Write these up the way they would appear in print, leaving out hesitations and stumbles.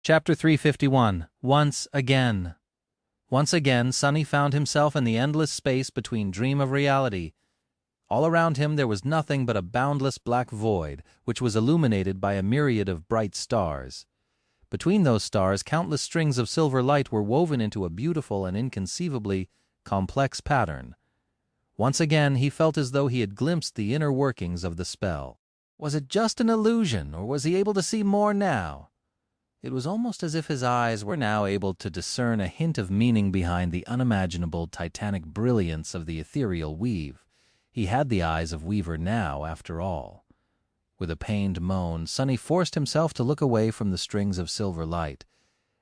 Chapter 351 Once Again. Once again, Sunny found himself in the endless space between dream of reality. All around him there was nothing but a boundless black void, which was illuminated by a myriad of bright stars. Between those stars, countless strings of silver light were woven into a beautiful and inconceivably complex pattern. Once again, he felt as though he had glimpsed the inner workings of the spell. Was it just an illusion, or was he able to see more now? It was almost as if his eyes were now able to discern a hint of meaning behind the unimaginable titanic brilliance of the ethereal weave. He had the eyes of Weaver now, after all. With a pained moan, Sunny forced himself to look away from the strings of silver light.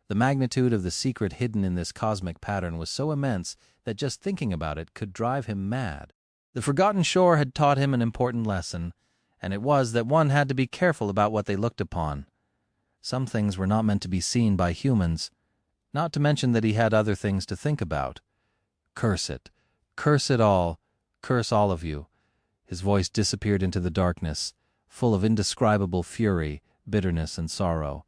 The magnitude of the secret hidden in this cosmic pattern was so immense that just thinking about it could drive him mad. The forgotten shore had taught him an important lesson, and it was that one had to be careful about what they looked upon. Some things were not meant to be seen by humans, not to mention that he had other things to think about. Curse it. Curse it all. Curse all of you. His voice disappeared into the darkness, full of indescribable fury, bitterness, and sorrow.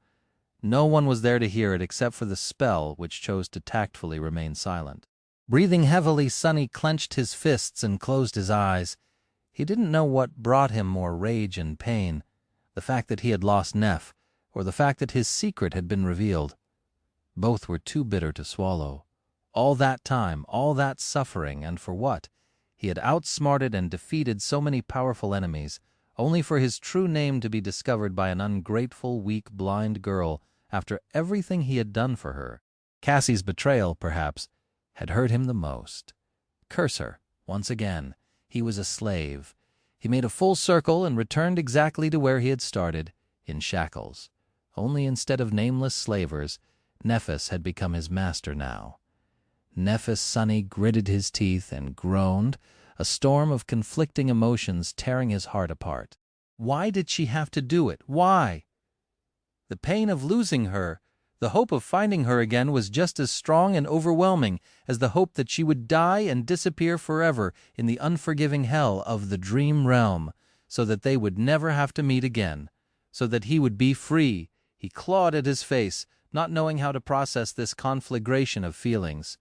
No one was there to hear it except for the spell, which chose to tactfully remain silent. Breathing heavily, Sunny clenched his fists and closed his eyes. He didn't know what brought him more rage and pain, the fact that he had lost Neff, or the fact that his secret had been revealed. Both were too bitter to swallow. All that time, all that suffering, and for what? He had outsmarted and defeated so many powerful enemies, only for his true name to be discovered by an ungrateful, weak, blind girl after everything he had done for her. Cassie's betrayal, perhaps, had hurt him the most. Curse her, once again. He was a slave. He made a full circle and returned exactly to where he had started, in shackles. Only instead of nameless slavers, Neffis had become his master now. Neffis Sunny gritted his teeth and groaned, a storm of conflicting emotions tearing his heart apart. Why did she have to do it? Why? The pain of losing her, the hope of finding her again was just as strong and overwhelming as the hope that she would die and disappear forever in the unforgiving hell of the dream realm, so that they would never have to meet again, so that he would be free. He clawed at his face, not knowing how to process this conflagration of feelings.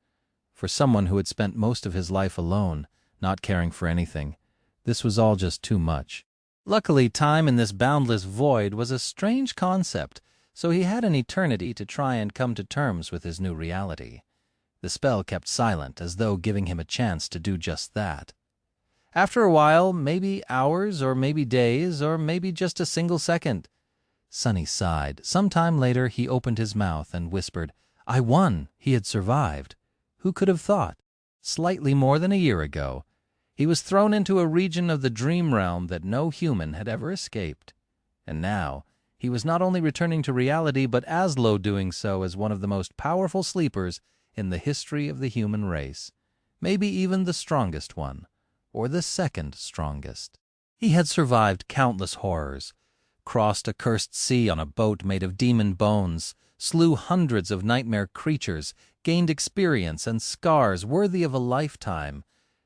For someone who had spent most of his life alone, not caring for anything, this was all just too much. Luckily, time in this boundless void was a strange concept, so he had an eternity to try and come to terms with his new reality. The spell kept silent, as though giving him a chance to do just that. After a while, maybe hours, or maybe days, or maybe just a single second, Sunny sighed. Some time later he opened his mouth and whispered, "I won!" He had survived. Who could have thought? Slightly more than a year ago, he was thrown into a region of the dream realm that no human had ever escaped. And now he was not only returning to reality, but as low doing so as one of the most powerful sleepers in the history of the human race, maybe even the strongest one, or the second strongest. He had survived countless horrors, crossed a cursed sea on a boat made of demon bones, slew hundreds of nightmare creatures, gained experience and scars worthy of a lifetime,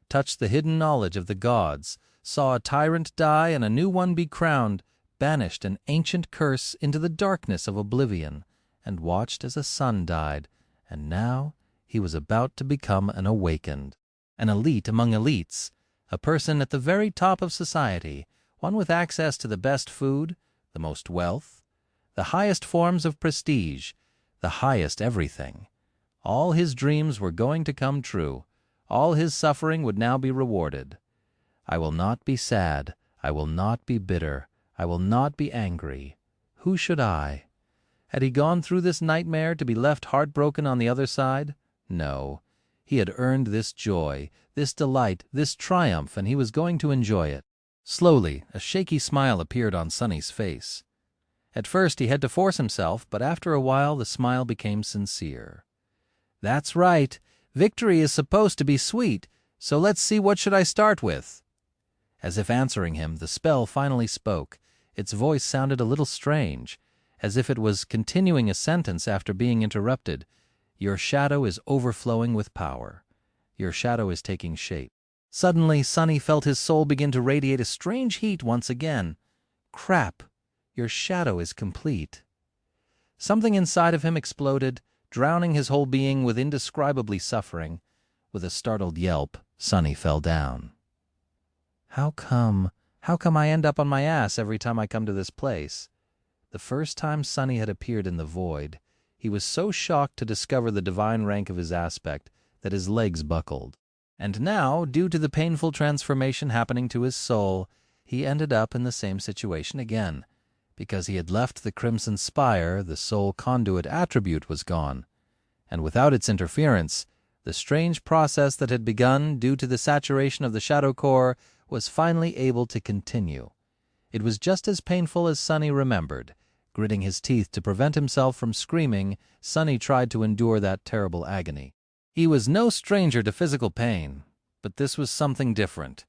touched the hidden knowledge of the gods, saw a tyrant die and a new one be crowned, banished an ancient curse into the darkness of oblivion, and watched as a son died, and now he was about to become an awakened, an elite among elites, a person at the very top of society, one with access to the best food, the most wealth, the highest forms of prestige, the highest everything. All his dreams were going to come true. All his suffering would now be rewarded. I will not be sad. I will not be bitter. I will not be angry. Who should I? Had he gone through this nightmare to be left heartbroken on the other side? No. He had earned this joy, this delight, this triumph, and he was going to enjoy it. Slowly, a shaky smile appeared on Sunny's face. At first he had to force himself, but after a while the smile became sincere. "That's right. Victory is supposed to be sweet, so let's see, what should I start with?" As if answering him, the spell finally spoke. Its voice sounded a little strange, as if it was continuing a sentence after being interrupted. "Your shadow is overflowing with power. Your shadow is taking shape." Suddenly, Sunny felt his soul begin to radiate a strange heat once again. "Crap! Your shadow is complete." Something inside of him exploded, drowning his whole being with indescribably suffering. With a startled yelp, Sunny fell down. How come I end up on my ass every time I come to this place? The first time Sunny had appeared in the void, he was so shocked to discover the divine rank of his aspect that his legs buckled. And now, due to the painful transformation happening to his soul, he ended up in the same situation again. Because he had left the Crimson Spire, the soul conduit attribute was gone, and without its interference, the strange process that had begun due to the saturation of the Shadow Core was finally able to continue. It was just as painful as Sunny remembered. Gritting his teeth to prevent himself from screaming, Sunny tried to endure that terrible agony. He was no stranger to physical pain, but this was something different.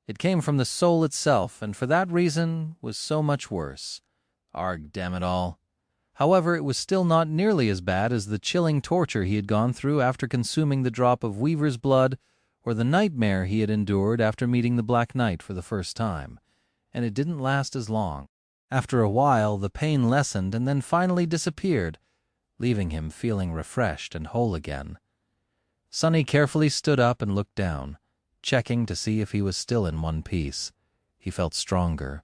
It came from the soul itself, and for that reason was so much worse. Arg, damn it all. However, it was still not nearly as bad as the chilling torture he had gone through after consuming the drop of Weaver's blood, or the nightmare he had endured after meeting the Black Knight for the first time. And it didn't last as long. After a while, the pain lessened and then finally disappeared, leaving him feeling refreshed and whole again. Sunny carefully stood up and looked down, checking to see if he was still in one piece. He felt stronger.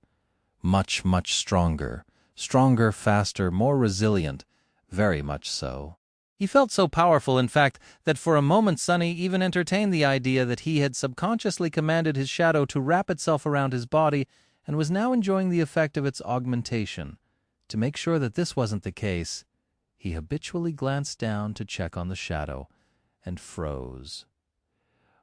Much, much stronger. Stronger, faster, more resilient. Very much so. He felt so powerful, in fact, that for a moment Sunny even entertained the idea that he had subconsciously commanded his shadow to wrap itself around his body and was now enjoying the effect of its augmentation. To make sure that this wasn't the case, he habitually glanced down to check on the shadow, and froze.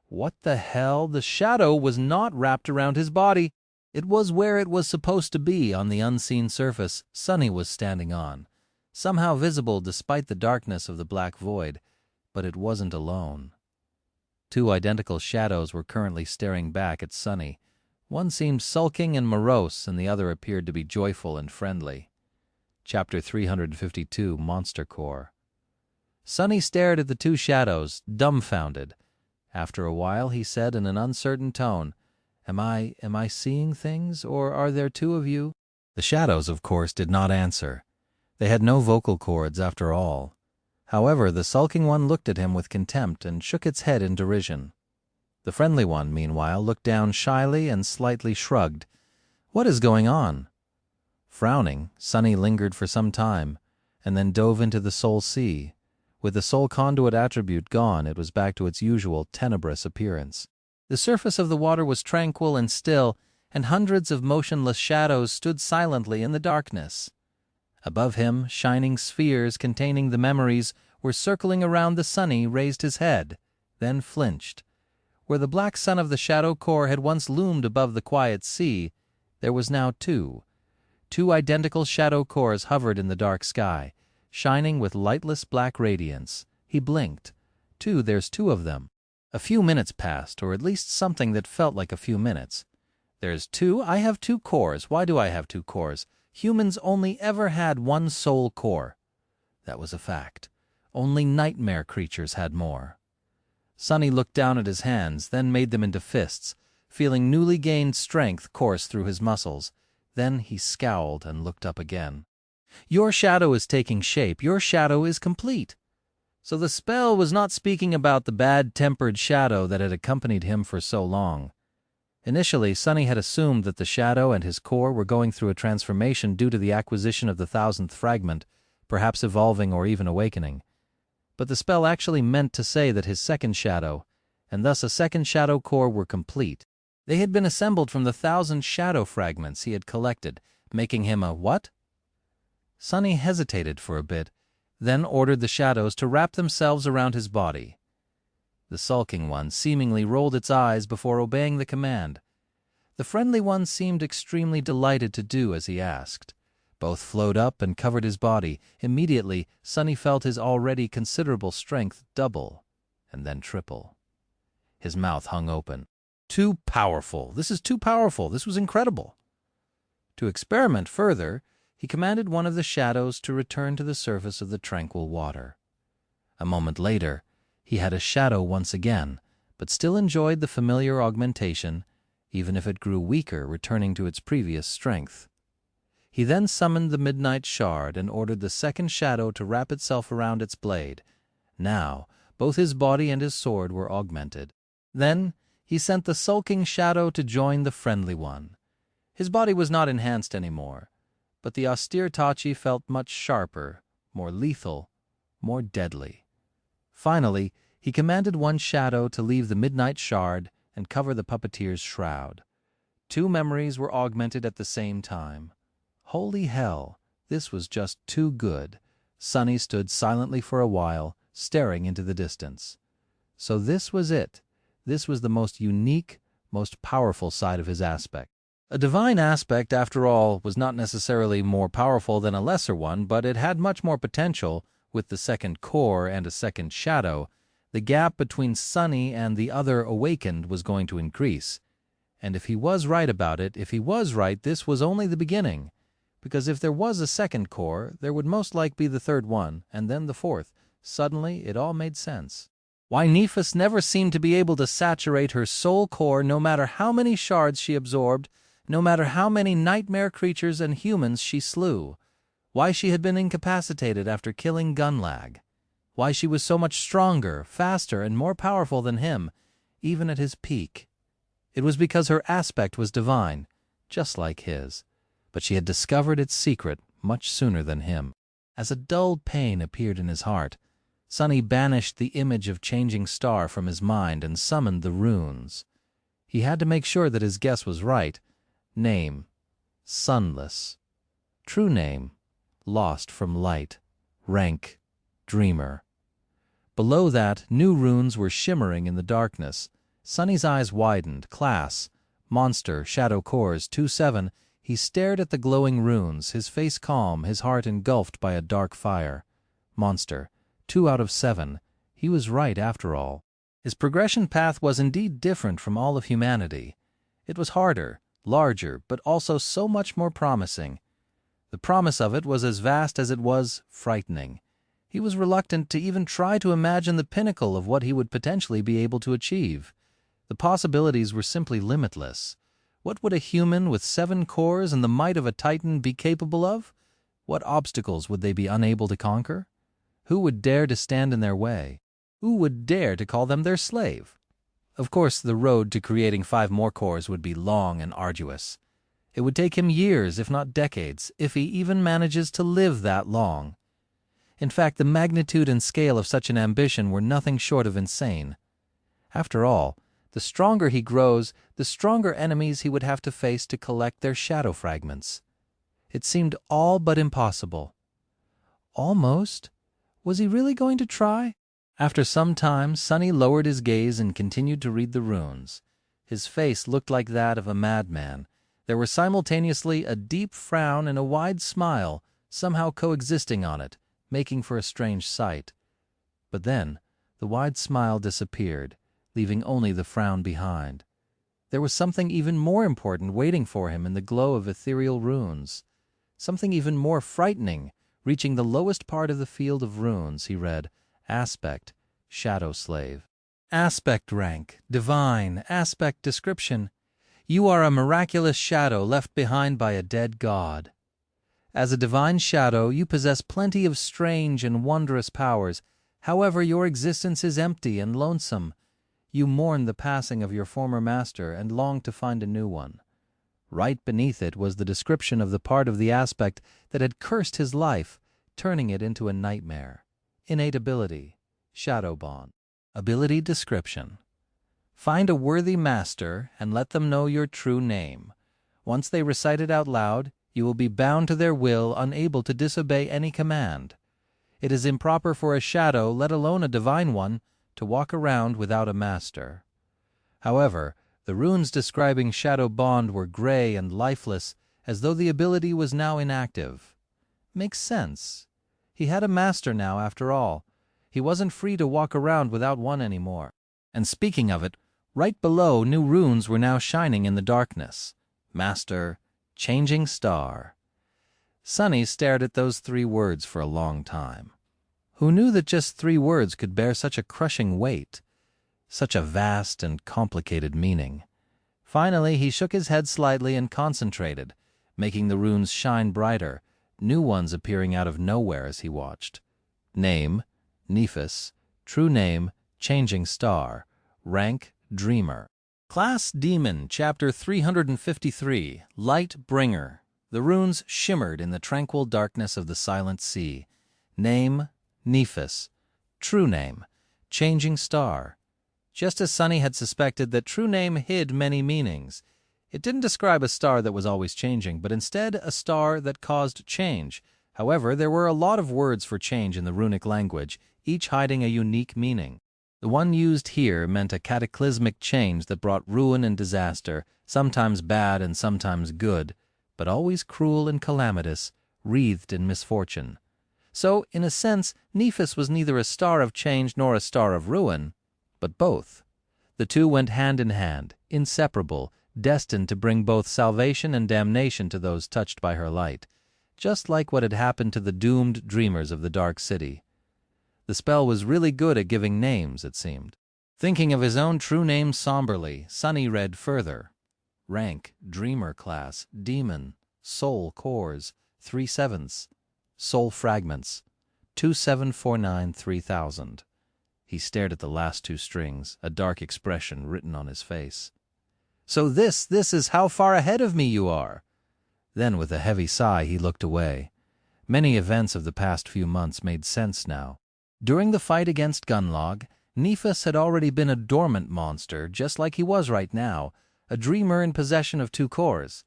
What the hell? The shadow was not wrapped around his body. It was where it was supposed to be, on the unseen surface Sunny was standing on, somehow visible despite the darkness of the black void, but it wasn't alone. Two identical shadows were currently staring back at Sunny. One seemed sulking and morose, and the other appeared to be joyful and friendly. Chapter 352, Monster Core. Sunny stared at the two shadows, dumbfounded. After a while he said in an uncertain tone, Am I seeing things, or are there two of you? The shadows, of course, did not answer. They had no vocal cords, after all. However, the sulking one looked at him with contempt and shook its head in derision. The friendly one, meanwhile, looked down shyly and slightly shrugged. What is going on? Frowning, Sunny lingered for some time, and then dove into the soul sea. With the soul conduit attribute gone, it was back to its usual tenebrous appearance. The surface of the water was tranquil and still, and hundreds of motionless shadows stood silently in the darkness. Above him, shining spheres containing the memories were circling around the Sunny raised his head, then flinched. Where the black sun of the Shadow Core had once loomed above the quiet sea, there was now two. Two identical Shadow Cores hovered in the dark sky, shining with lightless black radiance. He blinked. There's two of them. A few minutes passed, or at least something that felt like a few minutes. There's two? I have two cores. Why do I have two cores? Humans only ever had one soul core. That was a fact. Only nightmare creatures had more. Sunny looked down at his hands, then made them into fists, feeling newly gained strength course through his muscles. Then he scowled and looked up again. Your shadow is taking shape. Your shadow is complete. So the spell was not speaking about the bad-tempered shadow that had accompanied him for so long. Initially, Sunny had assumed that the shadow and his core were going through a transformation due to the acquisition of the 1000th fragment, perhaps evolving or even awakening. But the spell actually meant to say that his second shadow, and thus a second shadow core, were complete. They had been assembled from the 1000 shadow fragments he had collected, making him a what? Sunny hesitated for a bit, then ordered the shadows to wrap themselves around his body. The sulking one seemingly rolled its eyes before obeying the command. The friendly one seemed extremely delighted to do as he asked. Both flowed up and covered his body. Immediately, Sunny felt his already considerable strength double, and then triple. His mouth hung open. Too powerful. This is too powerful. This was incredible. To experiment further, he commanded one of the shadows to return to the surface of the tranquil water. A moment later, he had a shadow once again, but still enjoyed the familiar augmentation, even if it grew weaker, returning to its previous strength. He then summoned the midnight shard and ordered the second shadow to wrap itself around its blade. Now, both his body and his sword were augmented. Then he sent the sulking shadow to join the friendly one. His body was not enhanced anymore, but the austere Tachi felt much sharper, more lethal, more deadly. Finally, he commanded one shadow to leave the midnight shard and cover the puppeteer's shroud. 2 memories were augmented at the same time. Holy hell, this was just too good. Sunny stood silently for a while, staring into the distance. So this was it. This was the most unique, most powerful side of his aspect. A divine aspect, after all, was not necessarily more powerful than a lesser one, but it had much more potential. With the second core and a second shadow, the gap between Sunny and the other awakened was going to increase. And if he was right about it, if he was right, this was only the beginning. Because if there was a second core, there would most likely be the third one, and then the fourth. Suddenly, it all made sense. Why Nephis never seemed to be able to saturate her soul core, no matter how many shards she absorbed, no matter how many nightmare creatures and humans she slew. Why she had been incapacitated after killing Gunlag. Why she was so much stronger, faster, and more powerful than him, even at his peak. It was because her aspect was divine, just like his. But she had discovered its secret much sooner than him. As a dull pain appeared in his heart, Sunny banished the image of changing star from his mind and summoned the runes. He had to make sure that his guess was right. Name, Sunless. True name, Lost from Light. Rank, Dreamer. Below that, new runes were shimmering in the darkness. Sunny's eyes widened. Class, Monster, Shadow Cores, 2-7. He stared at the glowing runes, his face calm, his heart engulfed by a dark fire. Monster, 2 out of 7. He was right after all. His progression path was indeed different from all of humanity. It was harder, larger, but also so much more promising. The promise of it was as vast as it was frightening. He was reluctant to even try to imagine the pinnacle of what he would potentially be able to achieve. The possibilities were simply limitless. What would a human with 7 cores and the might of a titan be capable of? What obstacles would they be unable to conquer? Who would dare to stand in their way? Who would dare to call them their slave? Of course, the road to creating 5 more cores would be long and arduous. It would take him years, if not decades, if he even manages to live that long. In fact, the magnitude and scale of such an ambition were nothing short of insane. After all, the stronger he grows, the stronger enemies he would have to face to collect their shadow fragments. It seemed all but impossible. Almost. Was he really going to try? After some time, Sunny lowered his gaze and continued to read the runes. His face looked like that of a madman. There were simultaneously a deep frown and a wide smile, somehow coexisting on it, making for a strange sight. But then the wide smile disappeared, leaving only the frown behind. There was something even more important waiting for him in the glow of ethereal runes. Something even more frightening. Reaching the lowest part of the field of runes, he read, Aspect, Shadow Slave. Aspect rank, divine, aspect description. You are a miraculous shadow left behind by a dead god. As a divine shadow, you possess plenty of strange and wondrous powers. However, your existence is empty and lonesome. You mourn the passing of your former master and long to find a new one. Right beneath it was the description of the part of the aspect that had cursed his life, turning it into a nightmare. Innate ability, shadow bond. Ability description. Find a worthy master and let them know your true name. Once they recite it out loud, you will be bound to their will, unable to disobey any command. It is improper for a shadow, let alone a divine one, to walk around without a master. However, the runes describing Shadow Bond were gray and lifeless, as though the ability was now inactive. Makes sense. He had a master now, after all. He wasn't free to walk around without one anymore. And speaking of it, right below, new runes were now shining in the darkness. Master, Changing Star. Sunny stared at those 3 words for a long time. Who knew that just 3 words could bear such a crushing weight? Such a vast and complicated meaning. Finally, he shook his head slightly and concentrated, making the runes shine brighter, new ones appearing out of nowhere as he watched. Name, Nefis. True name, Changing Star. Rank, Dreamer. Class Demon, Chapter 353, Light Bringer. The runes shimmered in the tranquil darkness of the silent sea. Name, Nefis. True name, Changing Star. Just as Sunny had suspected that true name hid many meanings. It didn't describe a star that was always changing, but instead a star that caused change. However, there were a lot of words for change in the runic language, each hiding a unique meaning. The one used here meant a cataclysmic change that brought ruin and disaster, sometimes bad and sometimes good, but always cruel and calamitous, wreathed in misfortune. So, in a sense, Nefis was neither a star of change nor a star of ruin, but both. The two went hand in hand, inseparable, destined to bring both salvation and damnation to those touched by her light, just like what had happened to the doomed dreamers of the Dark City. The spell was really good at giving names, it seemed. Thinking of his own true name somberly, Sunny read further. Rank, Dreamer class, Demon, Soul cores, 3/7, Soul fragments, 2749-3000. He stared at the last two strings, a dark expression written on his face. So this is how far ahead of me you are. Then with a heavy sigh he looked away. Many events of the past few months made sense now. During the fight against Gunlog, Nefis had already been a dormant monster, just like he was right now, a dreamer in possession of two cores.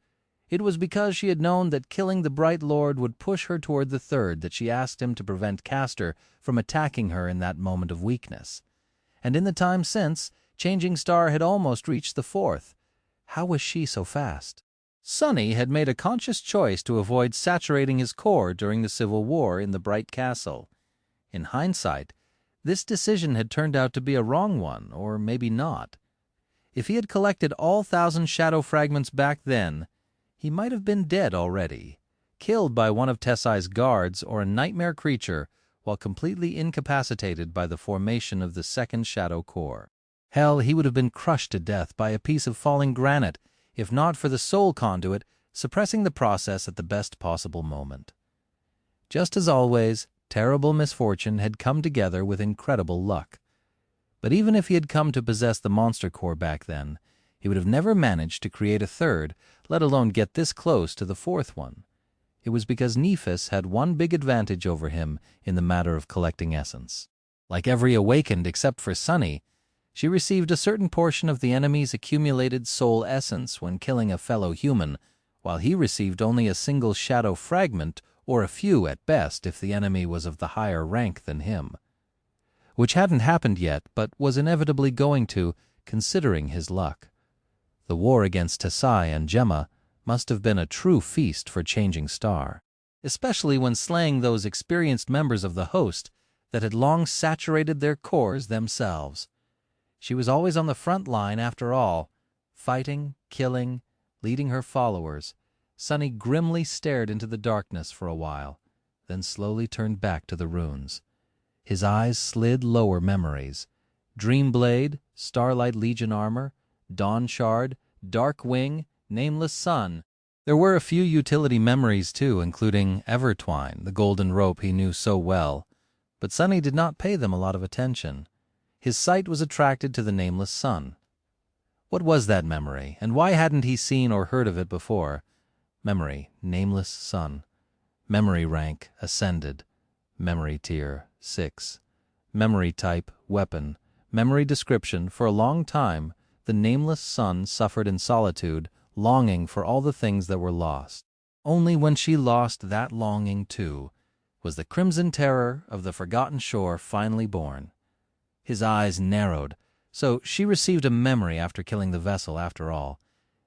It was because she had known that killing the Bright Lord would push her toward the third that she asked him to prevent Castor from attacking her in that moment of weakness. And in the time since, Changing Star had almost reached the fourth. How was she so fast? Sunny had made a conscious choice to avoid saturating his core during the Civil War in the Bright Castle. In hindsight, this decision had turned out to be a wrong one, or maybe not. If he had collected all 1,000 shadow fragments back then, he might have been dead already, killed by one of Tessai's guards or a nightmare creature, while completely incapacitated by the formation of the second shadow core. Hell, he would have been crushed to death by a piece of falling granite, if not for the soul conduit suppressing the process at the best possible moment. Just as always, terrible misfortune had come together with incredible luck. But even if he had come to possess the monster core back then, he would have never managed to create a third, let alone get this close to the fourth one. It was because Nefis had one big advantage over him in the matter of collecting essence. Like every awakened except for Sunny, she received a certain portion of the enemy's accumulated soul essence when killing a fellow human, while he received only a single shadow fragment or a few at best if the enemy was of the higher rank than him. Which hadn't happened yet, but was inevitably going to, considering his luck. The war against Tessai and Gemma must have been a true feast for Changing Star, especially when slaying those experienced members of the host that had long saturated their cores themselves. She was always on the front line after all, fighting, killing, leading her followers. Sunny grimly stared into the darkness for a while, then slowly turned back to the runes. His eyes slid lower memories. Dreamblade, Starlight Legion armor, Dawn Shard, Dark Wing, Nameless Sun. There were a few utility memories too, including Evertwine, the golden rope he knew so well, but Sunny did not pay them a lot of attention. His sight was attracted to the Nameless Sun. What was that memory, and why hadn't he seen or heard of it before? Memory, Nameless Sun. Memory rank, Ascended. Memory tier, 6. Memory type, Weapon. Memory description, for a long time, the Nameless Sun suffered in solitude, longing for all the things that were lost. Only when she lost that longing, too, was the crimson terror of the Forgotten Shore finally born. His eyes narrowed, so she received a memory after killing the vessel after all.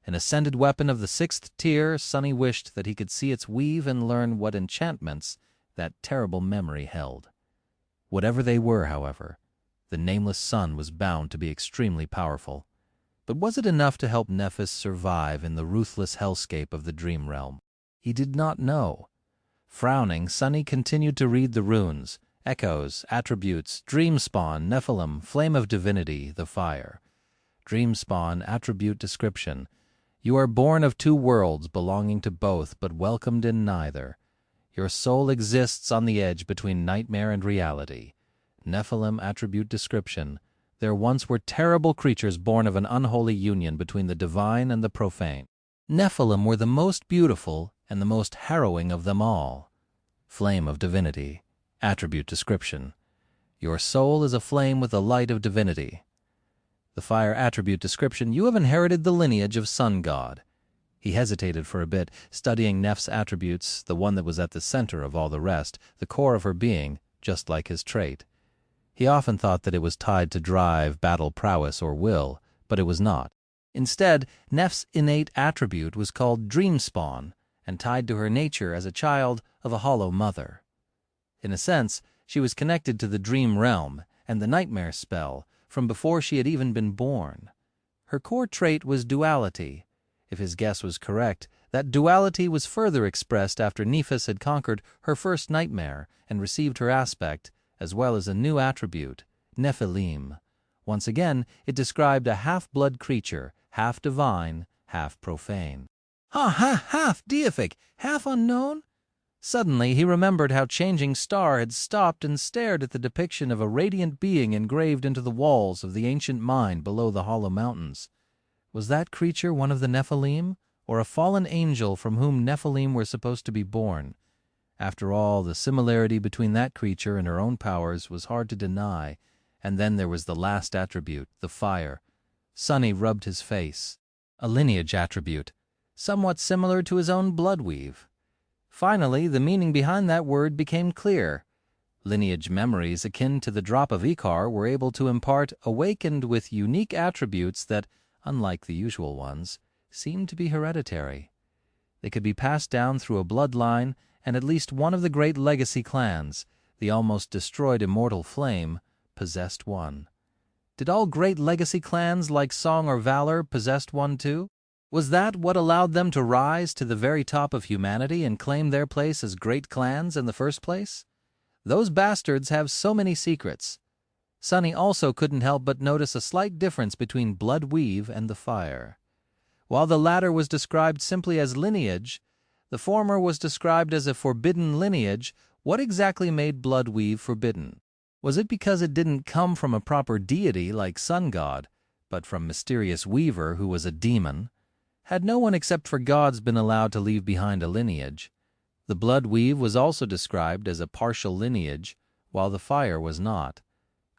An ascended weapon of the 6th tier, Sunny wished that he could see its weave and learn what enchantments that terrible memory held. Whatever they were, however, the Nameless Sun was bound to be extremely powerful. But was it enough to help Nefis survive in the ruthless hellscape of the Dream Realm? He did not know. Frowning, Sunny continued to read the runes, echoes, attributes, Dreamspawn, Nephilim, Flame of Divinity, the Fire. Dreamspawn, attribute description. You are born of two worlds belonging to both, but welcomed in neither. Your soul exists on the edge between nightmare and reality. Nephilim attribute description. There once were terrible creatures born of an unholy union between the divine and the profane. Nephilim were the most beautiful and the most harrowing of them all. Flame of divinity. Attribute description. Your soul is a flame with the light of divinity. The fire attribute description. You have inherited the lineage of Sun God. He hesitated for a bit, studying Neph's attributes, the one that was at the center of all the rest, the core of her being, just like his trait. He often thought that it was tied to drive, battle prowess, or will, but it was not. Instead, Neph's innate attribute was called dream spawn, and tied to her nature as a child of a hollow mother. In a sense, she was connected to the dream realm and the nightmare spell from before she had even been born. Her core trait was duality. If his guess was correct, that duality was further expressed after Nephis had conquered her first nightmare and received her aspect, as well as a new attribute, Nephilim. Once again, it described a half-blood creature, half divine, half profane. Half deific, half unknown? Suddenly he remembered how Changing Star had stopped and stared at the depiction of a radiant being engraved into the walls of the ancient mine below the hollow mountains. Was that creature one of the Nephilim, or a fallen angel from whom Nephilim were supposed to be born? After all, the similarity between that creature and her own powers was hard to deny, and then there was the last attribute, the fire. Sunny rubbed his face. A lineage attribute, somewhat similar to his own blood weave. Finally, the meaning behind that word became clear. Lineage memories akin to the drop of Icar were able to impart awakened with unique attributes that, unlike the usual ones, seemed to be hereditary. They could be passed down through a bloodline, and at least one of the great legacy clans, the almost destroyed Immortal Flame, possessed one. Did all great legacy clans like Song or Valor possess one too? Was that what allowed them to rise to the very top of humanity and claim their place as great clans in the first place? Those bastards have so many secrets. Sunny also couldn't help but notice a slight difference between Blood Weave and the Fire. While the latter was described simply as lineage, the former was described as a forbidden lineage. What exactly made Blood Weave forbidden? Was it because it didn't come from a proper deity like Sun God, but from Mysterious Weaver, who was a demon? Had no one except for gods been allowed to leave behind a lineage? The Blood Weave was also described as a partial lineage, while the Fire was not.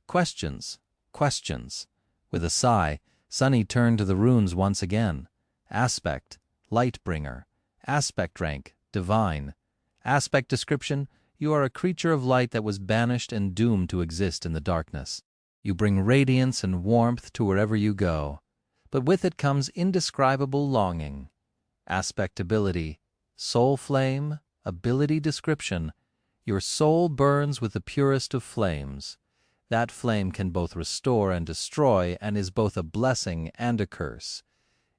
Questions, questions. With a sigh, Sunny turned to the runes once again. Aspect, Lightbringer. Aspect rank, divine. Aspect description, you are a creature of light that was banished and doomed to exist in the darkness. You bring radiance and warmth to wherever you go, but with it comes indescribable longing. Aspect ability, soul flame, ability description, your soul burns with the purest of flames. That flame can both restore and destroy and is both a blessing and a curse.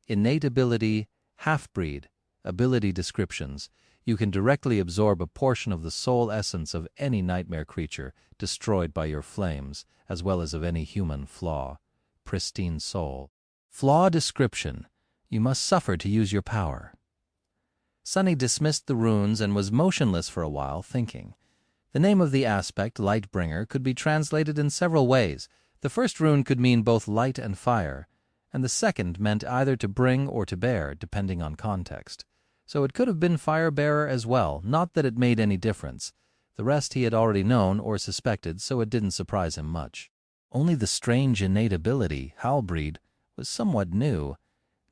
Innate ability, half-breed. Ability descriptions. You can directly absorb a portion of the soul essence of any nightmare creature destroyed by your flames, as well as of any human flaw. Pristine soul. Flaw description. You must suffer to use your power. Sunny dismissed the runes and was motionless for a while, thinking. The name of the aspect, Lightbringer, could be translated in several ways. The first rune could mean both light and fire, and the second meant either to bring or to bear, depending on context. So it could have been Firebearer as well, not that it made any difference. The rest he had already known or suspected, so it didn't surprise him much. Only the strange innate ability, Halbreed, was somewhat new.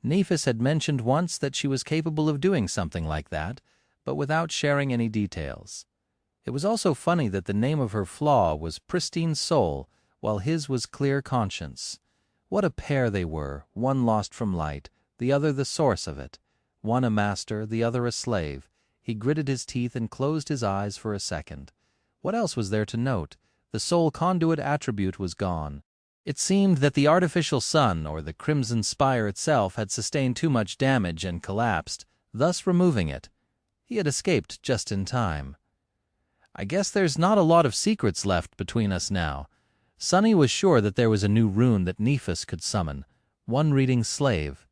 Nephis had mentioned once that she was capable of doing something like that, but without sharing any details. It was also funny that the name of her flaw was Pristine Soul, while his was Clear Conscience. What a pair they were, one lost from light, the other the source of it. One a master, the other a slave. He gritted his teeth and closed his eyes for a second. What else was there to note? The soul conduit attribute was gone. It seemed that the artificial sun, or the crimson spire itself, had sustained too much damage and collapsed, thus removing it. He had escaped just in time. I guess there's not a lot of secrets left between us now. Sunny was sure that there was a new rune that Nephis could summon, one reading Slave.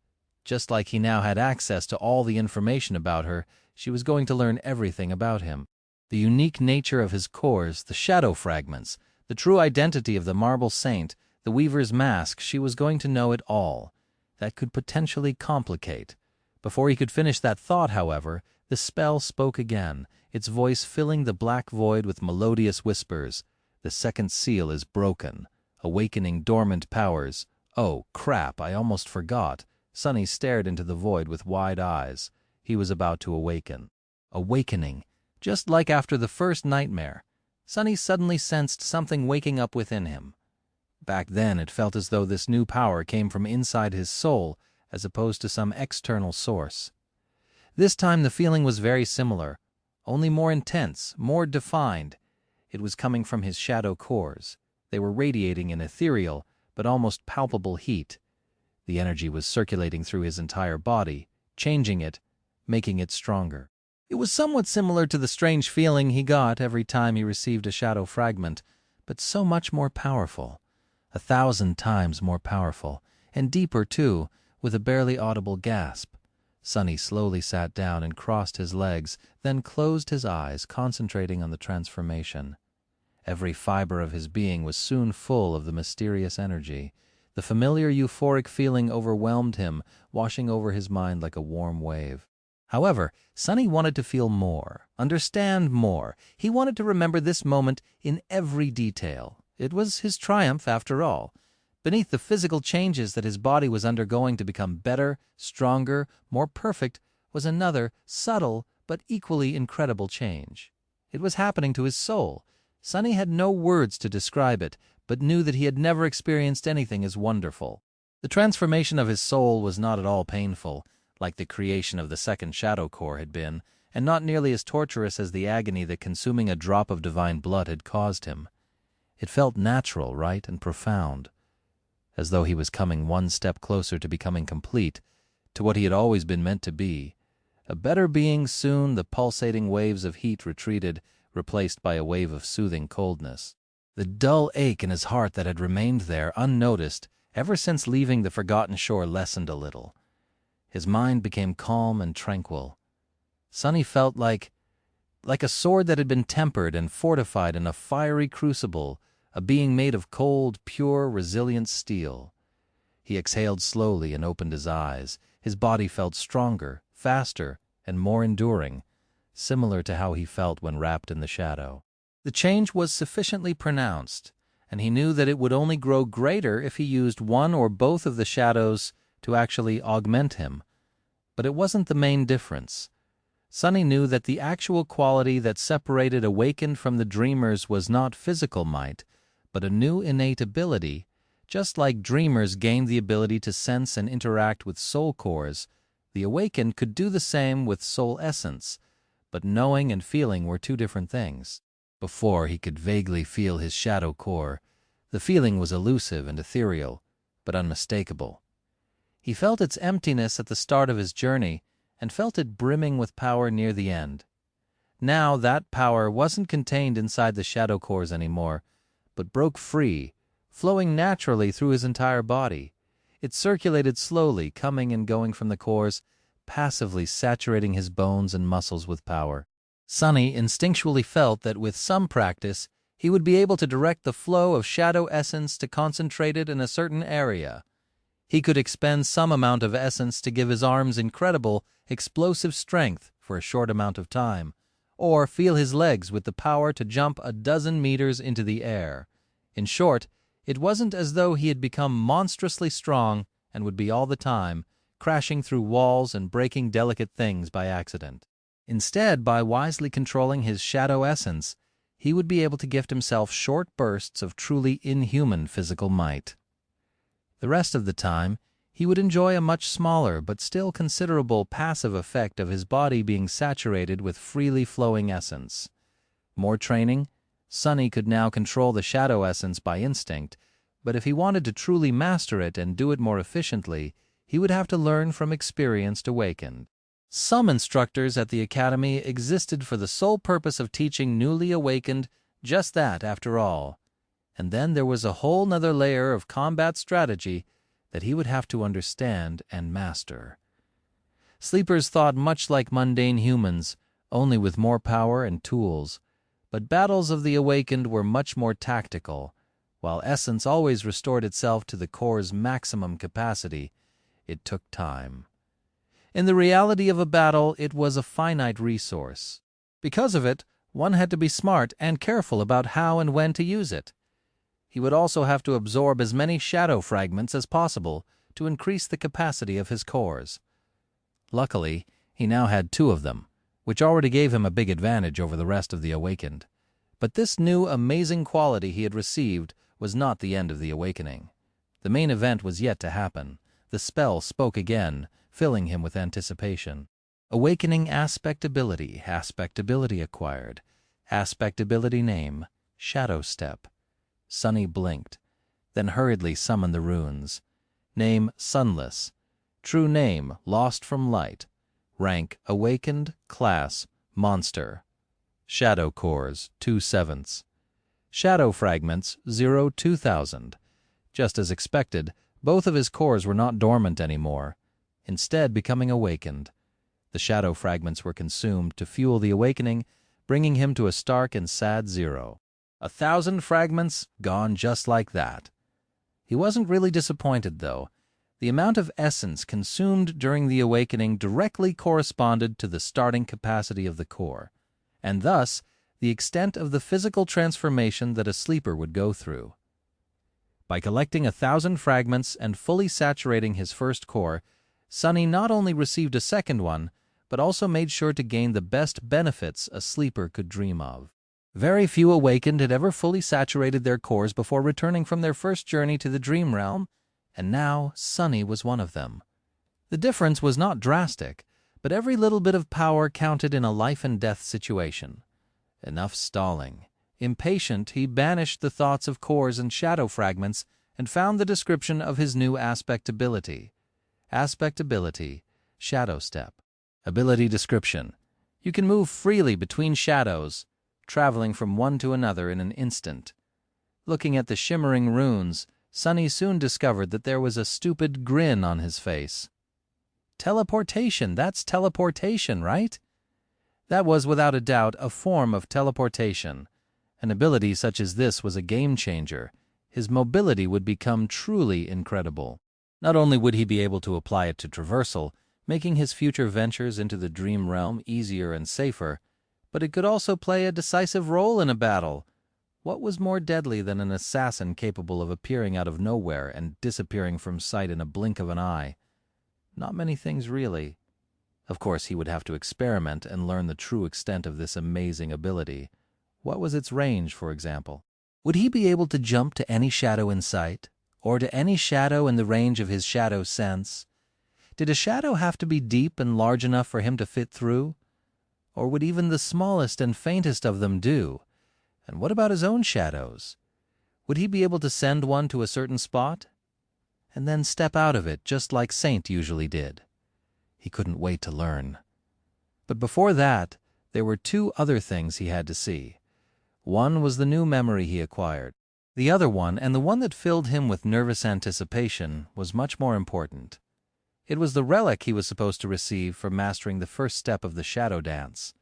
Just like he now had access to all the information about her, she was going to learn everything about him. The unique nature of his cores, the shadow fragments, the true identity of the marble saint, the weaver's mask, she was going to know it all. That could potentially complicate. Before he could finish that thought, however, the spell spoke again, its voice filling the black void with melodious whispers. The second seal is broken, awakening dormant powers. Oh, crap, I almost forgot. Sunny stared into the void with wide eyes. He was about to awaken. Awakening, just like after the first nightmare. Sunny suddenly sensed something waking up within him. Back then it felt as though this new power came from inside his soul as opposed to some external source. This time the feeling was very similar, only more intense, more defined. It was coming from his shadow cores. They were radiating an ethereal but almost palpable heat. The energy was circulating through his entire body, changing it, making it stronger. It was somewhat similar to the strange feeling he got every time he received a shadow fragment, but so much more powerful. 1,000 times more powerful, and deeper too, with a barely audible gasp. Sunny slowly sat down and crossed his legs, then closed his eyes, concentrating on the transformation. Every fiber of his being was soon full of the mysterious energy. The familiar euphoric feeling overwhelmed him, washing over his mind like a warm wave. However, Sunny wanted to feel more, understand more. He wanted to remember this moment in every detail. It was his triumph, after all. Beneath the physical changes that his body was undergoing to become better, stronger, more perfect, was another, subtle, but equally incredible change. It was happening to his soul. Sunny had no words to describe it, but knew that he had never experienced anything as wonderful. The transformation of his soul was not at all painful, like the creation of the second shadow core had been, and not nearly as torturous as the agony that consuming a drop of divine blood had caused him. It felt natural, right, and profound, as though he was coming one step closer to becoming complete, to what he had always been meant to be. A better being soon. The pulsating waves of heat retreated, replaced by a wave of soothing coldness. The dull ache in his heart that had remained there, unnoticed, ever since leaving the forgotten shore lessened a little. His mind became calm and tranquil. Sunny felt like a sword that had been tempered and fortified in a fiery crucible, a being made of cold, pure, resilient steel. He exhaled slowly and opened his eyes. His body felt stronger, faster, and more enduring, similar to how he felt when wrapped in the shadow. The change was sufficiently pronounced, and he knew that it would only grow greater if he used one or both of the shadows to actually augment him. But it wasn't the main difference. Sunny knew that the actual quality that separated awakened from the dreamers was not physical might, but a new innate ability. Just like dreamers gained the ability to sense and interact with soul cores, the awakened could do the same with soul essence, but knowing and feeling were two different things. Before he could vaguely feel his shadow core, the feeling was elusive and ethereal, but unmistakable. He felt its emptiness at the start of his journey, and felt it brimming with power near the end. Now that power wasn't contained inside the shadow cores anymore, but broke free, flowing naturally through his entire body. It circulated slowly, coming and going from the cores, passively saturating his bones and muscles with power. Sunny instinctually felt that with some practice, he would be able to direct the flow of shadow essence to concentrate it in a certain area. He could expend some amount of essence to give his arms incredible, explosive strength for a short amount of time, or feel his legs with the power to jump 12 meters into the air. In short, it wasn't as though he had become monstrously strong and would be all the time crashing through walls and breaking delicate things by accident. Instead, by wisely controlling his shadow essence, he would be able to gift himself short bursts of truly inhuman physical might. The rest of the time, he would enjoy a much smaller but still considerable passive effect of his body being saturated with freely flowing essence. More training, Sunny could now control the shadow essence by instinct, but if he wanted to truly master it and do it more efficiently, he would have to learn from experienced awakened. Some instructors at the academy existed for the sole purpose of teaching newly awakened just that, after all. And then there was a whole nother layer of combat strategy that he would have to understand and master. Sleepers thought much like mundane humans, only with more power and tools, but battles of the awakened were much more tactical. While essence always restored itself to the core's maximum capacity, it took time. In the reality of a battle, it was a finite resource. Because of it, one had to be smart and careful about how and when to use it. He would also have to absorb as many shadow fragments as possible to increase the capacity of his cores. Luckily, he now had 2 of them, which already gave him a big advantage over the rest of the awakened. But this new amazing quality he had received was not the end of the awakening. The main event was yet to happen. The spell spoke again, filling him with anticipation. Awakening aspect ability acquired. Aspect ability name, Shadow Step. Sunny blinked, then hurriedly summoned the runes. Name, Sunless. True name, Lost from Light. Rank, Awakened. Class, Monster. Shadow cores, 2/7. Shadow fragments, 0-2000. Just as expected, both of his cores were not dormant anymore, instead becoming awakened. The shadow fragments were consumed to fuel the awakening, bringing him to a stark and sad 0. 1,000 fragments gone just like that. He wasn't really disappointed, though. The amount of essence consumed during the awakening directly corresponded to the starting capacity of the core, and thus the extent of the physical transformation that a sleeper would go through. By collecting 1,000 fragments and fully saturating his first core, Sunny not only received a second one, but also made sure to gain the best benefits a sleeper could dream of. Very few awakened had ever fully saturated their cores before returning from their first journey to the dream realm, and now Sunny was one of them. The difference was not drastic, but every little bit of power counted in a life-and-death situation. Enough stalling. Impatient, he banished the thoughts of cores and shadow fragments and found the description of his new aspect ability. Aspect ability, Shadow Step. Ability description. You can move freely between shadows, traveling from one to another in an instant. Looking at the shimmering runes, Sunny soon discovered that there was a stupid grin on his face. Teleportation, that's teleportation, right? That was without a doubt a form of teleportation. An ability such as this was a game-changer. His mobility would become truly incredible. Not only would he be able to apply it to traversal, making his future ventures into the dream realm easier and safer, but it could also play a decisive role in a battle. What was more deadly than an assassin capable of appearing out of nowhere and disappearing from sight in a blink of an eye? Not many things, really. Of course, he would have to experiment and learn the true extent of this amazing ability. What was its range, for example? Would he be able to jump to any shadow in sight, or to any shadow in the range of his shadow sense? Did a shadow have to be deep and large enough for him to fit through? Or would even the smallest and faintest of them do? And what about his own shadows? Would he be able to send one to a certain spot, and then step out of it just like Saint usually did? He couldn't wait to learn. But before that, there were 2 other things he had to see. One was the new memory he acquired. The other one, and the one that filled him with nervous anticipation, was much more important. It was the relic he was supposed to receive for mastering the first step of the shadow dance.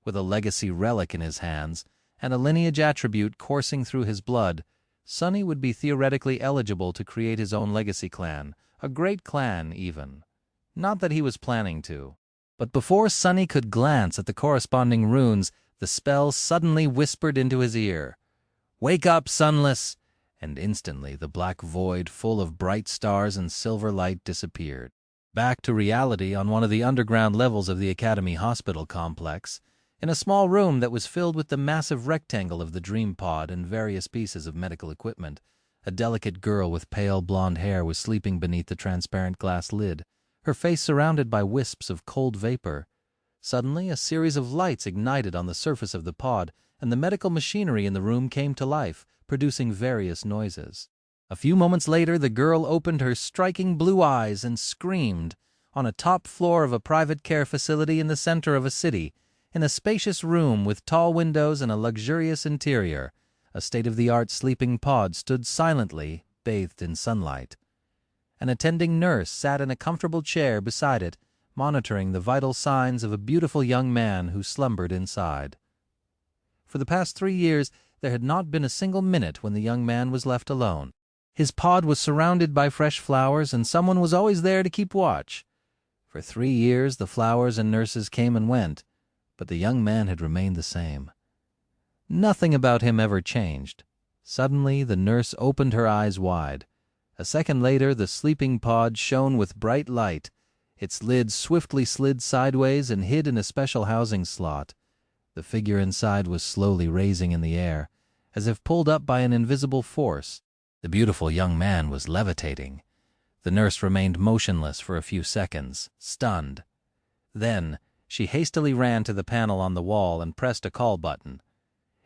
With a legacy relic in his hands, and a lineage attribute coursing through his blood, Sunny would be theoretically eligible to create his own legacy clan, a great clan even. Not that he was planning to. But before Sunny could glance at the corresponding runes, the spell suddenly whispered into his ear, "Wake up, Sunless!" And instantly the black void full of bright stars and silver light disappeared. Back to reality on one of the underground levels of the Academy Hospital complex, in a small room that was filled with the massive rectangle of the dream pod and various pieces of medical equipment, a delicate girl with pale blonde hair was sleeping beneath the transparent glass lid, her face surrounded by wisps of cold vapor. Suddenly, a series of lights ignited on the surface of the pod, and the medical machinery in the room came to life, producing various noises. A few moments later, the girl opened her striking blue eyes and screamed. On a top floor of a private care facility in the center of a city, in a spacious room with tall windows and a luxurious interior, a state-of-the-art sleeping pod stood silently, bathed in sunlight. An attending nurse sat in a comfortable chair beside it, monitoring the vital signs of a beautiful young man who slumbered inside. For the past 3 years, there had not been a single minute when the young man was left alone. His pod was surrounded by fresh flowers, and someone was always there to keep watch. For 3 years, the flowers and nurses came and went, but the young man had remained the same. Nothing about him ever changed. Suddenly, the nurse opened her eyes wide. A second later, the sleeping pod shone with bright light. Its lid swiftly slid sideways and hid in a special housing slot. The figure inside was slowly raising in the air, as if pulled up by an invisible force. The beautiful young man was levitating. The nurse remained motionless for a few seconds, stunned. Then, she hastily ran to the panel on the wall and pressed a call button.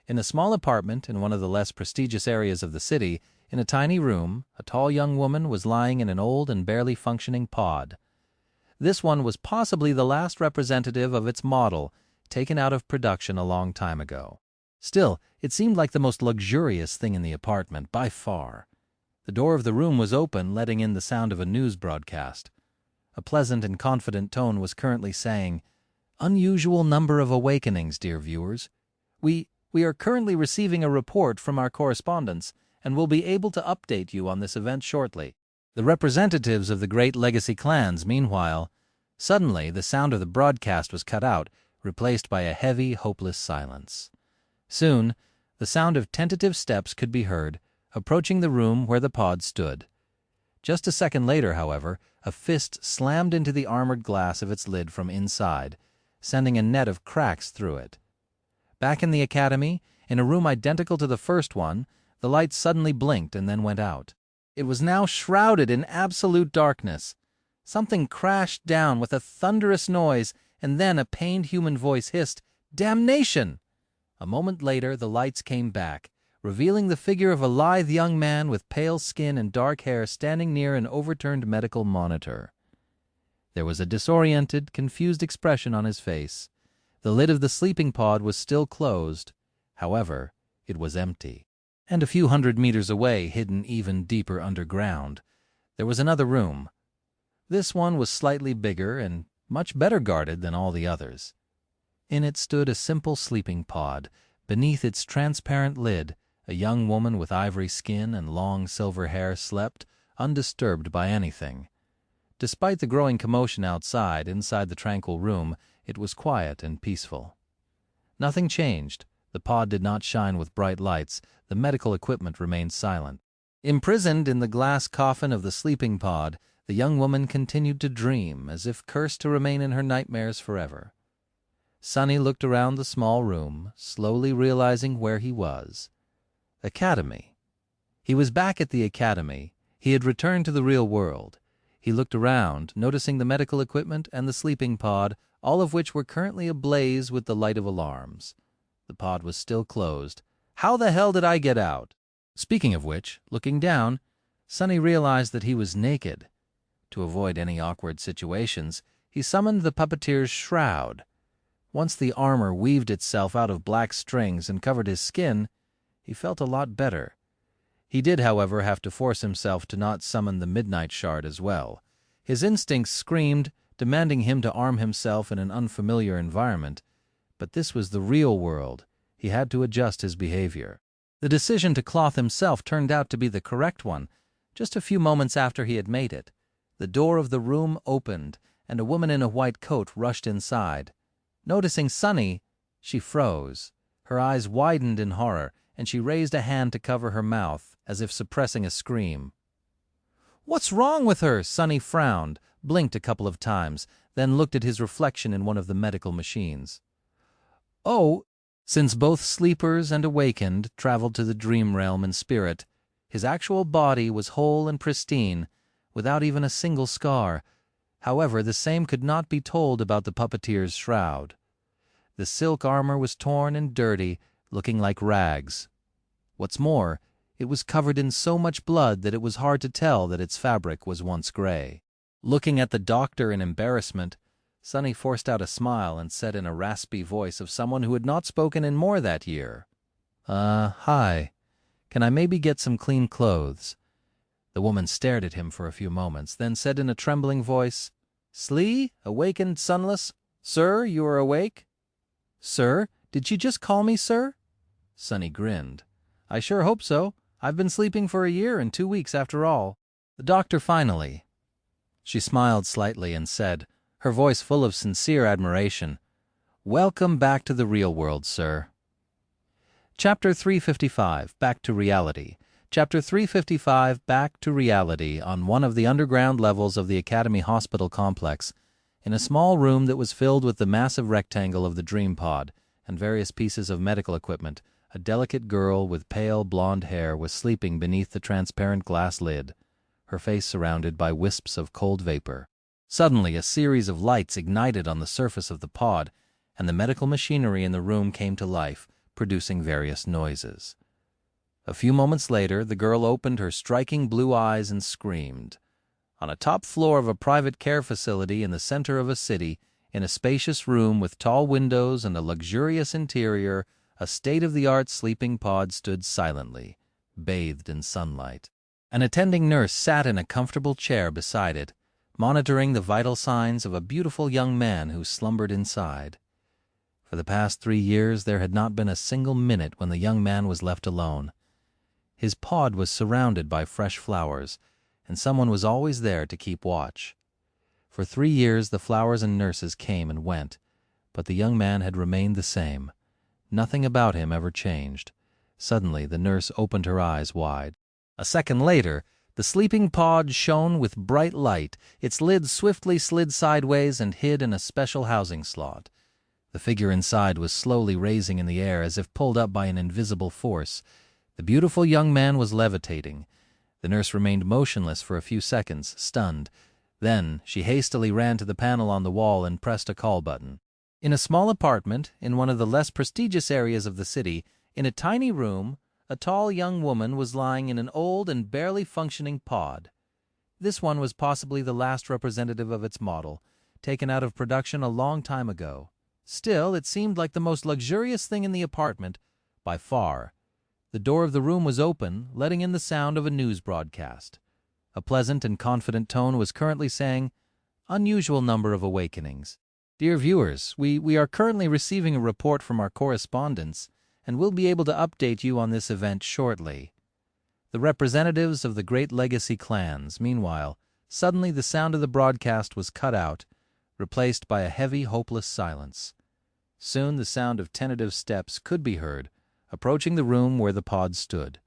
In a small apartment in one of the less prestigious areas of the city, in a tiny room, a tall young woman was lying in an old and barely functioning pod. This one was possibly the last representative of its model, taken out of production a long time ago. Still, it seemed like the most luxurious thing in the apartment, by far. The door of the room was open, letting in the sound of a news broadcast. A pleasant and confident tone was currently saying, "Unusual number of awakenings, dear viewers. We are currently receiving a report from our correspondents, and will be able to update you on this event shortly." The representatives of the great legacy clans, meanwhile, suddenly the sound of the broadcast was cut out, replaced by a heavy, hopeless silence. Soon, the sound of tentative steps could be heard, approaching the room where the pod stood. Just a second later, however, a fist slammed into the armored glass of its lid from inside, sending a net of cracks through it. Back in the academy, in a room identical to the first one, the light suddenly blinked and then went out. It was now shrouded in absolute darkness. Something crashed down with a thunderous noise, and then a pained human voice hissed, "Damnation!" A moment later, the lights came back, revealing the figure of a lithe young man with pale skin and dark hair standing near an overturned medical monitor. There was a disoriented, confused expression on his face. The lid of the sleeping pod was still closed. However, it was empty. And a few hundred meters away, hidden even deeper underground, there was another room. This one was slightly bigger and much better guarded than all the others. In it stood a simple sleeping pod. Beneath its transparent lid, a young woman with ivory skin and long silver hair slept, undisturbed by anything. Despite the growing commotion outside, inside the tranquil room, it was quiet and peaceful. Nothing changed. The pod did not shine with bright lights. The medical equipment remained silent. Imprisoned in the glass coffin of the sleeping pod, the young woman continued to dream, as if cursed to remain in her nightmares forever. Sunny looked around the small room, slowly realizing where he was. Academy. He was back at the academy. He had returned to the real world. He looked around, noticing the medical equipment and the sleeping pod, all of which were currently ablaze with the light of alarms. The pod was still closed. How the hell did I get out? Speaking of which, looking down, Sunny realized that he was naked. To avoid any awkward situations, he summoned the puppeteer's shroud. Once the armor weaved itself out of black strings and covered his skin, he felt a lot better. He did, however, have to force himself to not summon the Midnight Shard as well. His instincts screamed, demanding him to arm himself in an unfamiliar environment, but this was the real world. He had to adjust his behavior. The decision to cloth himself turned out to be the correct one. Just a few moments after he had made it, the door of the room opened, and a woman in a white coat rushed inside. Noticing Sunny, she froze. Her eyes widened in horror, and she raised a hand to cover her mouth, as if suppressing a scream. "What's wrong with her?" Sunny frowned, blinked a couple of times, then looked at his reflection in one of the medical machines. Oh, since both sleepers and awakened traveled to the dream realm in spirit, his actual body was whole and pristine, without even a single scar. However, the same could not be told about the puppeteer's shroud. The silk armor was torn and dirty, looking like rags. What's more, it was covered in so much blood that it was hard to tell that its fabric was once gray. Looking at the doctor in embarrassment, Sunny forced out a smile and said in a raspy voice of someone who had not spoken in more that year, Hi. Can I maybe get some clean clothes? The woman stared at him for a few moments, then said in a trembling voice, "Slee, awakened Sunless? Sir, you are awake?" "Sir? Did she just call me sir?" Sunny grinned. "I sure hope so. I've been sleeping for a year and 2 weeks after all." The doctor finally. She smiled slightly and said, her voice full of sincere admiration, "Welcome back to the real world, sir." Chapter 355, Back to Reality. Chapter 355, Back to Reality, on one of the underground levels of the Academy Hospital complex, in a small room that was filled with the massive rectangle of the dream pod and various pieces of medical equipment, a delicate girl with pale blonde hair was sleeping beneath the transparent glass lid, her face surrounded by wisps of cold vapor. Suddenly, a series of lights ignited on the surface of the pod, and the medical machinery in the room came to life, producing various noises. A few moments later, the girl opened her striking blue eyes and screamed. On a top floor of a private care facility in the center of a city, in a spacious room with tall windows and a luxurious interior, a state-of-the-art sleeping pod stood silently, bathed in sunlight. An attending nurse sat in a comfortable chair beside it, monitoring the vital signs of a beautiful young man who slumbered inside. For the past 3 years there had not been a single minute when the young man was left alone. His pod was surrounded by fresh flowers, and someone was always there to keep watch. For 3 years the flowers and nurses came and went, but the young man had remained the same. Nothing about him ever changed. Suddenly the nurse opened her eyes wide. A second later, the sleeping pod shone with bright light. Its lid swiftly slid sideways and hid in a special housing slot. The figure inside was slowly raising in the air as if pulled up by an invisible force. The beautiful young man was levitating. The nurse remained motionless for a few seconds, stunned. Then she hastily ran to the panel on the wall and pressed a call button. In a small apartment, in one of the less prestigious areas of the city, in a tiny room, a tall young woman was lying in an old and barely functioning pod. This one was possibly the last representative of its model, taken out of production a long time ago. Still, it seemed like the most luxurious thing in the apartment, by far. The door of the room was open, letting in the sound of a news broadcast. A pleasant and confident tone was currently saying, "Unusual number of awakenings. Dear viewers, we are currently receiving a report from our correspondents, and we'll be able to update you on this event shortly." The representatives of the great legacy clans, meanwhile, suddenly the sound of the broadcast was cut out, replaced by a heavy, hopeless silence. Soon the sound of tentative steps could be heard, approaching the room where the pod stood.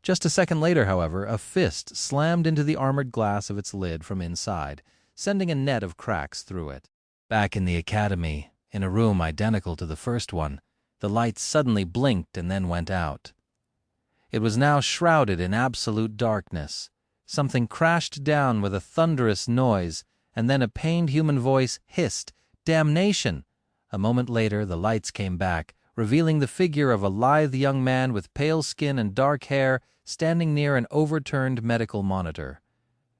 Just a second later, however, a fist slammed into the armored glass of its lid from inside, sending a net of cracks through it. Back in the academy, in a room identical to the first one, the lights suddenly blinked and then went out. It was now shrouded in absolute darkness. Something crashed down with a thunderous noise, and then a pained human voice hissed, "Damnation!" A moment later the lights came back, revealing the figure of a lithe young man with pale skin and dark hair standing near an overturned medical monitor.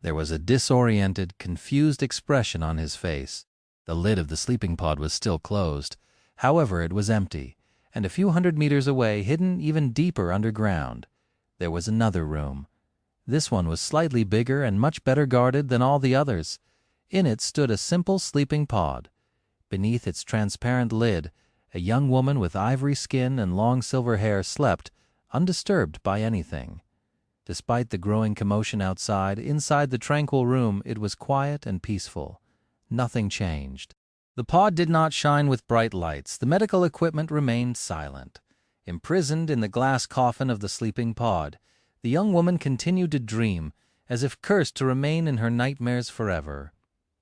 There was a disoriented, confused expression on his face. The lid of the sleeping pod was still closed. However, it was empty, and a few hundred meters away, hidden even deeper underground, there was another room. This one was slightly bigger and much better guarded than all the others. In it stood a simple sleeping pod. Beneath its transparent lid, a young woman with ivory skin and long silver hair slept, undisturbed by anything. Despite the growing commotion outside, inside the tranquil room it was quiet and peaceful. Nothing changed. The pod did not shine with bright lights. The medical equipment remained silent. Imprisoned in the glass coffin of the sleeping pod, the young woman continued to dream, as if cursed to remain in her nightmares forever.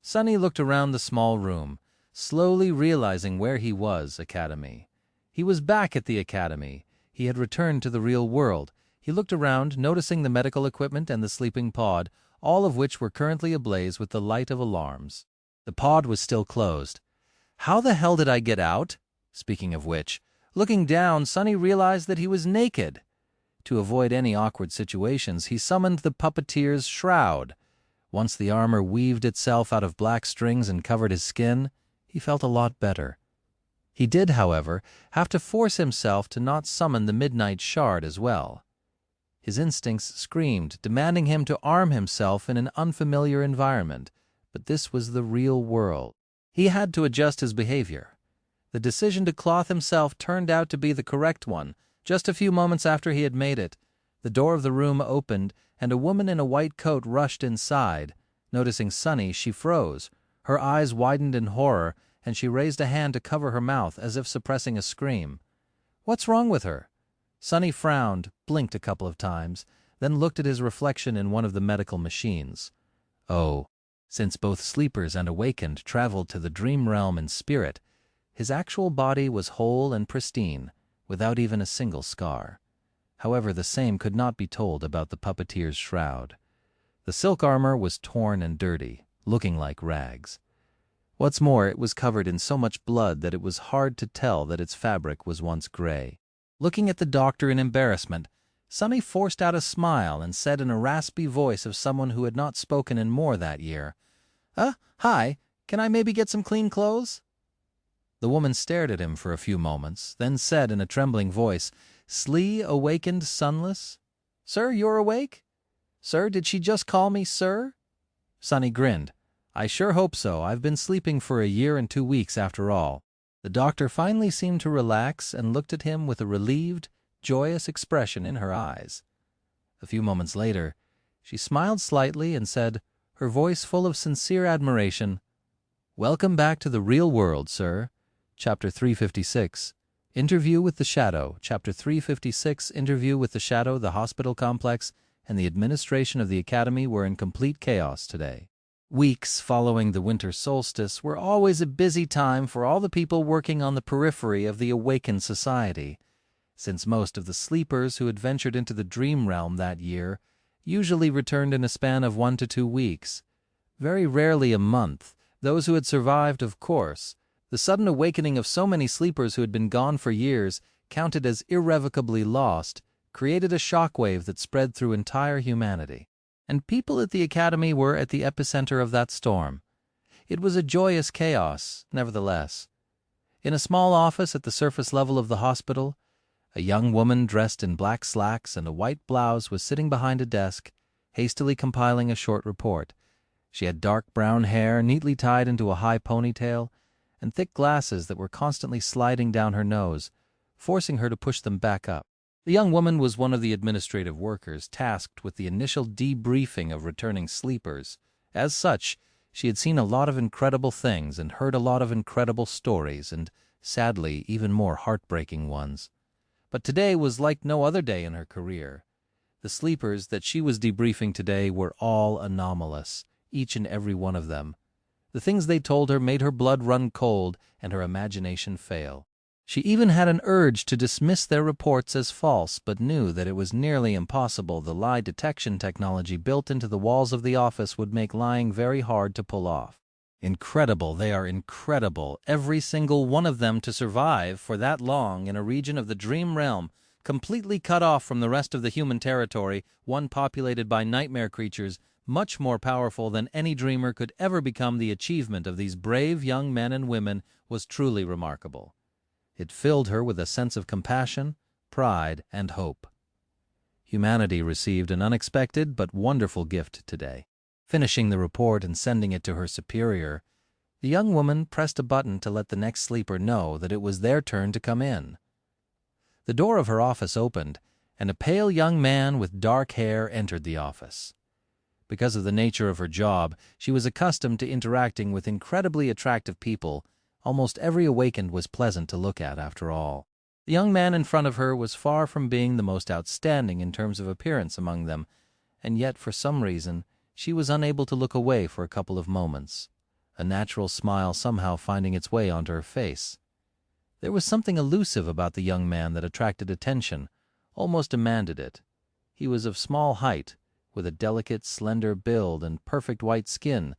Sunny looked around the small room, slowly realizing where he was, Academy. He was back at the Academy. He had returned to the real world. He looked around, noticing the medical equipment and the sleeping pod, all of which were currently ablaze with the light of alarms. The pod was still closed. How the hell did I get out? Speaking of which, looking down, Sunny realized that he was naked. To avoid any awkward situations, he summoned the puppeteer's shroud. Once the armor weaved itself out of black strings and covered his skin, he felt a lot better. He did, however, have to force himself to not summon the midnight shard as well. His instincts screamed, demanding him to arm himself in an unfamiliar environment. But this was the real world. He had to adjust his behavior. The decision to cloth himself turned out to be the correct one. Just a few moments after he had made it, the door of the room opened, and a woman in a white coat rushed inside. Noticing Sunny, she froze. Her eyes widened in horror, and she raised a hand to cover her mouth as if suppressing a scream. "What's wrong with her?" Sunny frowned, blinked a couple of times, then looked at his reflection in one of the medical machines. Oh, since both sleepers and awakened traveled to the dream realm in spirit, his actual body was whole and pristine, without even a single scar. However, the same could not be told about the puppeteer's shroud. The silk armor was torn and dirty, looking like rags. What's more, it was covered in so much blood that it was hard to tell that its fabric was once gray. Looking at the doctor in embarrassment, Sunny forced out a smile and said in a raspy voice of someone who had not spoken in more that year, "Hi, can I maybe get some clean clothes?" The woman stared at him for a few moments, then said in a trembling voice, "Slee awakened Sunless? Sir, you're awake? Sir, did she just call me sir?" Sunny grinned. "I sure hope so. I've been sleeping for a year and 2 weeks after all." The doctor finally seemed to relax and looked at him with a relieved, joyous expression in her eyes. A few moments later, she smiled slightly and said, her voice full of sincere admiration, "Welcome back to the real world, sir." Chapter 356, Interview with the Shadow. Chapter 356, Interview with the Shadow. The hospital complex and the administration of the academy were in complete chaos today. Weeks following the winter solstice were always a busy time for all the people working on the periphery of the awakened society, since most of the sleepers who had ventured into the dream realm that year usually returned in a span of 1 to 2 weeks, very rarely a month. Those who had survived, of course. The sudden awakening of so many sleepers who had been gone for years, counted as irrevocably lost, created a shockwave that spread through entire humanity. And people at the academy were at the epicenter of that storm. It was a joyous chaos, nevertheless. In a small office at the surface level of the hospital, a young woman dressed in black slacks and a white blouse was sitting behind a desk, hastily compiling a short report. She had dark brown hair neatly tied into a high ponytail, and thick glasses that were constantly sliding down her nose, forcing her to push them back up. The young woman was one of the administrative workers tasked with the initial debriefing of returning sleepers. As such, she had seen a lot of incredible things and heard a lot of incredible stories, and, sadly, even more heartbreaking ones. But today was like no other day in her career. The sleepers that she was debriefing today were all anomalous, each and every one of them. The things they told her made her blood run cold and her imagination fail. She even had an urge to dismiss their reports as false, but knew that it was nearly impossible. The lie detection technology built into the walls of the office would make lying very hard to pull off. Incredible, they are incredible, every single one of them, to survive for that long in a region of the dream realm, completely cut off from the rest of the human territory, one populated by nightmare creatures, much more powerful than any dreamer could ever become. The achievement of these brave young men and women was truly remarkable. It filled her with a sense of compassion, pride, and hope. Humanity received an unexpected but wonderful gift today. Finishing the report and sending it to her superior, the young woman pressed a button to let the next sleeper know that it was their turn to come in. The door of her office opened, and a pale young man with dark hair entered the office. Because of the nature of her job, she was accustomed to interacting with incredibly attractive people. Almost every awakened was pleasant to look at, after all. The young man in front of her was far from being the most outstanding in terms of appearance among them, and yet, for some reason, she was unable to look away for a couple of moments, a natural smile somehow finding its way onto her face. There was something elusive about the young man that attracted attention, almost demanded it. He was of small height, with a delicate, slender build and perfect white skin.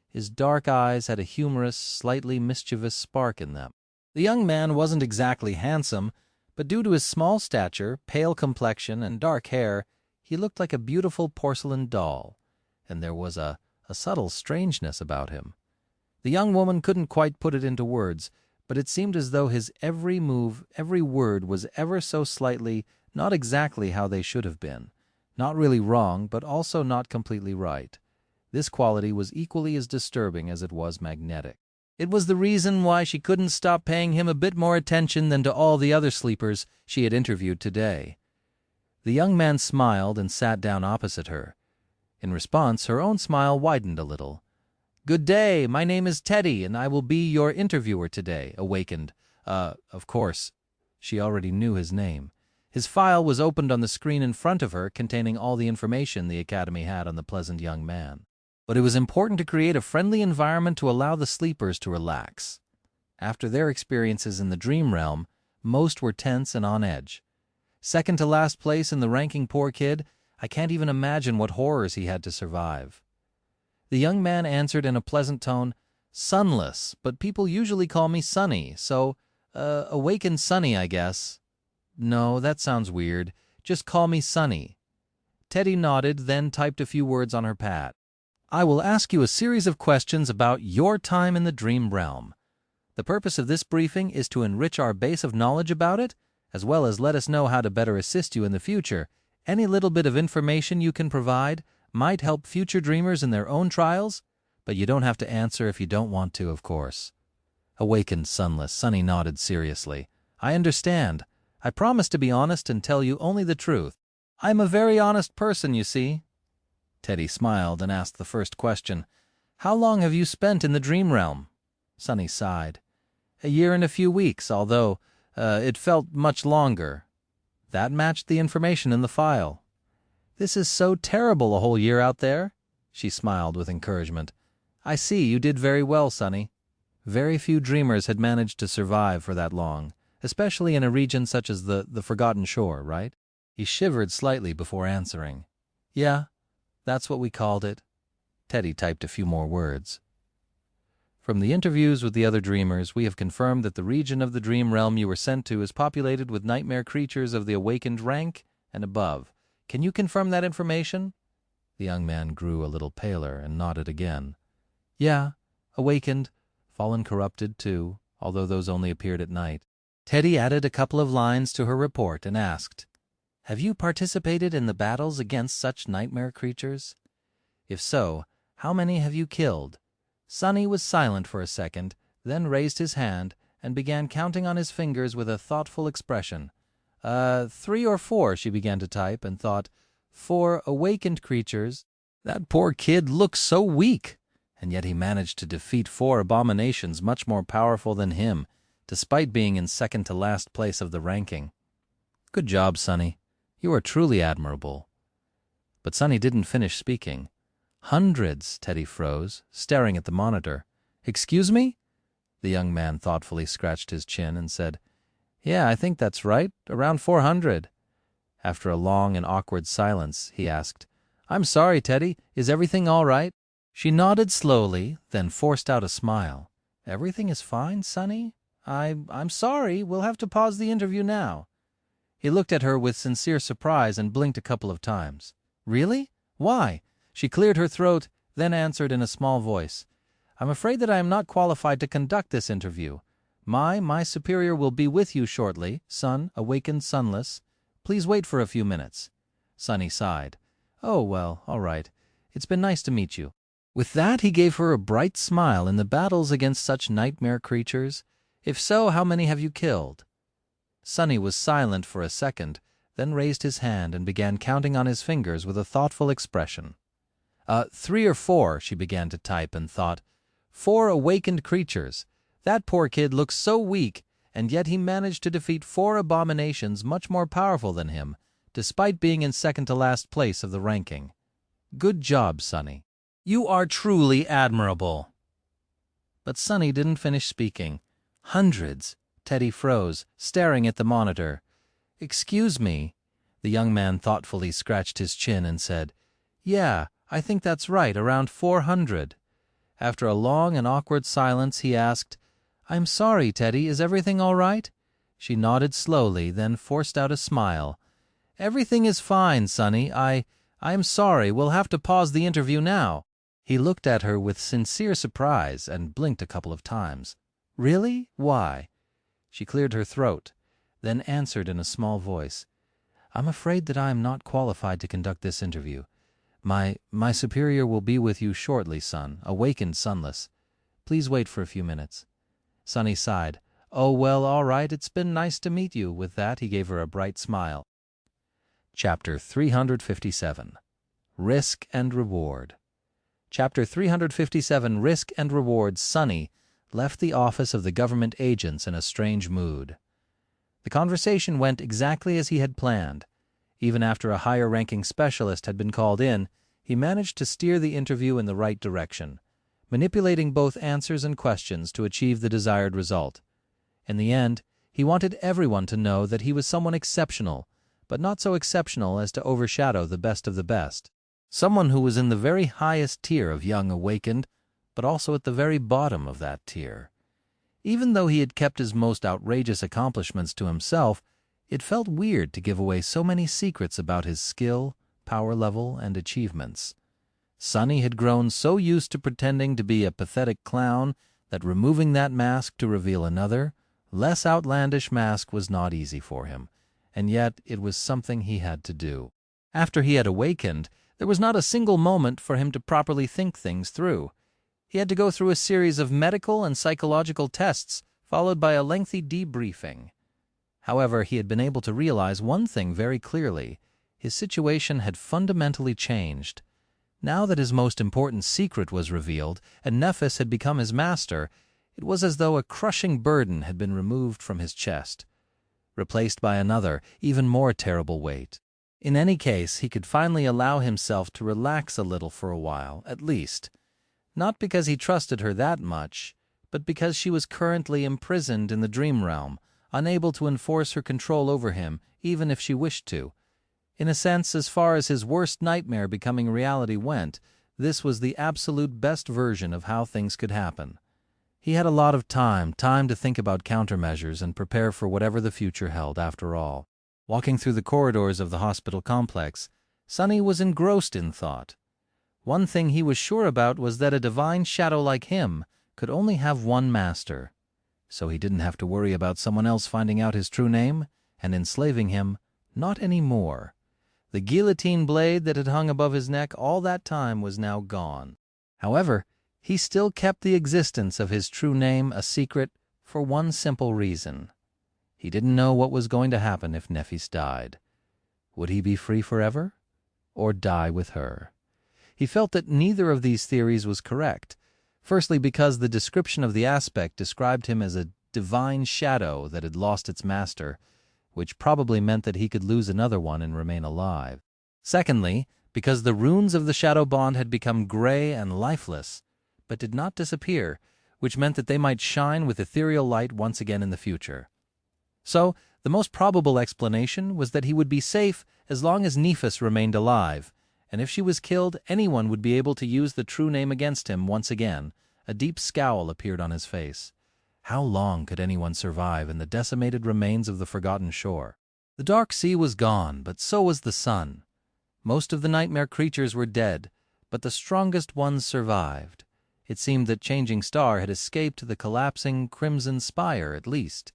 His dark eyes had a humorous, slightly mischievous spark in them. The young man wasn't exactly handsome, but due to his small stature, pale complexion, and dark hair, he looked like a beautiful porcelain doll, and there was a subtle strangeness about him. The young woman couldn't quite put it into words, but it seemed as though his every move, every word was ever so slightly not exactly how they should have been. Not really wrong, but also not completely right. This quality was equally as disturbing as it was magnetic. It was the reason why she couldn't stop paying him a bit more attention than to all the other sleepers she had interviewed today. The young man smiled and sat down opposite her. In response, her own smile widened a little. "Good day, my name is Teddy, and I will be your interviewer today," Awakened. Of course, she already knew his name. His file was opened on the screen in front of her, containing all the information the Academy had on the pleasant young man. But it was important to create a friendly environment to allow the sleepers to relax. After their experiences in the dream realm, most were tense and on edge. Second to last place in the ranking, poor kid. I can't even imagine what horrors he had to survive. The young man answered in a pleasant tone, "Sunless, but people usually call me Sunny, so, Awakened Sunny, I guess." "No, that sounds weird. Just call me Sunny." Teddy nodded, then typed a few words on her pad. "I will ask you a series of questions about your time in the dream realm. The purpose of this briefing is to enrich our base of knowledge about it, as well as let us know how to better assist you in the future. Any little bit of information you can provide might help future dreamers in their own trials, but you don't have to answer if you don't want to, of course." Awakened Sunless, Sunny nodded seriously. "I understand. I promise to be honest and tell you only the truth. I'm a very honest person, you see." Teddy smiled and asked the first question. "How long have you spent in the dream realm?" Sunny sighed. "A year and a few weeks, although it felt much longer." That matched the information in the file. "This is so terrible, a whole year out there." She smiled with encouragement. "I see, you did very well, Sunny." Very few dreamers had managed to survive for that long, especially in a region such as the Forgotten Shore, right? He shivered slightly before answering. "Yeah, that's what we called it." Teddy typed a few more words. "From the interviews with the other dreamers, we have confirmed that the region of the dream realm you were sent to is populated with nightmare creatures of the awakened rank and above. Can you confirm that information?" The young man grew a little paler and nodded again. "Yeah, awakened, fallen corrupted too, although those only appeared at night." Teddy added a couple of lines to her report and asked, "Have you participated in the battles against such nightmare creatures? If so, how many have you killed?" Sunny was silent for a second, then raised his hand and began counting on his fingers with a thoughtful expression. 3 or 4, she began to type, and thought, 4 awakened creatures. That poor kid looks so weak, and yet he managed to defeat 4 abominations much more powerful than him, despite being in second to last place of the ranking. Good job, Sunny. You are truly admirable. But Sunny didn't finish speaking. Hundreds, Teddy froze, staring at the monitor. Excuse me? The young man thoughtfully scratched his chin and said, Yeah, I think that's right, around 400. After a long and awkward silence, he asked, I'm sorry, Teddy, is everything all right? She nodded slowly, then forced out a smile. Everything is fine, Sunny? I'm sorry, we'll have to pause the interview now. He looked at her with sincere surprise and blinked a couple of times. Really? Why? She cleared her throat, then answered in a small voice, I'm afraid that I am not qualified to conduct this interview. My superior will be with you shortly, Sun, awakened Sunless. Please wait for a few minutes. Sunny sighed. Oh, well, all right. It's been nice to meet you. With that, he gave her a bright smile. In the battles against such nightmare creatures? If so, how many have you killed? Sunny was silent for a second, then raised his hand and began counting on his fingers with a thoughtful expression. 3 or 4, she began to type and thought. 4 awakened creatures. That poor kid looks so weak, and yet he managed to defeat 4 abominations much more powerful than him, despite being in second to last place of the ranking. Good job, Sunny. You are truly admirable. But Sunny didn't finish speaking. Hundreds. Teddy froze, staring at the monitor. Excuse me. The young man thoughtfully scratched his chin and said, Yeah, I think that's right, around 400. After a long and awkward silence, he asked, I'm sorry, Teddy, is everything all right? She nodded slowly, then forced out a smile. Everything is fine, Sunny. I'm sorry, we'll have to pause the interview now. He looked at her with sincere surprise and blinked a couple of times. Really? Why? She cleared her throat, then answered in a small voice. "I'm afraid that I am not qualified to conduct this interview. My superior will be with you shortly, son, awakened Sunless. Please wait for a few minutes." Sunny sighed. "Oh, well, all right, it's been nice to meet you." With that, he gave her a bright smile. Chapter 357. Risk and Reward. Chapter 357, Risk and Reward. Sunny left the office of the government agents in a strange mood. The conversation went exactly as he had planned. Even after a higher-ranking specialist had been called in, he managed to steer the interview in the right direction, manipulating both answers and questions to achieve the desired result. In the end, he wanted everyone to know that he was someone exceptional, but not so exceptional as to overshadow the best of the best. Someone who was in the very highest tier of young awakened, but also at the very bottom of that tier. Even though he had kept his most outrageous accomplishments to himself, it felt weird to give away so many secrets about his skill, power level, and achievements. Sunny had grown so used to pretending to be a pathetic clown that removing that mask to reveal another, less outlandish mask was not easy for him, and yet it was something he had to do. After he had awakened, there was not a single moment for him to properly think things through. He had to go through a series of medical and psychological tests, followed by a lengthy debriefing. However, he had been able to realize one thing very clearly. His situation had fundamentally changed. Now that his most important secret was revealed, and Noctis had become his master, it was as though a crushing burden had been removed from his chest, replaced by another, even more terrible weight. In any case, he could finally allow himself to relax a little for a while, at least. Not because he trusted her that much, but because she was currently imprisoned in the dream realm, unable to enforce her control over him, even if she wished to. In a sense, as far as his worst nightmare becoming reality went, this was the absolute best version of how things could happen. He had a lot of time to think about countermeasures and prepare for whatever the future held after all. Walking through the corridors of the hospital complex, Sunny was engrossed in thought. One thing he was sure about was that a divine shadow like him could only have one master, so he didn't have to worry about someone else finding out his true name and enslaving him, not anymore. The guillotine blade that had hung above his neck all that time was now gone. However, he still kept the existence of his true name a secret for one simple reason. He didn't know what was going to happen if Noctis died. Would he be free forever, or die with her? He felt that neither of these theories was correct. Firstly, because the description of the aspect described him as a divine shadow that had lost its master, which probably meant that he could lose another one and remain alive. Secondly, because the runes of the shadow bond had become gray and lifeless, but did not disappear, which meant that they might shine with ethereal light once again in the future. So, the most probable explanation was that he would be safe as long as Noctis remained alive, and if she was killed, anyone would be able to use the true name against him once again. A deep scowl appeared on his face. How long could anyone survive in the decimated remains of the forgotten shore? The dark sea was gone, but so was the sun. Most of the nightmare creatures were dead, but the strongest ones survived. It seemed that Changing Star had escaped the collapsing Crimson Spire, at least.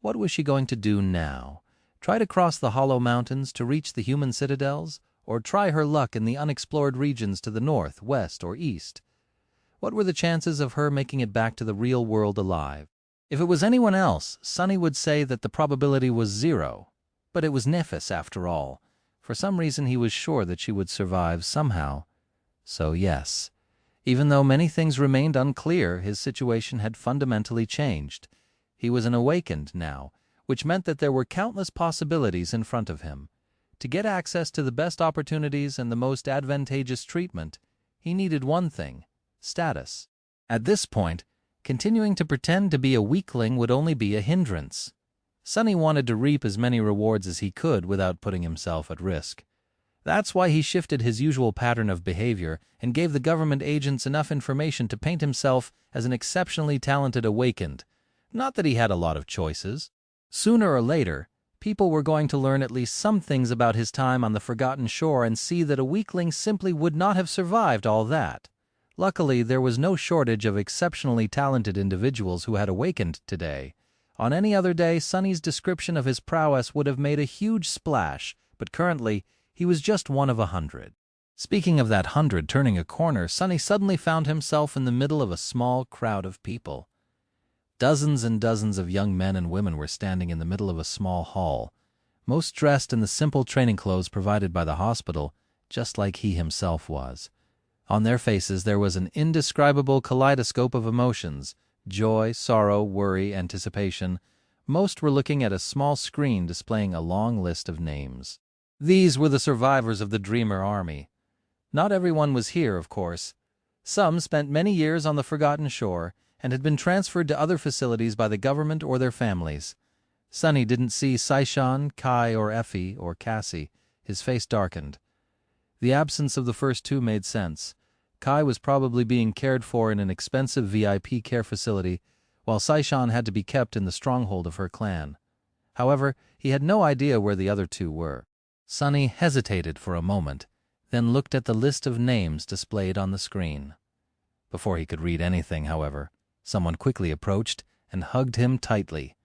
What was she going to do now? Try to cross the hollow mountains to reach the human citadels, or try her luck in the unexplored regions to the north, west, or east? What were the chances of her making it back to the real world alive? If it was anyone else, Sunny would say that the probability was 0. But it was Noctis, after all. For some reason he was sure that she would survive somehow. So yes, even though many things remained unclear, his situation had fundamentally changed. He was an awakened now, which meant that there were countless possibilities in front of him. To get access to the best opportunities and the most advantageous treatment, he needed one thing: status. At this point, continuing to pretend to be a weakling would only be a hindrance. Sunny wanted to reap as many rewards as he could without putting himself at risk. That's why he shifted his usual pattern of behavior and gave the government agents enough information to paint himself as an exceptionally talented awakened. Not that he had a lot of choices. Sooner or later, people were going to learn at least some things about his time on the Forgotten Shore and see that a weakling simply would not have survived all that. Luckily, there was no shortage of exceptionally talented individuals who had awakened today. On any other day, Sunny's description of his prowess would have made a huge splash, but currently he was just one of 100. Speaking of that 100 turning a corner, Sunny suddenly found himself in the middle of a small crowd of people. Dozens and dozens of young men and women were standing in the middle of a small hall, most dressed in the simple training clothes provided by the hospital, just like he himself was. On their faces there was an indescribable kaleidoscope of emotions: joy, sorrow, worry, anticipation. Most were looking at a small screen displaying a long list of names. These were the survivors of the Dreamer Army. Not everyone was here, of course. Some spent many years on the Forgotten Shore and had been transferred to other facilities by the government or their families. Sunny didn't see Saishan, Kai, or Effie, or Cassie. His face darkened. The absence of the first two made sense. Kai was probably being cared for in an expensive VIP care facility, while Saishan had to be kept in the stronghold of her clan. However, he had no idea where the other two were. Sunny hesitated for a moment, then looked at the list of names displayed on the screen. Before he could read anything, however, someone quickly approached and hugged him tightly.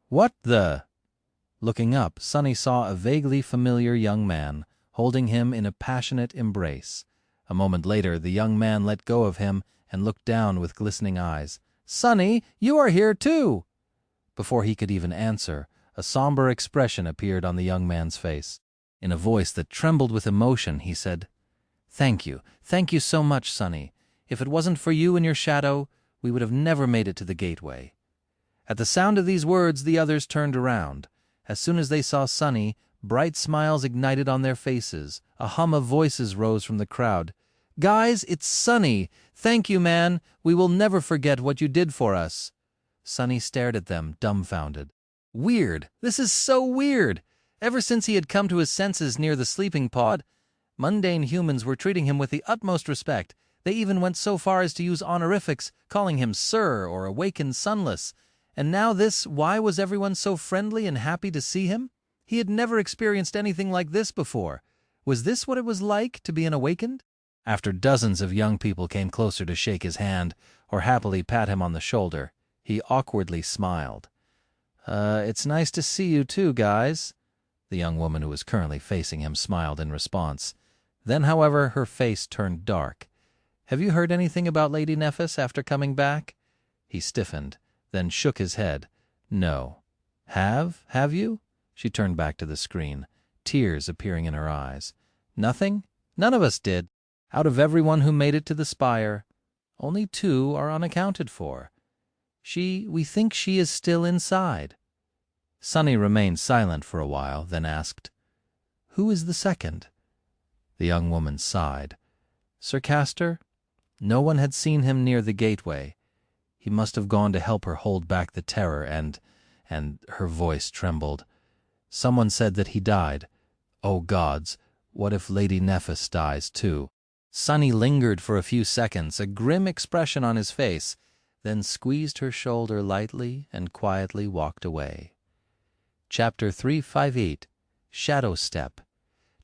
"What the—" Looking up, Sunny saw a vaguely familiar young man holding him in a passionate embrace. A moment later, the young man let go of him and looked down with glistening eyes. "Sunny, you are here too!" Before he could even answer, a somber expression appeared on the young man's face. In a voice that trembled with emotion, he said, Thank you so much, Sunny. If it wasn't for you and your shadow, we would have never made it to the gateway." At the sound of these words, the others turned around. As soon as they saw Sunny, bright smiles ignited on their faces. A hum of voices rose from the crowd. "Guys, it's Sunny! Thank you, man! We will never forget what you did for us!" Sunny stared at them, dumbfounded. Weird! This is so weird! Ever since he had come to his senses near the sleeping pod, mundane humans were treating him with the utmost respect. They even went so far as to use honorifics, calling him Sir or Awakened Sunless. And now this, why was everyone so friendly and happy to see him? He had never experienced anything like this before. Was this what it was like to be an Awakened? After dozens of young people came closer to shake his hand or happily pat him on the shoulder, he awkwardly smiled. It's nice to see you too, guys." The young woman who was currently facing him smiled in response. Then, however, her face turned dark. "Have you heard anything about Lady Nephis after coming back?" He stiffened, then shook his head. "No." Have you?" She turned back to the screen, tears appearing in her eyes. "Nothing? None of us did. Out of everyone who made it to the spire, only 2 are unaccounted for. We think she is still inside." Sunny remained silent for a while, then asked, "Who is the second?" The young woman sighed. "Sir Castor? No one had seen him near the gateway. He must have gone to help her hold back the terror and her voice trembled. Someone said that he died. Oh gods, what if Lady Nephis dies too?" Sunny lingered for a few seconds, a grim expression on his face, then squeezed her shoulder lightly and quietly walked away. Chapter 358, Shadow Step.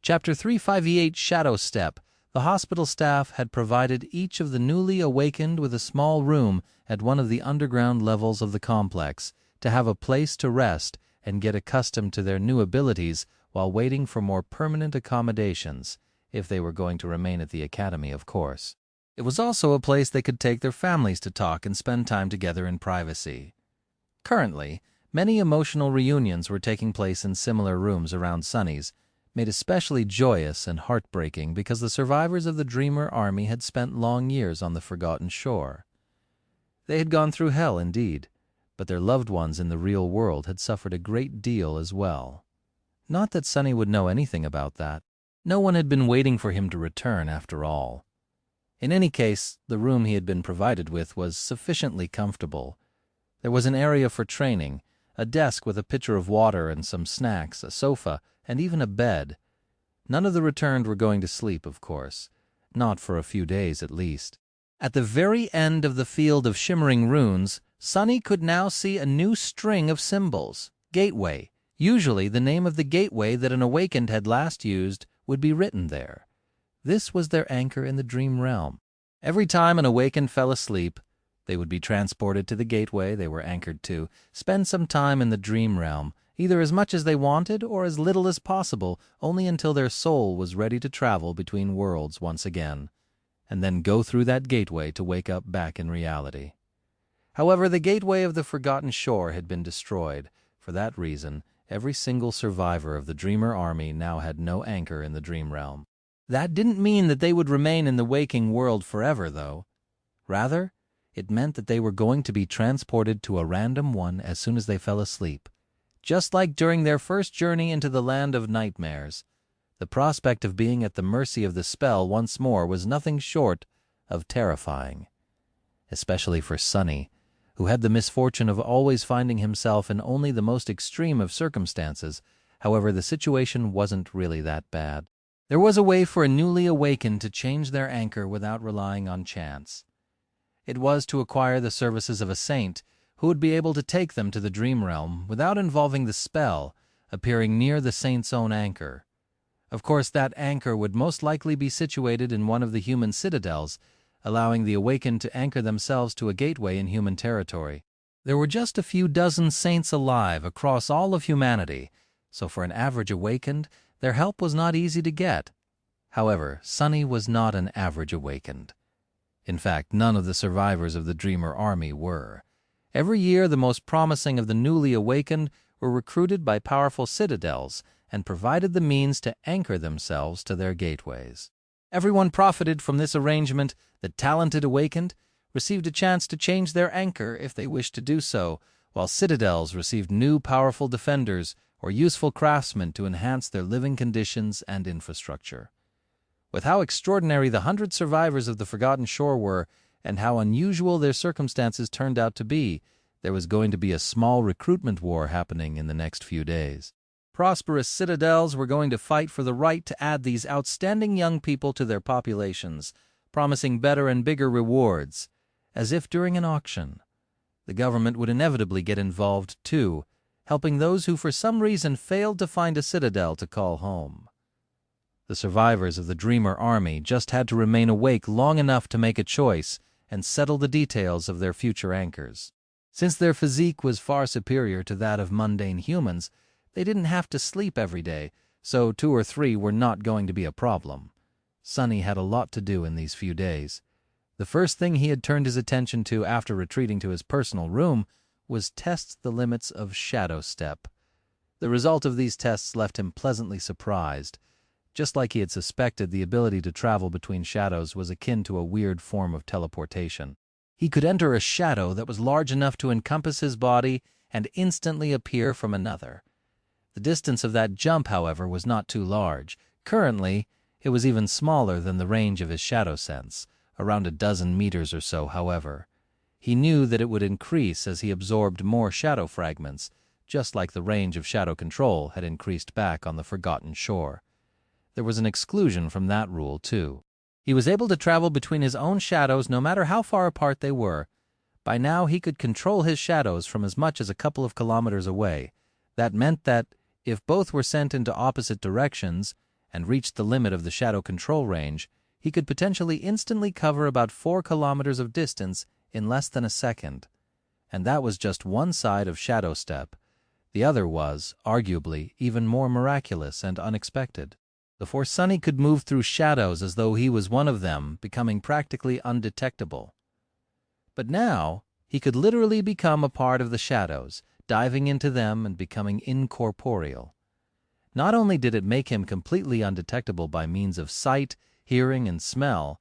Chapter 358, Shadow Step. The hospital staff had provided each of the newly awakened with a small room at one of the underground levels of the complex to have a place to rest and get accustomed to their new abilities while waiting for more permanent accommodations, if they were going to remain at the academy, of course. It was also a place they could take their families to talk and spend time together in privacy. Currently, many emotional reunions were taking place in similar rooms around Sunny's, made especially joyous and heartbreaking because the survivors of the Dreamer Army had spent long years on the Forgotten Shore. They had gone through hell indeed, but their loved ones in the real world had suffered a great deal as well. Not that Sunny would know anything about that. No one had been waiting for him to return after all. In any case, the room he had been provided with was sufficiently comfortable. There was an area for training, a desk with a pitcher of water and some snacks, a sofa, and even a bed. None of the returned were going to sleep, of course. Not for a few days, at least. At the very end of the field of shimmering runes, Sunny could now see a new string of symbols. Gateway. Usually, the name of the gateway that an Awakened had last used would be written there. This was their anchor in the dream realm. Every time an Awakened fell asleep, They would be transported to the gateway they were anchored to, spend some time in the dream realm, either as much as they wanted or as little as possible, only until their soul was ready to travel between worlds once again, and then go through that gateway to wake up back in reality. However, the gateway of the Forgotten Shore had been destroyed. For that reason, every single survivor of the Dreamer army now had no anchor in the dream realm. That didn't mean that they would remain in the waking world forever, though. Rather, it meant that they were going to be transported to a random one as soon as they fell asleep. Just like during their first journey into the land of nightmares, the prospect of being at the mercy of the spell once more was nothing short of terrifying. Especially for Sunny, who had the misfortune of always finding himself in only the most extreme of circumstances. However, the situation wasn't really that bad. There was a way for a newly awakened to change their anchor without relying on chance. It was to acquire the services of a saint who would be able to take them to the dream realm without involving the spell appearing near the saint's own anchor. Of course, that anchor would most likely be situated in one of the human citadels, allowing the awakened to anchor themselves to a gateway in human territory. There were just a few dozen saints alive across all of humanity, so for an average awakened, their help was not easy to get. However, Sunny was not an average awakened. In fact, none of the survivors of the Dreamer army were. Every year, the most promising of the newly awakened were recruited by powerful citadels and provided the means to anchor themselves to their gateways. Everyone profited from this arrangement. The talented awakened received a chance to change their anchor if they wished to do so, while citadels received new powerful defenders or useful craftsmen to enhance their living conditions and infrastructure. With how extraordinary the 100 survivors of the Forgotten Shore were, and how unusual their circumstances turned out to be, there was going to be a small recruitment war happening in the next few days. Prosperous citadels were going to fight for the right to add these outstanding young people to their populations, promising better and bigger rewards, as if during an auction. The government would inevitably get involved, too, helping those who for some reason failed to find a citadel to call home. The survivors of the Dreamer army just had to remain awake long enough to make a choice and settle the details of their future anchors. Since their physique was far superior to that of mundane humans, they didn't have to sleep every day, so 2 or 3 were not going to be a problem. Sunny had a lot to do in these few days. The first thing he had turned his attention to after retreating to his personal room was test the limits of shadow step. The result of these tests left him pleasantly surprised. Just like he had suspected, the ability to travel between shadows was akin to a weird form of teleportation. He could enter a shadow that was large enough to encompass his body and instantly appear from another. The distance of that jump, however, was not too large. Currently, it was even smaller than the range of his shadow sense, around a dozen meters or so, however. He knew that it would increase as he absorbed more shadow fragments, just like the range of shadow control had increased back on the Forgotten Shore. There was an exclusion from that rule, too. He was able to travel between his own shadows no matter how far apart they were. By now, he could control his shadows from as much as a couple of kilometers away. That meant that, if both were sent into opposite directions and reached the limit of the shadow control range, he could potentially instantly cover about 4 kilometers of distance in less than a second. And that was just one side of Shadow Step. The other was, arguably, even more miraculous and unexpected. Before Sunny could move through shadows as though he was one of them, becoming practically undetectable. But now, he could literally become a part of the shadows, diving into them and becoming incorporeal. Not only did it make him completely undetectable by means of sight, hearing, and smell,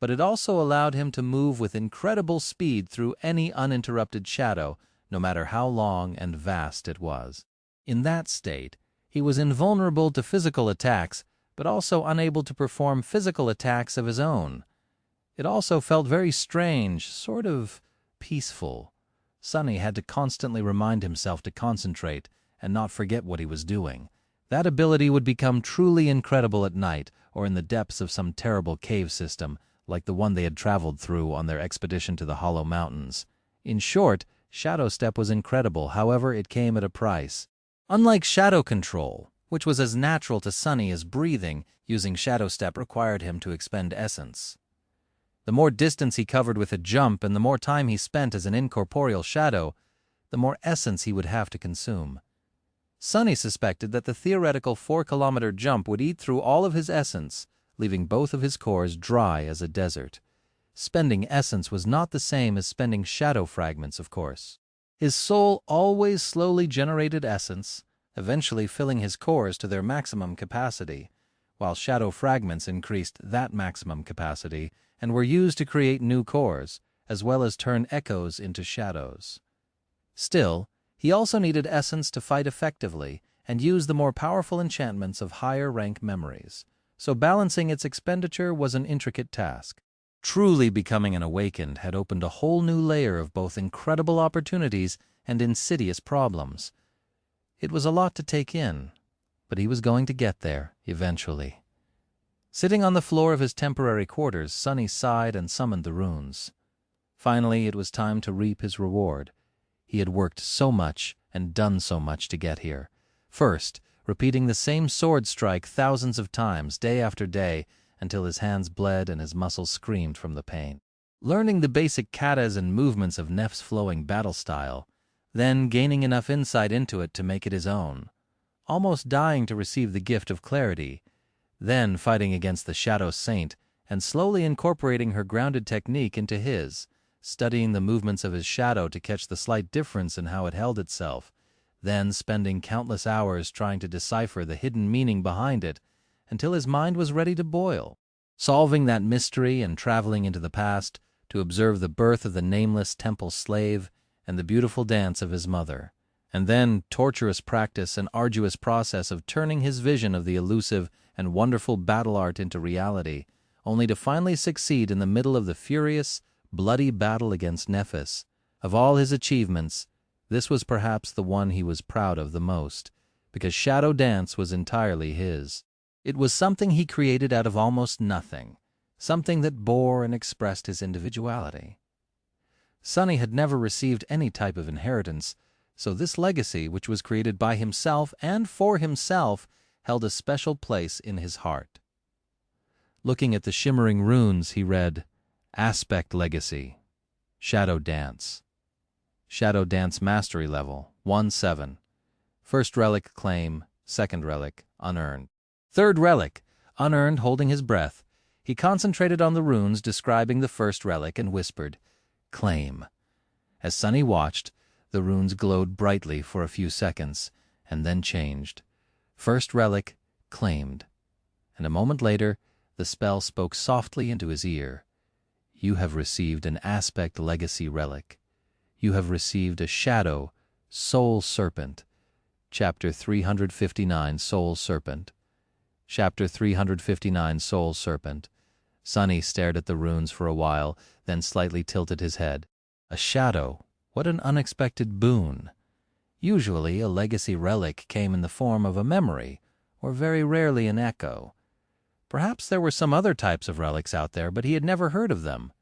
but it also allowed him to move with incredible speed through any uninterrupted shadow, no matter how long and vast it was. In that state, he was invulnerable to physical attacks, but also unable to perform physical attacks of his own. It also felt very strange, sort of peaceful. Sunny had to constantly remind himself to concentrate and not forget what he was doing. That ability would become truly incredible at night or in the depths of some terrible cave system, like the one they had traveled through on their expedition to the Hollow Mountains. In short, Shadow Step was incredible, however, it came at a price. Unlike Shadow Control, which was as natural to Sunny as breathing, using Shadow Step required him to expend essence. The more distance he covered with a jump and the more time he spent as an incorporeal shadow, the more essence he would have to consume. Sunny suspected that the theoretical 4-kilometer jump would eat through all of his essence, leaving both of his cores dry as a desert. Spending essence was not the same as spending shadow fragments, of course. His soul always slowly generated essence, eventually filling his cores to their maximum capacity, while shadow fragments increased that maximum capacity and were used to create new cores, as well as turn echoes into shadows. Still, he also needed essence to fight effectively and use the more powerful enchantments of higher rank memories, so balancing its expenditure was an intricate task. Truly becoming an awakened had opened a whole new layer of both incredible opportunities and insidious problems. It was a lot to take in, but he was going to get there eventually. Sitting on the floor of his temporary quarters, Sunny sighed and summoned the runes. Finally, it was time to reap his reward. He had worked so much and done so much to get here. First, repeating the same sword strike thousands of times, day after day, until his hands bled and his muscles screamed from the pain. Learning the basic katas and movements of Nef's flowing battle style, then gaining enough insight into it to make it his own. Almost dying to receive the gift of clarity, then fighting against the Shadow Saint and slowly incorporating her grounded technique into his, studying the movements of his shadow to catch the slight difference in how it held itself, then spending countless hours trying to decipher the hidden meaning behind it until his mind was ready to boil, solving that mystery and traveling into the past to observe the birth of the nameless temple slave and the beautiful dance of his mother, and then torturous practice and arduous process of turning his vision of the elusive and wonderful battle art into reality, only to finally succeed in the middle of the furious, bloody battle against Nephis. Of all his achievements, this was perhaps the one he was proud of the most, because Shadow Dance was entirely his. It was something he created out of almost nothing, something that bore and expressed his individuality. Sunny had never received any type of inheritance, so this legacy, which was created by himself and for himself, held a special place in his heart. Looking at the shimmering runes, he read, Aspect Legacy, Shadow Dance. Shadow Dance Mastery Level, 1-7. First Relic Claim, Second Relic Unearned. Third Relic, unearned, holding his breath. He concentrated on the runes describing the first relic and whispered, Claim. As Sunny watched, the runes glowed brightly for a few seconds, and then changed. First Relic claimed. And a moment later, the spell spoke softly into his ear. You have received an Aspect Legacy Relic. You have received a Shadow, Soul Serpent. Chapter 359, Soul Serpent. Chapter 359, Soul Serpent. Sunny stared at the runes for a while, then slightly tilted his head. A shadow? What an unexpected boon. Usually, a legacy relic came in the form of a memory, or very rarely an echo. Perhaps there were some other types of relics out there, but he had never heard of them.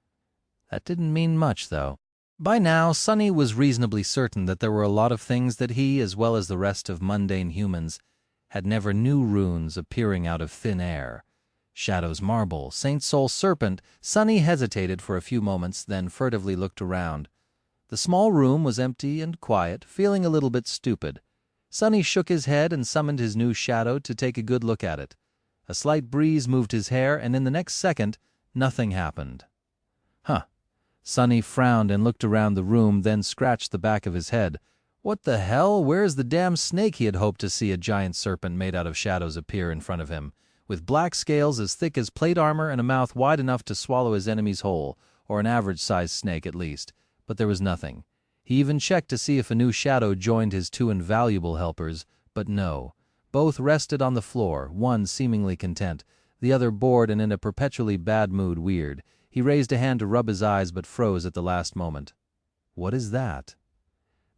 That didn't mean much, though. By now, Sunny was reasonably certain that there were a lot of things that he, as well as the rest of mundane humans, had never knew runes appearing out of thin air. Shadow's Marble, Saint Soul Serpent. Sunny hesitated for a few moments, then furtively looked around. The small room was empty and quiet, feeling a little bit stupid. Sunny shook his head and summoned his new shadow to take a good look at it. A slight breeze moved his hair, and in the next second, nothing happened. Sunny frowned and looked around the room, then scratched the back of his head. What the hell? Where's the damn snake he had hoped to see a giant serpent made out of shadows appear in front of him, with black scales as thick as plate armor and a mouth wide enough to swallow his enemy's whole, or an average-sized snake at least. But there was nothing. He even checked to see if a new shadow joined his two invaluable helpers, but no. Both rested on the floor, one seemingly content, the other bored and in a perpetually bad mood. Weird. He raised a hand to rub his eyes but froze at the last moment. What is that?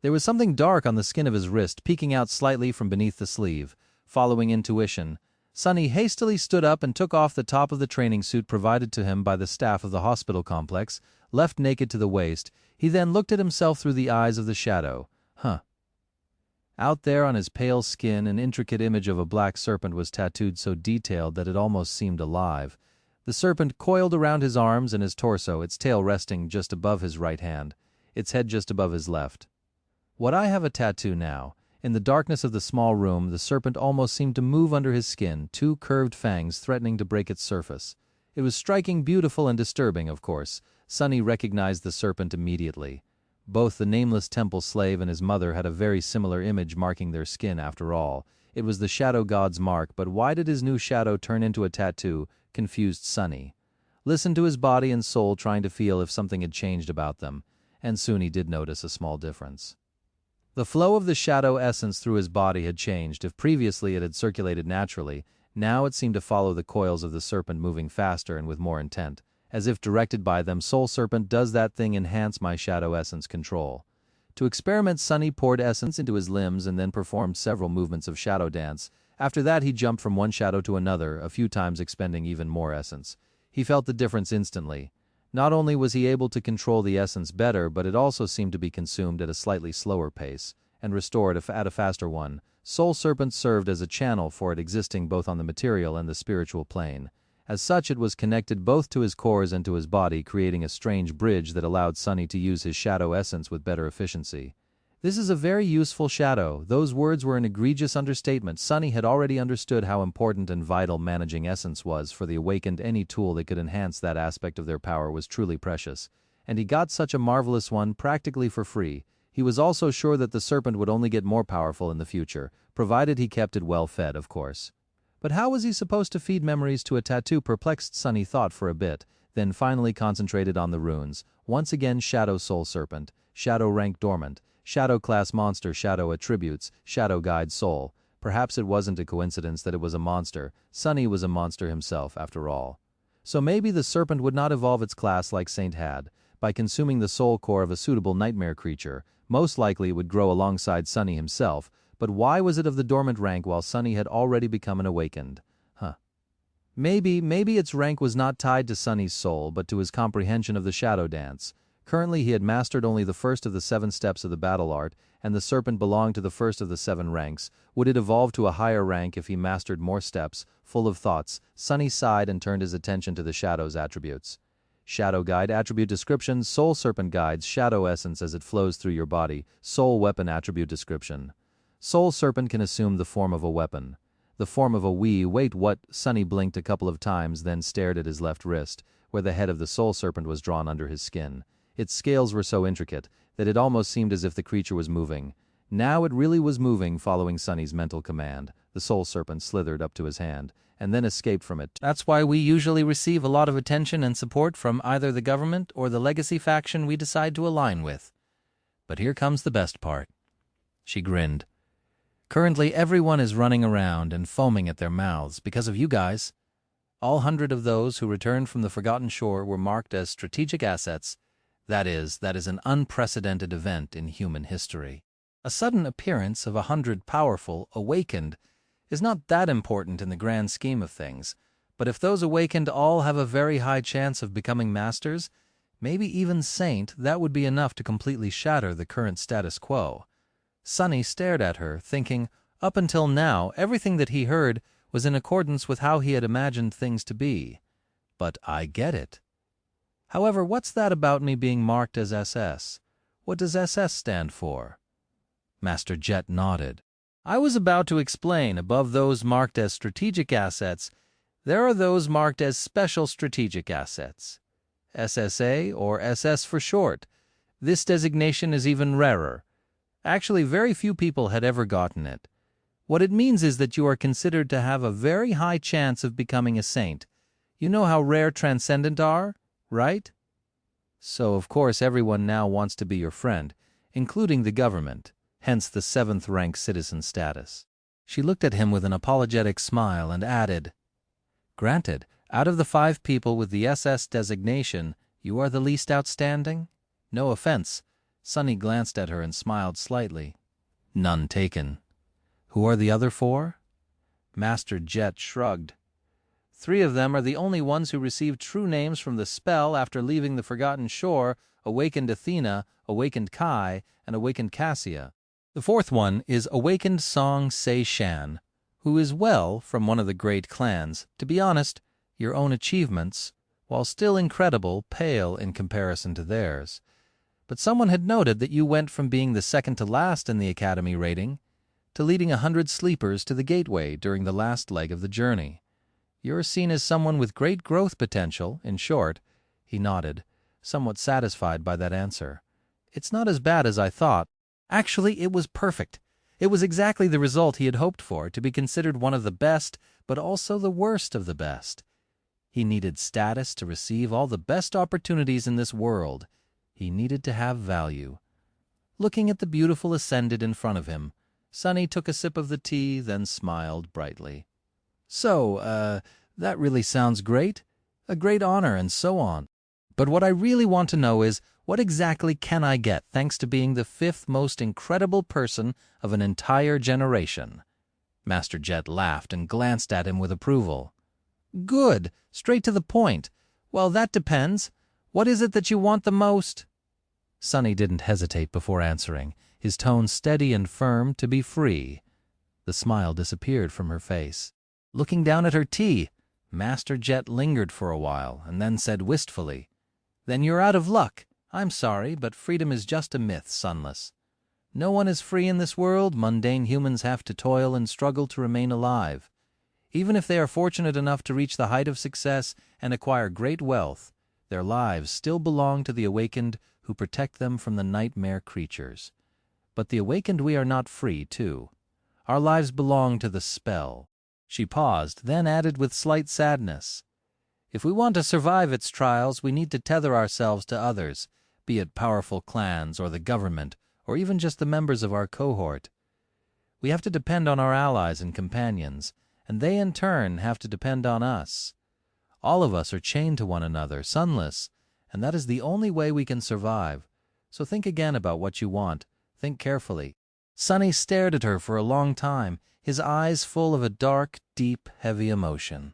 There was something dark on the skin of his wrist, peeking out slightly from beneath the sleeve. Following intuition, Sunny hastily stood up and took off the top of the training suit provided to him by the staff of the hospital complex, left naked to the waist. He then looked at himself through the eyes of the shadow. Out there on his pale skin, an intricate image of a black serpent was tattooed so detailed that it almost seemed alive. The serpent coiled around his arms and his torso, its tail resting just above his right hand, its head just above his left. Would I have a tattoo now? In the darkness of the small room, the serpent almost seemed to move under his skin, two curved fangs threatening to break its surface. It was striking, beautiful, and disturbing, of course. Sunny recognized the serpent immediately. Both the nameless temple slave and his mother had a very similar image marking their skin, after all. It was the shadow god's mark, but why did his new shadow turn into a tattoo? Confused Sunny. Listened to his body and soul, trying to feel if something had changed about them, and soon he did notice a small difference. The flow of the shadow essence through his body had changed. If previously it had circulated naturally, now it seemed to follow the coils of the serpent, moving faster and with more intent. As if directed by them, Soul Serpent, does that thing enhance my shadow essence control? To experiment, Sunny poured essence into his limbs and then performed several movements of shadow dance. After that, he jumped from one shadow to another, a few times expending even more essence. He felt the difference instantly. Not only was he able to control the essence better, but it also seemed to be consumed at a slightly slower pace, and restored at a faster one. Soul Serpent served as a channel for it, existing both on the material and the spiritual plane. As such, it was connected both to his cores and to his body, creating a strange bridge that allowed Sunny to use his shadow essence with better efficiency. This is a very useful shadow. Those words were an egregious understatement. Sunny had already understood how important and vital managing essence was for the awakened. Any tool that could enhance that aspect of their power was truly precious, and he got such a marvelous one practically for free. He was also sure that the serpent would only get more powerful in the future, provided he kept it well fed, of course. But how was he supposed to feed memories to a tattoo? Perplexed Sunny thought for a bit, then finally concentrated on the runes. Once again, Shadow Soul Serpent, Shadow Rank Dormant, Shadow Class Monster, Shadow Attributes, Shadow Guide Soul. Perhaps it wasn't a coincidence that it was a monster. Sunny was a monster himself, after all. So maybe the serpent would not evolve its class like Saint had, by consuming the soul core of a suitable nightmare creature. Most likely it would grow alongside Sunny himself, but why was it of the dormant rank while Sunny had already become an awakened? Maybe its rank was not tied to Sunny's soul, but to his comprehension of the shadow dance. Currently he had mastered only the first of the 7 steps of the battle art, and the serpent belonged to the first of the 7 ranks. Would it evolve to a higher rank if he mastered more steps? Full of thoughts, Sunny sighed and turned his attention to the shadow's attributes. Shadow Guide Attribute Description. Soul Serpent guides shadow essence as it flows through your body. Soul Weapon Attribute Description. Soul Serpent can assume the form of a weapon. The form of a wait, what? Sunny blinked a couple of times, then stared at his left wrist, where the head of the Soul Serpent was drawn under his skin. Its scales were so intricate that it almost seemed as if the creature was moving. Now it really was moving, following Sunny's mental command. The Soul Serpent slithered up to his hand, and then escaped from it. That's why we usually receive a lot of attention and support from either the government or the legacy faction we decide to align with. But here comes the best part. She grinned. Currently everyone is running around and foaming at their mouths because of you guys. All 100 of those who returned from the Forgotten Shore were marked as strategic assets. That is an unprecedented event in human history. A sudden appearance of 100 powerful, awakened, is not that important in the grand scheme of things, but if those awakened all have a very high chance of becoming masters, maybe even saint, that would be enough to completely shatter the current status quo. Sunny stared at her, thinking, up until now, everything that he heard was in accordance with how he had imagined things to be. But I get it. However, what's that about me being marked as SS? What does SS stand for? Master Jet nodded. I was about to explain. Above those marked as strategic assets, there are those marked as special strategic assets. SSA, or SS for short. This designation is even rarer. Actually, very few people had ever gotten it. What it means is that you are considered to have a very high chance of becoming a saint. You know how rare transcendent are, right? So, of course, everyone now wants to be your friend, including the government, hence the 7th rank citizen status. She looked at him with an apologetic smile and added, Granted, out of the 5 people with the SS designation, you are the least outstanding? No offense. Sunny glanced at her and smiled slightly. None taken. Who are the other 4? Master Jet shrugged. 3 of them are the only ones who received true names from the spell after leaving the Forgotten Shore: Awakened Athena, Awakened Kai, and Awakened Cassia. The 4th one is Awakened Song Se Shan, who is, well, from one of the great clans. To be honest, Your own achievements, while still incredible, pale in comparison to theirs. But someone had noted that you went from being the second to last in the Academy rating to leading 100 sleepers to the gateway during the last leg of the journey. You're seen as someone with great growth potential, in short. He nodded, somewhat satisfied by that answer. It's not as bad as I thought. Actually, it was perfect. It was exactly the result he had hoped for, to be considered one of the best, but also the worst of the best. He needed status to receive all the best opportunities in this world. He needed to have value. Looking at the beautiful ascendant in front of him, Sunny took a sip of the tea, then smiled brightly. So, that really sounds great. A great honor and so on. But what I really want to know is, what exactly can I get thanks to being the 5th most incredible person of an entire generation? Master Jet laughed and glanced at him with approval. Good. Straight to the point. Well, that depends. What is it that you want the most? Sunny didn't hesitate before answering, his tone steady and firm, to be free. The smile disappeared from her face. Looking down at her tea, Master Jet lingered for a while and then said wistfully, Then you're out of luck. I'm sorry, but freedom is just a myth, Sunless. No one is free in this world. Mundane humans have to toil and struggle to remain alive. Even if they are fortunate enough to reach the height of success and acquire great wealth, their lives still belong to the awakened who protect them from the nightmare creatures. But the awakened we are not free, too. Our lives belong to the spell. She paused, then added with slight sadness, If we want to survive its trials, we need to tether ourselves to others, be it powerful clans or the government, or even just the members of our cohort. We have to depend on our allies and companions, and they in turn have to depend on us. All of us are chained to one another, Sunless, and that is the only way we can survive. So think again about what you want. Think carefully. Sunny stared at her for a long time, his eyes full of a dark, deep, heavy emotion.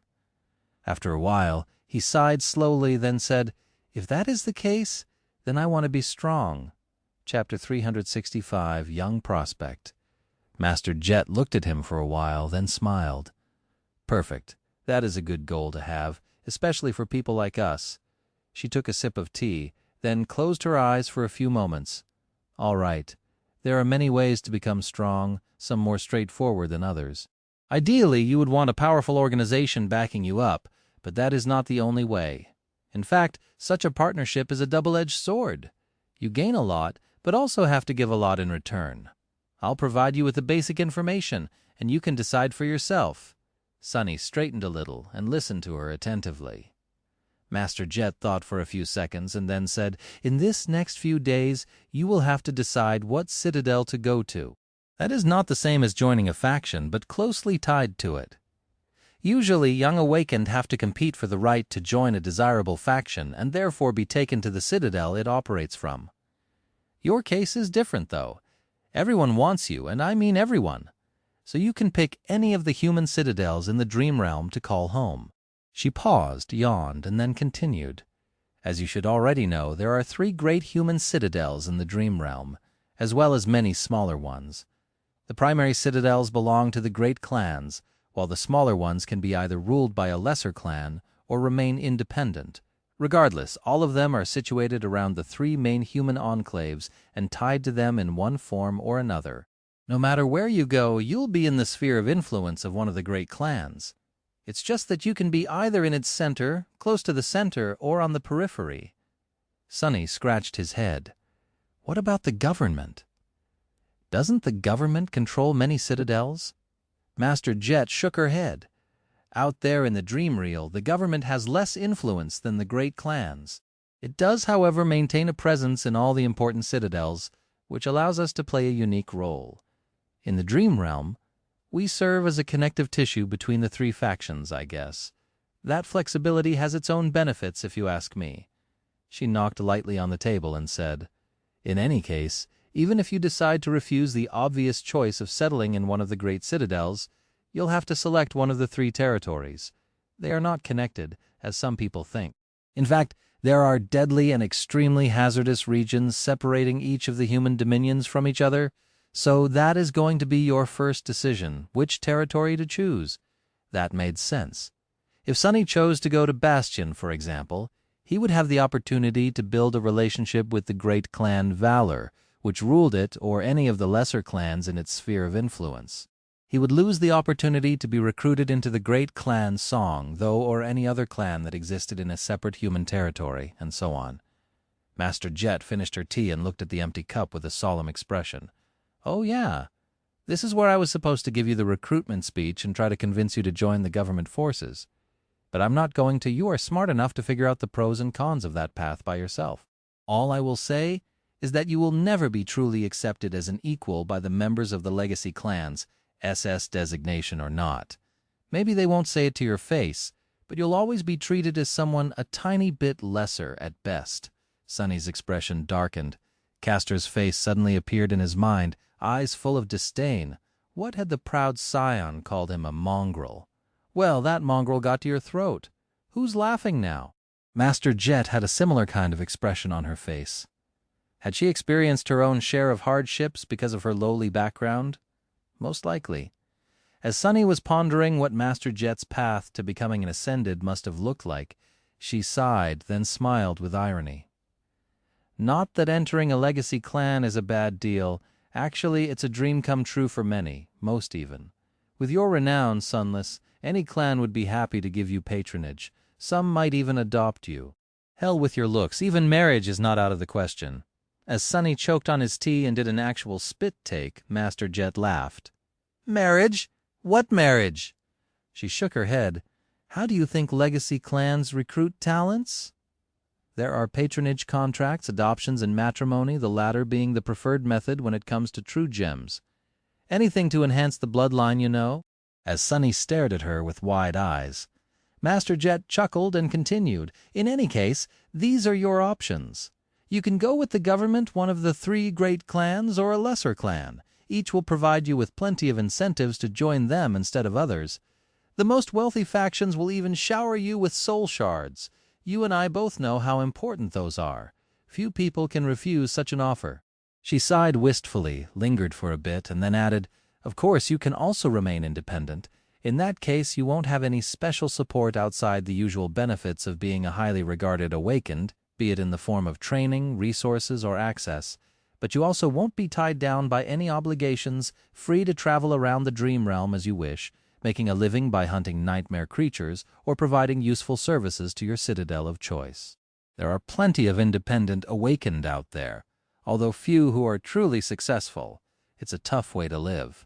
After a while, he sighed slowly, then said, If that is the case, then I want to be strong. Chapter 365, Young Prospect. Master Jet looked at him for a while, then smiled. Perfect. That is a good goal to have, especially for people like us. She took a sip of tea, then closed her eyes for a few moments. All right. There are many ways to become strong, some more straightforward than others. Ideally, you would want a powerful organization backing you up, but that is not the only way. In fact, such a partnership is a double-edged sword. You gain a lot, but also have to give a lot in return. I'll provide you with the basic information, and you can decide for yourself. Sunny straightened a little and listened to her attentively. Master Jet thought for a few seconds and then said, In this next few days, you will have to decide what citadel to go to. That is not the same as joining a faction, but closely tied to it. Usually, young awakened have to compete for the right to join a desirable faction and therefore be taken to the citadel it operates from. Your case is different, though. Everyone wants you, and I mean everyone. So you can pick any of the human citadels in the dream realm to call home. She paused, yawned, and then continued. As you should already know, there are 3 great human citadels in the dream realm, as well as many smaller ones. The primary citadels belong to the great clans, while the smaller ones can be either ruled by a lesser clan or remain independent. Regardless, all of them are situated around the 3 main human enclaves and tied to them in one form or another. No matter where you go, you'll be in the sphere of influence of one of the great clans. It's just that you can be either in its center, close to the center, or on the periphery. Sunny scratched his head. What about the government? Doesn't the government control many citadels? Master Jet shook her head. Out there in the dream reel, the government has less influence than the great clans. It does, however, maintain a presence in all the important citadels, which allows us to play a unique role. In the dream realm, we serve as a connective tissue between the 3 factions, I guess. That flexibility has its own benefits, if you ask me. She knocked lightly on the table and said, In any case, even if you decide to refuse the obvious choice of settling in one of the great citadels, you'll have to select one of the 3 territories. They are not connected, as some people think. In fact, there are deadly and extremely hazardous regions separating each of the human dominions from each other, so that is going to be your first decision, which territory to choose. That made sense. If Sunny chose to go to Bastion, for example, he would have the opportunity to build a relationship with the great clan Vale, which ruled it or any of the lesser clans in its sphere of influence. He would lose the opportunity to be recruited into the great clan Song, though, or any other clan that existed in a separate human territory, and so on. Master Jet finished her tea and looked at the empty cup with a solemn expression. "Oh, yeah. This is where I was supposed to give you the recruitment speech and try to convince you to join the government forces. But I'm not going to. You are smart enough to figure out the pros and cons of that path by yourself. All I will say is that you will never be truly accepted as an equal by the members of the legacy clans, SS designation or not. Maybe they won't say it to your face, but you'll always be treated as someone a tiny bit lesser at best." Sunny's expression darkened. Castor's face suddenly appeared in his mind, eyes full of disdain. What had the proud scion called him, a mongrel? Well, that mongrel got to your throat. Who's laughing now? Master Jet had a similar kind of expression on her face. Had she experienced her own share of hardships because of her lowly background? Most likely. As Sunny was pondering what Master Jet's path to becoming an Ascended must have looked like, she sighed, then smiled with irony. Not that entering a legacy clan is a bad deal. Actually, it's a dream come true for many, most even. With your renown, Sunless, any clan would be happy to give you patronage. Some might even adopt you. Hell with your looks, even marriage is not out of the question. As Sunny choked on his tea and did an actual spit take, Master Jet laughed. "Marriage? What marriage?" She shook her head. "How do you think legacy clans recruit talents? There are patronage contracts, adoptions, and matrimony, the latter being the preferred method when it comes to true gems. Anything to enhance the bloodline, you know." As Sunny stared at her with wide eyes, Master Jet chuckled and continued, "In any case, these are your options. You can go with the government, one of the 3 great clans, or a lesser clan. Each will provide you with plenty of incentives to join them instead of others. The most wealthy factions will even shower you with soul shards. You and I both know how important those are. Few people can refuse such an offer." She sighed wistfully, lingered for a bit, and then added, "Of course, you can also remain independent. In that case, you won't have any special support outside the usual benefits of being a highly regarded awakened, be it in the form of training, resources, or access. But you also won't be tied down by any obligations, free to travel around the dream realm as you wish, making a living by hunting nightmare creatures or providing useful services to your citadel of choice. There are plenty of independent awakened out there, although few who are truly successful. It's a tough way to live."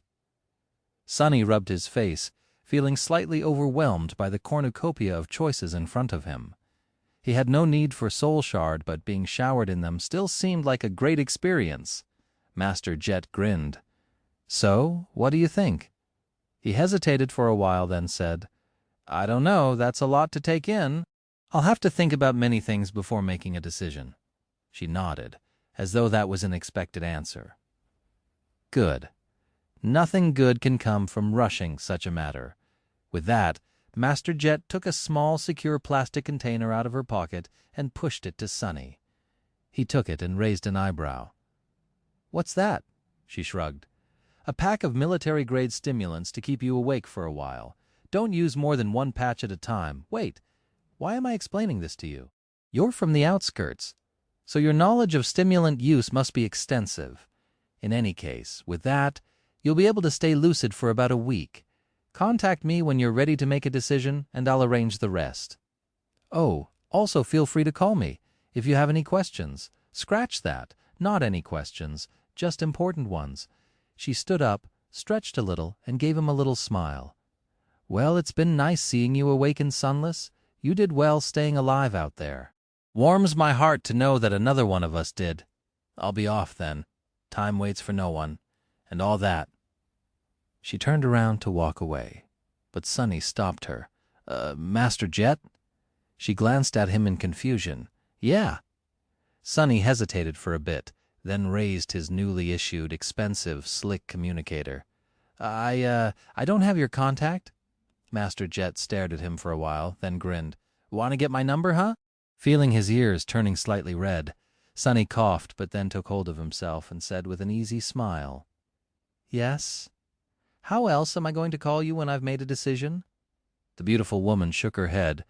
Sunny rubbed his face, feeling slightly overwhelmed by the cornucopia of choices in front of him. He had no need for soul shard, but being showered in them still seemed like a great experience. Master Jet grinned. "So, what do you think?" He hesitated for a while, then said, "I don't know, that's a lot to take in. I'll have to think about many things before making a decision." She nodded, as though that was an expected answer. "Good. Nothing good can come from rushing such a matter." With that, Master Jet took a small, secure plastic container out of her pocket and pushed it to Sunny. He took it and raised an eyebrow. "What's that?" She shrugged. "A pack of military-grade stimulants to keep you awake for a while. Don't use more than 1 patch at a time. Wait, why am I explaining this to you? You're from the outskirts, so your knowledge of stimulant use must be extensive. In any case, with that, you'll be able to stay lucid for about a week. Contact me when you're ready to make a decision, and I'll arrange the rest. Oh, also feel free to call me if you have any questions. Scratch that. Not any questions, just important ones." She stood up, stretched a little, and gave him a little smile. "Well, it's been nice seeing you awaken, Sunless. You did well staying alive out there. Warms my heart to know that another one of us did. I'll be off then. Time waits for no one. And all that." She turned around to walk away, but Sunny stopped her. Master Jet?" She glanced at him in confusion. "Yeah." Sunny hesitated for a bit, then raised his newly issued, expensive, slick communicator. I don't have your contact." Master Jet stared at him for a while, then grinned. "Want to get my number, huh?" Feeling his ears turning slightly red, Sunny coughed but then took hold of himself and said with an easy smile, "Yes. How else am I going to call you when I've made a decision?" The beautiful woman shook her head,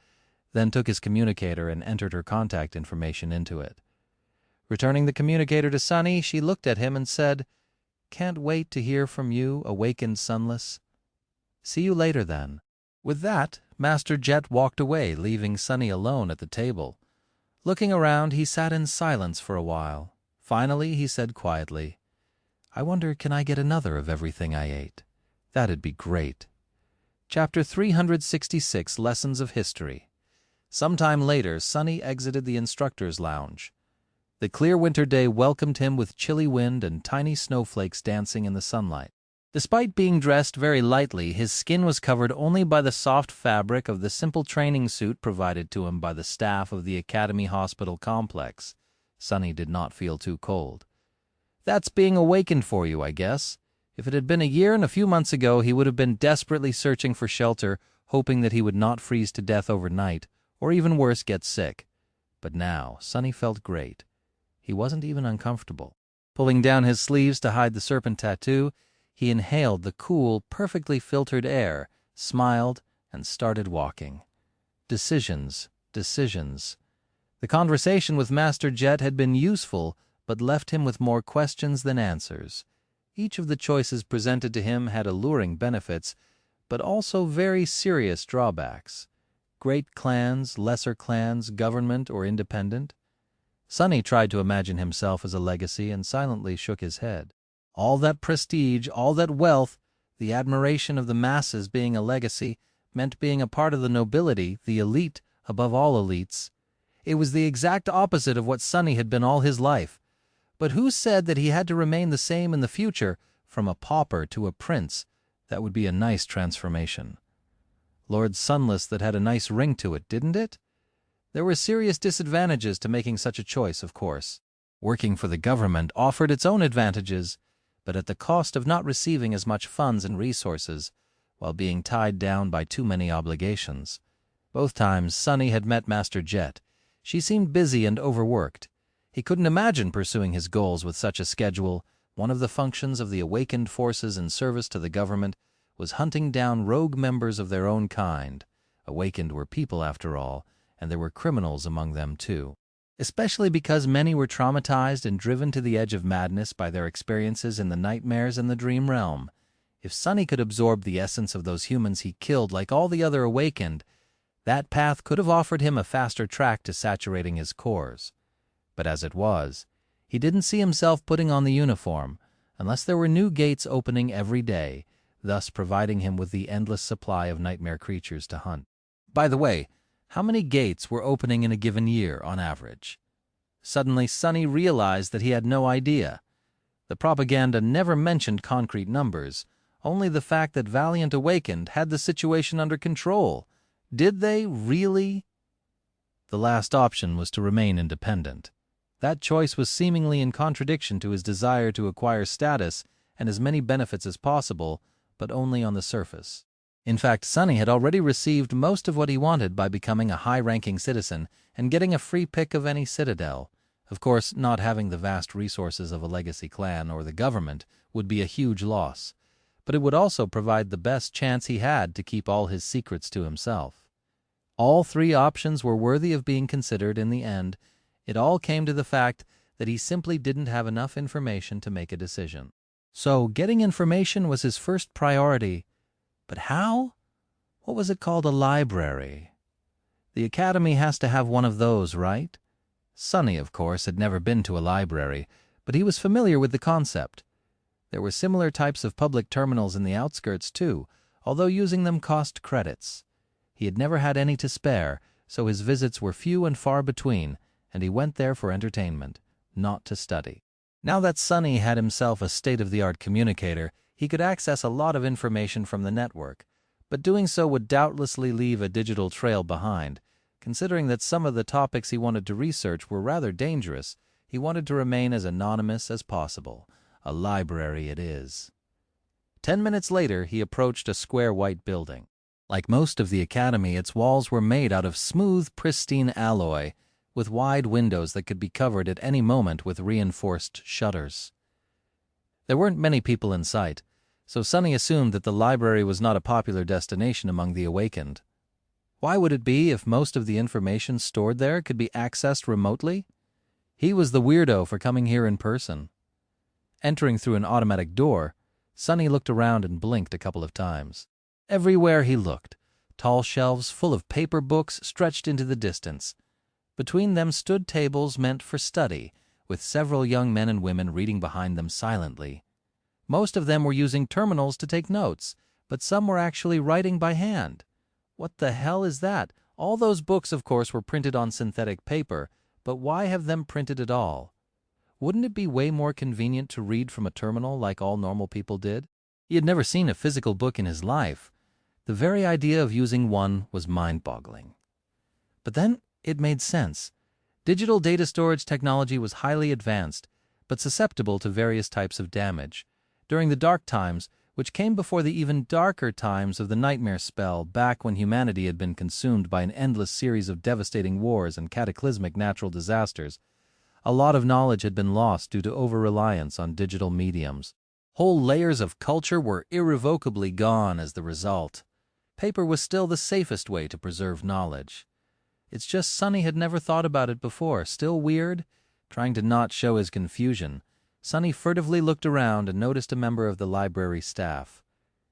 then took his communicator and entered her contact information into it. Returning the communicator to Sunny, she looked at him and said, "Can't wait to hear from you, awakened Sunless. See you later, then." With that, Master Jet walked away, leaving Sunny alone at the table. Looking around, he sat in silence for a while. Finally, he said quietly, "I wonder, can I get another of everything I ate? That'd be great." Chapter 366, Lessons of History. Sometime later, Sunny exited the instructor's lounge. The clear winter day welcomed him with chilly wind and tiny snowflakes dancing in the sunlight. Despite being dressed very lightly, his skin was covered only by the soft fabric of the simple training suit provided to him by the staff of the Academy Hospital complex. Sunny did not feel too cold. "That's being awakened for you, I guess. If it had been a year and a few months ago, he would have been desperately searching for shelter, hoping that he would not freeze to death overnight, or even worse, get sick. But now, Sunny felt great. He wasn't even uncomfortable. Pulling down his sleeves to hide the Serpent tattoo, he inhaled the cool, perfectly filtered air, smiled, and started walking. Decisions, decisions. The conversation with Master Jet had been useful, but left him with more questions than answers. Each of the choices presented to him had alluring benefits, but also very serious drawbacks. Great clans, lesser clans, government or independent. Sunny tried to imagine himself as a legacy and silently shook his head. All that prestige, all that wealth, the admiration of the masses being a legacy, meant being a part of the nobility, the elite above all elites. It was the exact opposite of what Sunny had been all his life. But who said that he had to remain the same in the future, from a pauper to a prince? That would be a nice transformation. Lord Sunless that had a nice ring to it, didn't it? There were serious disadvantages to making such a choice, of course. Working for the government offered its own advantages, but at the cost of not receiving as much funds and resources, while being tied down by too many obligations. Both times Sunny had met Master Jet. She seemed busy and overworked. He couldn't imagine pursuing his goals with such a schedule. One of the functions of the awakened forces in service to the government was hunting down rogue members of their own kind. Awakened were people, after all, and there were criminals among them, too. Especially because many were traumatized and driven to the edge of madness by their experiences in the nightmares and the dream realm. If Sunny could absorb the essence of those humans he killed like all the other awakened, that path could have offered him a faster track to saturating his cores. But as it was, he didn't see himself putting on the uniform, unless there were new gates opening every day, thus providing him with the endless supply of nightmare creatures to hunt. By the way, how many gates were opening in a given year, on average? Suddenly, Sunny realized that he had no idea. The propaganda never mentioned concrete numbers, only the fact that Valiant Awakened had the situation under control. Did they really? The last option was to remain independent. That choice was seemingly in contradiction to his desire to acquire status and as many benefits as possible, but only on the surface. In fact, Sunny had already received most of what he wanted by becoming a high-ranking citizen and getting a free pick of any citadel. Of course, not having the vast resources of a legacy clan or the government would be a huge loss, but it would also provide the best chance he had to keep all his secrets to himself. All three options were worthy of being considered in the end. It all came to the fact that he simply didn't have enough information to make a decision. So, getting information was his first priority. But how? What was it called? A library. The Academy has to have one of those, right? Sunny, of course, had never been to a library, but he was familiar with the concept. There were similar types of public terminals in the outskirts, too, although using them cost credits. He had never had any to spare, so his visits were few and far between, and he went there for entertainment, not to study. Now that Sunny had himself a state-of-the-art communicator, he could access a lot of information from the network, but doing so would doubtlessly leave a digital trail behind. Considering that some of the topics he wanted to research were rather dangerous, he wanted to remain as anonymous as possible. A library it is. 10 minutes later, he approached a square white building. Like most of the Academy, its walls were made out of smooth, pristine alloy, with wide windows that could be covered at any moment with reinforced shutters. There weren't many people in sight, so Sunny assumed that the library was not a popular destination among the awakened. Why would it be if most of the information stored there could be accessed remotely? He was the weirdo for coming here in person. Entering through an automatic door, Sunny looked around and blinked a couple of times. Everywhere he looked, tall shelves full of paper books stretched into the distance. Between them stood tables meant for study, with several young men and women reading behind them silently. Most of them were using terminals to take notes, but some were actually writing by hand. What the hell is that? All those books, of course, were printed on synthetic paper, but why have them printed at all? Wouldn't it be way more convenient to read from a terminal like all normal people did? He had never seen a physical book in his life. The very idea of using one was mind-boggling. But then it made sense. Digital data storage technology was highly advanced, but susceptible to various types of damage. During the dark times, which came before the even darker times of the nightmare spell back when humanity had been consumed by an endless series of devastating wars and cataclysmic natural disasters, a lot of knowledge had been lost due to over-reliance on digital mediums. Whole layers of culture were irrevocably gone as the result. Paper was still the safest way to preserve knowledge. It's just Sunny had never thought about it before. Still weird? Trying to not show his confusion, Sunny furtively looked around and noticed a member of the library staff.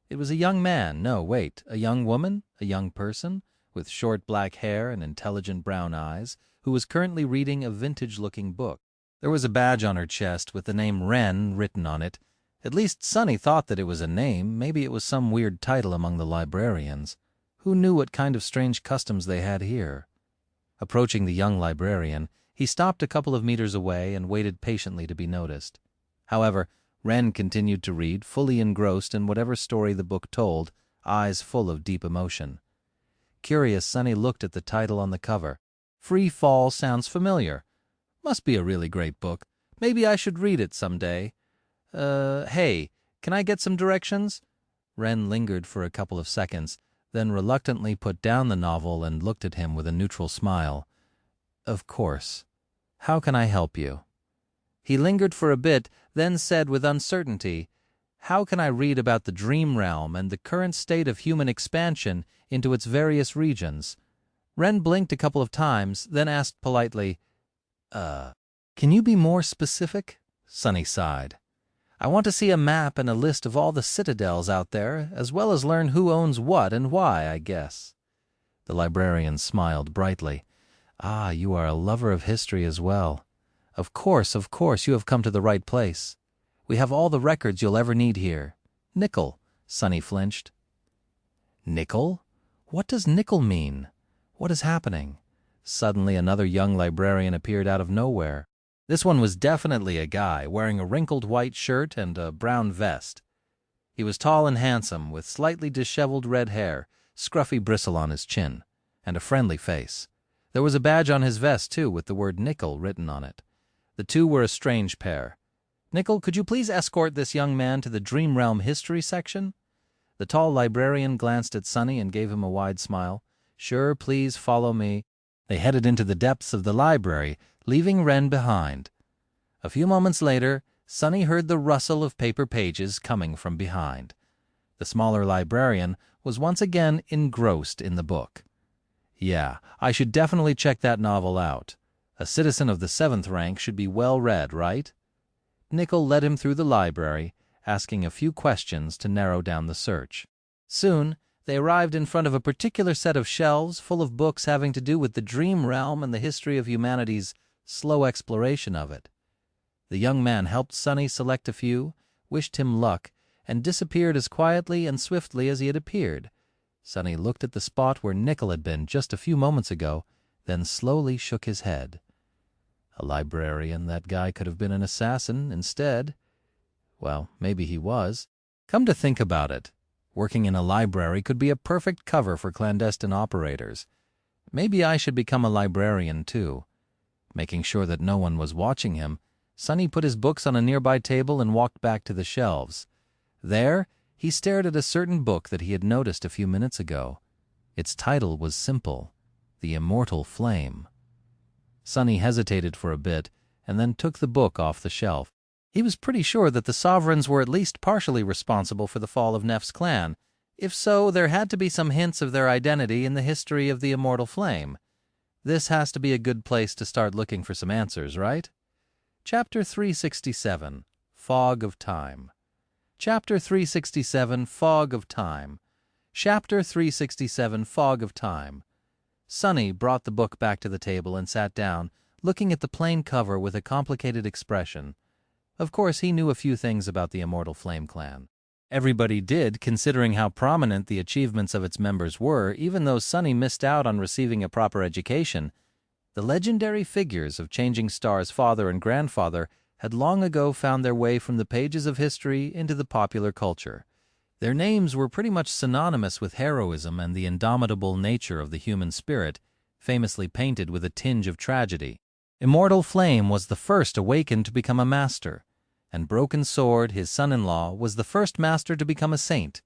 It was a young man, no, wait, a young woman, a young person, with short black hair and intelligent brown eyes, who was currently reading a vintage-looking book. There was a badge on her chest with the name Wren written on it. At least Sunny thought that it was a name. Maybe it was some weird title among the librarians. Who knew what kind of strange customs they had here? Approaching the young librarian, he stopped a couple of meters away and waited patiently to be noticed. However, Wren continued to read, fully engrossed in whatever story the book told, eyes full of deep emotion. Curious, Sunny looked at the title on the cover. Free Fall sounds familiar. Must be a really great book. Maybe I should read it someday. Hey, can I get some directions? Wren lingered for a couple of seconds, then reluctantly put down the novel and looked at him with a neutral smile. Of course. How can I help you? He lingered for a bit, then said with uncertainty, How can I read about the dream realm and the current state of human expansion into its various regions? Wren blinked a couple of times, then asked politely, Can you be more specific? Sunny sighed. I want to see a map and a list of all the citadels out there, as well as learn who owns what and why, I guess. The librarian smiled brightly. Ah, you are a lover of history as well. Of course, you have come to the right place. We have all the records you'll ever need here. Nickel, Sunny flinched. Nickel? What does nickel mean? What is happening? Suddenly another young librarian appeared out of nowhere. This one was definitely a guy, wearing a wrinkled white shirt and a brown vest. He was tall and handsome, with slightly disheveled red hair, scruffy bristle on his chin, and a friendly face. There was a badge on his vest, too, with the word Nickel written on it. The two were a strange pair. Nickel, could you please escort this young man to the Dream Realm History section? The tall librarian glanced at Sunny and gave him a wide smile. Sure, please follow me. They headed into the depths of the library, leaving Wren behind. A few moments later, Sunny heard the rustle of paper pages coming from behind. The smaller librarian was once again engrossed in the book. Yeah, I should definitely check that novel out. A citizen of the 7th rank should be well read, right? Nickel led him through the library, asking a few questions to narrow down the search. Soon, they arrived in front of a particular set of shelves full of books having to do with the dream realm and the history of humanity's slow exploration of it. The young man helped Sunny select a few, wished him luck, and disappeared as quietly and swiftly as he had appeared. Sunny looked at the spot where Nickel had been just a few moments ago, then slowly shook his head. A librarian, that guy could have been an assassin instead. Well, maybe he was. Come to think about it, working in a library could be a perfect cover for clandestine operators. Maybe I should become a librarian, too. Making sure that no one was watching him, Sunny put his books on a nearby table and walked back to the shelves. There, he stared at a certain book that he had noticed a few minutes ago. Its title was simple, The Immortal Flame. Sunny hesitated for a bit and then took the book off the shelf. He was pretty sure that the sovereigns were at least partially responsible for the fall of Nef's clan, If so, there had to be some hints of their identity in the history of the immortal flame. This has to be a good place to start looking for some answers, right? Chapter 367, Fog of Time. Chapter 367, Fog of Time. Chapter 367, Fog of Time. Sunny brought the book back to the table and sat down, looking at the plain cover with a complicated expression. Of course, he knew a few things about the Immortal Flame Clan. Everybody did, considering how prominent the achievements of its members were, even though Sunny missed out on receiving a proper education. The legendary figures of Changing Star's father and grandfather had long ago found their way from the pages of history into the popular culture. Their names were pretty much synonymous with heroism and the indomitable nature of the human spirit, famously painted with a tinge of tragedy. Immortal Flame was the first awakened to become a master, and Broken Sword, his son-in-law, was the first master to become a saint.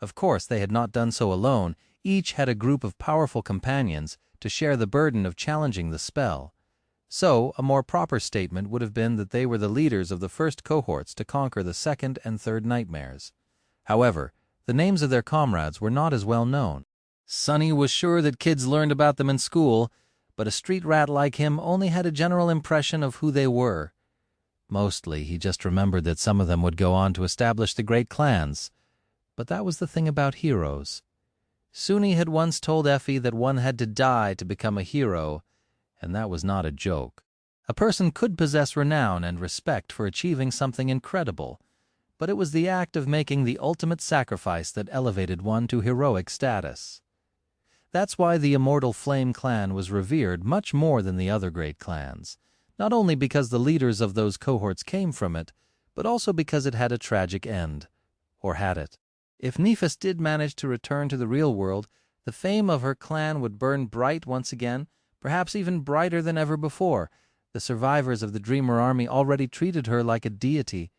Of course, they had not done so alone. Each had a group of powerful companions to share the burden of challenging the spell. So, a more proper statement would have been that they were the leaders of the first cohorts to conquer the second and third nightmares. However, the names of their comrades were not as well known. Sunny was sure that kids learned about them in school, but a street rat like him only had a general impression of who they were. Mostly, he just remembered that some of them would go on to establish the great clans. But that was the thing about heroes. Suni had once told Effie that one had to die to become a hero, and that was not a joke. A person could possess renown and respect for achieving something incredible, but it was the act of making the ultimate sacrifice that elevated one to heroic status. That's why the Immortal Flame Clan was revered much more than the other great clans, not only because the leaders of those cohorts came from it, but also because it had a tragic end. Or had it? If Nephis did manage to return to the real world, the fame of her clan would burn bright once again, perhaps even brighter than ever before. The survivors of the Dreamer army already treated her like a deity.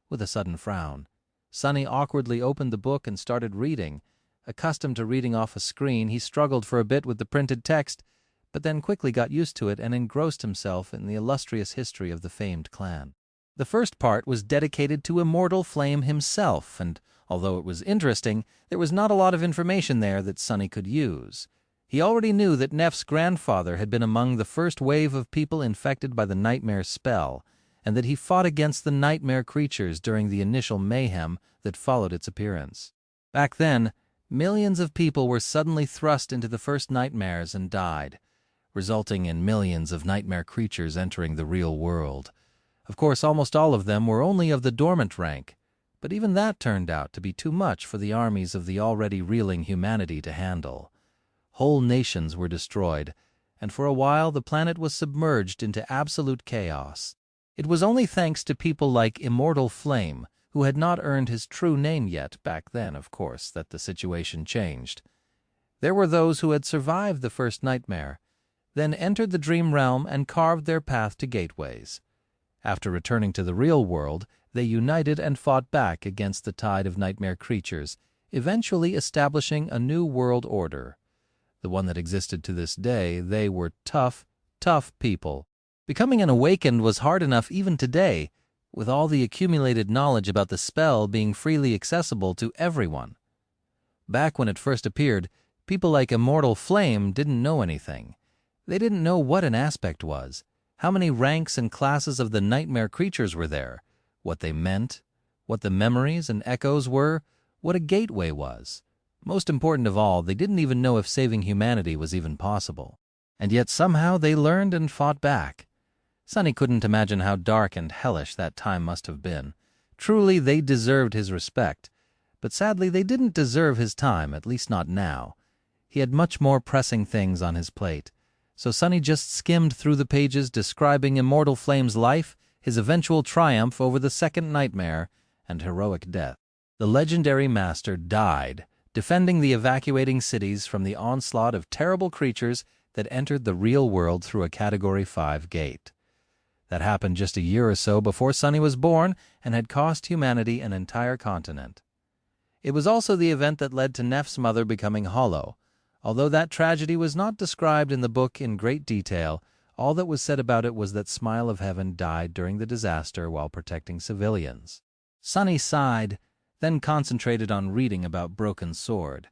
With a sudden frown, Sunny awkwardly opened the book and started reading. Accustomed to reading off a screen, he struggled for a bit with the printed text, but then quickly got used to it and engrossed himself in the illustrious history of the famed clan. The first part was dedicated to Immortal Flame himself, and although it was interesting, there was not a lot of information there that Sunny could use. He already knew that Neff's grandfather had been among the first wave of people infected by the nightmare spell, and that he fought against the nightmare creatures during the initial mayhem that followed its appearance. Back then, millions of people were suddenly thrust into the first nightmares and died, resulting in millions of nightmare creatures entering the real world. Of course, almost all of them were only of the dormant rank, but even that turned out to be too much for the armies of the already reeling humanity to handle. Whole nations were destroyed, and for a while the planet was submerged into absolute chaos. It was only thanks to people like Immortal Flame, who had not earned his true name yet back then, of course, that the situation changed. There were those who had survived the first nightmare, then entered the dream realm and carved their path to gateways. After returning to the real world, they united and fought back against the tide of nightmare creatures, eventually establishing a new world order. The one that existed to this day. They were tough, tough people. Becoming an awakened was hard enough even today, with all the accumulated knowledge about the spell being freely accessible to everyone. Back when it first appeared, people like Immortal Flame didn't know anything. They didn't know what an aspect was, how many ranks and classes of the nightmare creatures were there, what they meant, what the memories and echoes were, what a gateway was. Most important of all, they didn't even know if saving humanity was even possible. And yet somehow they learned and fought back. Sunny couldn't imagine how dark and hellish that time must have been. Truly, they deserved his respect. But sadly, they didn't deserve his time, at least not now. He had much more pressing things on his plate. So Sunny just skimmed through the pages describing Immortal Flame's life, his eventual triumph over the second nightmare, and heroic death. The legendary master died, defending the evacuating cities from the onslaught of terrible creatures that entered the real world through a Category 5 gate. That happened just a year or so before Sunny was born and had cost humanity an entire continent. It was also the event that led to Neff's mother becoming hollow. Although that tragedy was not described in the book in great detail, all that was said about it was that Smile of Heaven died during the disaster while protecting civilians. Sunny sighed. then concentrated on reading about Broken Sword.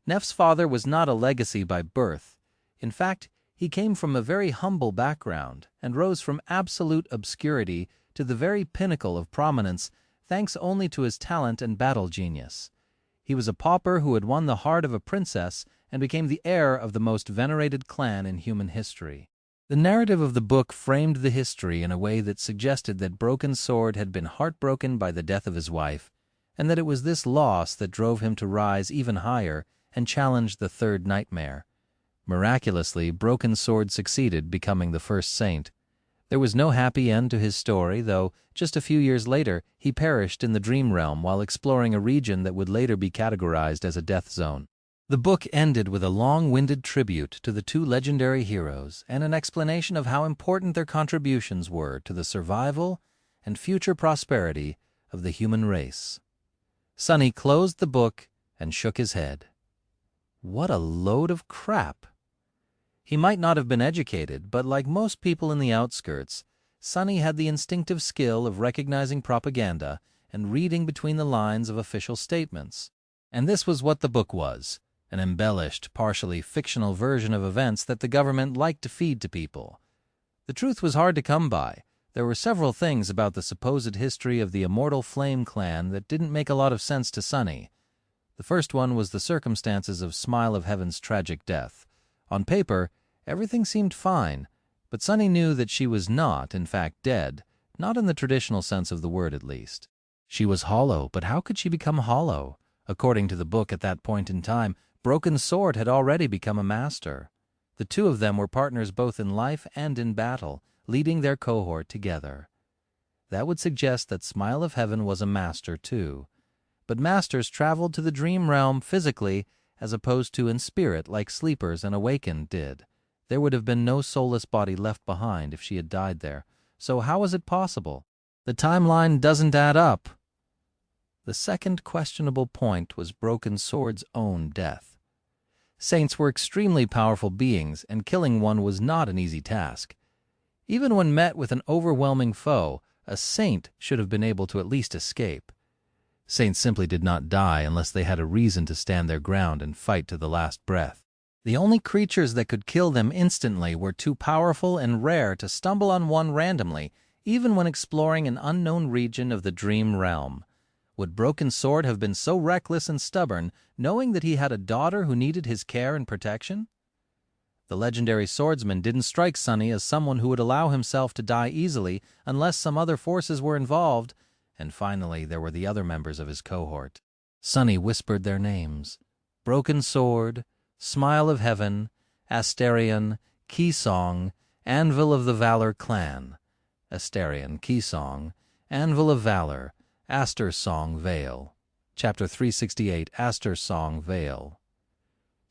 Neff's father was not a legacy by birth. In fact, he came from a very humble background and rose from absolute obscurity to the very pinnacle of prominence thanks only to his talent and battle genius. He was a pauper who had won the heart of a princess and became the heir of the most venerated clan in human history. The narrative of the book framed the history in a way that suggested that Broken Sword had been heartbroken by the death of his wife, and that it was this loss that drove him to rise even higher and challenge the third nightmare. Miraculously, Broken Sword succeeded, becoming the first saint. There was no happy end to his story, though just a few years later he perished in the Dream Realm while exploring a region that would later be categorized as a death zone. The book ended with a long-winded tribute to the two legendary heroes and an explanation of how important their contributions were to the survival and future prosperity of the human race. Sunny closed the book and shook his head. What a load of crap! He might not have been educated, but like most people in the outskirts, Sunny had the instinctive skill of recognizing propaganda and reading between the lines of official statements. And this was what the book was. An embellished, partially fictional version of events that the government liked to feed to people. The truth was hard to come by. There were several things about the supposed history of the Immortal Flame clan that didn't make a lot of sense to Sunny. The first one was the circumstances of Smile of Heaven's tragic death. On paper, everything seemed fine, but Sunny knew that she was not, in fact, dead, not in the traditional sense of the word at least. She was hollow, but how could she become hollow? According to the book at that point in time, Broken Sword had already become a master. The two of them were partners both in life and in battle, leading their cohort together. That would suggest that Smile of Heaven was a master too. But masters traveled to the dream realm physically as opposed to in spirit like sleepers and awakened did. There would have been no soulless body left behind if she had died there. So how was it possible? The timeline doesn't add up. The second questionable point was Broken Sword's own death. Saints were extremely powerful beings, and killing one was not an easy task. Even when met with an overwhelming foe, a saint should have been able to at least escape. Saints simply did not die unless they had a reason to stand their ground and fight to the last breath. The only creatures that could kill them instantly were too powerful and rare to stumble on one randomly, even when exploring an unknown region of the Dream Realm. Would Broken Sword have been so reckless and stubborn, knowing that he had a daughter who needed his care and protection? The legendary swordsman didn't strike Sunny as someone who would allow himself to die easily unless some other forces were involved, and finally there were the other members of his cohort. Sunny whispered their names. Broken Sword, Smile of Heaven, Asterion, Keysong, Anvil of the Valor clan. Asterion, Keysong, Anvil of Valor, Aster Song Vale. Chapter 368, Aster Song Vale.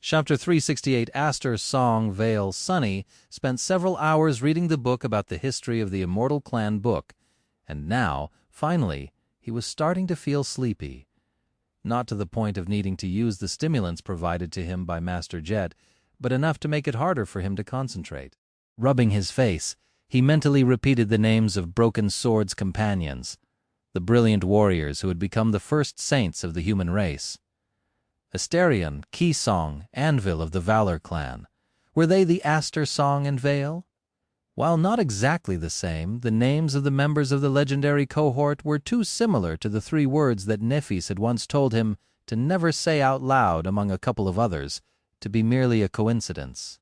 Chapter 368, Aster Song Vale. Sunny spent several hours reading the book about the history of the Immortal Clan book, and now, finally, he was starting to feel sleepy. Not to the point of needing to use the stimulants provided to him by Master Jet, but enough to make it harder for him to concentrate. Rubbing his face, he mentally repeated the names of Broken Sword's companions, the brilliant warriors who had become the first saints of the human race. Asterion, Keysong, Anvil of the Valor clan. Were they the Aster Song and Vale? While not exactly the same, the names of the members of the legendary cohort were too similar to the three words that Nefis had once told him to never say out loud among a couple of others, to be merely a coincidence.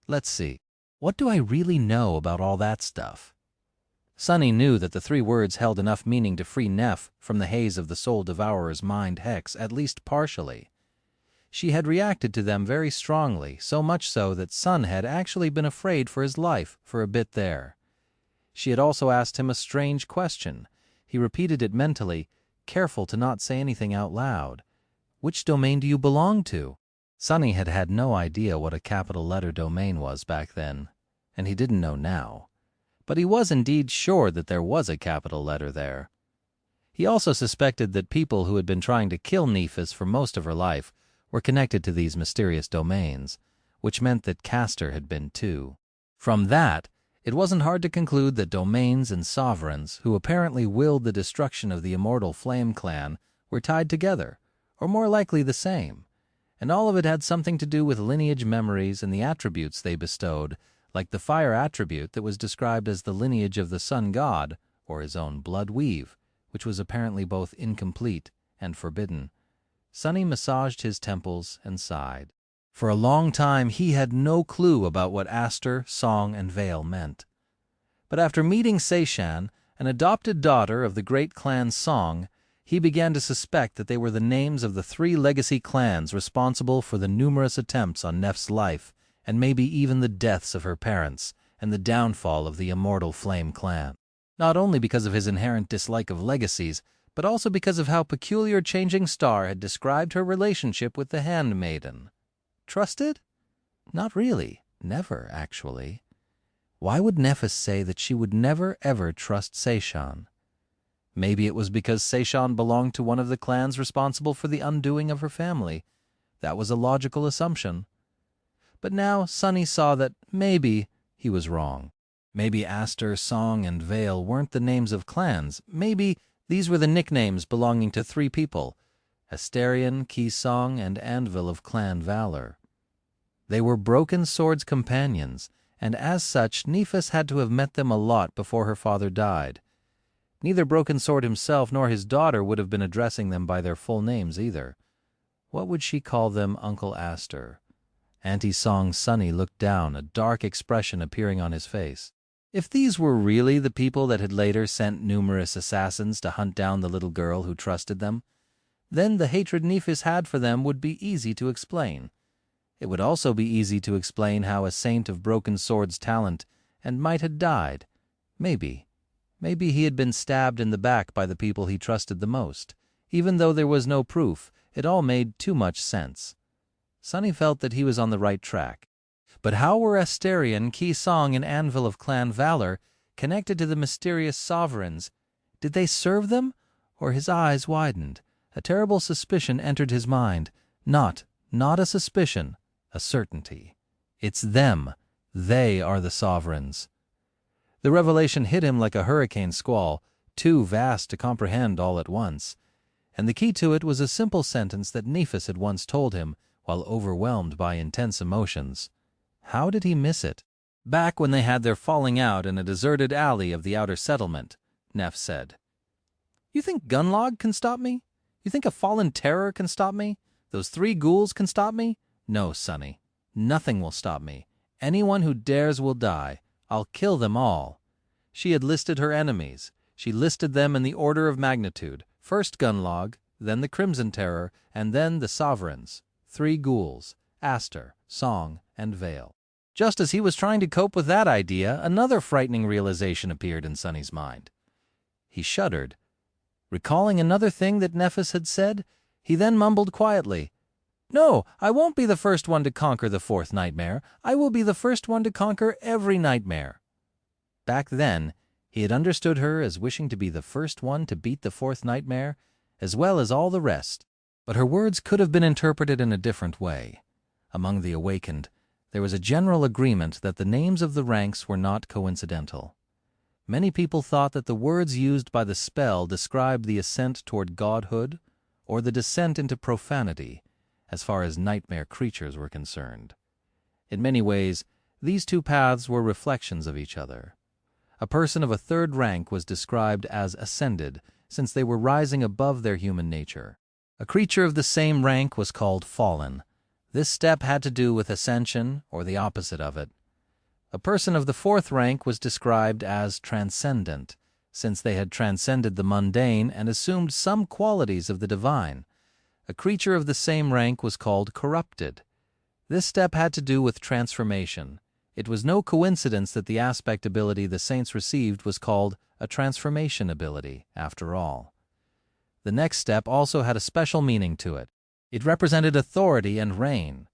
Let's see. What do I really know about all that stuff? Sunny knew that the three words held enough meaning to free Neff from the haze of the Soul Devourer's mind hex, at least partially. She had reacted to them very strongly, so much so that Sun had actually been afraid for his life for a bit there. She had also asked him a strange question. He repeated it mentally, careful to not say anything out loud. Which domain do you belong to? Sunny had had no idea what a capital letter domain was back then, and he didn't know now. But he was indeed sure that there was a capital letter there. He also suspected that people who had been trying to kill Nefis for most of her life were connected to these mysterious domains, which meant that Castor had been too. From that, it wasn't hard to conclude that domains and sovereigns, who apparently willed the destruction of the Immortal Flame clan, were tied together, or more likely the same, and all of it had something to do with lineage memories and the attributes they bestowed, like the fire attribute that was described as the lineage of the sun god, or his own blood weave, which was apparently both incomplete and forbidden. Sunny massaged his temples and sighed. For a long time he had no clue about what Aster, Song, and Vale meant. But after meeting Seishan, an adopted daughter of the great clan Song, he began to suspect that they were the names of the 3 legacy clans responsible for the numerous attempts on Nef's life, and maybe even the deaths of her parents, and the downfall of the immortal Flame clan. Not only because of his inherent dislike of legacies, but also because of how Peculiar Changing Star had described her relationship with the Handmaiden. Trusted? Not really. Never, actually. Why would Nefis say that she would never, ever trust Seishan? Maybe it was because Seishan belonged to one of the clans responsible for the undoing of her family. That was a logical assumption. But now Sunny saw that maybe he was wrong. Maybe Aster, Song, and Vale weren't the names of clans. Maybe these were the nicknames belonging to 3 people, Asterion, Keysong, and Anvil of Clan Valor. They were Broken Sword's companions, and as such Nefis had to have met them a lot before her father died. Neither Broken Sword himself nor his daughter would have been addressing them by their full names either. What would she call them, Uncle Aster? Auntie Song's Sunny looked down, a dark expression appearing on his face. If these were really the people that had later sent numerous assassins to hunt down the little girl who trusted them, then the hatred Nefis had for them would be easy to explain. It would also be easy to explain how a saint of Broken Sword's talent and might had died. Maybe he had been stabbed in the back by the people he trusted the most. Even though there was no proof, it all made too much sense. Sunny felt that he was on the right track. But how were Asterion, Keysong, and Anvil of Clan Valor connected to the mysterious sovereigns? Did they serve them? Or his eyes widened. A terrible suspicion entered his mind. Not a suspicion, a certainty. It's them. They are the sovereigns. The revelation hit him like a hurricane squall, too vast to comprehend all at once. And the key to it was a simple sentence that Nefis had once told him while overwhelmed by intense emotions. How did he miss it? Back when they had their falling out in a deserted alley of the outer settlement, Nef said, "You think Gunlog can stop me? You think a fallen terror can stop me? Those 3 ghouls can stop me? No, Sunny. Nothing will stop me. Anyone who dares will die. I'll kill them all." She had listed her enemies. She listed them in the order of magnitude. First Gunlog, then the Crimson Terror, and then the Sovereigns. 3 ghouls, Aster, Song, and Vale. Just as he was trying to cope with that idea, another frightening realization appeared in Sunny's mind. He shuddered. Recalling another thing that Nefis had said, he then mumbled quietly, "No, I won't be the first one to conquer the 4th nightmare. I will be the first one to conquer every nightmare." Back then, he had understood her as wishing to be the first one to beat the 4th nightmare, as well as all the rest. But her words could have been interpreted in a different way. Among the awakened, there was a general agreement that the names of the ranks were not coincidental. Many people thought that the words used by the spell described the ascent toward godhood or the descent into profanity, as far as nightmare creatures were concerned. In many ways, these 2 paths were reflections of each other. A person of a 3rd rank was described as ascended, since they were rising above their human nature. A creature of the same rank was called fallen. This step had to do with ascension, or the opposite of it. A person of the 4th rank was described as transcendent, since they had transcended the mundane and assumed some qualities of the divine. A creature of the same rank was called corrupted. This step had to do with transformation. It was no coincidence that the aspect ability the saints received was called a transformation ability, after all. The next step also had a special meaning to it. It represented authority and reign.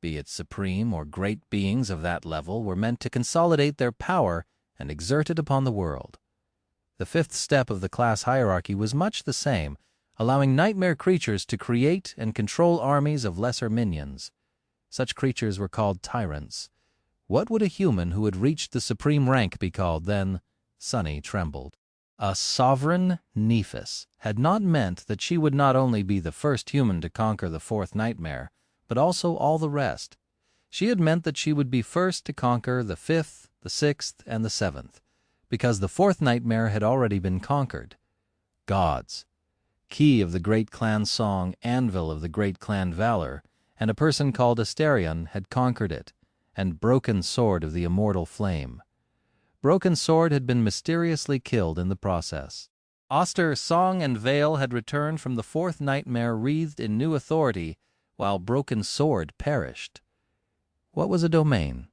Be it supreme or great beings of that level were meant to consolidate their power and exert it upon the world. The 5th step of the class hierarchy was much the same, allowing nightmare creatures to create and control armies of lesser minions. Such creatures were called tyrants. What would a human who had reached the supreme rank be called then? Sunny trembled. A sovereign Nephis had not meant that she would not only be the first human to conquer the fourth nightmare, but also all the rest. She had meant that she would be first to conquer the fifth, the sixth, and the seventh, because the fourth nightmare had already been conquered. Gods, key of the great clan's song, anvil of the great clan valor, and a person called Asterion had conquered it, and Broken Sword of the immortal flame. Broken Sword had been mysteriously killed in the process. Aster, Song, and Vale had returned from the fourth nightmare wreathed in new authority, while Broken Sword perished. What was a domain?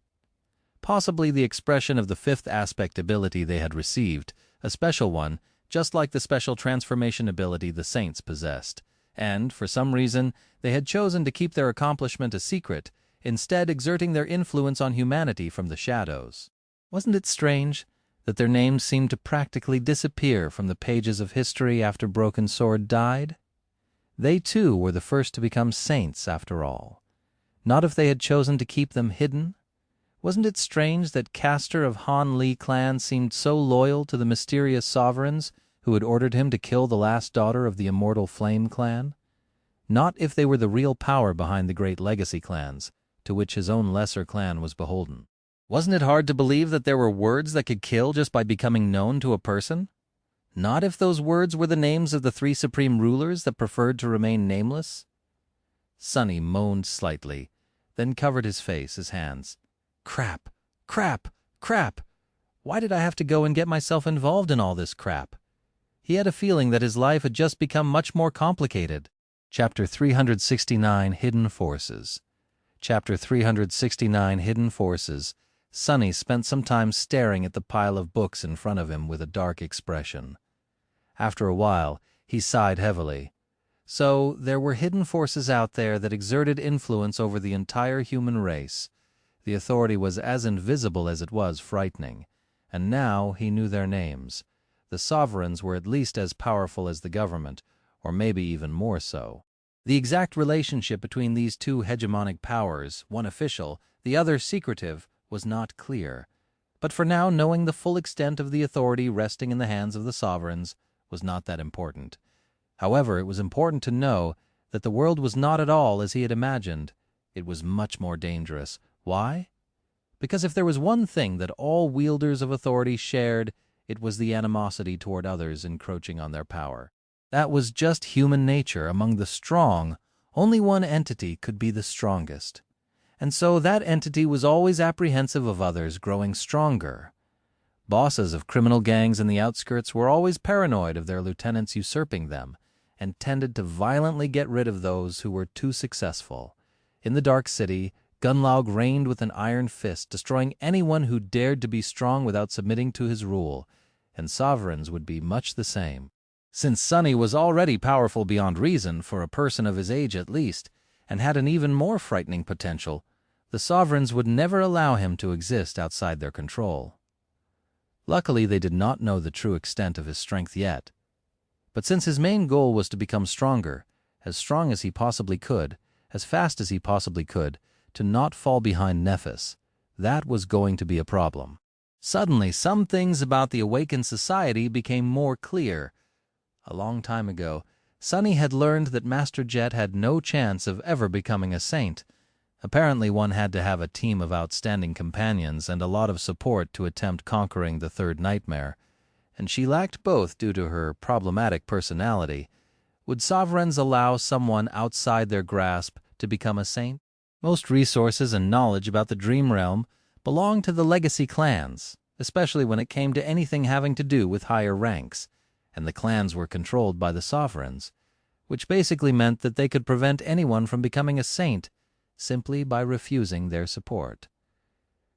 Possibly the expression of the fifth aspect ability they had received, a special one, just like the special transformation ability the saints possessed, and, for some reason, they had chosen to keep their accomplishment a secret, instead exerting their influence on humanity from the shadows. Wasn't it strange that their names seemed to practically disappear from the pages of history after Broken Sword died? They, too, were the first to become saints, after all. Not if they had chosen to keep them hidden? Wasn't it strange that Castor of Han Li clan seemed so loyal to the mysterious sovereigns who had ordered him to kill the last daughter of the immortal Flame clan? Not if they were the real power behind the great legacy clans, to which his own lesser clan was beholden. Wasn't it hard to believe that there were words that could kill just by becoming known to a person? Not if those words were the names of the three supreme rulers that preferred to remain nameless? Sunny moaned slightly, then covered his face, his hands. Crap, crap, crap! Why did I have to go and get myself involved in all this crap? He had a feeling that his life had just become much more complicated. Chapter 369, Hidden Forces. Chapter 369, Hidden Forces. Sunny spent some time staring at the pile of books in front of him with a dark expression. After a while, he sighed heavily. So there were hidden forces out there that exerted influence over the entire human race. The authority was as invisible as it was frightening, and now he knew their names. The sovereigns were at least as powerful as the government, or maybe even more so. The exact relationship between these two hegemonic powers, one official, the other secretive, was not clear. But for now, knowing the full extent of the authority resting in the hands of the sovereigns was not that important. However, it was important to know that the world was not at all as he had imagined. It was much more dangerous. Why? Because if there was one thing that all wielders of authority shared, it was the animosity toward others encroaching on their power. That was just human nature. Among the strong, only one entity could be the strongest. And so that entity was always apprehensive of others growing stronger. Bosses of criminal gangs in the outskirts were always paranoid of their lieutenants usurping them, and tended to violently get rid of those who were too successful. In the Dark City, Gunlaug reigned with an iron fist, destroying anyone who dared to be strong without submitting to his rule, and sovereigns would be much the same. Since Sunny was already powerful beyond reason, for a person of his age at least, and had an even more frightening potential, the sovereigns would never allow him to exist outside their control. Luckily, they did not know the true extent of his strength yet. But since his main goal was to become stronger, as strong as he possibly could, as fast as he possibly could, to not fall behind Nephis, that was going to be a problem. Suddenly, some things about the awakened society became more clear. A long time ago, Sunny had learned that Master Jet had no chance of ever becoming a saint. Apparently one had to have a team of outstanding companions and a lot of support to attempt conquering the third nightmare, and she lacked both due to her problematic personality. Would sovereigns allow someone outside their grasp to become a saint? Most resources and knowledge about the Dream Realm belonged to the legacy clans, especially when it came to anything having to do with higher ranks, and the clans were controlled by the sovereigns, which basically meant that they could prevent anyone from becoming a saint simply by refusing their support.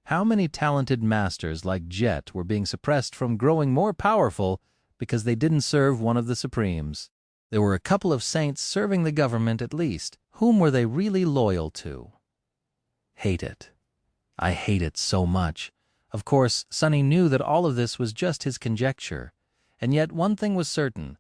How many talented masters like Jet were being suppressed from growing more powerful because they didn't serve one of the Supremes? There were a couple of saints serving the government at least. Whom were they really loyal to? Hate it. I hate it so much. Of course, Sunny knew that all of this was just his conjecture, and yet one thing was certain.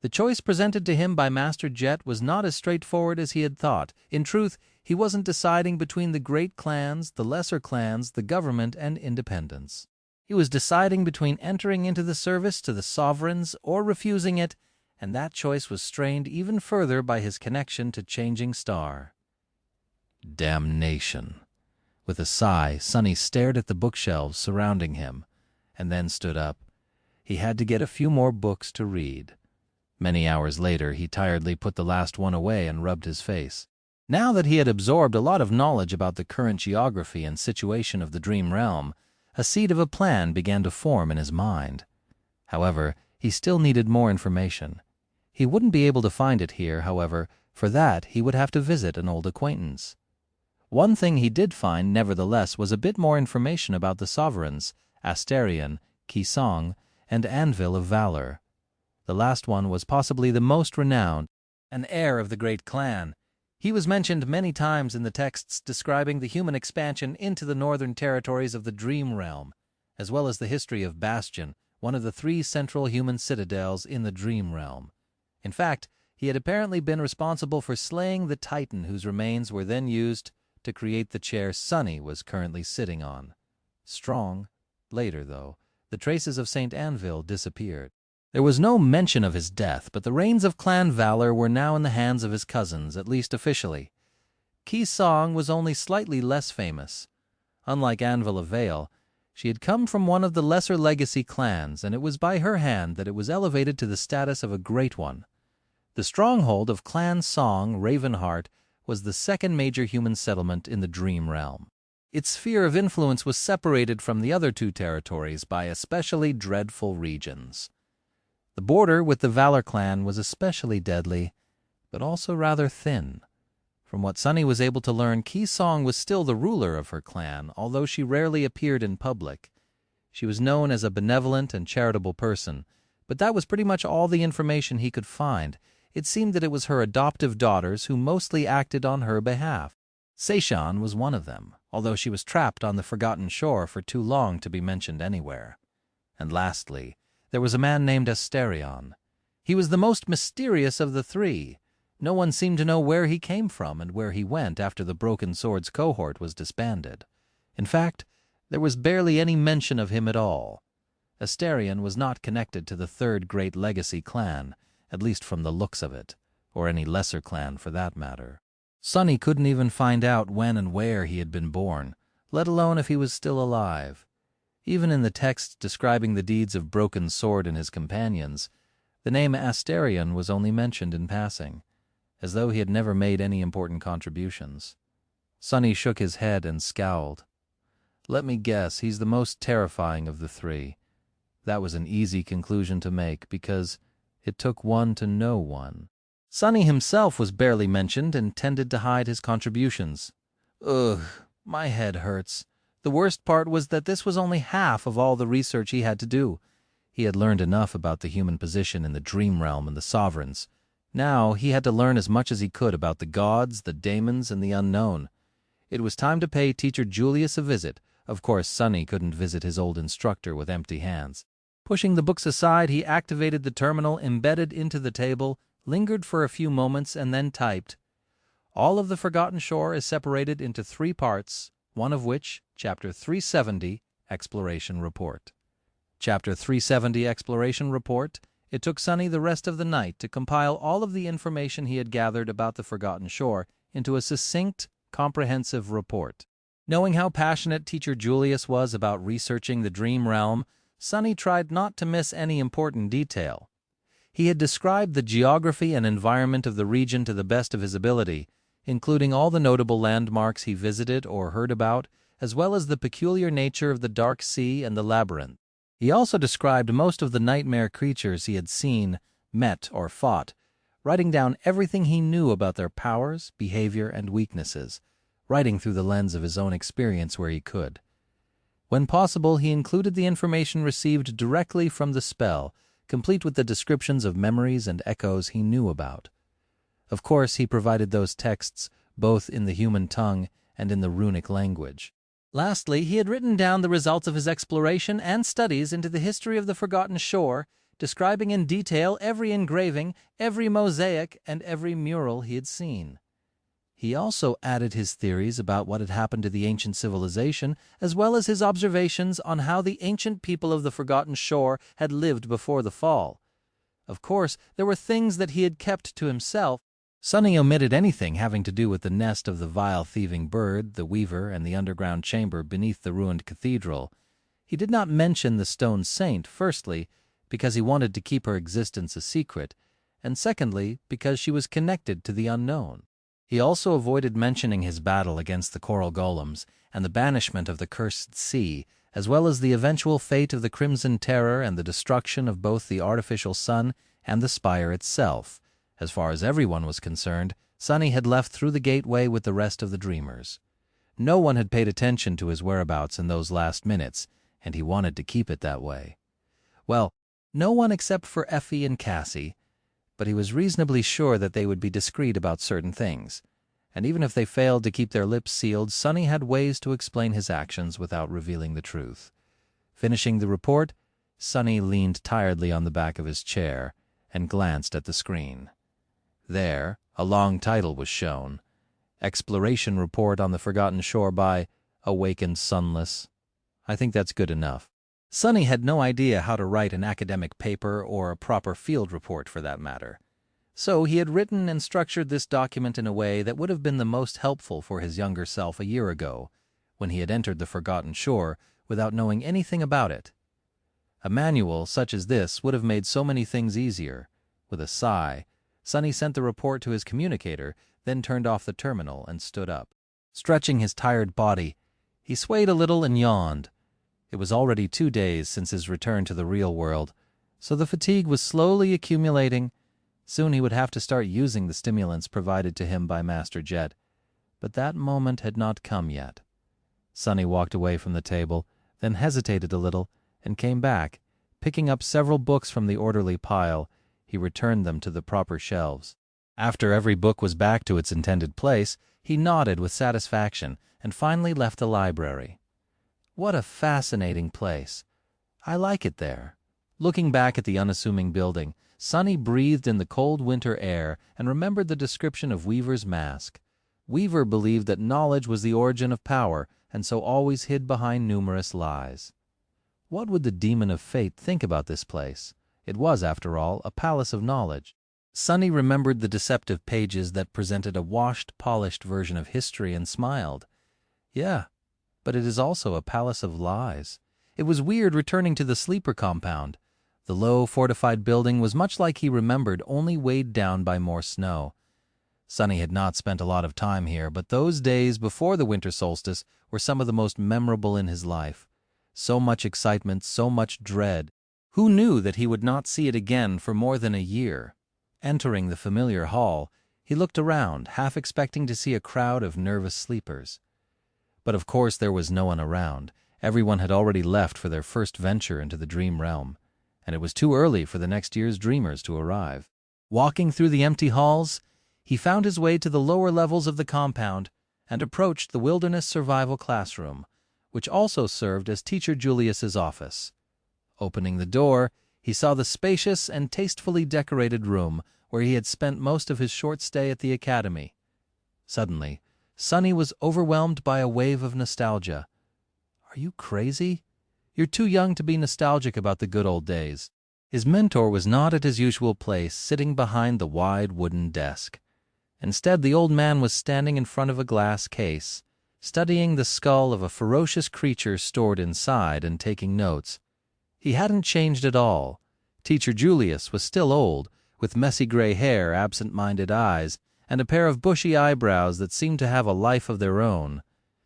The choice presented to him by Master Jet was not as straightforward as he had thought. In truth, he wasn't deciding between the great clans, the lesser clans, the government, and independence. He was deciding between entering into the service to the sovereigns or refusing it, and that choice was strained even further by his connection to Changing Star. Damnation! With a sigh, Sunny stared at the bookshelves surrounding him, and then stood up. He had to get a few more books to read. Many hours later, he tiredly put the last one away and rubbed his face. Now that he had absorbed a lot of knowledge about the current geography and situation of the Dream Realm, a seed of a plan began to form in his mind. However, he still needed more information. He wouldn't be able to find it here, however. For that, he would have to visit an old acquaintance. One thing he did find, nevertheless, was a bit more information about the sovereigns, Asterion, Kisong, and Anvil of Valor. The last one was possibly the most renowned, an heir of the great clan. He was mentioned many times in the texts describing the human expansion into the northern territories of the Dream Realm, as well as the history of Bastion, one of the 3 central human citadels in the Dream Realm. In fact, he had apparently been responsible for slaying the Titan whose remains were then used to create the chair Sunny was currently sitting on. Strong. Later, though, the traces of St. Anvil disappeared. There was no mention of his death, but the reins of Clan Valor were now in the hands of his cousins, at least officially. Kisong was only slightly less famous. Unlike Anvil of Vale, she had come from one of the lesser legacy clans, and it was by her hand that it was elevated to the status of a great one. The stronghold of Clan Song, Ravenheart, was the second major human settlement in the Dream Realm. Its sphere of influence was separated from the other 2 territories by especially dreadful regions. The border with the Valor clan was especially deadly, but also rather thin. From what Sunny was able to learn, Kisong was still the ruler of her clan, although she rarely appeared in public. She was known as a benevolent and charitable person, but that was pretty much all the information he could find. It seemed that it was her adoptive daughters who mostly acted on her behalf. Seishan was one of them, although she was trapped on the Forgotten Shore for too long to be mentioned anywhere. And lastly, there was a man named Asterion. He was the most mysterious of the 3. No one seemed to know where he came from and where he went after the Broken Swords cohort was disbanded. In fact, there was barely any mention of him at all. Asterion was not connected to the 3rd great legacy clan, at least from the looks of it, or any lesser clan for that matter. Sunny couldn't even find out when and where he had been born, let alone if he was still alive. Even in the texts describing the deeds of Broken Sword and his companions, the name Asterion was only mentioned in passing, as though he had never made any important contributions. Sunny shook his head and scowled. Let me guess, he's the most terrifying of the 3. That was an easy conclusion to make, because it took one to know one. Sunny himself was barely mentioned and tended to hide his contributions. Ugh, my head hurts. The worst part was that this was only half of all the research he had to do. He had learned enough about the human position in the Dream Realm and the sovereigns. Now he had to learn as much as he could about the gods, the daemons, and the unknown. It was time to pay Teacher Julius a visit. Of course, Sunny couldn't visit his old instructor with empty hands. Pushing the books aside, he activated the terminal embedded into the table, lingered for a few moments, and then typed, "All of the Forgotten Shore is separated into 3 parts, one of which, Chapter 370, Exploration Report." Chapter 370, Exploration Report. It took Sunny the rest of the night to compile all of the information he had gathered about the Forgotten Shore into a succinct, comprehensive report. Knowing how passionate Teacher Julius was about researching the Dream Realm, Sunny tried not to miss any important detail. He had described the geography and environment of the region to the best of his ability, including all the notable landmarks he visited or heard about, as well as the peculiar nature of the Dark Sea and the Labyrinth. He also described most of the nightmare creatures he had seen, met, or fought, writing down everything he knew about their powers, behavior, and weaknesses, writing through the lens of his own experience where he could. When possible, he included the information received directly from the spell, complete with the descriptions of memories and echoes he knew about. Of course, he provided those texts both in the human tongue and in the runic language. Lastly, he had written down the results of his exploration and studies into the history of the Forgotten Shore, describing in detail every engraving, every mosaic, and every mural he had seen. He also added his theories about what had happened to the ancient civilization, as well as his observations on how the ancient people of the Forgotten Shore had lived before the fall. Of course, there were things that he had kept to himself. Sunny omitted anything having to do with the nest of the vile thieving bird, the weaver, and the underground chamber beneath the ruined cathedral. He did not mention the stone saint, firstly, because he wanted to keep her existence a secret, and secondly, because she was connected to the unknown. He also avoided mentioning his battle against the coral golems and the banishment of the cursed sea, as well as the eventual fate of the Crimson Terror and the destruction of both the artificial sun and the spire itself. As far as everyone was concerned, Sunny had left through the gateway with the rest of the dreamers. No one had paid attention to his whereabouts in those last minutes, and he wanted to keep it that way. Well, no one except for Effie and Cassie, but he was reasonably sure that they would be discreet about certain things. And even if they failed to keep their lips sealed, Sunny had ways to explain his actions without revealing the truth. Finishing the report, Sunny leaned tiredly on the back of his chair and glanced at the screen. There, a long title was shown: Exploration Report on the Forgotten Shore by Awakened Sunless. I think that's good enough. Sunny had no idea how to write an academic paper or a proper field report for that matter. So he had written and structured this document in a way that would have been the most helpful for his younger self a year ago, when he had entered the Forgotten Shore without knowing anything about it. A manual such as this would have made so many things easier. With a sigh, Sunny sent the report to his communicator, then turned off the terminal and stood up. Stretching his tired body, he swayed a little and yawned. It was already 2 days since his return to the real world, so the fatigue was slowly accumulating. Soon he would have to start using the stimulants provided to him by Master Jet, but that moment had not come yet. Sunny walked away from the table, then hesitated a little, and came back. Picking up several books from the orderly pile, he returned them to the proper shelves. After every book was back to its intended place, he nodded with satisfaction and finally left the library. What a fascinating place. I like it there. Looking back at the unassuming building, Sunny breathed in the cold winter air and remembered the description of Weaver's mask. Weaver believed that knowledge was the origin of power, and so always hid behind numerous lies. What would the demon of fate think about this place? It was, after all, a palace of knowledge. Sunny remembered the deceptive pages that presented a washed, polished version of history and smiled. Yeah, but it is also a palace of lies. It was weird returning to the sleeper compound. The low, fortified building was much like he remembered, only weighed down by more snow. Sunny had not spent a lot of time here, but those days before the winter solstice were some of the most memorable in his life. So much excitement, so much dread. Who knew that he would not see it again for more than a year? Entering the familiar hall, he looked around, half expecting to see a crowd of nervous sleepers. But of course there was no one around. Everyone had already left for their first venture into the dream realm, and it was too early for the next year's dreamers to arrive. Walking through the empty halls, he found his way to the lower levels of the compound and approached the Wilderness Survival Classroom, which also served as Teacher Julius's office. Opening the door, he saw the spacious and tastefully decorated room where he had spent most of his short stay at the academy. Suddenly, Sunny was overwhelmed by a wave of nostalgia. Are you crazy? You're too young to be nostalgic about the good old days. His mentor was not at his usual place, sitting behind the wide wooden desk. Instead, the old man was standing in front of a glass case, studying the skull of a ferocious creature stored inside and taking notes. He hadn't changed at all. Teacher Julius was still old, with messy gray hair, absent-minded eyes, and a pair of bushy eyebrows that seemed to have a life of their own.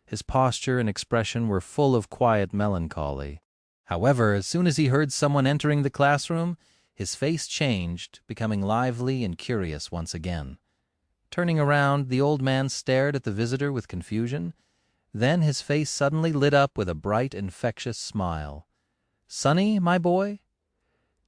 His posture and expression were full of quiet melancholy. However, as soon as he heard someone entering the classroom, his face changed, becoming lively and curious once again. Turning around, the old man stared at the visitor with confusion. Then his face suddenly lit up with a bright, infectious smile. "Sunny, my boy?"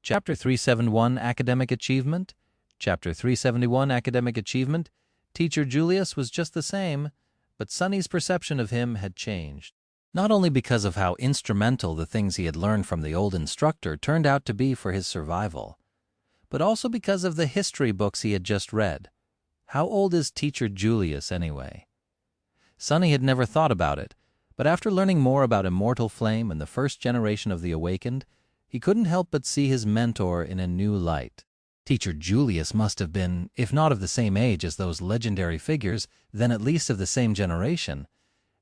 Chapter 371, Academic Achievement. Chapter 371, Academic Achievement. Teacher Julius was just the same, but Sunny's perception of him had changed. Not only because of how instrumental the things he had learned from the old instructor turned out to be for his survival, but also because of the history books he had just read. How old is Teacher Julius, anyway? Sunny had never thought about it, but after learning more about Immortal Flame and the first generation of the Awakened, he couldn't help but see his mentor in a new light. Teacher Julius must have been, if not of the same age as those legendary figures, then at least of the same generation.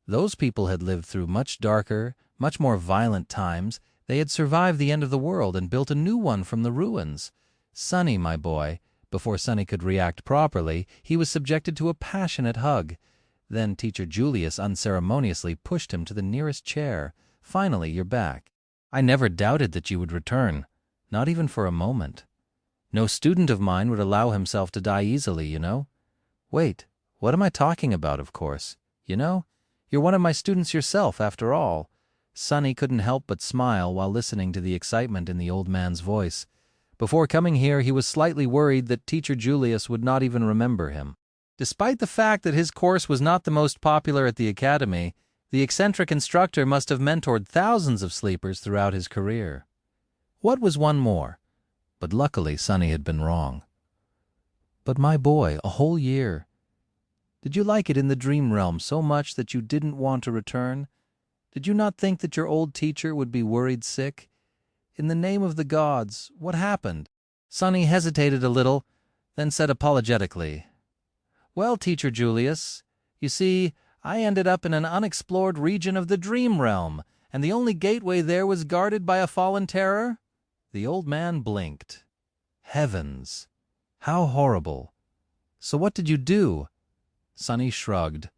Those people had lived through much darker, much more violent times. They had survived the end of the world and built a new one from the ruins. Sunny, my boy, before Sunny could react properly, he was subjected to a passionate hug. Then Teacher Julius unceremoniously pushed him to the nearest chair. Finally, you're back. I never doubted that you would return, not even for a moment. No student of mine would allow himself to die easily, you know. Wait, what am I talking about, of course? You know, you're one of my students yourself, after all. Sunny couldn't help but smile while listening to the excitement in the old man's voice. Before coming here, he was slightly worried that Teacher Julius would not even remember him. Despite the fact that his course was not the most popular at the academy, the eccentric instructor must have mentored thousands of sleepers throughout his career. What was one more? But luckily, Sunny had been wrong. But my boy, a whole year. Did you like it in the dream realm so much that you didn't want to return? Did you not think that your old teacher would be worried sick? In the name of the gods, what happened? Sunny hesitated a little, then said apologetically, Well, Teacher Julius, you see, I ended up in an unexplored region of the dream realm, and the only gateway there was guarded by a fallen terror. The old man blinked. Heavens! How horrible! So what did you do? Sunny shrugged.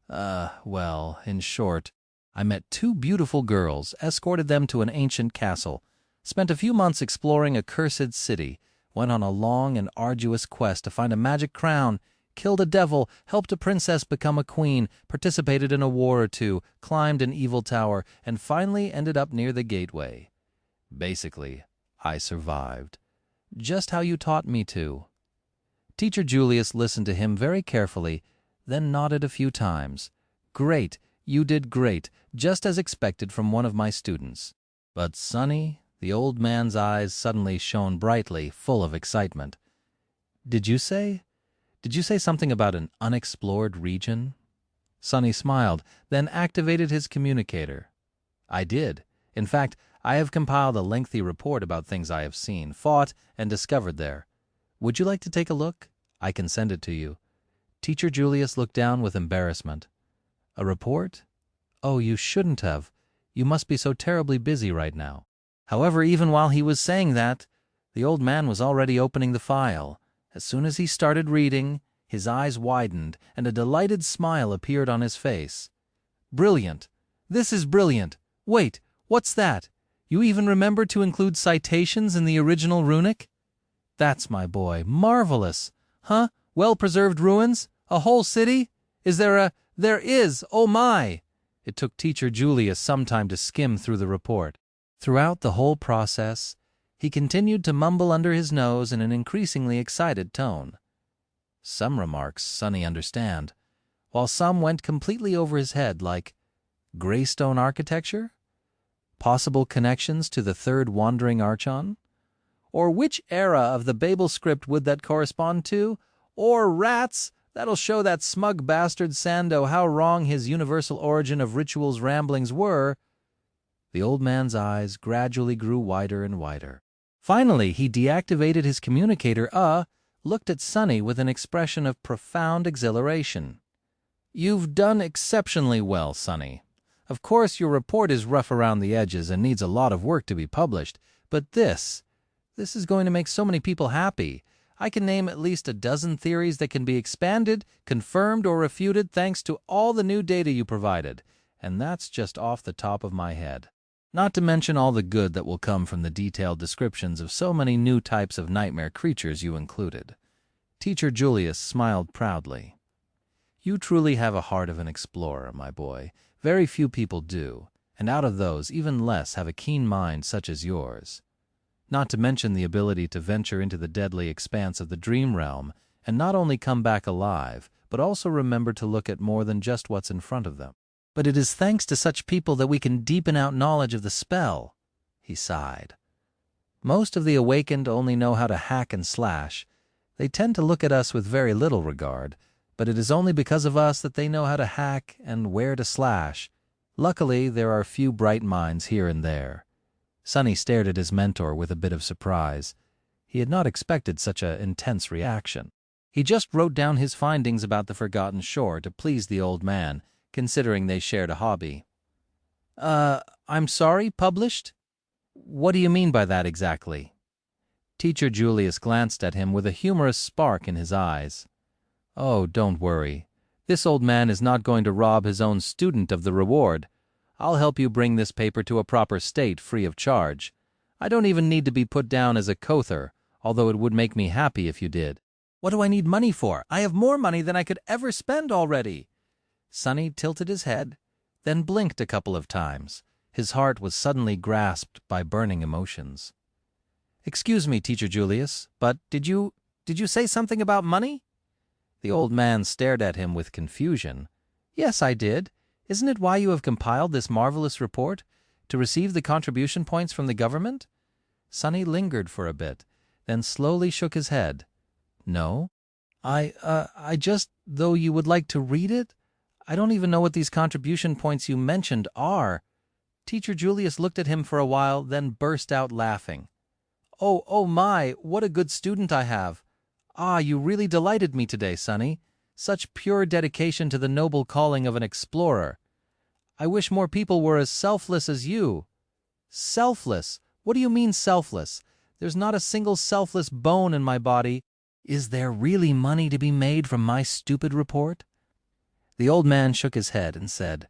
Well, in short, I met two beautiful girls, escorted them to an ancient castle, spent a few months exploring a cursed city, went on a long and arduous quest to find a magic crown, killed a devil, helped a princess become a queen, participated in a war or two, climbed an evil tower, and finally ended up near the gateway. Basically, I survived. Just how you taught me to. Teacher Julius listened to him very carefully, then nodded a few times. Great, you did great, just as expected from one of my students. But Sunny, the old man's eyes suddenly shone brightly, full of excitement. Did you say something about an unexplored region? Sunny smiled, then activated his communicator. I did. In fact, I have compiled a lengthy report about things I have seen, fought, and discovered there. Would you like to take a look? I can send it to you. Teacher Julius looked down with embarrassment. A report? Oh, you shouldn't have. You must be so terribly busy right now. However, even while he was saying that, the old man was already opening the file. As soon as he started reading, his eyes widened, and a delighted smile appeared on his face. Brilliant! This is brilliant! Wait, what's that? You even remember to include citations in the original runic? That's my boy. Marvelous! Huh? Well-preserved ruins? A whole city? There is! Oh my! It took Teacher Julius some time to skim through the report. Throughout the whole process, he continued to mumble under his nose in an increasingly excited tone. Some remarks Sunny understand, while some went completely over his head, like Greystone architecture? Possible connections to the third wandering archon? Or which era of the Babel script would that correspond to? Or rats, that'll show that smug bastard Sando how wrong his universal origin of rituals ramblings were. The old man's eyes gradually grew wider and wider. Finally, he deactivated his communicator, looked at Sunny with an expression of profound exhilaration. You've done exceptionally well, Sunny. Of course, your report is rough around the edges and needs a lot of work to be published, but this is going to make so many people happy. I can name at least a dozen theories that can be expanded, confirmed, or refuted thanks to all the new data you provided, and that's just off the top of my head. Not to mention all the good that will come from the detailed descriptions of so many new types of nightmare creatures you included. Teacher Julius smiled proudly. You truly have a heart of an explorer, my boy. Very few people do, and out of those, even less have a keen mind such as yours. Not to mention the ability to venture into the deadly expanse of the dream realm and not only come back alive, but also remember to look at more than just what's in front of them. But it is thanks to such people that we can deepen out knowledge of the spell. He sighed. Most of the awakened only know how to hack and slash. They tend to look at us with very little regard, but it is only because of us that they know how to hack and where to slash. Luckily, there are few bright minds here and there. Sunny stared at his mentor with a bit of surprise. He had not expected such an intense reaction. He just wrote down his findings about the Forgotten Shore to please the old man, considering they shared a hobby. I'm sorry, published? What do you mean by that exactly? Teacher Julius glanced at him with a humorous spark in his eyes. Oh, don't worry. This old man is not going to rob his own student of the reward. I'll help you bring this paper to a proper state free of charge. I don't even need to be put down as a Kother, although it would make me happy if you did. What do I need money for? I have more money than I could ever spend already. Sunny tilted his head, then blinked a couple of times. His heart was suddenly grasped by burning emotions. Excuse me, Teacher Julius, but did you say something about money? The old man stared at him with confusion. Yes, I did. Isn't it why you have compiled this marvelous report? To receive the contribution points from the government? Sunny lingered for a bit, then slowly shook his head. No. I just, though you would like to read it? I don't even know what these contribution points you mentioned are. Teacher Julius looked at him for a while, then burst out laughing. Oh my, what a good student I have. Ah, you really delighted me today, Sunny. Such pure dedication to the noble calling of an explorer. I wish more people were as selfless as you. Selfless? What do you mean selfless? There's not a single selfless bone in my body. Is there really money to be made from my stupid report? The old man shook his head and said,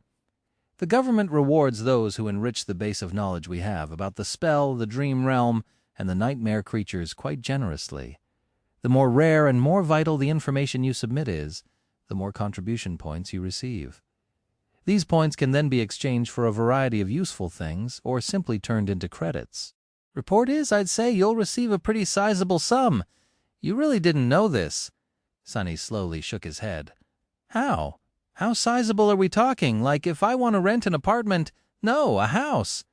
The government rewards those who enrich the base of knowledge we have about the spell, the dream realm, and the nightmare creatures quite generously. The more rare and more vital the information you submit is, the more contribution points you receive. These points can then be exchanged for a variety of useful things or simply turned into credits. Report is, I'd say you'll receive a pretty sizable sum. You really didn't know this. Sunny slowly shook his head. How? How sizable are we talking? Like if I want to rent an apartment? No, a house.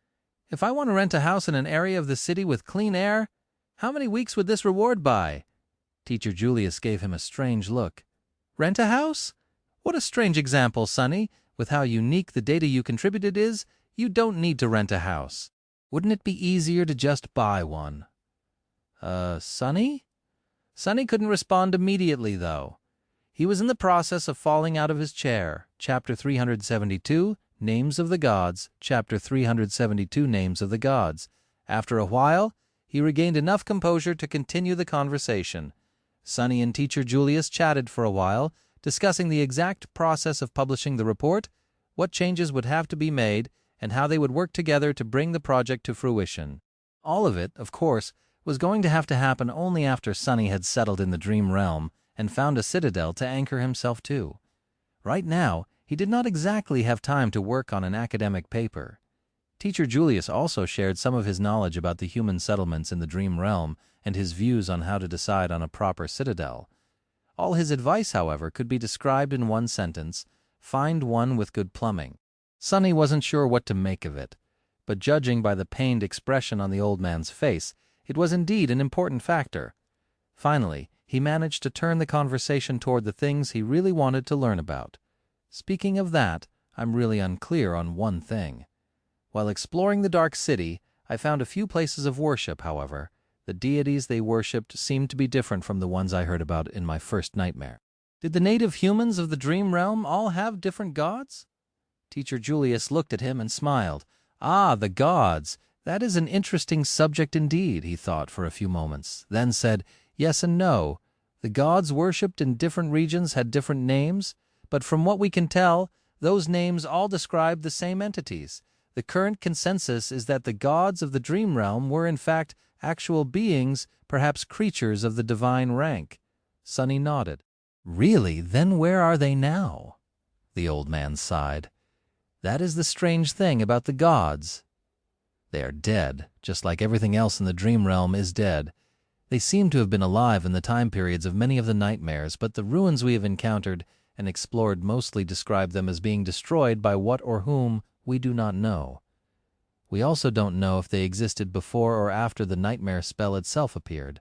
If I want to rent a house in an area of the city with clean air? How many weeks would this reward buy? Teacher Julius gave him a strange look. Rent a house? What a strange example, Sunny. With how unique the data you contributed is, you don't need to rent a house. Wouldn't it be easier to just buy one? Sunny? Sunny couldn't respond immediately, though. He was in the process of falling out of his chair. Chapter 372, Names of the Gods. Chapter 372, Names of the Gods. After a while, he regained enough composure to continue the conversation. Sunny and Teacher Julius chatted for a while, discussing the exact process of publishing the report, what changes would have to be made, and how they would work together to bring the project to fruition. All of it, of course, was going to have to happen only after Sunny had settled in the dream realm and found a citadel to anchor himself to. Right now, he did not exactly have time to work on an academic paper. Teacher Julius also shared some of his knowledge about the human settlements in the dream realm and his views on how to decide on a proper citadel. All his advice, however, could be described in one sentence: find one with good plumbing. Sunny wasn't sure what to make of it, but judging by the pained expression on the old man's face, it was indeed an important factor. Finally, he managed to turn the conversation toward the things he really wanted to learn about. Speaking of that, I'm really unclear on one thing. While exploring the Dark City, I found a few places of worship, however. The deities they worshipped seemed to be different from the ones I heard about in my first nightmare. Did the native humans of the dream realm all have different gods? Teacher Julius looked at him and smiled. Ah, the gods! That is an interesting subject indeed, he thought for a few moments, then said, yes and no. The gods worshipped in different regions had different names, but from what we can tell, those names all describe the same entities. The current consensus is that the gods of the dream realm were in fact actual beings, perhaps creatures of the divine rank. Sunny nodded. Really? Then where are they now? The old man sighed. That is the strange thing about the gods. They are dead, just like everything else in the dream realm is dead. They seem to have been alive in the time periods of many of the nightmares, but the ruins we have encountered and explored mostly describe them as being destroyed by what or whom we do not know. We also don't know if they existed before or after the nightmare spell itself appeared.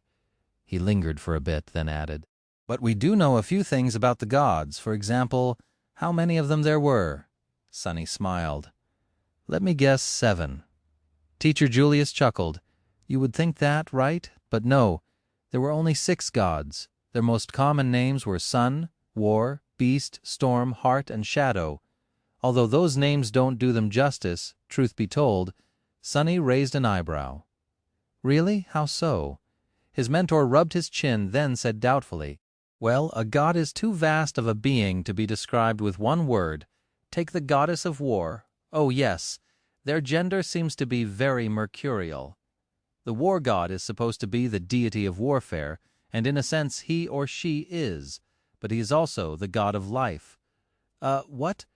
He lingered for a bit, then added, "But we do know a few things about the gods. For example, how many of them there were." Sunny smiled. "Let me guess 7. Teacher Julius chuckled. "You would think that, right? But no, there were only 6 gods. Their most common names were Sun, War, Beast, Storm, Heart, and Shadow. Although those names don't do them justice, truth be told." Sunny raised an eyebrow. "Really? How so?" His mentor rubbed his chin, then said doubtfully, "Well, a god is too vast of a being to be described with one word. Take the goddess of war. Oh, yes, their gender seems to be very mercurial. The war god is supposed to be the deity of warfare, and in a sense he or she is, but he is also the god of life." What?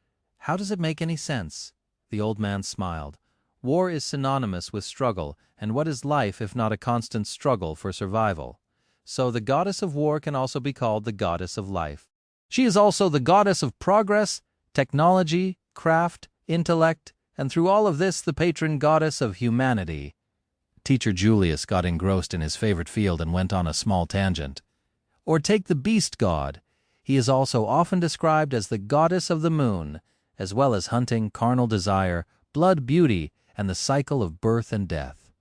How does it make any sense?" The old man smiled. "War is synonymous with struggle, and what is life if not a constant struggle for survival? So the goddess of war can also be called the goddess of life. She is also the goddess of progress, technology, craft, intellect, and through all of this the patron goddess of humanity." Teacher Julius got engrossed in his favorite field and went on a small tangent. "Or take the beast god. He is also often described as the goddess of the moon, as well as hunting, carnal desire, blood beauty, and the cycle of birth and death.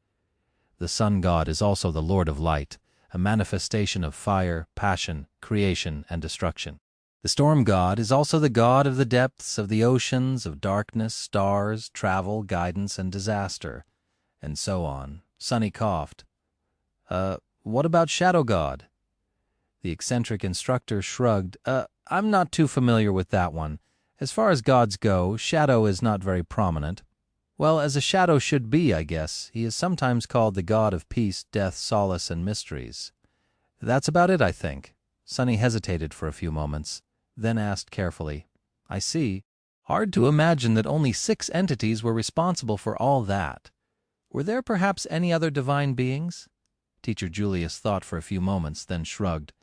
The sun god is also the lord of light, a manifestation of fire, passion, creation, and destruction. The storm god is also the god of the depths, of the oceans, of darkness, stars, travel, guidance, and disaster." And so on. Sunny coughed. What about shadow god?" The eccentric instructor shrugged. I'm not too familiar with that one. As far as gods go, shadow is not very prominent." "Well, as a shadow should be, I guess. He is sometimes called the god of peace, death, solace, and mysteries." "That's about it, I think." Sunny hesitated for a few moments, then asked carefully, "I see. Hard to imagine that only 6 entities were responsible for all that. Were there perhaps any other divine beings?" Teacher Julius thought for a few moments, then shrugged.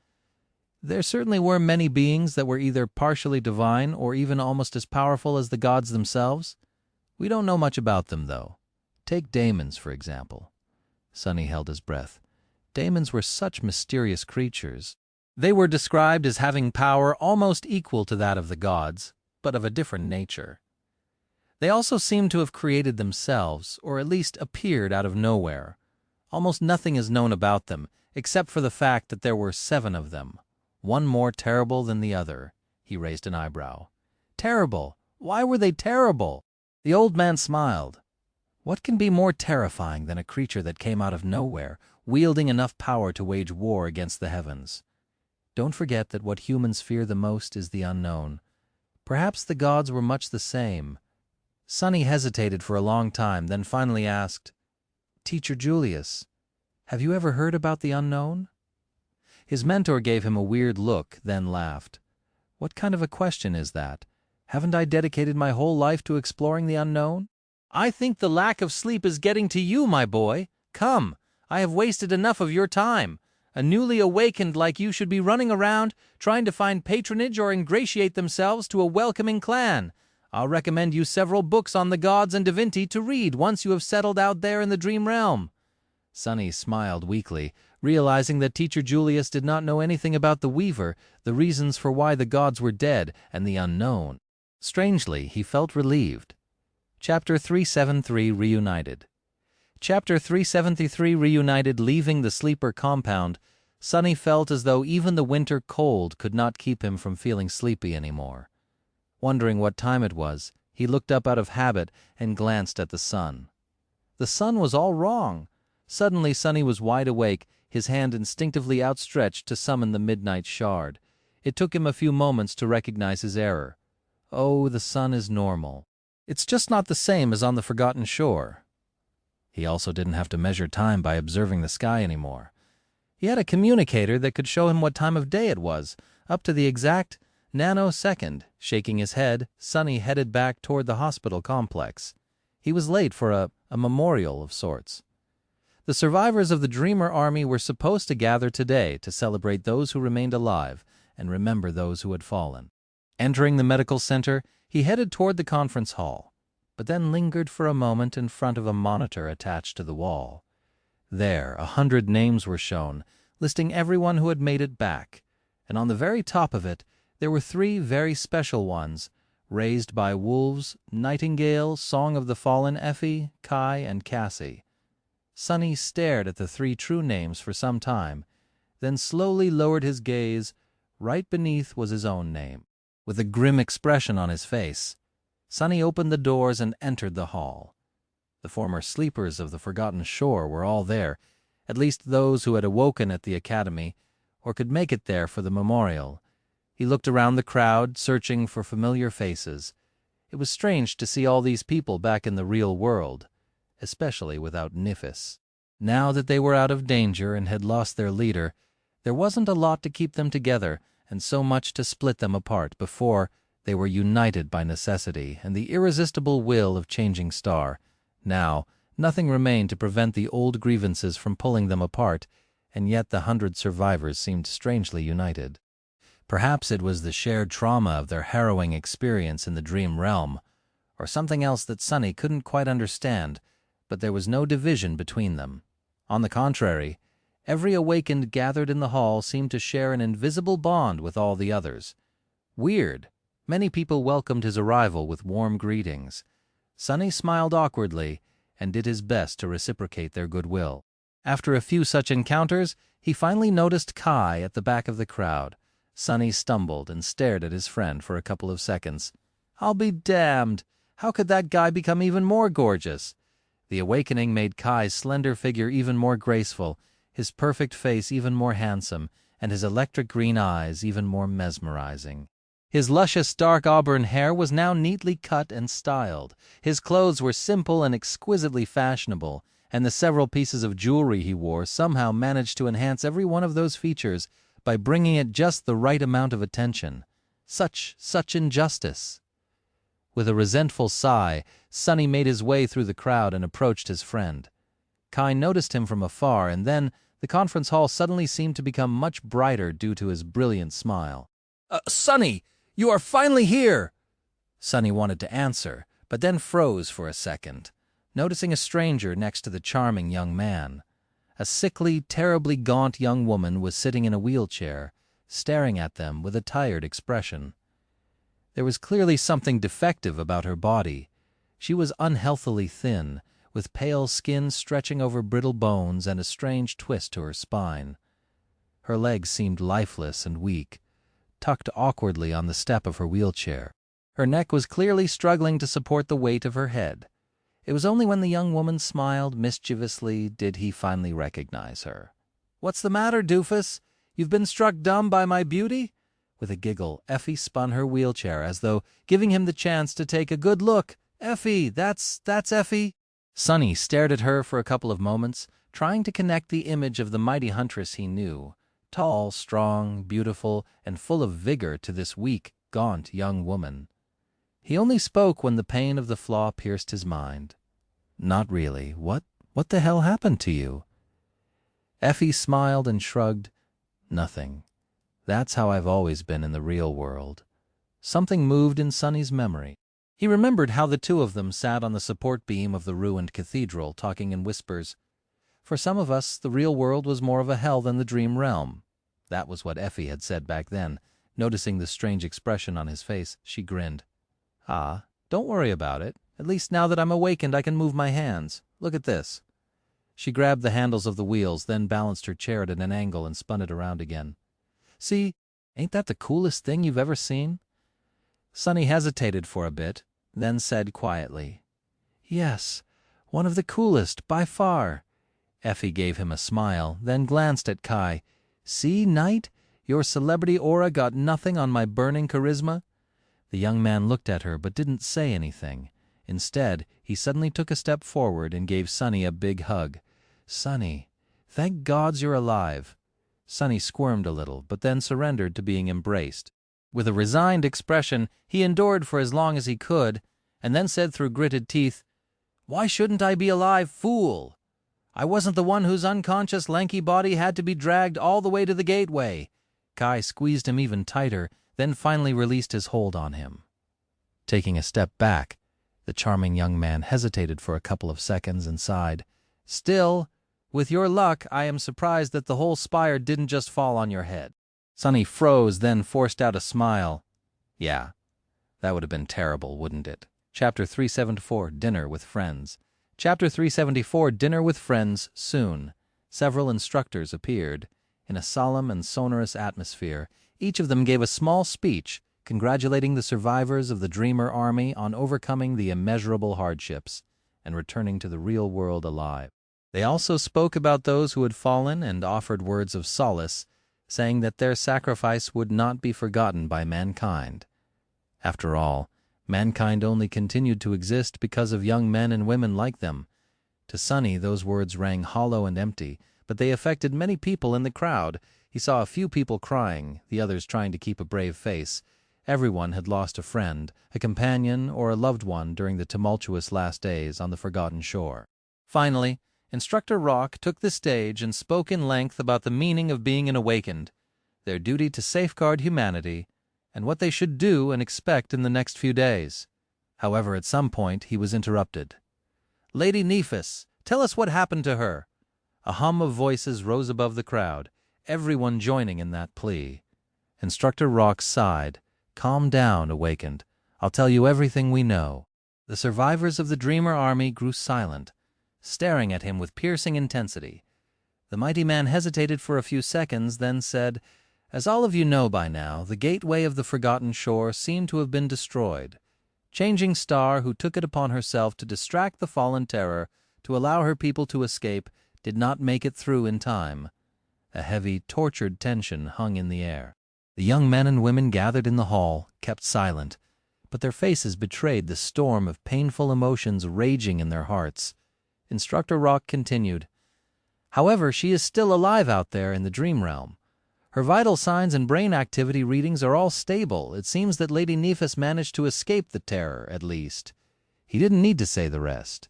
"There certainly were many beings that were either partially divine or even almost as powerful as the gods themselves. We don't know much about them, though. Take daemons, for example." Sunny held his breath. Daemons were such mysterious creatures. They were described as having power almost equal to that of the gods, but of a different nature. They also seemed to have created themselves, or at least appeared out of nowhere. Almost nothing is known about them, except for the fact that there were 7 of them, one more terrible than the other. He raised an eyebrow. "Terrible? Why were they terrible?" The old man smiled. "What can be more terrifying than a creature that came out of nowhere, wielding enough power to wage war against the heavens? Don't forget that what humans fear the most is the unknown. Perhaps the gods were much the same." Sunny hesitated for a long time, then finally asked, "Teacher Julius, have you ever heard about the unknown?" His mentor gave him a weird look, then laughed. "What kind of a question is that? Haven't I dedicated my whole life to exploring the unknown?" "I think the lack of sleep is getting to you, my boy. Come, I have wasted enough of your time. A newly awakened like you should be running around, trying to find patronage or ingratiate themselves to a welcoming clan. I'll recommend you several books on the gods and divinity to read once you have settled out there in the dream realm." Sunny smiled weakly, realizing that Teacher Julius did not know anything about the Weaver, the reasons for why the gods were dead, and the unknown. Strangely, he felt relieved. Chapter 373 Reunited. Chapter 373 Reunited. Leaving the sleeper compound, Sunny felt as though even the winter cold could not keep him from feeling sleepy anymore. Wondering what time it was, he looked up out of habit and glanced at the sun. The sun was all wrong. Suddenly Sunny was wide awake, his hand instinctively outstretched to summon the midnight shard. It took him a few moments to recognize his error. Oh, the sun is normal. It's just not the same as on the Forgotten Shore. He also didn't have to measure time by observing the sky anymore. He had a communicator that could show him what time of day it was, up to the exact nanosecond. Shaking his head, Sunny headed back toward the hospital complex. He was late for a memorial of sorts. The survivors of the Dreamer Army were supposed to gather today to celebrate those who remained alive and remember those who had fallen. Entering the medical center, he headed toward the conference hall, but then lingered for a moment in front of a monitor attached to the wall. There, 100 names were shown, listing everyone who had made it back, and on the very top of it there were 3 very special ones, raised by Wolves, Nightingale, Song of the Fallen Effie, Kai, and Cassie. Sunny stared at the 3 true names for some time, then slowly lowered his gaze. Right beneath was his own name. With a grim expression on his face, Sunny opened the doors and entered the hall. The former sleepers of the Forgotten Shore were all there, at least those who had awoken at the academy or could make it there for the memorial. He looked around the crowd, searching for familiar faces. It was strange to see all these people back in the real world, especially without Nifis. Now that they were out of danger and had lost their leader, there wasn't a lot to keep them together and so much to split them apart before they were united by necessity and the irresistible will of Changing Star. Now, nothing remained to prevent the old grievances from pulling them apart, and yet the 100 survivors seemed strangely united. Perhaps it was the shared trauma of their harrowing experience in the dream realm, or something else that Sunny couldn't quite understand, but there was no division between them. On the contrary, every awakened gathered in the hall seemed to share an invisible bond with all the others. Weird. Many people welcomed his arrival with warm greetings. Sunny smiled awkwardly and did his best to reciprocate their goodwill. After a few such encounters, he finally noticed Kai at the back of the crowd. Sunny stumbled and stared at his friend for a couple of seconds. "I'll be damned! How could that guy become even more gorgeous?" The awakening made Kai's slender figure even more graceful, his perfect face even more handsome, and his electric green eyes even more mesmerizing. His luscious dark auburn hair was now neatly cut and styled. His clothes were simple and exquisitely fashionable, and the several pieces of jewelry he wore somehow managed to enhance every one of those features by bringing it just the right amount of attention. Such injustice! With a resentful sigh, Sunny made his way through the crowd and approached his friend. Kai noticed him from afar, and then the conference hall suddenly seemed to become much brighter due to his brilliant smile. "Sunny, you are finally here!" Sunny wanted to answer, but then froze for a second, noticing a stranger next to the charming young man. A sickly, terribly gaunt young woman was sitting in a wheelchair, staring at them with a tired expression. There was clearly something defective about her body. She was unhealthily thin, with pale skin stretching over brittle bones and a strange twist to her spine. Her legs seemed lifeless and weak, tucked awkwardly on the step of her wheelchair. Her neck was clearly struggling to support the weight of her head. It was only when the young woman smiled mischievously did he finally recognize her. "What's the matter, doofus? You've been struck dumb by my beauty?" With a giggle, Effie spun her wheelchair as though giving him the chance to take a good look. "Effie, that's Effie." Sunny stared at her for a couple of moments, trying to connect the image of the mighty huntress he knew, tall, strong, beautiful, and full of vigor, to this weak, gaunt young woman. He only spoke when the pain of the flaw pierced his mind. "Not really. What the hell happened to you?" Effie smiled and shrugged. "Nothing. That's how I've always been in the real world." Something moved in Sunny's memory. He remembered how the two of them sat on the support beam of the ruined cathedral, talking in whispers. For some of us, the real world was more of a hell than the dream realm. That was what Effie had said back then. Noticing the strange expression on his face, she grinned. "Ah, don't worry about it. At least now that I'm awakened, I can move my hands. Look at this." She grabbed the handles of the wheels, then balanced her chair at an angle and spun it around again. "See, ain't that the coolest thing you've ever seen?" Sunny hesitated for a bit, then said quietly, "Yes, one of the coolest, by far." Effie gave him a smile, then glanced at Kai. "See, Knight, your celebrity aura got nothing on my burning charisma." The young man looked at her but didn't say anything. Instead, he suddenly took a step forward and gave Sunny a big hug. "Sunny, thank gods you're alive." Sunny squirmed a little, but then surrendered to being embraced. With a resigned expression, he endured for as long as he could, and then said through gritted teeth, "Why shouldn't I be alive, fool? I wasn't the one whose unconscious, lanky body had to be dragged all the way to the gateway." Kai squeezed him even tighter, then finally released his hold on him. Taking a step back, the charming young man hesitated for a couple of seconds and sighed. "Still, With your luck, I am surprised that the whole spire didn't just fall on your head." Sunny froze, then forced out a smile. Yeah, that would have been terrible, wouldn't it? Chapter 374, Dinner with Friends. Chapter 374, Dinner with Friends, soon. Several instructors appeared. In a solemn and sonorous atmosphere, each of them gave a small speech congratulating the survivors of the Dreamer Army on overcoming the immeasurable hardships and returning to the real world alive. They also spoke about those who had fallen and offered words of solace, saying that their sacrifice would not be forgotten by mankind. After all, mankind only continued to exist because of young men and women like them. To Sunny, those words rang hollow and empty, but they affected many people in the crowd. He saw a few people crying, the others trying to keep a brave face. Everyone had lost a friend, a companion, or a loved one during the tumultuous last days on the forgotten shore. Finally, Instructor Rock took the stage and spoke in length about the meaning of being an awakened, their duty to safeguard humanity, and what they should do and expect in the next few days. However, at some point he was interrupted. "Lady Nephis, tell us what happened to her." A hum of voices rose above the crowd, everyone joining in that plea. Instructor Rock sighed. "Calm down, Awakened. I'll tell you everything we know." The survivors of the Dreamer Army grew silent, staring at him with piercing intensity. The mighty man hesitated for a few seconds, then said, "As all of you know by now, the gateway of the Forgotten Shore seemed to have been destroyed. Changing Star, who took it upon herself to distract the fallen terror, to allow her people to escape, did not make it through in time." A heavy, tortured tension hung in the air. The young men and women gathered in the hall kept silent, but their faces betrayed the storm of painful emotions raging in their hearts. Instructor Rock continued, "However, she is still alive out there in the dream realm. Her vital signs and brain activity readings are all stable. It seems that Lady Nephis managed to escape the terror, at least." He didn't need to say the rest.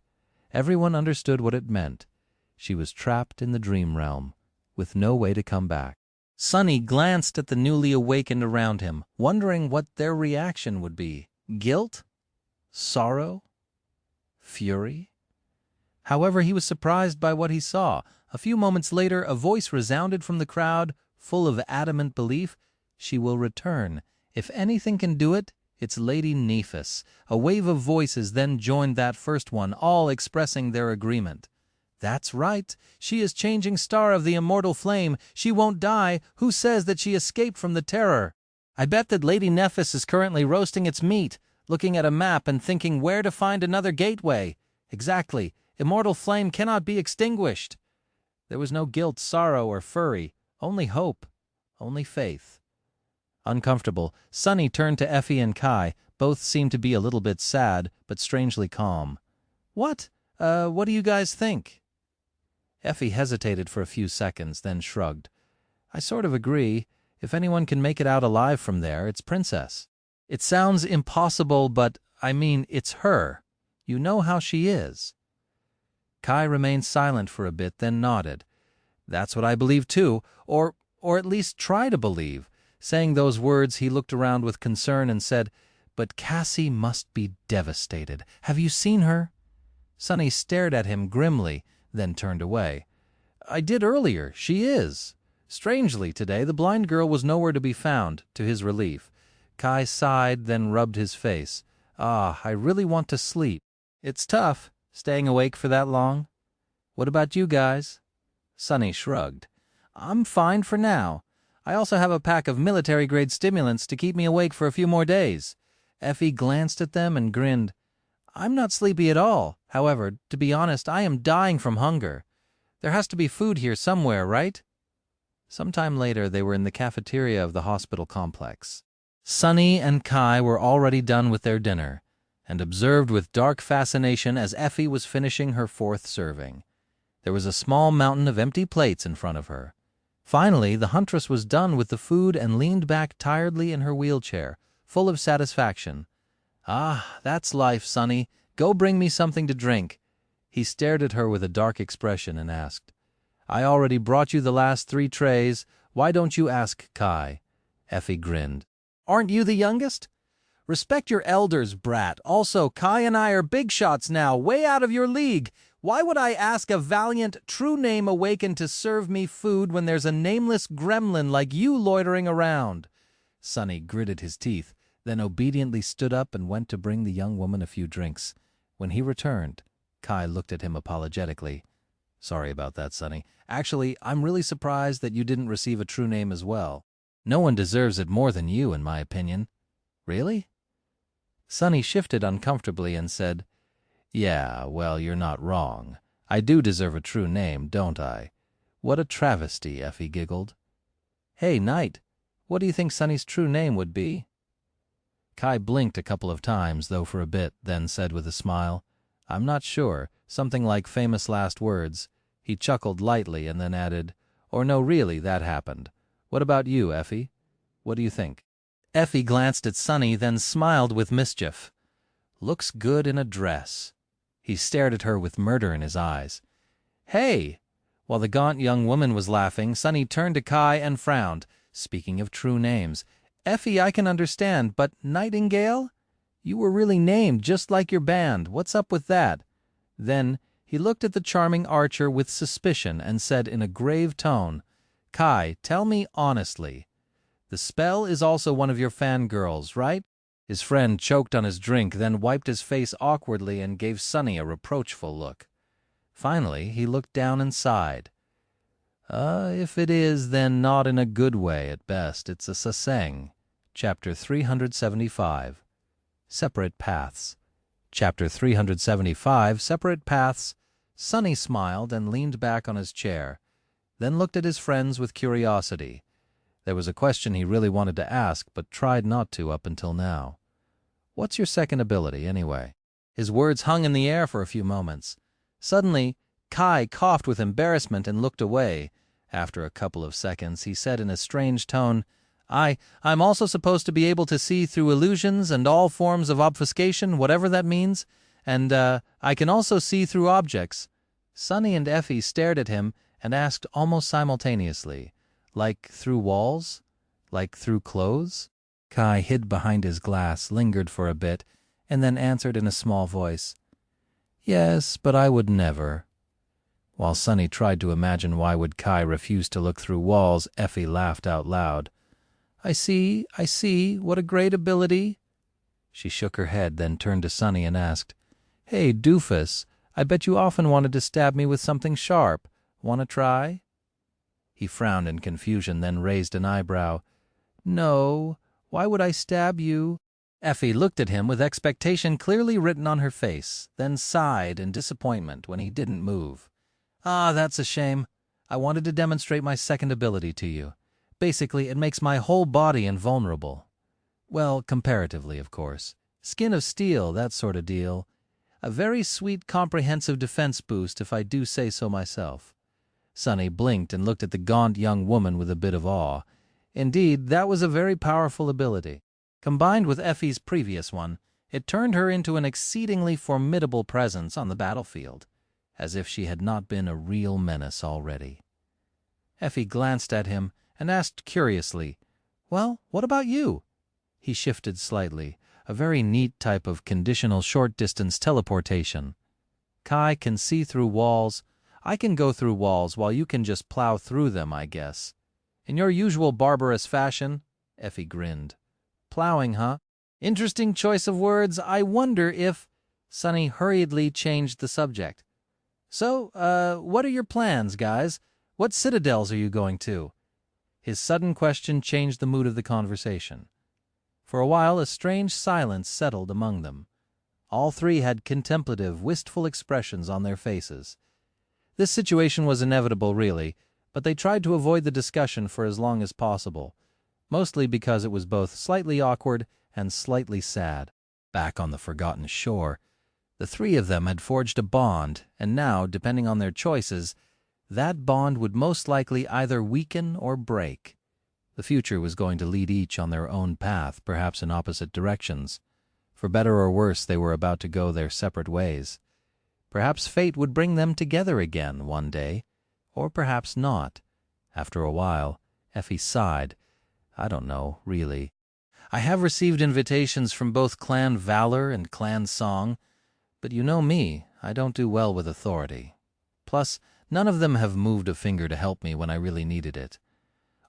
Everyone understood what it meant. She was trapped in the dream realm, with no way to come back. Sunny glanced at the newly awakened around him, wondering what their reaction would be. Guilt? Sorrow? Fury? However, he was surprised by what he saw. A few moments later, a voice resounded from the crowd, full of adamant belief. "She will return. If anything can do it, it's Lady Nephis." A wave of voices then joined that first one, all expressing their agreement. "That's right. She is Changing Star of the immortal flame. She won't die. Who says that she escaped from the terror? I bet that Lady Nephis is currently roasting its meat, looking at a map and thinking where to find another gateway. Exactly. Immortal flame cannot be extinguished." There was no guilt, sorrow, or fury. Only hope. Only faith. Uncomfortable, Sunny turned to Effie and Kai. Both seemed to be a little bit sad, but strangely calm. What do you guys think?" Effie hesitated for a few seconds, then shrugged. "I sort of agree. If anyone can make it out alive from there, it's Princess. It sounds impossible, but, I mean, it's her. You know how she is." Kai remained silent for a bit, then nodded. "That's what I believe, too, or at least try to believe." Saying those words, he looked around with concern and said, "But Cassie must be devastated. Have you seen her?" Sunny stared at him grimly, then turned away. "I did earlier. She is." Strangely, today, the blind girl was nowhere to be found, to his relief. Kai sighed, then rubbed his face. "I really want to sleep." "It's tough, staying awake for that long. What about you guys?" Sunny shrugged. "I'm fine for now. I also have a pack of military-grade stimulants to keep me awake for a few more days." Effie glanced at them and grinned. "I'm not sleepy at all. However, to be honest, I am dying from hunger. There has to be food here somewhere, right?" Sometime later, they were in the cafeteria of the hospital complex. Sunny and Kai were already done with their dinner, and observed with dark fascination as Effie was finishing her fourth serving. There was a small mountain of empty plates in front of her. Finally, the huntress was done with the food and leaned back tiredly in her wheelchair, full of satisfaction. "Ah, that's life, Sunny. Go bring me something to drink." He stared at her with a dark expression and asked, "I already brought you the last 3 trays. Why don't you ask Kai?" Effie grinned. "Aren't you the youngest? Respect your elders, brat. Also, Kai and I are big shots now, way out of your league. Why would I ask a valiant, true name awakened to serve me food when there's a nameless gremlin like you loitering around?" Sunny gritted his teeth, then obediently stood up and went to bring the young woman a few drinks. When he returned, Kai looked at him apologetically. "Sorry about that, Sunny. Actually, I'm really surprised that you didn't receive a true name as well. No one deserves it more than you, in my opinion." "Really?" Sunny shifted uncomfortably and said, "Yeah, well, you're not wrong. I do deserve a true name, don't I?" "What a travesty," Effie giggled. "Hey, Knight, what do you think Sunny's true name would be?" Kai blinked a couple of times, though for a bit, then said with a smile, "I'm not sure. Something like famous last words." He chuckled lightly and then added, "Or no, really, that happened. What about you, Effie? What do you think?" Effie glanced at Sunny, then smiled with mischief. "Looks good in a dress." He stared at her with murder in his eyes. "Hey!" While the gaunt young woman was laughing, Sunny turned to Kai and frowned. "Speaking of true names, Effie I can understand, but Nightingale? You were really named just like your band. What's up with that?" Then he looked at the charming archer with suspicion and said in a grave tone, "Kai, tell me honestly. The spell is also one of your fangirls, right?" His friend choked on his drink, then wiped his face awkwardly and gave Sunny a reproachful look. Finally, he looked down and sighed. If it is, then not in a good way at best. It's a saseng." Chapter 375. Separate Paths. Chapter 375, Separate Paths. Sunny smiled and leaned back on his chair, then looked at his friends with curiosity. There was a question he really wanted to ask, but tried not to up until now. "What's your second ability, anyway?" His words hung in the air for a few moments. Suddenly, Kai coughed with embarrassment and looked away. After a couple of seconds, he said in a strange tone, I'm also supposed to be able to see through illusions and all forms of obfuscation, whatever that means, and I can also see through objects." Sunny and Effie stared at him and asked almost simultaneously, "Like through walls? Like through clothes?" Kai hid behind his glass, lingered for a bit, and then answered in a small voice, "Yes, but I would never." While Sunny tried to imagine why would Kai refuse to look through walls, Effie laughed out loud. I see, what a great ability." She shook her head, then turned to Sunny and asked, "Hey, doofus, I bet you often wanted to stab me with something sharp. Want to try?" He frowned in confusion, then raised an eyebrow. "No, why would I stab you?" Effie looked at him with expectation clearly written on her face, then sighed in disappointment when he didn't move. That's a shame. I wanted to demonstrate my second ability to you. Basically, it makes my whole body invulnerable. Well, comparatively, of course. Skin of steel, that sort of deal. A very sweet, comprehensive defense boost, if I do say so myself." Sunny blinked and looked at the gaunt young woman with a bit of awe. Indeed, that was a very powerful ability. Combined with Effie's previous one, it turned her into an exceedingly formidable presence on the battlefield, as if she had not been a real menace already. Effie glanced at him and asked curiously, "Well, what about you?" He shifted slightly, a very neat type of conditional short-distance teleportation. "Kai can see through walls. I can go through walls while you can just plow through them, I guess." "In your usual barbarous fashion?" Effie grinned. "Plowing, huh? Interesting choice of words. I wonder if—" Sunny hurriedly changed the subject. "So, what are your plans, guys? What citadels are you going to?" His sudden question changed the mood of the conversation. For a while, a strange silence settled among them. All three had contemplative, wistful expressions on their faces. This situation was inevitable, really, but they tried to avoid the discussion for as long as possible, mostly because it was both slightly awkward and slightly sad. Back on the forgotten shore, the three of them had forged a bond, and now, depending on their choices, that bond would most likely either weaken or break. The future was going to lead each on their own path, perhaps in opposite directions. For better or worse, they were about to go their separate ways. Perhaps fate would bring them together again one day, or perhaps not. After a while, Effie sighed. "I don't know, really. I have received invitations from both Clan Valor and Clan Song, but you know me, I don't do well with authority. Plus, none of them have moved a finger to help me when I really needed it.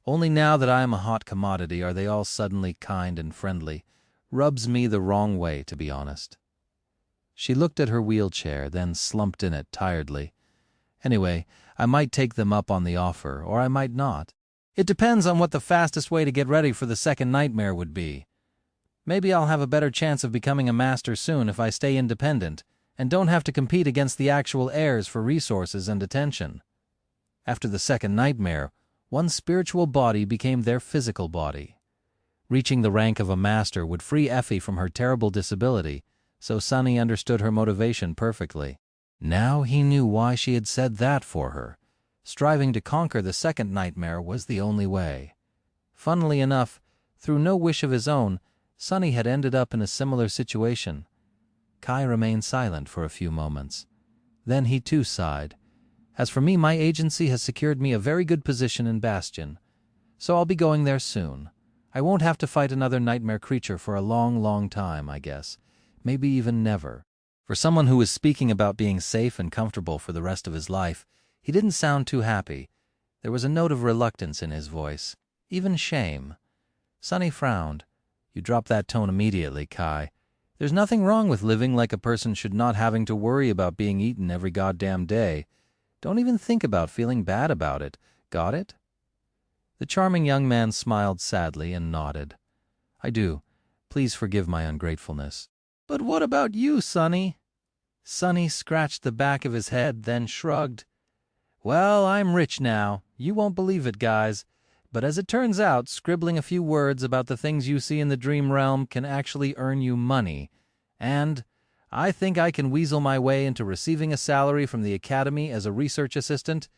Only now that I am a hot commodity are they all suddenly kind and friendly. Rubs me the wrong way, to be honest." She looked at her wheelchair, then slumped in it tiredly. "Anyway, I might take them up on the offer, or I might not. It depends on what the fastest way to get ready for the second nightmare would be. Maybe I'll have a better chance of becoming a master soon if I stay independent and don't have to compete against the actual heirs for resources and attention." After the second nightmare, one spiritual body became their physical body. Reaching the rank of a master would free Effie from her terrible disability, so Sunny understood her motivation perfectly. Now he knew why she had said that for her. Striving to conquer the second nightmare was the only way. Funnily enough, through no wish of his own, Sunny had ended up in a similar situation. Kai remained silent for a few moments. Then he too sighed. "As for me, my agency has secured me a very good position in Bastion, so I'll be going there soon. I won't have to fight another nightmare creature for a long, long time, I guess. Maybe even never." For someone who was speaking about being safe and comfortable for the rest of his life, he didn't sound too happy. There was a note of reluctance in his voice, even shame. Sunny frowned. "You drop that tone immediately, Kai. There's nothing wrong with living like a person should, not having to worry about being eaten every goddamn day. Don't even think about feeling bad about it. Got it?" The charming young man smiled sadly and nodded. "I do. Please forgive my ungratefulness." "But what about you, Sunny?" Sunny scratched the back of his head, then shrugged. "Well, I'm rich now. You won't believe it, guys. But as it turns out, scribbling a few words about the things you see in the dream realm can actually earn you money. And I think I can weasel my way into receiving a salary from the Academy as a research assistant,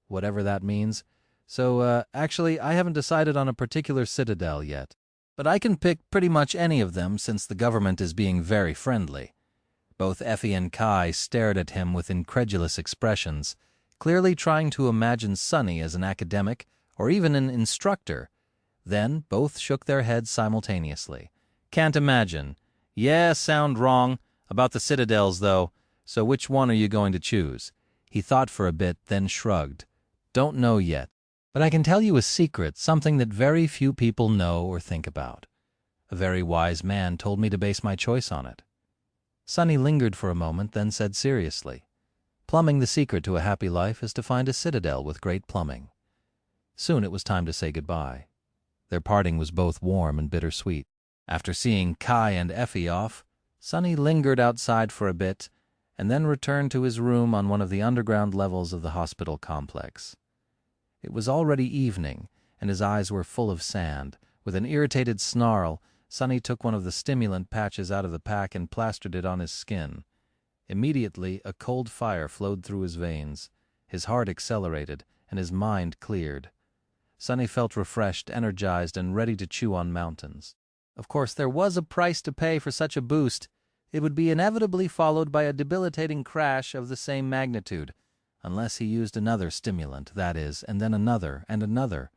whatever that means. So, actually, I haven't decided on a particular citadel yet. But I can pick pretty much any of them since the government is being very friendly." Both Effie and Kai stared at him with incredulous expressions, clearly trying to imagine Sunny as an academic or even an instructor. Then both shook their heads simultaneously. "Can't imagine. Yeah, sound wrong. About the citadels, though. So which one are you going to choose?" He thought for a bit, then shrugged. "Don't know yet. But I can tell you a secret, something that very few people know or think about. A very wise man told me to base my choice on it." Sunny lingered for a moment, then said seriously, "Plumbing, the secret to a happy life is to find a citadel with great plumbing." Soon it was time to say goodbye. Their parting was both warm and bittersweet. After seeing Kai and Effie off, Sunny lingered outside for a bit and then returned to his room on one of the underground levels of the hospital complex. It was already evening, and his eyes were full of sand. With an irritated snarl, Sunny took one of the stimulant patches out of the pack and plastered it on his skin. Immediately, a cold fire flowed through his veins. His heart accelerated, and his mind cleared. Sunny felt refreshed, energized, and ready to chew on mountains. Of course, there was a price to pay for such a boost. It would be inevitably followed by a debilitating crash of the same magnitude, unless he used another stimulant, that is, and then another and another.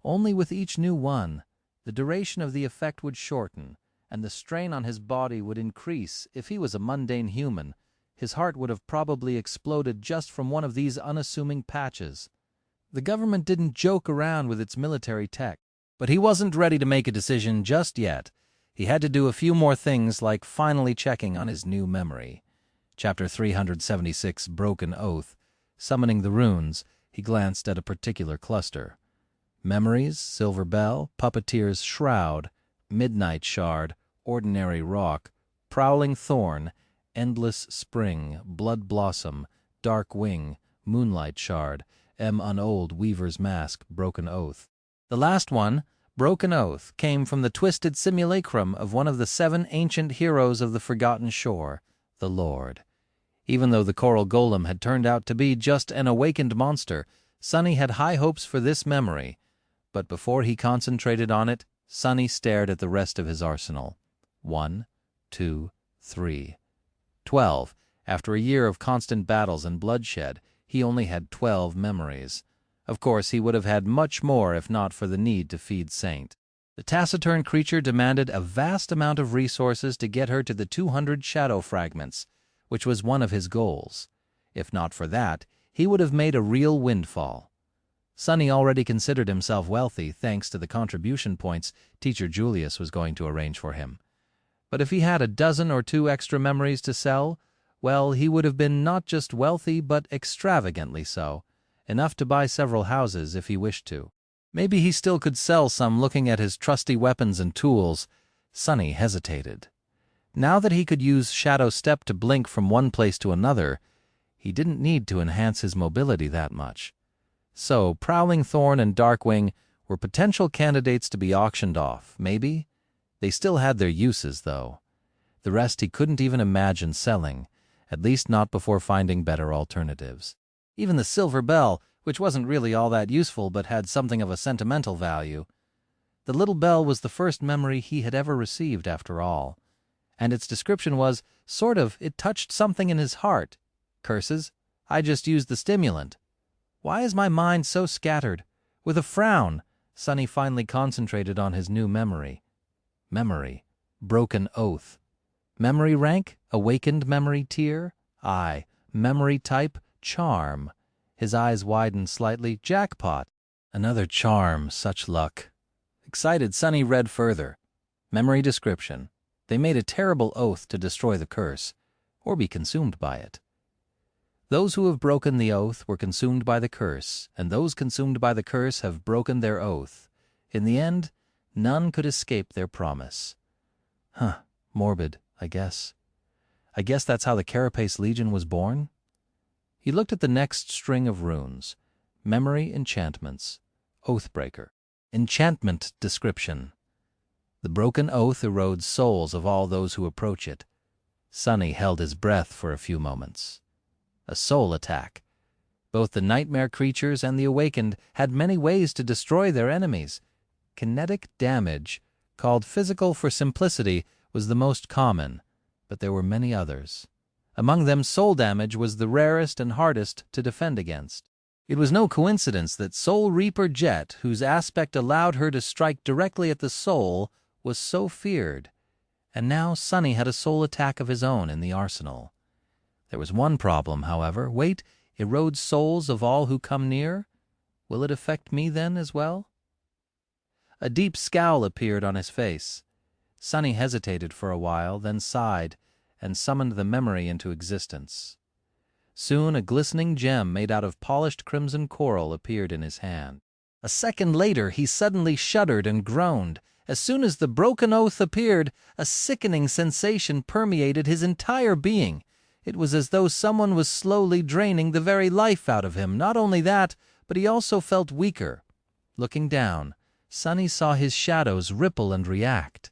Only with each new one, the duration of the effect would shorten, and the strain on his body would increase. If he was a mundane human, his heart would have probably exploded just from one of these unassuming patches. The government didn't joke around with its military tech, but he wasn't ready to make a decision just yet. He had to do a few more things, like finally checking on his new memory. Chapter 376, Broken Oath. Summoning the runes, he glanced at a particular cluster. Memories, Silver Bell, Puppeteer's Shroud, Midnight Shard, Ordinary Rock, Prowling Thorn, Endless Spring, Blood Blossom, Dark Wing, Moonlight Shard, Unold, Weaver's Mask, Broken Oath. The last one, Broken Oath, came from the twisted simulacrum of one of the 7 ancient heroes of the Forgotten Shore, the Lord. Even though the coral golem had turned out to be just an awakened monster, Sunny had high hopes for this memory. But before he concentrated on it, Sunny stared at the rest of his arsenal. 1, 2, 3. 12. After a year of constant battles and bloodshed, he only had 12 memories. Of course, he would have had much more if not for the need to feed Saint. The taciturn creature demanded a vast amount of resources to get her to the 200 shadow fragments, which was one of his goals. If not for that, he would have made a real windfall. Sunny already considered himself wealthy thanks to the contribution points Teacher Julius was going to arrange for him. But if he had a dozen or two extra memories to sell, well, he would have been not just wealthy but extravagantly so, enough to buy several houses if he wished to. Maybe he still could sell some. Looking at his trusty weapons and tools, Sunny hesitated. Now that he could use Shadow Step to blink from one place to another, he didn't need to enhance his mobility that much. So Prowling Thorn and Darkwing were potential candidates to be auctioned off, maybe? They still had their uses, though. The rest he couldn't even imagine selling, at least not before finding better alternatives. Even the Silver Bell, which wasn't really all that useful but had something of a sentimental value. The little bell was the first memory he had ever received, after all. And its description was, it touched something in his heart. Curses, I just used the stimulant. Why is my mind so scattered? With a frown, Sunny finally concentrated on his new memory. Memory. Broken Oath. Memory rank? Awakened memory tier? Aye. Memory type? Charm. His eyes widened slightly. Jackpot. Another charm, such luck. Excited, Sunny read further. Memory description. They made a terrible oath to destroy the curse, or be consumed by it. Those who have broken the oath were consumed by the curse, and those consumed by the curse have broken their oath. In the end, none could escape their promise. Morbid, I guess. I guess that's how the Carapace Legion was born? He looked at the next string of runes. Memory enchantments. Oathbreaker. Enchantment description. The broken oath erodes souls of all those who approach it. Sunny held his breath for a few moments. A soul attack. Both the nightmare creatures and the awakened had many ways to destroy their enemies. Kinetic damage, called physical for simplicity, was the most common, but there were many others. Among them, soul damage was the rarest and hardest to defend against. It was no coincidence that Soul Reaper Jet, whose aspect allowed her to strike directly at the soul, was so feared. And now Sunny had a soul attack of his own in the arsenal. There was one problem, however. Wait, erodes souls of all who come near? Will it affect me then as well? A deep scowl appeared on his face. Sunny hesitated for a while, then sighed, and summoned the memory into existence. Soon a glistening gem made out of polished crimson coral appeared in his hand. A second later he suddenly shuddered and groaned. As soon as the broken oath appeared, a sickening sensation permeated his entire being. It was as though someone was slowly draining the very life out of him. Not only that, but he also felt weaker. Looking down, Sunny saw his shadows ripple and react.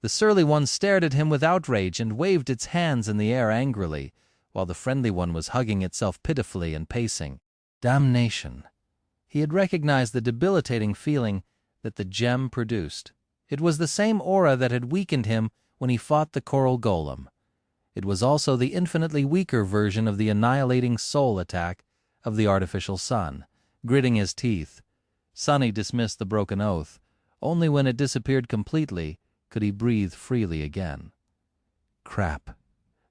The surly one stared at him with outrage and waved its hands in the air angrily, while the friendly one was hugging itself pitifully and pacing. Damnation! He had recognized the debilitating feeling that the gem produced. It was the same aura that had weakened him when he fought the coral golem. It was also the infinitely weaker version of the annihilating soul attack of the artificial sun. Gritting his teeth, Sunny dismissed the broken oath. Only when it disappeared completely could he breathe freely again. Crap.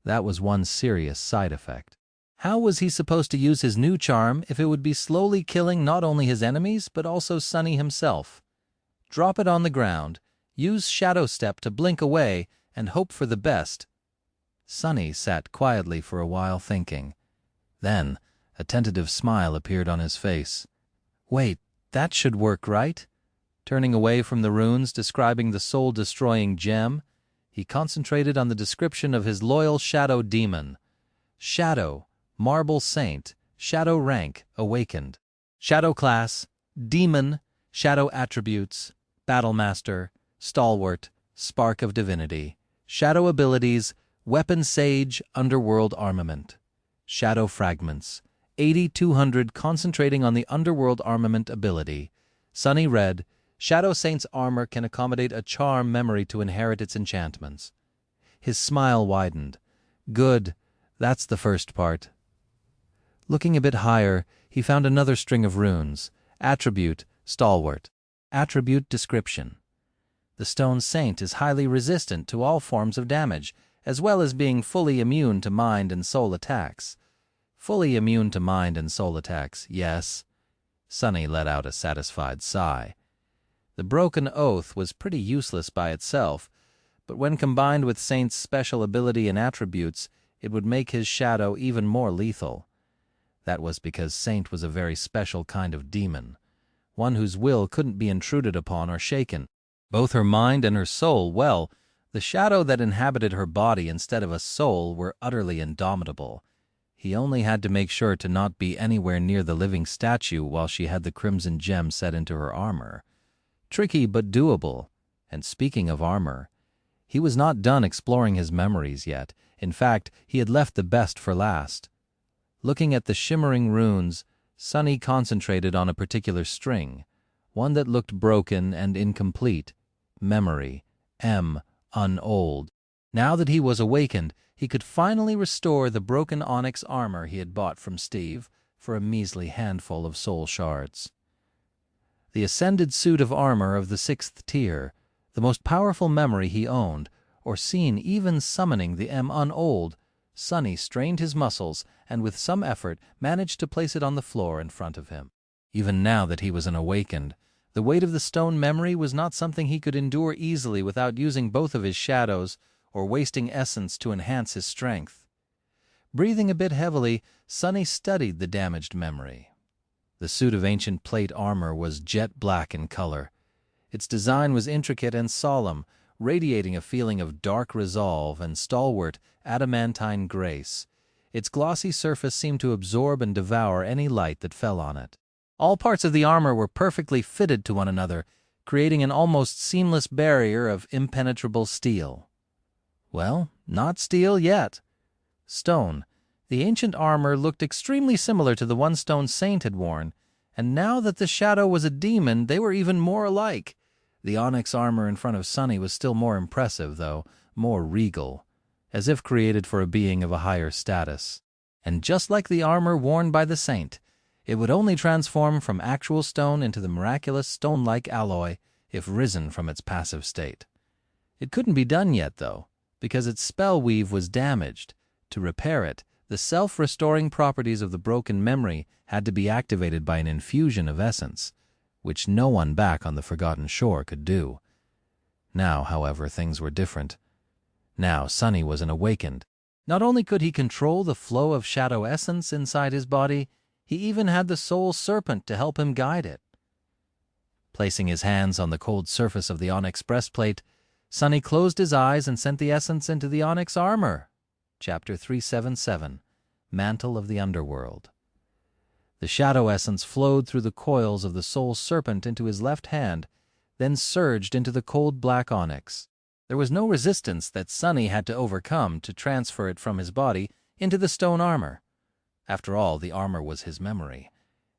That was one serious side effect. How was he supposed to use his new charm if it would be slowly killing not only his enemies, but also Sunny himself? Drop it on the ground, use Shadow Step to blink away, and hope for the best. Sunny sat quietly for a while thinking. Then a tentative smile appeared on his face. Wait, that should work, right? Turning away from the runes describing the soul-destroying gem, he concentrated on the description of his loyal shadow demon. Shadow, Marble Saint, Shadow rank, Awakened. Shadow class, Demon, Shadow attributes, Battlemaster, Stalwart, Spark of Divinity. Shadow abilities, Weapon Sage, Underworld Armament. Shadow fragments, 80-200 concentrating on the Underworld Armament ability. Sunny read, Shadow Saint's armor can accommodate a charm memory to inherit its enchantments. His smile widened. Good, that's the first part. Looking a bit higher, he found another string of runes. Attribute, Stalwart. Attribute description. The stone saint is highly resistant to all forms of damage, as well as being fully immune to mind and soul attacks. Fully immune to mind and soul attacks, yes. Sunny let out a satisfied sigh. The broken oath was pretty useless by itself, but when combined with Saint's special ability and attributes, it would make his shadow even more lethal. That was because Saint was a very special kind of demon, one whose will couldn't be intruded upon or shaken. Both her mind and her soul, well, the shadow that inhabited her body instead of a soul were utterly indomitable. He only had to make sure to not be anywhere near the living statue while she had the crimson gem set into her armor. Tricky but doable. And speaking of armor, he was not done exploring his memories yet. In fact, he had left the best for last. Looking at the shimmering runes, Sunny concentrated on a particular string, one that looked broken and incomplete. Memory. Unold. Now that he was awakened, he could finally restore the broken onyx armor he had bought from Steve for a measly handful of soul shards. The ascended suit of armor of the 6th tier, the most powerful memory he owned, or seen even summoning the Unold, Sunny strained his muscles and with some effort managed to place it on the floor in front of him. Even now that he was an awakened, the weight of the stone memory was not something he could endure easily without using both of his shadows or wasting essence to enhance his strength. Breathing a bit heavily, Sunny studied the damaged memory. The suit of ancient plate armor was jet black in color. Its design was intricate and solemn, radiating a feeling of dark resolve and stalwart, adamantine grace. Its glossy surface seemed to absorb and devour any light that fell on it. All parts of the armor were perfectly fitted to one another, creating an almost seamless barrier of impenetrable steel. Well, not steel yet. Stone. The ancient armor looked extremely similar to the one Stone Saint had worn, and now that the shadow was a demon, they were even more alike. The onyx armor in front of Sunny was still more impressive, though, more regal, as if created for a being of a higher status. And just like the armor worn by the Saint, it would only transform from actual stone into the miraculous stone-like alloy if risen from its passive state. It couldn't be done yet, though, because its spell weave was damaged. To repair it, the self-restoring properties of the broken memory had to be activated by an infusion of essence, which no one back on the Forgotten Shore could do. Now, however, things were different. Now Sunny was an awakened. Not only could he control the flow of shadow essence inside his body, he even had the soul serpent to help him guide it. Placing his hands on the cold surface of the onyx breastplate, Sunny closed his eyes and sent the essence into the onyx armor. Chapter 377, Mantle of the Underworld. The shadow essence flowed through the coils of the soul serpent into his left hand, then surged into the cold black onyx. There was no resistance that Sunny had to overcome to transfer it from his body into the stone armor. After all, the armor was his memory,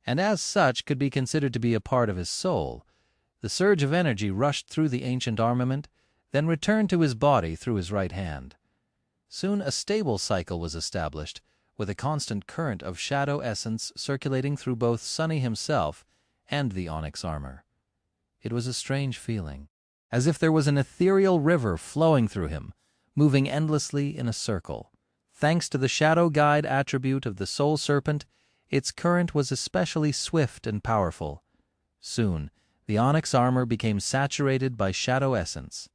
and as such could be considered to be a part of his soul. The surge of energy rushed through the ancient armament, then returned to his body through his right hand. Soon a stable cycle was established, with a constant current of shadow essence circulating through both Sunny himself and the onyx armor. It was a strange feeling, as if there was an ethereal river flowing through him, moving endlessly in a circle. Thanks to the shadow guide attribute of the soul serpent, its current was especially swift and powerful. Soon, the onyx armor became saturated by shadow essence.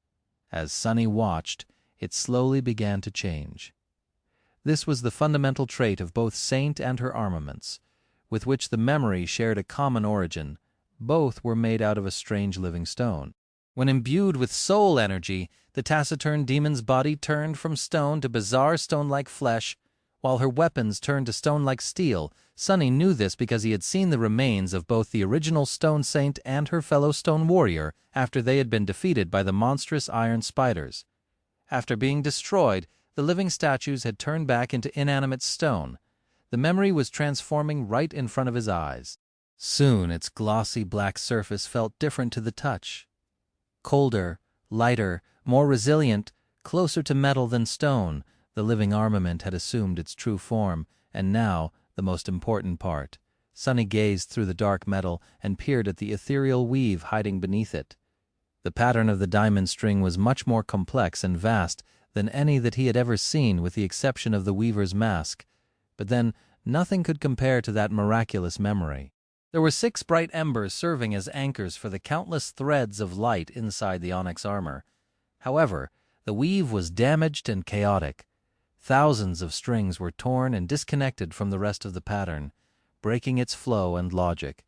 As Sunny watched, it slowly began to change. This was the fundamental trait of both Saint and her armaments, with which the memory shared a common origin. Both were made out of a strange living stone. When imbued with soul energy, the taciturn demon's body turned from stone to bizarre stone-like flesh, while her weapons turned to stone-like steel. Sunny knew this because he had seen the remains of both the original Stone Saint and her fellow stone warrior after they had been defeated by the monstrous iron spiders. After being destroyed, the living statues had turned back into inanimate stone. The memory was transforming right in front of his eyes. Soon its glossy black surface felt different to the touch. Colder, lighter, more resilient, closer to metal than stone, the living armament had assumed its true form, and now, the most important part, Sunny gazed through the dark metal and peered at the ethereal weave hiding beneath it. The pattern of the diamond string was much more complex and vast than any that he had ever seen, with the exception of the weaver's mask. But then nothing could compare to that miraculous memory. There were 6 bright embers serving as anchors for the countless threads of light inside the onyx armor. However, the weave was damaged and chaotic. Thousands of strings were torn and disconnected from the rest of the pattern, breaking its flow and logic.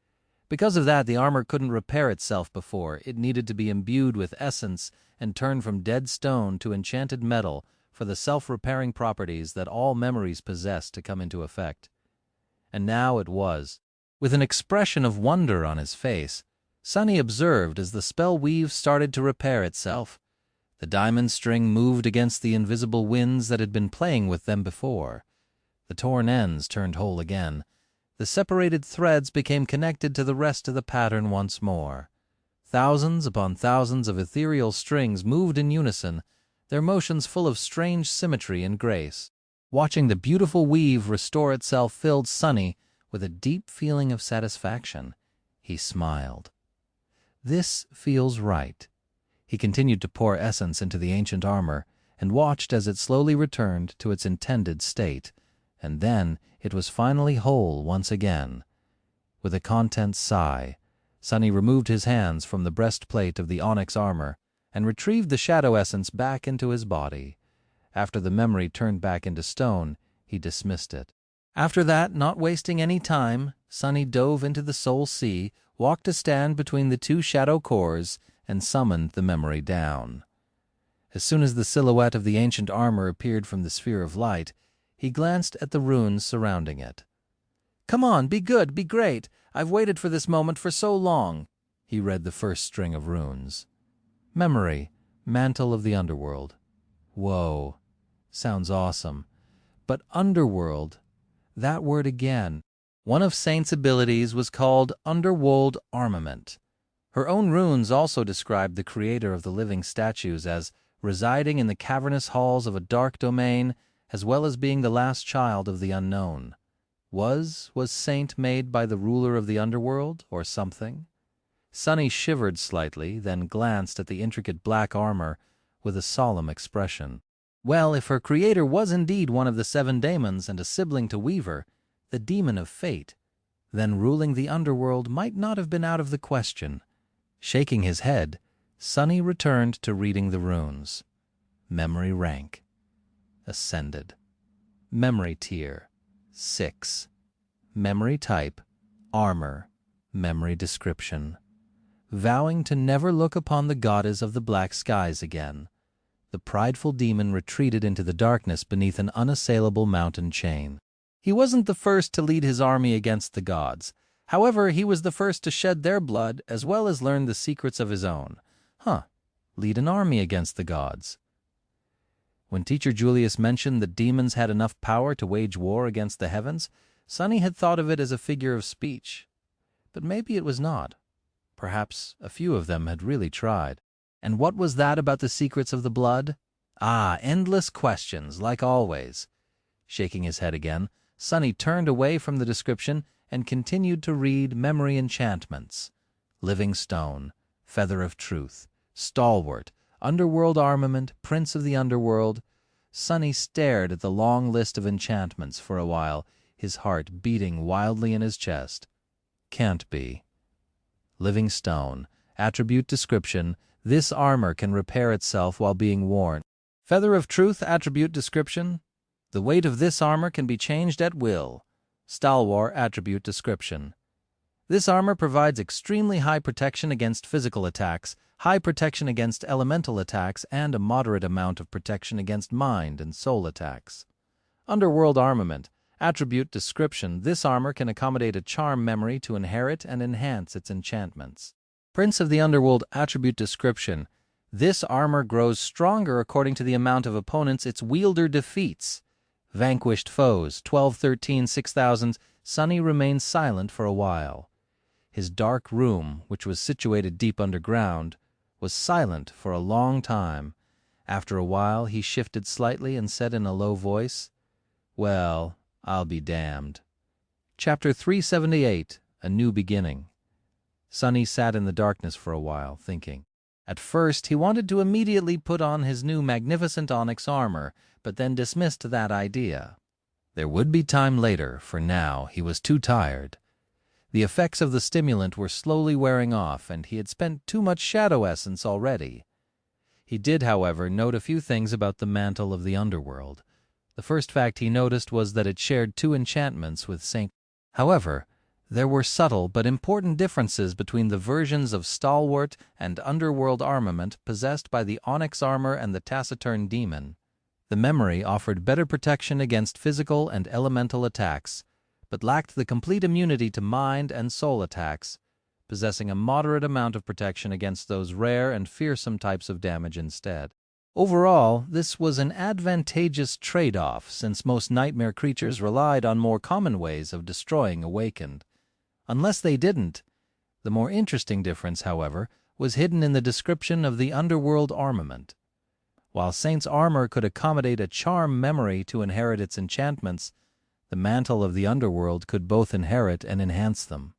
Because of that, the armor couldn't repair itself before. It needed to be imbued with essence and turned from dead stone to enchanted metal for the self-repairing properties that all memories possess to come into effect. And now it was. With an expression of wonder on his face, Sunny observed as the spell weave started to repair itself. The diamond string moved against the invisible winds that had been playing with them before. The torn ends turned whole again. The separated threads became connected to the rest of the pattern once more. Thousands upon thousands of ethereal strings moved in unison, their motions full of strange symmetry and grace. Watching the beautiful weave restore itself filled Sunny with a deep feeling of satisfaction. He smiled. This feels right. He continued to pour essence into the ancient armor and watched as it slowly returned to its intended state, and then it was finally whole once again. With a content sigh, Sunny removed his hands from the breastplate of the onyx armor and retrieved the shadow essence back into his body. After the memory turned back into stone, he dismissed it. After that, not wasting any time, Sunny dove into the soul sea, walked a stand between the 2 shadow cores, and summoned the memory down. As soon as the silhouette of the ancient armor appeared from the sphere of light, he glanced at the runes surrounding it. "Come on, be good, be great. I've waited for this moment for so long." He read the first string of runes. Memory, Mantle of the Underworld. Whoa, sounds awesome. But Underworld, that word again. One of Saint's abilities was called Underworld Armament. Her own runes also described the creator of the living statues as residing in the cavernous halls of a dark domain, as well as being the last child of the unknown. Was Saint made by the ruler of the underworld, or something? Sunny shivered slightly, then glanced at the intricate black armor with a solemn expression. Well, if her creator was indeed one of the 7 daemons and a sibling to Weaver, the demon of fate, then ruling the underworld might not have been out of the question. Shaking his head, Sunny returned to reading the runes. Memory rank. Ascended. Memory tier. 6. Memory type. Armor. Memory description. Vowing to never look upon the goddess of the black skies again, the prideful demon retreated into the darkness beneath an unassailable mountain chain. He wasn't the first to lead his army against the gods. However, he was the first to shed their blood as well as learn the secrets of his own. Lead an army against the gods. When Teacher Julius mentioned that demons had enough power to wage war against the heavens, Sunny had thought of it as a figure of speech. But maybe it was not. Perhaps a few of them had really tried. And what was that about the secrets of the blood? Endless questions, like always. Shaking his head again, Sunny turned away from the description and continued to read memory enchantments. Living Stone, Feather of Truth, Stalwart, Underworld Armament, Prince of the Underworld. Sunny stared at the long list of enchantments for a while, his heart beating wildly in his chest. Can't be. Living Stone, Attribute Description, this armor can repair itself while being worn. Feather of Truth Attribute Description, the weight of this armor can be changed at will. Stalwart Attribute Description. This armor provides extremely high protection against physical attacks, high protection against elemental attacks, and a moderate amount of protection against mind and soul attacks. Underworld Armament. Attribute Description. This armor can accommodate a charm memory to inherit and enhance its enchantments. Prince of the Underworld Attribute Description. This armor grows stronger according to the amount of opponents its wielder defeats. Vanquished foes, 1213, 6000. Sunny remained silent for a while. His dark room, which was situated deep underground, was silent for a long time. After a while he shifted slightly and said in a low voice, "Well, I'll be damned." Chapter 378, A New Beginning. Sunny sat in the darkness for a while, thinking. At first, he wanted to immediately put on his new magnificent onyx armor, but then dismissed that idea. There would be time later, for now he was too tired. The effects of the stimulant were slowly wearing off, and he had spent too much shadow essence already. He did, however, note a few things about the Mantle of the Underworld. The first fact he noticed was that it shared 2 enchantments with St. However, there were subtle but important differences between the versions of stalwart and underworld armament possessed by the onyx armor and the taciturn demon. The memory offered better protection against physical and elemental attacks, but lacked the complete immunity to mind and soul attacks, possessing a moderate amount of protection against those rare and fearsome types of damage instead. Overall, this was an advantageous trade-off, since most nightmare creatures relied on more common ways of destroying awakened. Unless they didn't. The more interesting difference, however, was hidden in the description of the underworld armament. While Saint's armor could accommodate a charm memory to inherit its enchantments, the Mantle of the Underworld could both inherit and enhance them.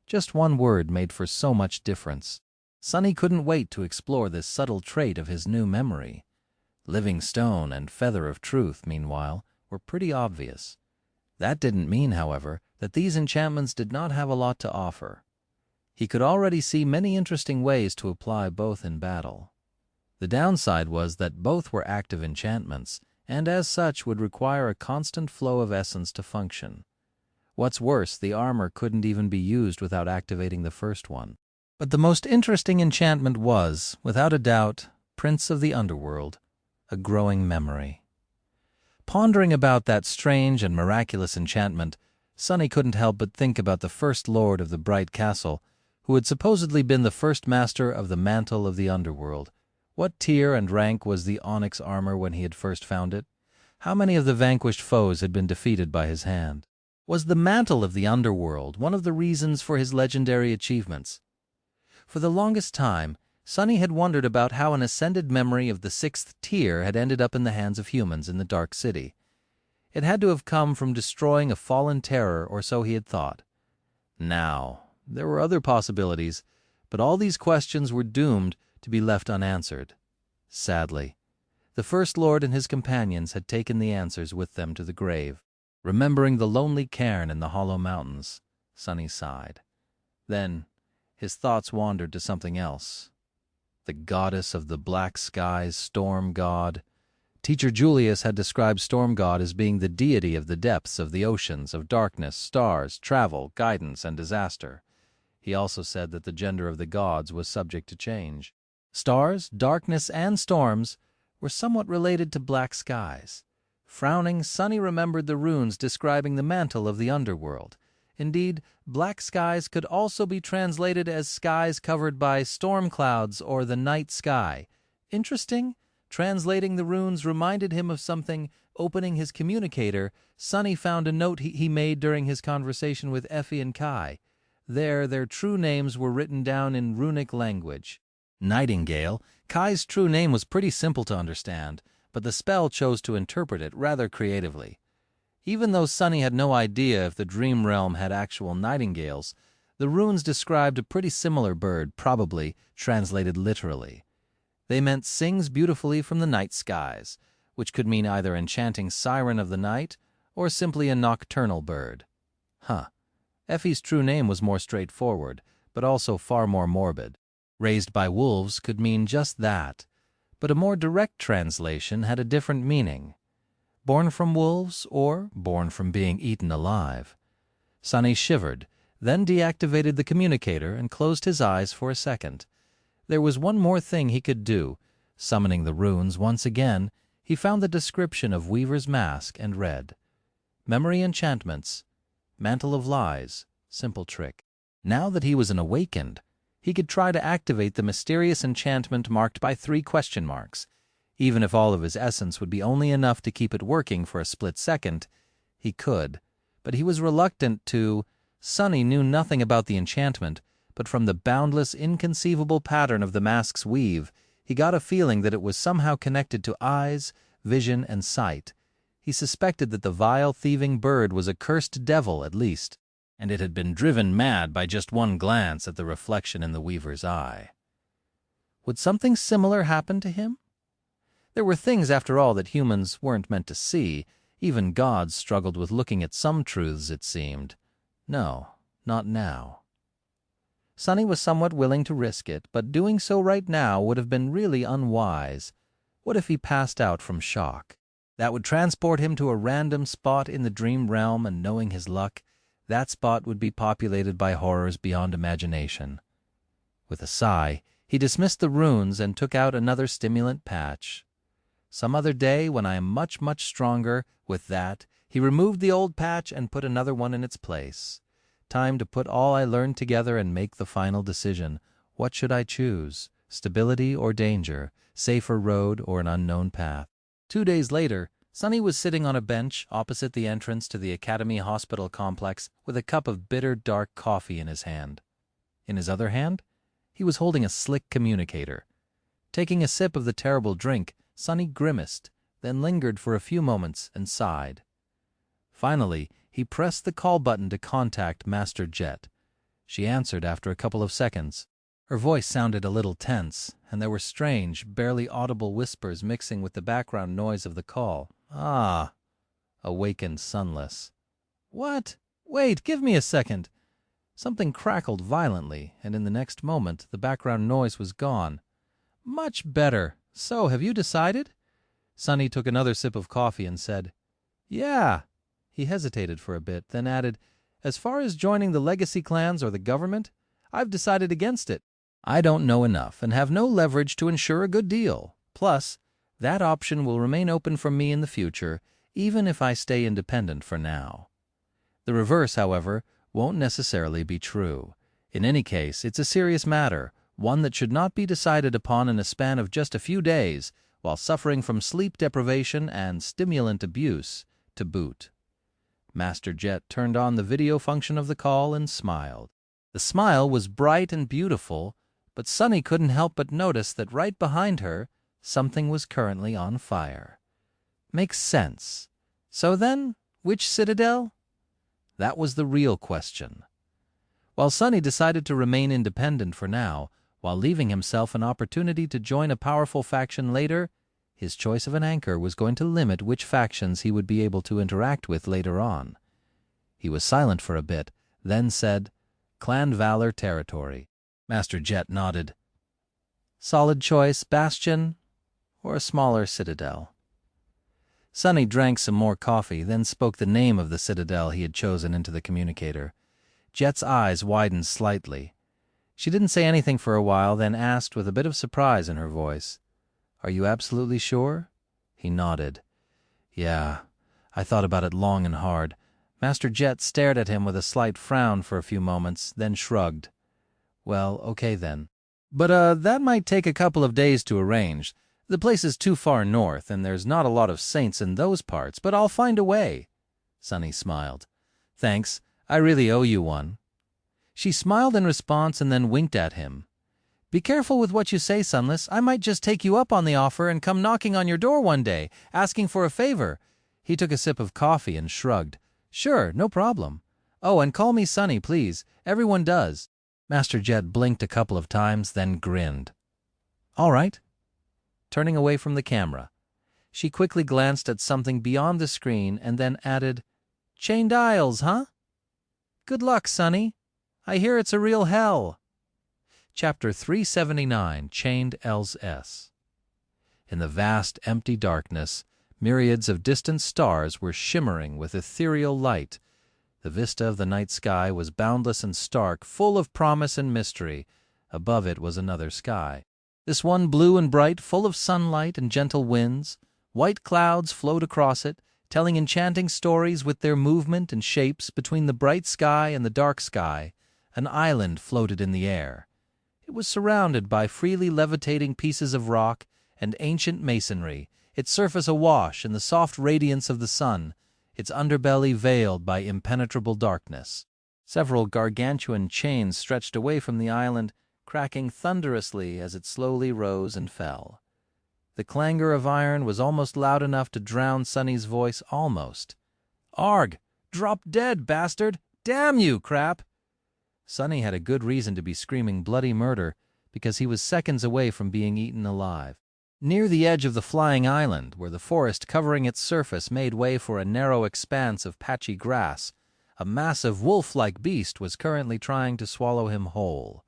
Just one word made for so much difference. Sunny couldn't wait to explore this subtle trait of his new memory. Living Stone and Feather of Truth, meanwhile, were pretty obvious. That didn't mean, however, that these enchantments did not have a lot to offer. He could already see many interesting ways to apply both in battle. The downside was that both were active enchantments, and as such would require a constant flow of essence to function. What's worse, the armor couldn't even be used without activating the first one. But the most interesting enchantment was, without a doubt, Prince of the Underworld, a growing memory. Pondering about that strange and miraculous enchantment, Sunny couldn't help but think about the first lord of the Bright Castle, who had supposedly been the first master of the Mantle of the Underworld. What tier and rank was the onyx armor when he had first found it? How many of the vanquished foes had been defeated by his hand? Was the Mantle of the Underworld one of the reasons for his legendary achievements? For the longest time, Sunny had wondered about how an ascended memory of the 6th tier had ended up in the hands of humans in the Dark City. It had to have come from destroying a fallen terror, or so he had thought. Now, there were other possibilities, but all these questions were doomed to be left unanswered. Sadly, the First Lord and his companions had taken the answers with them to the grave. Remembering the lonely cairn in the Hollow Mountains, Sunny sighed. Then his thoughts wandered to something else. The goddess of the black skies, Storm God. Teacher Julius had described Storm God as being the deity of the depths of the oceans, of darkness, stars, travel, guidance, and disaster. He also said that the gender of the gods was subject to change. Stars, darkness, and storms were somewhat related to black skies. Frowning, Sunny remembered the runes describing the Mantle of the Underworld. Indeed, black skies could also be translated as skies covered by storm clouds or the night sky. Interesting? Translating the runes reminded him of something. Opening his communicator, Sunny found a note he made during his conversation with Effie and Kai. There, their true names were written down in runic language. Nightingale, Kai's true name, was pretty simple to understand, but the spell chose to interpret it rather creatively. Even though Sunny had no idea if the Dream Realm had actual nightingales, the runes described a pretty similar bird, probably translated literally. They meant sings beautifully from the night skies, which could mean either enchanting siren of the night or simply a nocturnal bird. Effie's true name was more straightforward, but also far more morbid. Raised by wolves could mean just that, but a more direct translation had a different meaning. Born from wolves or born from being eaten alive. Sunny shivered, then deactivated the communicator and closed his eyes for a second. There was one more thing he could do. Summoning the runes once again, he found the description of Weaver's Mask and read, Memory enchantments, Mantle of Lies, simple trick. Now that he was an awakened, he could try to activate the mysterious enchantment marked by 3 question marks. Even if all of his essence would be only enough to keep it working for a split second, he could. But he was reluctant to. Sunny knew nothing about the enchantment, but from the boundless, inconceivable pattern of the mask's weave, he got a feeling that it was somehow connected to eyes, vision, and sight. He suspected that the vile, thieving bird was a cursed devil at least, and it had been driven mad by just one glance at the reflection in the weaver's eye. Would something similar happen to him? There were things, after all, that humans weren't meant to see. Even gods struggled with looking at some truths, it seemed. No, not now. Sunny was somewhat willing to risk it, but doing so right now would have been really unwise. What if he passed out from shock? That would transport him to a random spot in the dream realm, and knowing his luck, that spot would be populated by horrors beyond imagination. With a sigh, he dismissed the runes and took out another stimulant patch. Some other day, when I am much, much stronger, with that, he removed the old patch and put another one in its place. Time to put all I learned together and make the final decision. What should I choose? Stability or danger? Safer road or an unknown path? 2 days later, Sunny was sitting on a bench opposite the entrance to the Academy Hospital complex with a cup of bitter, dark coffee in his hand. In his other hand, he was holding a slick communicator. Taking a sip of the terrible drink, Sunny grimaced, then lingered for a few moments and sighed. Finally, he pressed the call button to contact Master Jet. She answered after a couple of seconds. Her voice sounded a little tense, and there were strange, barely audible whispers mixing with the background noise of the call. "Ah," awakened Sunless. "What? Wait, give me a second." Something crackled violently, and in the next moment the background noise was gone. "Much better. So, have you decided?" Sunny took another sip of coffee and said, "Yeah." He hesitated for a bit, then added, "As far as joining the legacy clans or the government, I've decided against it. I don't know enough and have no leverage to ensure a good deal. Plus, that option will remain open for me in the future, even if I stay independent for now. The reverse, however, won't necessarily be true. In any case, it's a serious matter, one that should not be decided upon in a span of just a few days, while suffering from sleep deprivation and stimulant abuse to boot." Master Jet turned on the video function of the call and smiled. The smile was bright and beautiful, but Sunny couldn't help but notice that right behind her, something was currently on fire. Makes sense. So then, which citadel? That was the real question. While Sunny decided to remain independent for now, while leaving himself an opportunity to join a powerful faction later, his choice of an anchor was going to limit which factions he would be able to interact with later on. He was silent for a bit, then said, "Clan Valor territory." Master Jet nodded. "Solid choice, Bastion, or a smaller citadel?" Sunny drank some more coffee, then spoke the name of the citadel he had chosen into the communicator. Jet's eyes widened slightly. She didn't say anything for a while, then asked with a bit of surprise in her voice, "Are you absolutely sure?" He nodded. "Yeah, I thought about it long and hard." Master Jet stared at him with a slight frown for a few moments, then shrugged. "Well, okay then. But that might take a couple of days to arrange. The place is too far north, and there's not a lot of saints in those parts, but I'll find a way." Sunny smiled. "Thanks, I really owe you one." She smiled in response and then winked at him. "Be careful with what you say, Sunless. I might just take you up on the offer and come knocking on your door one day, asking for a favor." He took a sip of coffee and shrugged. "Sure, no problem. Oh, and call me Sunny, please. Everyone does." Master Jet blinked a couple of times, then grinned. "All right." Turning away from the camera, she quickly glanced at something beyond the screen and then added, "Chained Isles, huh? Good luck, Sunny. I hear it's a real hell." Chapter 379, Chained lsles. In the vast, empty darkness, myriads of distant stars were shimmering with ethereal light. The vista of the night sky was boundless and stark, full of promise and mystery. Above it was another sky. This one blue and bright, full of sunlight and gentle winds. White clouds flowed across it, telling enchanting stories with their movement and shapes. Between the bright sky and the dark sky, an island floated in the air. It was surrounded by freely levitating pieces of rock and ancient masonry, its surface awash in the soft radiance of the sun, its underbelly veiled by impenetrable darkness. Several gargantuan chains stretched away from the island, cracking thunderously as it slowly rose and fell. The clangor of iron was almost loud enough to drown Sunny's voice almost. "Arg! Drop dead, bastard! Damn you, crap!" Sunny had a good reason to be screaming bloody murder. because he was seconds away from being eaten alive. Near the edge of the flying island, where the forest covering its surface made way for a narrow expanse of patchy grass, a massive wolf-like beast was currently trying to swallow him whole.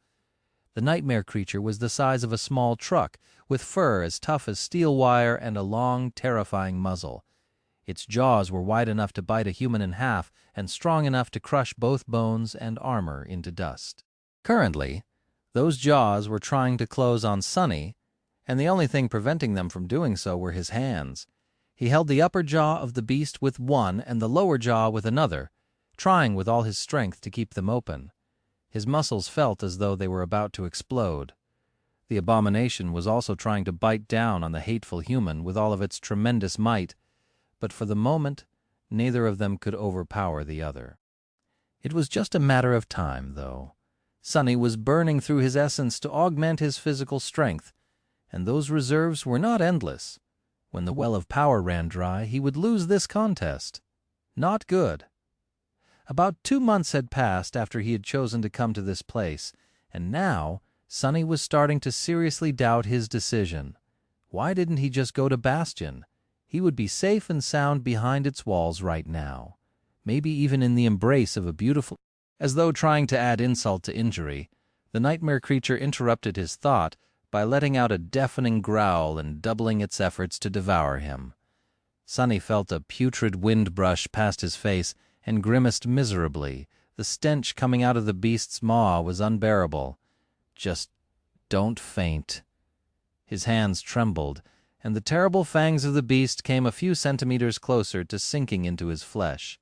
The nightmare creature was the size of a small truck, with fur as tough as steel wire and a long, terrifying muzzle. Its jaws were wide enough to bite a human in half and strong enough to crush both bones and armor into dust. Currently, those jaws were trying to close on Sunny, and the only thing preventing them from doing so were his hands. He held the upper jaw of the beast with one and the lower jaw with another, trying with all his strength to keep them open. His muscles felt as though they were about to explode. The abomination was also trying to bite down on the hateful human with all of its tremendous might, but for the moment, neither of them could overpower the other. It was just a matter of time, though. Sunny was burning through his essence to augment his physical strength, and those reserves were not endless. When the well of power ran dry, he would lose this contest. Not good. About 2 months had passed after he had chosen to come to this place, and now Sunny was starting to seriously doubt his decision. Why didn't he just go to Bastion? He would be safe and sound behind its walls right now, maybe even in the embrace of a beautiful... As though trying to add insult to injury, the nightmare creature interrupted his thought by letting out a deafening growl and doubling its efforts to devour him. Sunny felt a putrid wind brush past his face and grimaced miserably. The stench coming out of the beast's maw was unbearable. Just don't faint. His hands trembled, and the terrible fangs of the beast came a few centimeters closer to sinking into his flesh.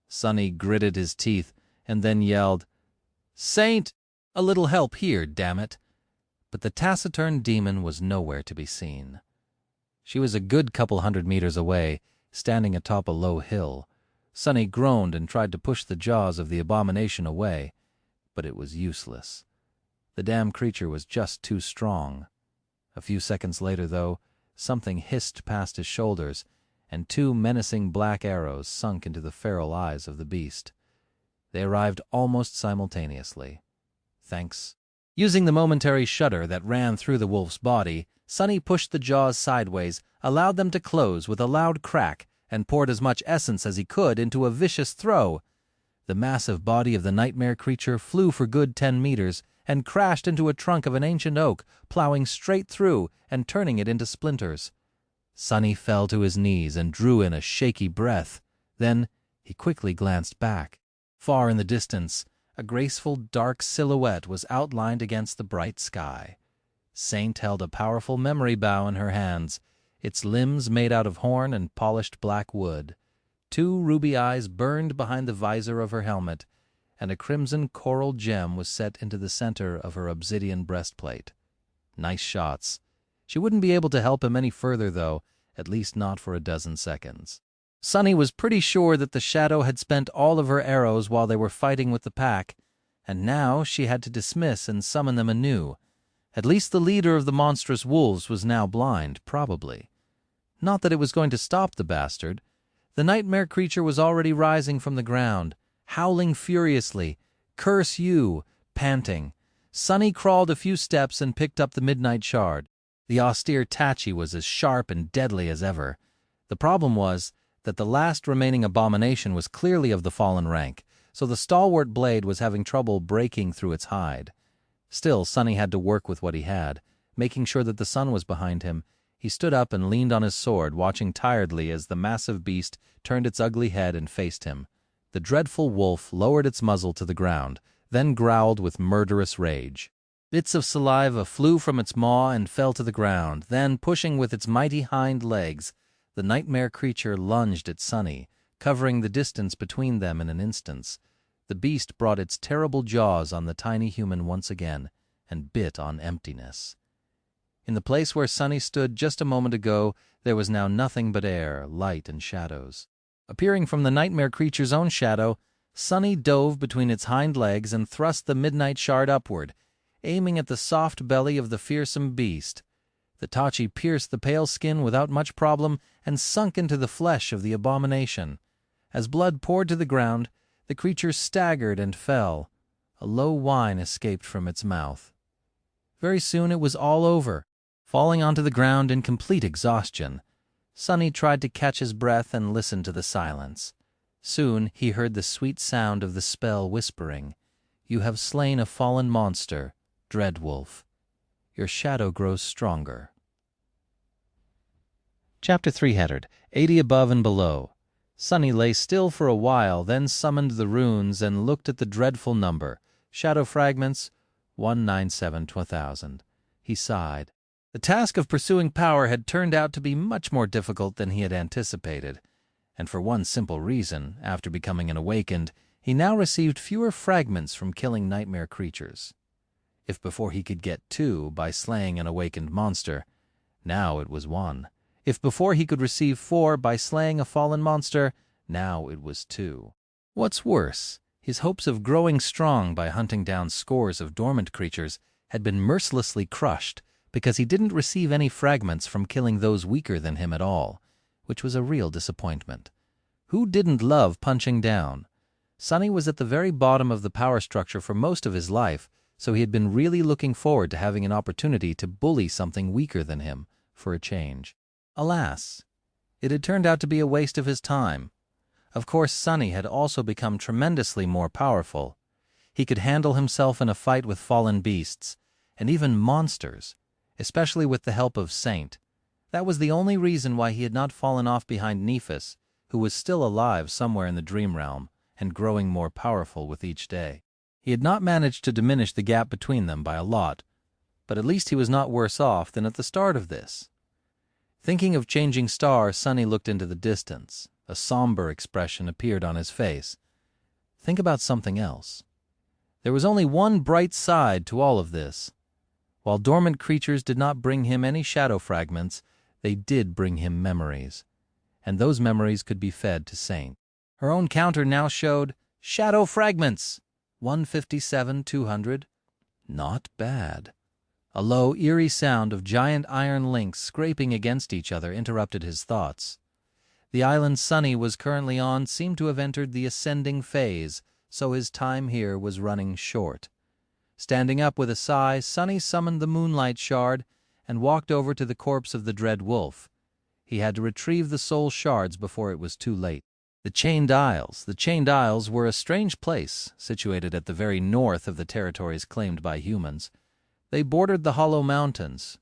Sunny gritted his teeth and then yelled, "Saint! A little help here, damn it!" But the taciturn demon was nowhere to be seen. She was a good couple 100 meters away, standing atop a low hill. Sunny groaned and tried to push the jaws of the abomination away, but it was useless. The damn creature was just too strong. A few seconds later, though, something hissed past his shoulders, and 2 menacing black arrows sunk into the feral eyes of the beast. They arrived almost simultaneously. Thanks. Using the momentary shudder that ran through the wolf's body, Sunny pushed the jaws sideways, allowed them to close with a loud crack, and poured as much essence as he could into a vicious throw. The massive body of the nightmare creature flew for good 10 meters and crashed into a trunk of an ancient oak, plowing straight through and turning it into splinters. Sunny fell to his knees and drew in a shaky breath. Then he quickly glanced back. Far in the distance, a graceful dark silhouette was outlined against the bright sky. Saint held a powerful memory bow in her hands, its limbs made out of horn and polished black wood. 2 ruby eyes burned behind the visor of her helmet, and a crimson coral gem was set into the center of her obsidian breastplate. Nice shots. She wouldn't be able to help him any further, though, at least not for a dozen seconds. Sunny was pretty sure that the shadow had spent all of her arrows while they were fighting with the pack, and now she had to dismiss and summon them anew. At least the leader of the monstrous wolves was now blind, probably. Not that it was going to stop the bastard. The nightmare creature was already rising from the ground, howling furiously, "Curse you," panting. Sunny crawled a few steps and picked up the midnight shard. The austere tachi was as sharp and deadly as ever. The problem was that the last remaining abomination was clearly of the fallen rank, so the stalwart blade was having trouble breaking through its hide. Still, Sunny had to work with what he had. Making sure that the sun was behind him, he stood up and leaned on his sword, watching tiredly as the massive beast turned its ugly head and faced him. The dreadful wolf lowered its muzzle to the ground, then growled with murderous rage. Bits of saliva flew from its maw and fell to the ground. Then, pushing with its mighty hind legs, the nightmare creature lunged at Sunny, covering the distance between them in an instant. The beast brought its terrible jaws on the tiny human once again and bit on emptiness. In the place where Sunny stood just a moment ago, there was now nothing but air, light, and shadows. Appearing from the nightmare creature's own shadow, Sunny dove between its hind legs and thrust the midnight shard upward, aiming at the soft belly of the fearsome beast. The tachi pierced the pale skin without much problem and sunk into the flesh of the abomination. As blood poured to the ground, the creature staggered and fell. A low whine escaped from its mouth. Very soon it was all over. Falling onto the ground in complete exhaustion, Sunny tried to catch his breath and listen to the silence. Soon he heard the sweet sound of the spell whispering, "You have slain a fallen monster, Dreadwolf. Your shadow grows stronger." Chapter 300, 80 Above and Below. Sunny lay still for a while, then summoned the runes and looked at the dreadful number. Shadow fragments, 197/1000. He sighed. The task of pursuing power had turned out to be much more difficult than he had anticipated, and for one simple reason: after becoming an awakened, he now received fewer fragments from killing nightmare creatures. If before he could get 2 by slaying an awakened monster, now it was 1. If before he could receive 4 by slaying a fallen monster, now it was 2. What's worse, his hopes of growing strong by hunting down scores of dormant creatures had been mercilessly crushed because he didn't receive any fragments from killing those weaker than him at all, which was a real disappointment. Who didn't love punching down? Sunny was at the very bottom of the power structure for most of his life, so he had been really looking forward to having an opportunity to bully something weaker than him for a change. Alas, it had turned out to be a waste of his time. Of course, Sunny had also become tremendously more powerful. He could handle himself in a fight with fallen beasts, and even monsters, especially with the help of Saint. That was the only reason why he had not fallen off behind Nephis, who was still alive somewhere in the dream realm and growing more powerful with each day. He had not managed to diminish the gap between them by a lot, but at least he was not worse off than at the start of this. Thinking of changing star, Sunny looked into the distance. A somber expression appeared on his face. Think about something else. There was only one bright side to all of this. While dormant creatures did not bring him any shadow fragments, they did bring him memories, and those memories could be fed to Saint. Her own counter now showed shadow fragments, 157/200. Not bad. A low, eerie sound of giant iron links scraping against each other interrupted his thoughts. The island Sunny was currently on seemed to have entered the ascending phase, so his time here was running short. Standing up with a sigh, Sunny summoned the moonlight shard and walked over to the corpse of the dread wolf. He had to retrieve the soul shards before it was too late. The Chained Isles. The Chained Isles were a strange place, situated at the very north of the territories claimed by humans. They bordered the Hollow Mountains.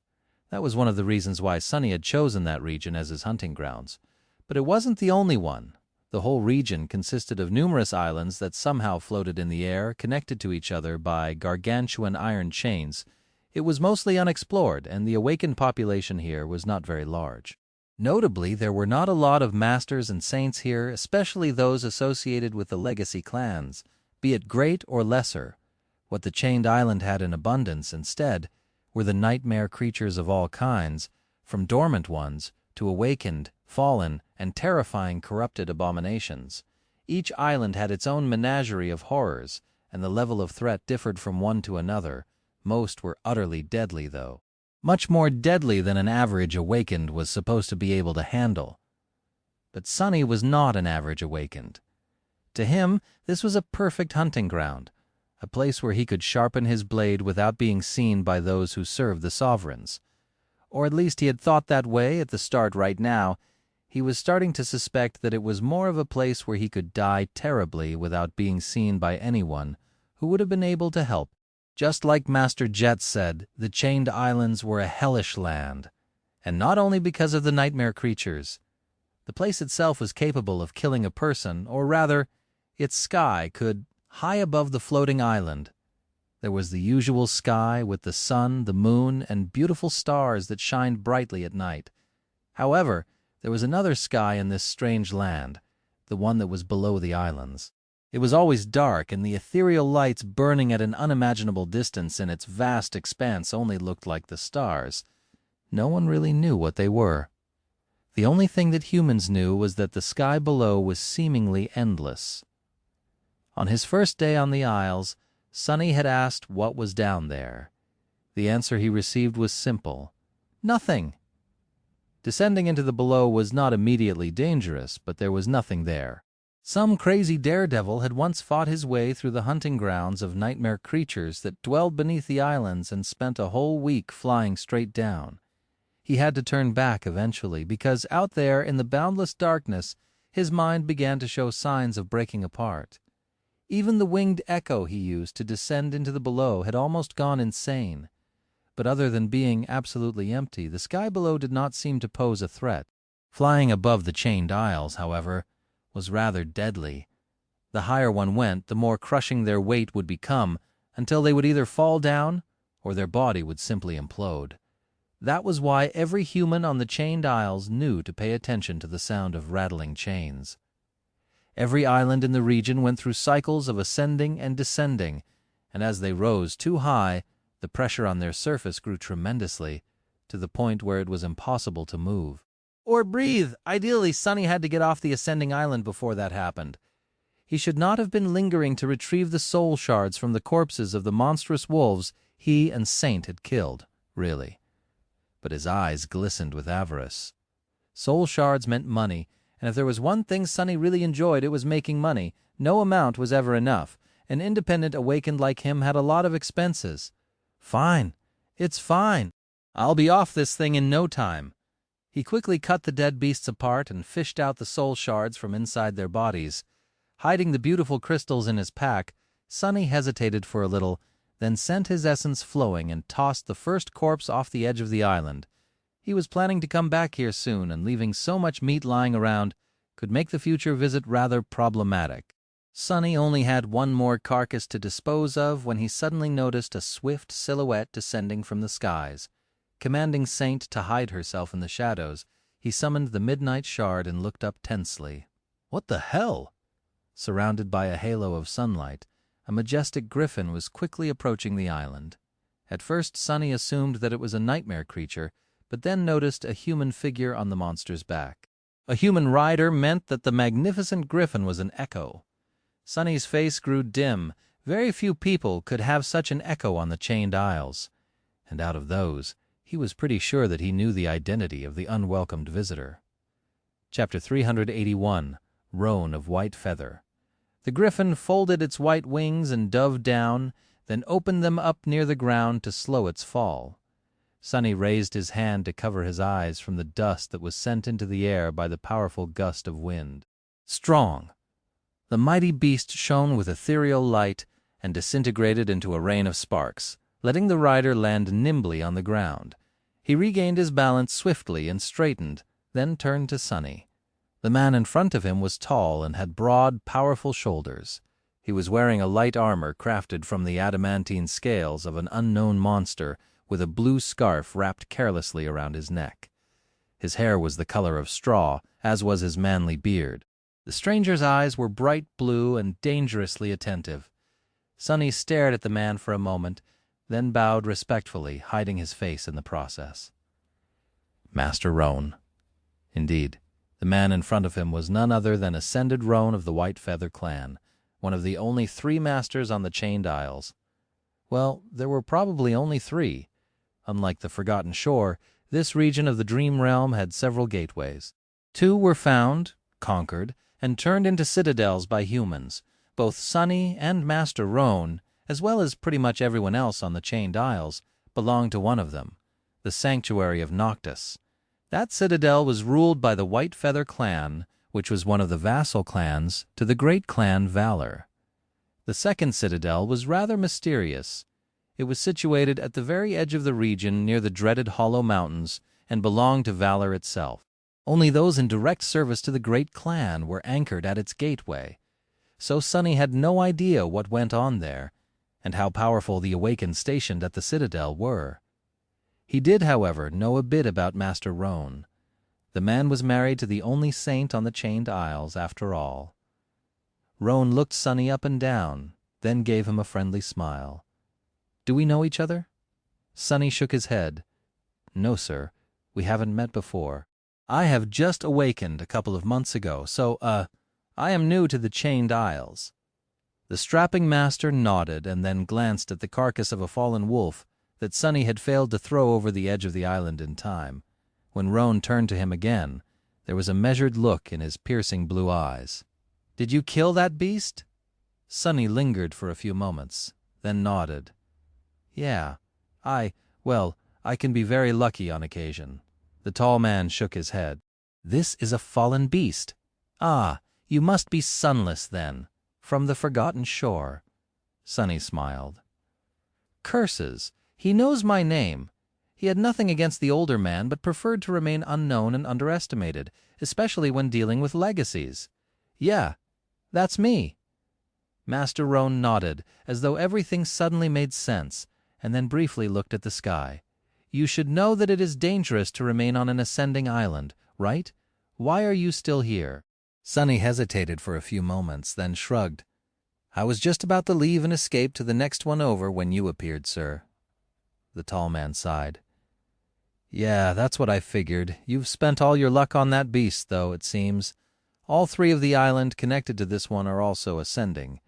That was one of the reasons why Sunny had chosen that region as his hunting grounds. But it wasn't the only one. The whole region consisted of numerous islands that somehow floated in the air, connected to each other by gargantuan iron chains. It was mostly unexplored, and the awakened population here was not very large. Notably, there were not a lot of masters and saints here, especially those associated with the legacy clans, be it great or lesser. What the Chained Island had in abundance, instead, were the nightmare creatures of all kinds, from dormant ones to awakened, fallen, and terrifying corrupted abominations. Each island had its own menagerie of horrors, and the level of threat differed from one to another. Most were utterly deadly, though. Much more deadly than an average awakened was supposed to be able to handle. But Sunny was not an average awakened. To him, this was a perfect hunting ground, a place where he could sharpen his blade without being seen by those who served the sovereigns. Or at least he had thought that way at the start. Right now, he was starting to suspect that it was more of a place where he could die terribly without being seen by anyone who would have been able to help. Just like Master Jet said, the Chained Islands were a hellish land, and not only because of the nightmare creatures. The place itself was capable of killing a person, or rather, its sky could, high above the floating island. There was the usual sky with the sun, the moon, and beautiful stars that shined brightly at night. However, there was another sky in this strange land, the one that was below the islands. It was always dark, and the ethereal lights burning at an unimaginable distance in its vast expanse only looked like the stars. No one really knew what they were. The only thing that humans knew was that the sky below was seemingly endless. On his first day on the Isles, Sunny had asked what was down there. The answer he received was simple: nothing. Descending into the below was not immediately dangerous, but there was nothing there. Some crazy daredevil had once fought his way through the hunting grounds of nightmare creatures that dwelled beneath the islands and spent a whole week flying straight down. He had to turn back eventually because out there in the boundless darkness his mind began to show signs of breaking apart. Even the winged echo he used to descend into the below had almost gone insane. But other than being absolutely empty, the sky below did not seem to pose a threat. Flying above the chained isles, however, was rather deadly. The higher one went, the more crushing their weight would become, until they would either fall down or their body would simply implode. That was why every human on the chained isles knew to pay attention to the sound of rattling chains. Every island in the region went through cycles of ascending and descending, and as they rose too high, the pressure on their surface grew tremendously, to the point where it was impossible to move. Or breathe. Ideally, Sunny had to get off the ascending island before that happened. He should not have been lingering to retrieve the soul shards from the corpses of the monstrous wolves he and Saint had killed, really. But his eyes glistened with avarice. Soul shards meant money, and if there was one thing Sunny really enjoyed, it was making money. No amount was ever enough. An independent awakened like him had a lot of expenses. Fine. It's fine. I'll be off this thing in no time. He quickly cut the dead beasts apart and fished out the soul shards from inside their bodies. Hiding the beautiful crystals in his pack, Sunny hesitated for a little, then sent his essence flowing and tossed the first corpse off the edge of the island. He was planning to come back here soon, and leaving so much meat lying around could make the future visit rather problematic. Sunny only had one more carcass to dispose of when he suddenly noticed a swift silhouette descending from the skies. Commanding Saint to hide herself in the shadows, he summoned the midnight shard and looked up tensely. What the hell? Surrounded by a halo of sunlight, a majestic griffin was quickly approaching the island. At first Sunny assumed that it was a nightmare creature, but then noticed a human figure on the monster's back. A human rider meant that the magnificent griffin was an echo. Sunny's face grew dim. Very few people could have such an echo on the chained isles. And out of those, he was pretty sure that he knew the identity of the unwelcomed visitor. Chapter 381, Roan of White Feather. The griffin folded its white wings and dove down, then opened them up near the ground to slow its fall. Sunny raised his hand to cover his eyes from the dust that was sent into the air by the powerful gust of wind. Strong. The mighty beast shone with ethereal light and disintegrated into a rain of sparks, letting the rider land nimbly on the ground. He regained his balance swiftly and straightened, then turned to Sunny. The man in front of him was tall and had broad, powerful shoulders. He was wearing a light armor crafted from the adamantine scales of an unknown monster, with a blue scarf wrapped carelessly around his neck. His hair was the color of straw, as was his manly beard. The stranger's eyes were bright blue and dangerously attentive. Sunny stared at the man for a moment, then bowed respectfully, hiding his face in the process. Master Roan. Indeed, the man in front of him was none other than Ascended Roan of the White Feather clan, one of the only 3 masters on the Chained Isles. Well, there were probably only 3. Unlike the Forgotten Shore, this region of the Dream Realm had several gateways. 2 were found, conquered, and turned into citadels by humans. Both Sunny and Master Roan, as well as pretty much everyone else on the Chained Isles, belonged to one of them, the Sanctuary of Noctis. That citadel was ruled by the White Feather clan, which was one of the vassal clans to the great clan Vale. The second citadel was rather mysterious. It was situated at the very edge of the region near the dreaded Hollow Mountains and belonged to Vale itself. Only those in direct service to the great clan were anchored at its gateway. So Sunny had no idea what went on there, and how powerful the awakened stationed at the citadel were. He did, however, know a bit about Master Roan. The man was married to the only saint on the Chained Isles, after all. Roan looked Sunny up and down, then gave him a friendly smile. "Do we know each other?" Sunny shook his head. "No, sir. We haven't met before. I have just awakened a couple of months ago, so, I am new to the Chained Isles." The strapping master nodded and then glanced at the carcass of a fallen wolf that Sunny had failed to throw over the edge of the island in time. When Roan turned to him again, there was a measured look in his piercing blue eyes. Did you kill that beast?" Sunny lingered for a few moments, then nodded. "Yeah, well, I can be very lucky on occasion." The tall man shook his head. "This is a fallen beast. Ah, you must be Sunless, then, from the Forgotten Shore." Sunny smiled. "Curses! He knows my name." He had nothing against the older man, but preferred to remain unknown and underestimated, especially when dealing with legacies. "Yeah, that's me." Master Roan nodded, as though everything suddenly made sense, and then briefly looked at the sky. "You should know that it is dangerous to remain on an ascending island, right? Why are you still here?" Sunny hesitated for a few moments, then shrugged. "I was just about to leave and escape to the next one over when you appeared, sir." The tall man sighed. "Yeah, that's what I figured. You've spent all your luck on that beast, though, it seems. All three of the island connected to this one are also ascending.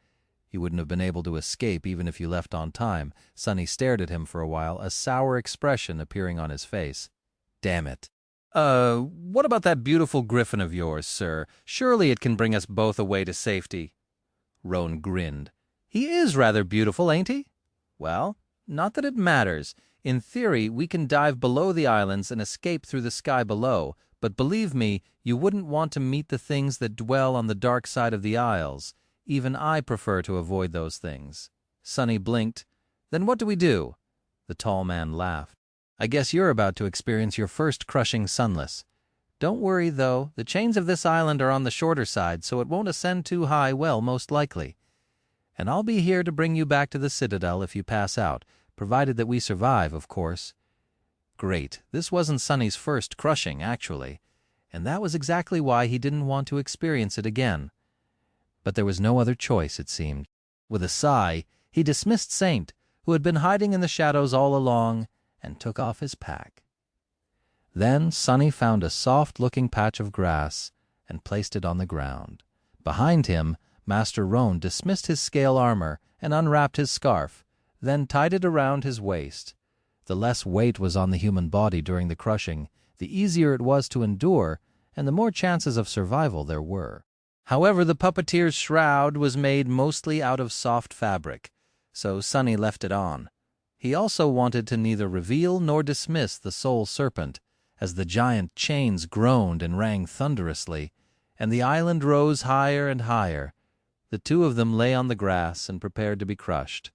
You wouldn't have been able to escape even if you left on time." Sunny stared at him for a while, a sour expression appearing on his face. "Damn it. What about that beautiful griffin of yours, sir? Surely it can bring us both away to safety." Roan grinned. "He is rather beautiful, ain't he? Well, not that it matters. In theory, we can dive below the islands and escape through the sky below, but believe me, you wouldn't want to meet the things that dwell on the dark side of the Isles. Even I prefer to avoid those things." Sunny blinked. "Then what do we do?" The tall man laughed. "I guess you're about to experience your first crushing Sunless. Don't worry, though. The chains of this island are on the shorter side, so it won't ascend too high, well, most likely. And I'll be here to bring you back to the Citadel if you pass out, provided that we survive, of course." Great. This wasn't Sunny's first crushing, actually, and that was exactly why he didn't want to experience it again. But there was no other choice, it seemed. With a sigh, he dismissed Saint, who had been hiding in the shadows all along, and took off his pack. Then Sunny found a soft-looking patch of grass and placed it on the ground. Behind him, Master Roan dismissed his scale armor and unwrapped his scarf, then tied it around his waist. The less weight was on the human body during the crushing, the easier it was to endure, and the more chances of survival there were. However, the puppeteer's shroud was made mostly out of soft fabric, so Sunny left it on. He also wanted to neither reveal nor dismiss the soul serpent, as the giant chains groaned and rang thunderously, and the island rose higher and higher. The two of them lay on the grass and prepared to be crushed.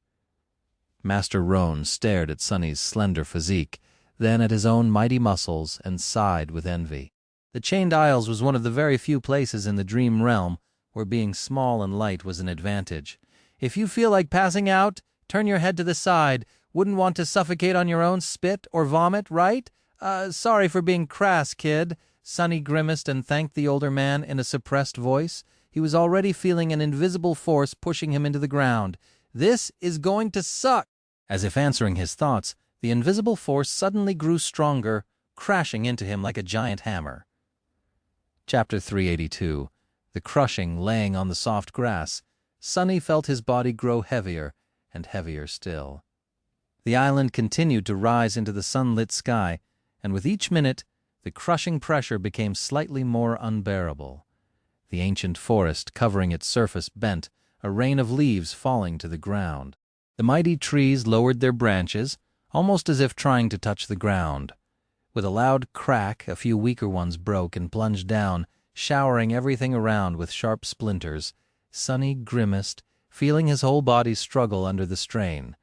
Master Roan stared at Sunny's slender physique, then at his own mighty muscles, and sighed with envy. The Chained Isles was one of the very few places in the dream realm where being small and light was an advantage. If you feel like passing out, turn your head to the side. Wouldn't want to suffocate on your own spit or vomit, right? Sorry for being crass, kid." Sunny grimaced and thanked the older man in a suppressed voice. He was already feeling an invisible force pushing him into the ground. "This is going to suck." As if answering his thoughts, the invisible force suddenly grew stronger, crashing into him like a giant hammer. Chapter 382. The crushing laying on the soft grass. Sunny felt his body grow heavier and heavier still. The island continued to rise into the sunlit sky, and with each minute, the crushing pressure became slightly more unbearable. The ancient forest covering its surface bent, a rain of leaves falling to the ground. The mighty trees lowered their branches, almost as if trying to touch the ground. With a loud crack, a few weaker ones broke and plunged down, showering everything around with sharp splinters. Sunny grimaced, feeling his whole body struggle under the strain.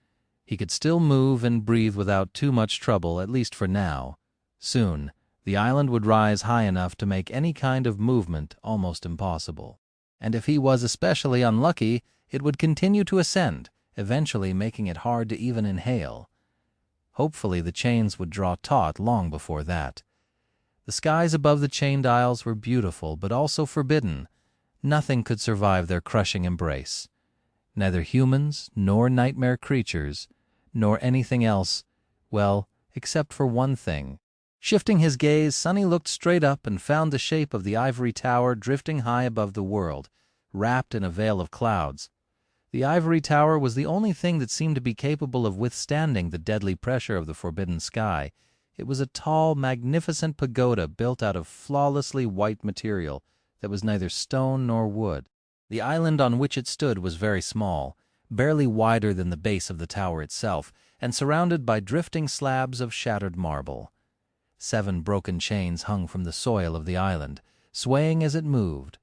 He could still move and breathe without too much trouble, at least for now. Soon, the island would rise high enough to make any kind of movement almost impossible. And if he was especially unlucky, it would continue to ascend, eventually making it hard to even inhale. Hopefully the chains would draw taut long before that. The skies above the Chained Isles were beautiful, but also forbidden. Nothing could survive their crushing embrace. Neither humans, nor nightmare creatures, nor anything else, well, except for one thing. Shifting his gaze, Sunny looked straight up and found the shape of the ivory tower drifting high above the world, wrapped in a veil of clouds. The ivory tower was the only thing that seemed to be capable of withstanding the deadly pressure of the forbidden sky. It was a tall, magnificent pagoda built out of flawlessly white material that was neither stone nor wood. The island on which it stood was very small, barely wider than the base of the tower itself, and surrounded by drifting slabs of shattered marble. 7 broken chains hung from the soil of the island, swaying as it moved.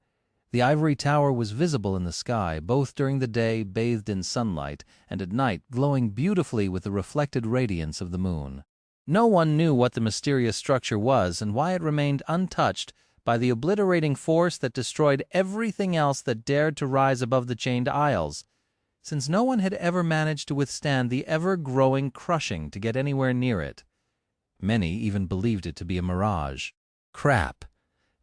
The ivory tower was visible in the sky, both during the day bathed in sunlight, and at night glowing beautifully with the reflected radiance of the moon. No one knew what the mysterious structure was and why it remained untouched by the obliterating force that destroyed everything else that dared to rise above the chained isles, since no one had ever managed to withstand the ever-growing crushing to get anywhere near it. Many even believed it to be a mirage. Crap.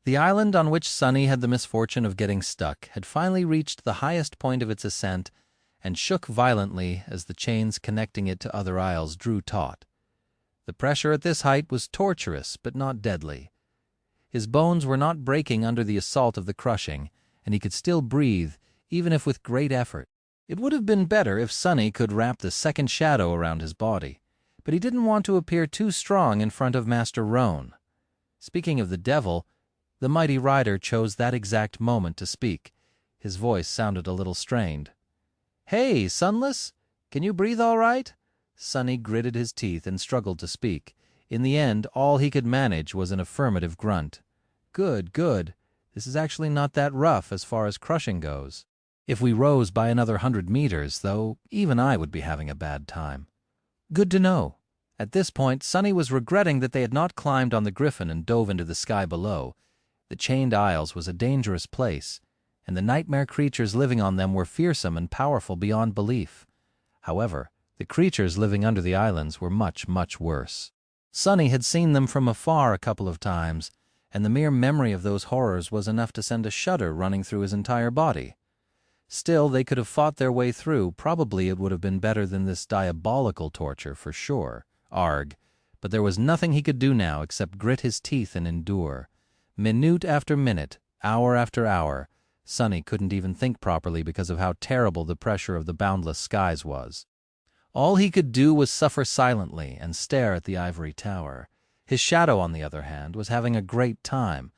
The island on which Sunny had the misfortune of getting stuck had finally reached the highest point of its ascent and shook violently as the chains connecting it to other isles drew taut. The pressure at this height was torturous but not deadly. His bones were not breaking under the assault of the crushing, and he could still breathe, even if with great effort. It would have been better if Sunny could wrap the second shadow around his body, but he didn't want to appear too strong in front of Master Roan. Speaking of the devil, the mighty rider chose that exact moment to speak. His voice sounded a little strained. "Hey, Sunless, can you breathe all right?" Sunny gritted his teeth and struggled to speak. In the end, all he could manage was an affirmative grunt. "Good, good. This is actually not that rough as far as crushing goes. If we rose by another 100 meters, though, even I would be having a bad time." "Good to know." At this point, Sunny was regretting that they had not climbed on the griffin and dove into the sky below. The chained isles was a dangerous place, and the nightmare creatures living on them were fearsome and powerful beyond belief. However, the creatures living under the islands were much, much worse. Sunny had seen them from afar a couple of times, and the mere memory of those horrors was enough to send a shudder running through his entire body. Still, they could have fought their way through. Probably it would have been better than this diabolical torture, for sure. Arg. But there was nothing he could do now except grit his teeth and endure. Minute after minute, hour after hour, Sunny couldn't even think properly because of how terrible the pressure of the boundless skies was. All he could do was suffer silently and stare at the ivory tower. His shadow, on the other hand, was having a great time.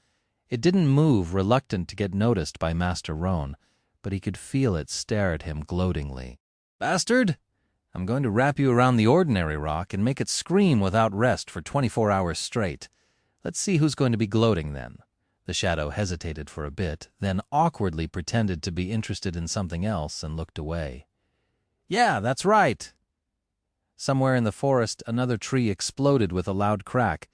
It didn't move, reluctant to get noticed by Master Roan, but he could feel it stare at him gloatingly. "Bastard! I'm going to wrap you around the ordinary rock and make it scream without rest for 24 hours straight. Let's see who's going to be gloating then." The shadow hesitated for a bit, then awkwardly pretended to be interested in something else and looked away. "Yeah, that's right." Somewhere in the forest, another tree exploded with a loud crack.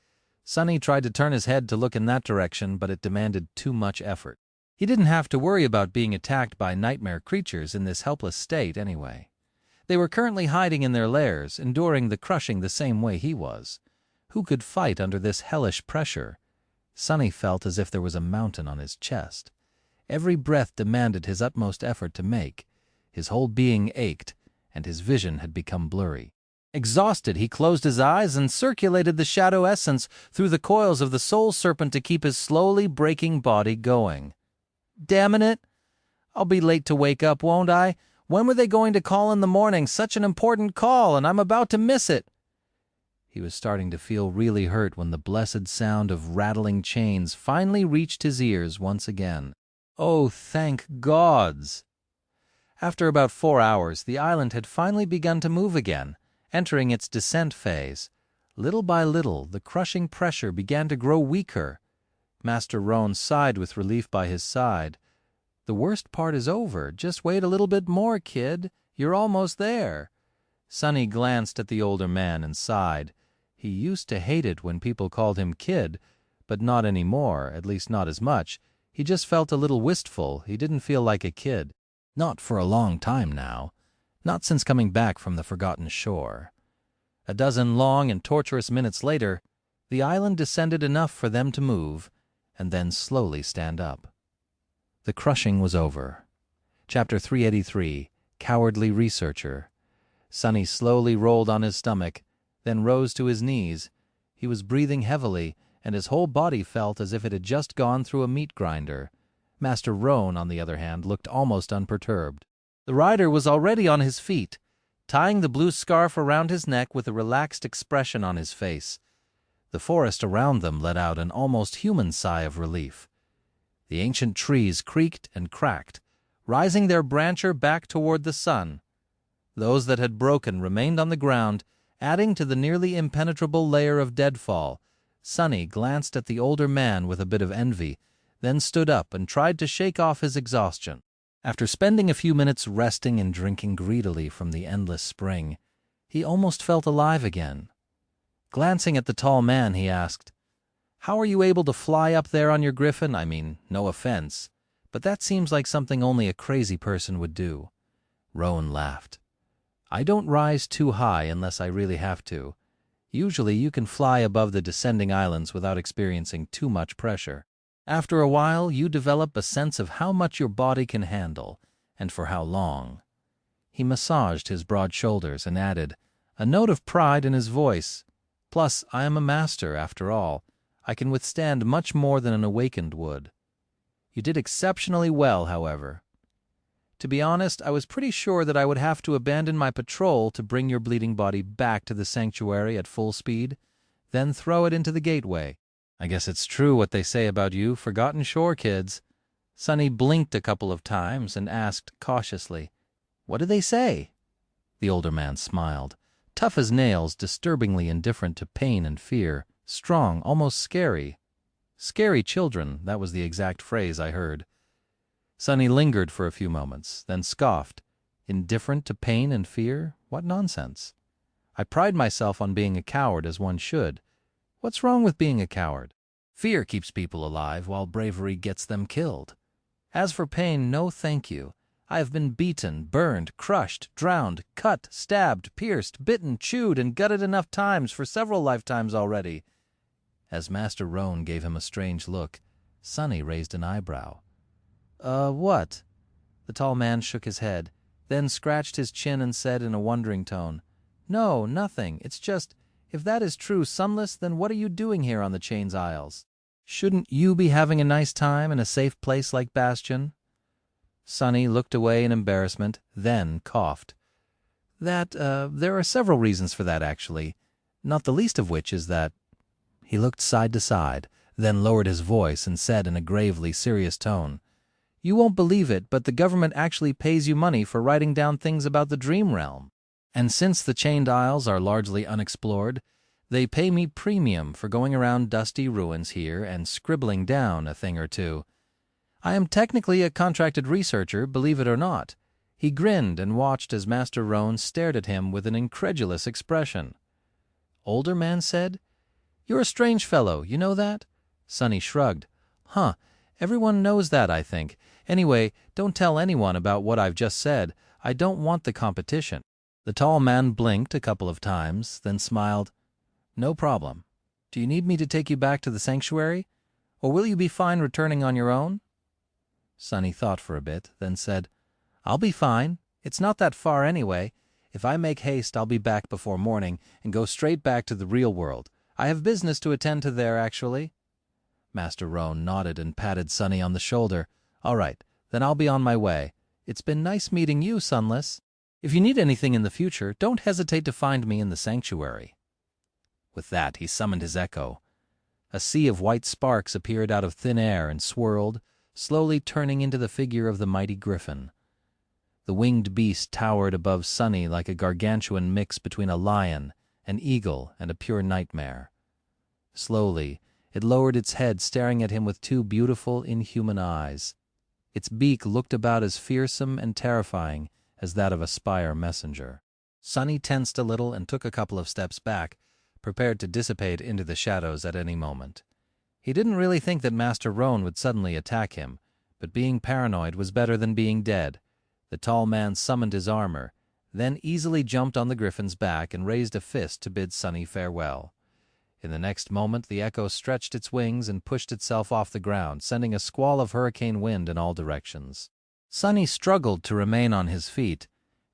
Sunny tried to turn his head to look in that direction, but it demanded too much effort. He didn't have to worry about being attacked by nightmare creatures in this helpless state anyway. They were currently hiding in their lairs, enduring the crushing the same way he was. Who could fight under this hellish pressure? Sunny felt as if there was a mountain on his chest. Every breath demanded his utmost effort to make. His whole being ached, and his vision had become blurry. Exhausted, he closed his eyes and circulated the shadow essence through the coils of the soul serpent to keep his slowly breaking body going. "Damn it! I'll be late to wake up, won't I? When were they going to call in the morning? Such an important call, and I'm about to miss it." He was starting to feel really hurt when the blessed sound of rattling chains finally reached his ears once again. Oh, thank gods! After about 4 hours, the island had finally begun to move again, entering its descent phase. Little by little, the crushing pressure began to grow weaker. Master Roan sighed with relief by his side. "The worst part is over. Just wait a little bit more, kid. You're almost there." Sunny glanced at the older man and sighed. He used to hate it when people called him kid, but not anymore, at least not as much. He just felt a little wistful. He didn't feel like a kid. Not for a long time now. Not since coming back from the forgotten shore. A dozen long and torturous minutes later, the island descended enough for them to move, and then slowly stand up. The crushing was over. Chapter 383, Cowardly Researcher. Sunny slowly rolled on his stomach, then rose to his knees. He was breathing heavily, and his whole body felt as if it had just gone through a meat grinder. Master Roan, on the other hand, looked almost unperturbed. The rider was already on his feet, tying the blue scarf around his neck with a relaxed expression on his face. The forest around them let out an almost human sigh of relief. The ancient trees creaked and cracked, rising their brancher back toward the sun. Those that had broken remained on the ground, adding to the nearly impenetrable layer of deadfall. Sunny glanced at the older man with a bit of envy, then stood up and tried to shake off his exhaustion. After spending a few minutes resting and drinking greedily from the endless spring, he almost felt alive again. Glancing at the tall man, he asked, "How are you able to fly up there on your griffin? I mean, no offense, but that seems like something only a crazy person would do." Roan laughed. "I don't rise too high unless I really have to. Usually you can fly above the descending islands without experiencing too much pressure. After a while, you develop a sense of how much your body can handle, and for how long." He massaged his broad shoulders and added, a note of pride in his voice, "Plus, I am a master, after all. I can withstand much more than an awakened would. You did exceptionally well, however. To be honest, I was pretty sure that I would have to abandon my patrol to bring your bleeding body back to the sanctuary at full speed, then throw it into the gateway. I guess it's true what they say about you Forgotten Shore kids." Sunny blinked a couple of times and asked cautiously, "What do they say?" The older man smiled, tough as nails, disturbingly indifferent to pain and fear, strong, almost scary. "Scary children," that was the exact phrase I heard. Sunny lingered for a few moments, then scoffed. Indifferent to pain and fear? What nonsense. I pride myself on being a coward as one should. What's wrong with being a coward? Fear keeps people alive while bravery gets them killed. As for pain, no thank you. I have been beaten, burned, crushed, drowned, cut, stabbed, pierced, bitten, chewed, and gutted enough times for several lifetimes already. As Master Roan gave him a strange look, Sunny raised an eyebrow. What?" The tall man shook his head, then scratched his chin and said in a wondering tone, "No, nothing. It's just, if that is true, Sunless, then what are you doing here on the Chains Isles? Shouldn't you be having a nice time in a safe place like Bastion?" Sunny looked away in embarrassment, then coughed. There are several reasons for that, actually, not the least of which is that—" He looked side to side, then lowered his voice and said in a gravely serious tone, "You won't believe it, but the government actually pays you money for writing down things about the Dream Realm. And since the Chained Isles are largely unexplored, they pay me premium for going around dusty ruins here and scribbling down a thing or two. I am technically a contracted researcher, believe it or not." He grinned and watched as Master Roan stared at him with an incredulous expression. Older man said, "You're a strange fellow, you know that?" Sunny shrugged. "Huh, everyone knows that, I think. Anyway, don't tell anyone about what I've just said. I don't want the competition." The tall man blinked a couple of times, then smiled. "No problem. Do you need me to take you back to the sanctuary? Or will you be fine returning on your own?" Sunny thought for a bit, then said, "I'll be fine. It's not that far anyway. If I make haste, I'll be back before morning and go straight back to the real world. I have business to attend to there, actually." Master Roan nodded and patted Sunny on the shoulder. "All right, then I'll be on my way. It's been nice meeting you, Sunless. If you need anything in the future, don't hesitate to find me in the sanctuary." With that, he summoned his echo. A sea of white sparks appeared out of thin air and swirled, slowly turning into the figure of the mighty griffin. The winged beast towered above Sunny like a gargantuan mix between a lion, an eagle, and a pure nightmare. Slowly, it lowered its head, staring at him with two beautiful, inhuman eyes. Its beak looked about as fearsome and terrifying as that of a spire messenger. Sunny tensed a little and took a couple of steps back, prepared to dissipate into the shadows at any moment. He didn't really think that Master Roan would suddenly attack him, but being paranoid was better than being dead. The tall man summoned his armor, then easily jumped on the griffin's back and raised a fist to bid Sunny farewell. In the next moment, the echo stretched its wings and pushed itself off the ground, sending a squall of hurricane wind in all directions. Sunny struggled to remain on his feet,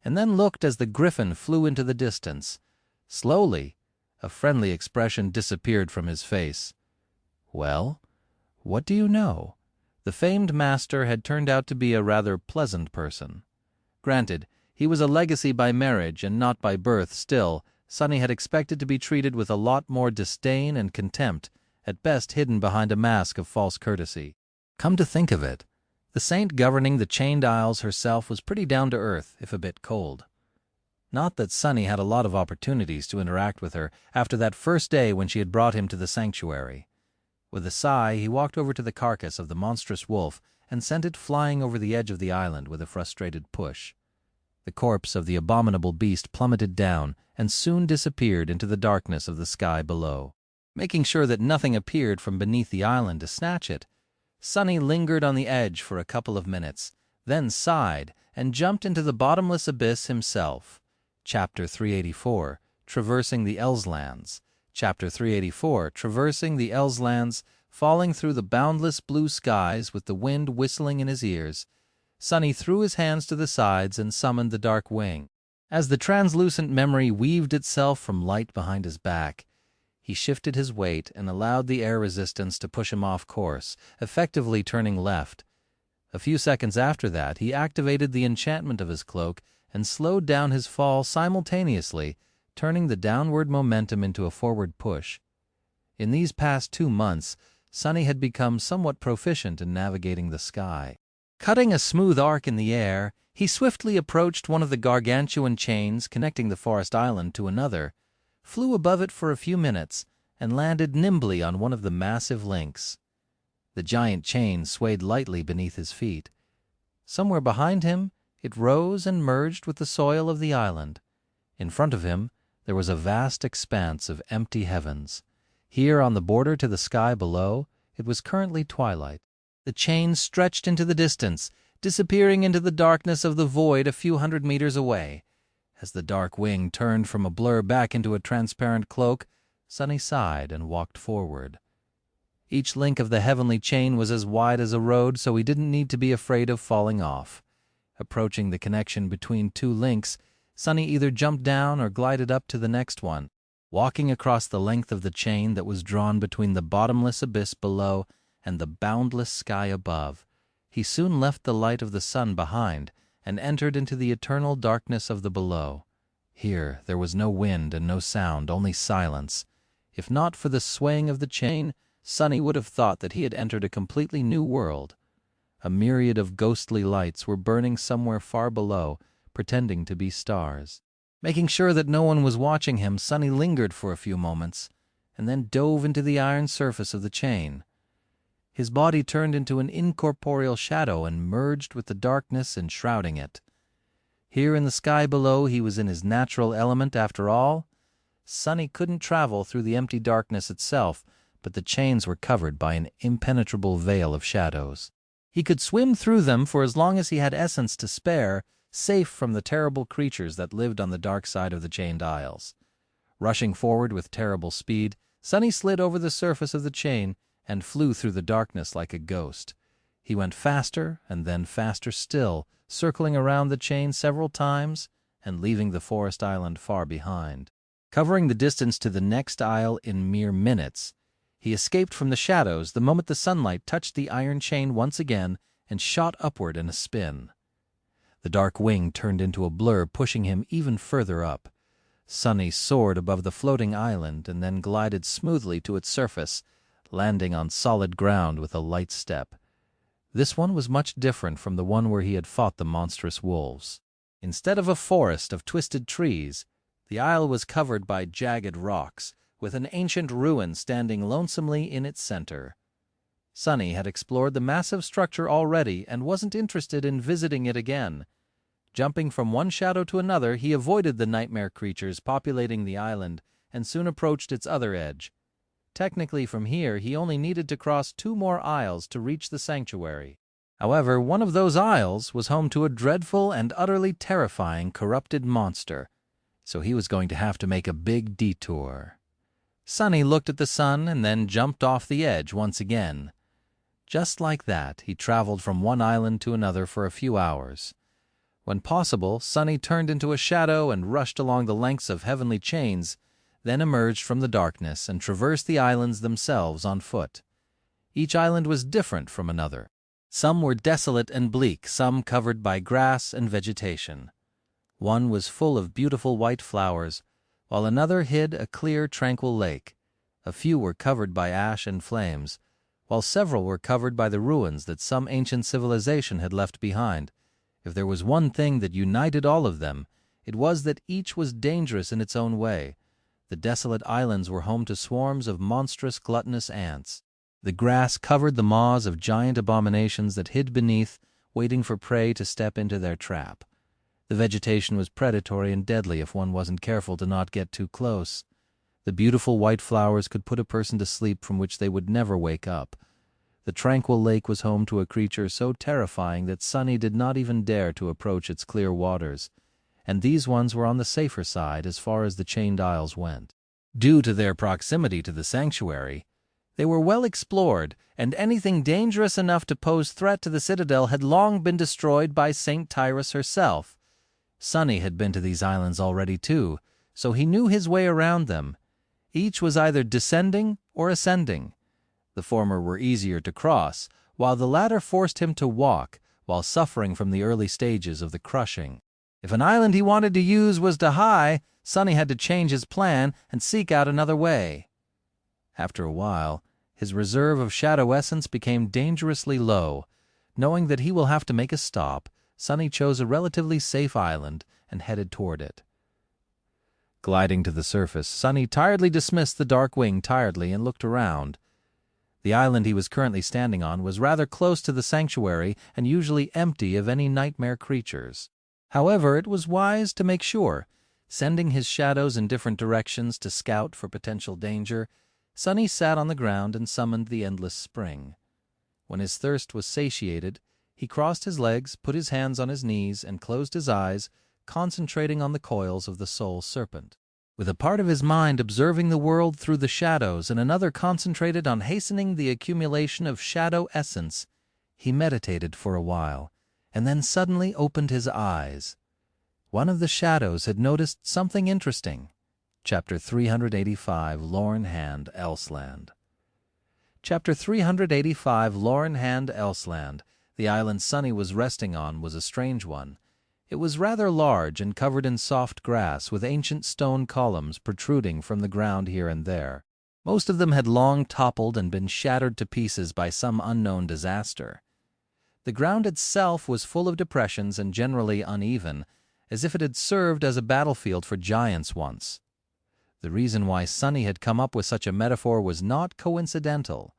and then looked as the griffin flew into the distance. Slowly, a friendly expression disappeared from his face. Well, what do you know? The famed master had turned out to be a rather pleasant person. Granted, he was a legacy by marriage and not by birth. Still, Sunny had expected to be treated with a lot more disdain and contempt, at best hidden behind a mask of false courtesy. Come to think of it, The saint governing the chained isles herself was pretty down to earth, if a bit cold. Not that Sunny had a lot of opportunities to interact with her after that first day when she had brought him to the sanctuary. With a sigh, he walked over to the carcass of the monstrous wolf and sent it flying over the edge of the island with a frustrated push. The corpse of the abominable beast plummeted down and soon disappeared into the darkness of the sky below. Making sure that nothing appeared from beneath the island to snatch it, Sunny lingered on the edge for a couple of minutes, then sighed and jumped into the bottomless abyss himself. Chapter 384, Traversing the Lslands. Chapter 384, Traversing the Lslands, falling through the boundless blue skies with the wind whistling in his ears. Sunny threw his hands to the sides and summoned the dark wing. As the translucent memory weaved itself from light behind his back, he shifted his weight and allowed the air resistance to push him off course, effectively turning left. A few seconds after that, he activated the enchantment of his cloak and slowed down his fall simultaneously, turning the downward momentum into a forward push. In these past 2 months, Sunny had become somewhat proficient in navigating the sky. Cutting a smooth arc in the air, he swiftly approached one of the gargantuan chains connecting the forest island to another, flew above it for a few minutes, and landed nimbly on one of the massive links. The giant chain swayed lightly beneath his feet. Somewhere behind him, it rose and merged with the soil of the island. In front of him, there was a vast expanse of empty heavens. Here on the border to the sky below, it was currently twilight. The chain stretched into the distance, disappearing into the darkness of the void a few hundred meters away. As the dark wing turned from a blur back into a transparent cloak, Sunny sighed and walked forward. Each link of the heavenly chain was as wide as a road, so he didn't need to be afraid of falling off. Approaching the connection between 2 links, Sunny either jumped down or glided up to the next one, walking across the length of the chain that was drawn between the bottomless abyss below and the boundless sky above. He soon left the light of the sun behind and entered into the eternal darkness of the below. Here there was no wind and no sound, only silence. If not for the swaying of the chain, Sunny would have thought that he had entered a completely new world. A myriad of ghostly lights were burning somewhere far below, pretending to be stars. Making sure that no one was watching him, Sunny lingered for a few moments, and then dove into the iron surface of the chain. His body turned into an incorporeal shadow and merged with the darkness enshrouding it. Here in the sky below he was in his natural element after all. Sunny couldn't travel through the empty darkness itself, but the chains were covered by an impenetrable veil of shadows. He could swim through them for as long as he had essence to spare, safe from the terrible creatures that lived on the dark side of the chained isles. Rushing forward with terrible speed, Sunny slid over the surface of the chain and flew through the darkness like a ghost. He went faster and then faster still, circling around the chain several times and leaving the forest island far behind. Covering the distance to the next isle in mere minutes, he escaped from the shadows the moment the sunlight touched the iron chain once again and shot upward in a spin. The dark wing turned into a blur, pushing him even further up. Sunny soared above the floating island and then glided smoothly to its surface, landing on solid ground with a light step. This one was much different from the one where he had fought the monstrous wolves. Instead of a forest of twisted trees, the isle was covered by jagged rocks, with an ancient ruin standing lonesomely in its center. Sunny had explored the massive structure already and wasn't interested in visiting it again. Jumping from one shadow to another, he avoided the nightmare creatures populating the island and soon approached its other edge. Technically, from here, he only needed to cross 2 more isles to reach the sanctuary. However, one of those isles was home to a dreadful and utterly terrifying corrupted monster, so he was going to have to make a big detour. Sunny looked at the sun and then jumped off the edge once again. Just like that, he traveled from one island to another for a few hours. When possible, Sunny turned into a shadow and rushed along the lengths of heavenly chains, then emerged from the darkness and traversed the islands themselves on foot. Each island was different from another. Some were desolate and bleak, some covered by grass and vegetation. One was full of beautiful white flowers, while another hid a clear, tranquil lake. A few were covered by ash and flames, while several were covered by the ruins that some ancient civilization had left behind. If there was one thing that united all of them, it was that each was dangerous in its own way. The desolate islands were home to swarms of monstrous gluttonous ants. The grass covered the maws of giant abominations that hid beneath, waiting for prey to step into their trap. The vegetation was predatory and deadly if one wasn't careful to not get too close. The beautiful white flowers could put a person to sleep from which they would never wake up. The tranquil lake was home to a creature so terrifying that Sunny did not even dare to approach its clear waters, and these ones were on the safer side as far as the chained isles went. Due to their proximity to the sanctuary, they were well explored, and anything dangerous enough to pose threat to the citadel had long been destroyed by St. Tyrus herself. Sunny had been to these islands already too, so he knew his way around them. Each was either descending or ascending. The former were easier to cross, while the latter forced him to walk, while suffering from the early stages of the crushing. If an island he wanted to use was too high, Sunny had to change his plan and seek out another way. After a while, his reserve of shadow essence became dangerously low. Knowing that he will have to make a stop, Sunny chose a relatively safe island and headed toward it. Gliding to the surface, Sunny tiredly dismissed the dark wing tiredly and looked around. The island he was currently standing on was rather close to the sanctuary and usually empty of any nightmare creatures. However, it was wise to make sure. Sending his shadows in different directions to scout for potential danger, Sunny sat on the ground and summoned the endless spring. When his thirst was satiated, he crossed his legs, put his hands on his knees, and closed his eyes, concentrating on the coils of the soul serpent. With a part of his mind observing the world through the shadows and another concentrated on hastening the accumulation of shadow essence, he meditated for a while, and then suddenly opened his eyes. One of the shadows had noticed something interesting. Chapter 385, Lorn Hand, Lsland. Chapter 385, Lorn Hand, Lsland. The island Sunny was resting on was a strange one. It was rather large and covered in soft grass, with ancient stone columns protruding from the ground here and there. Most of them had long toppled and been shattered to pieces by some unknown disaster. The ground itself was full of depressions and generally uneven, as if it had served as a battlefield for giants once. The reason why Sunny had come up with such a metaphor was not coincidental.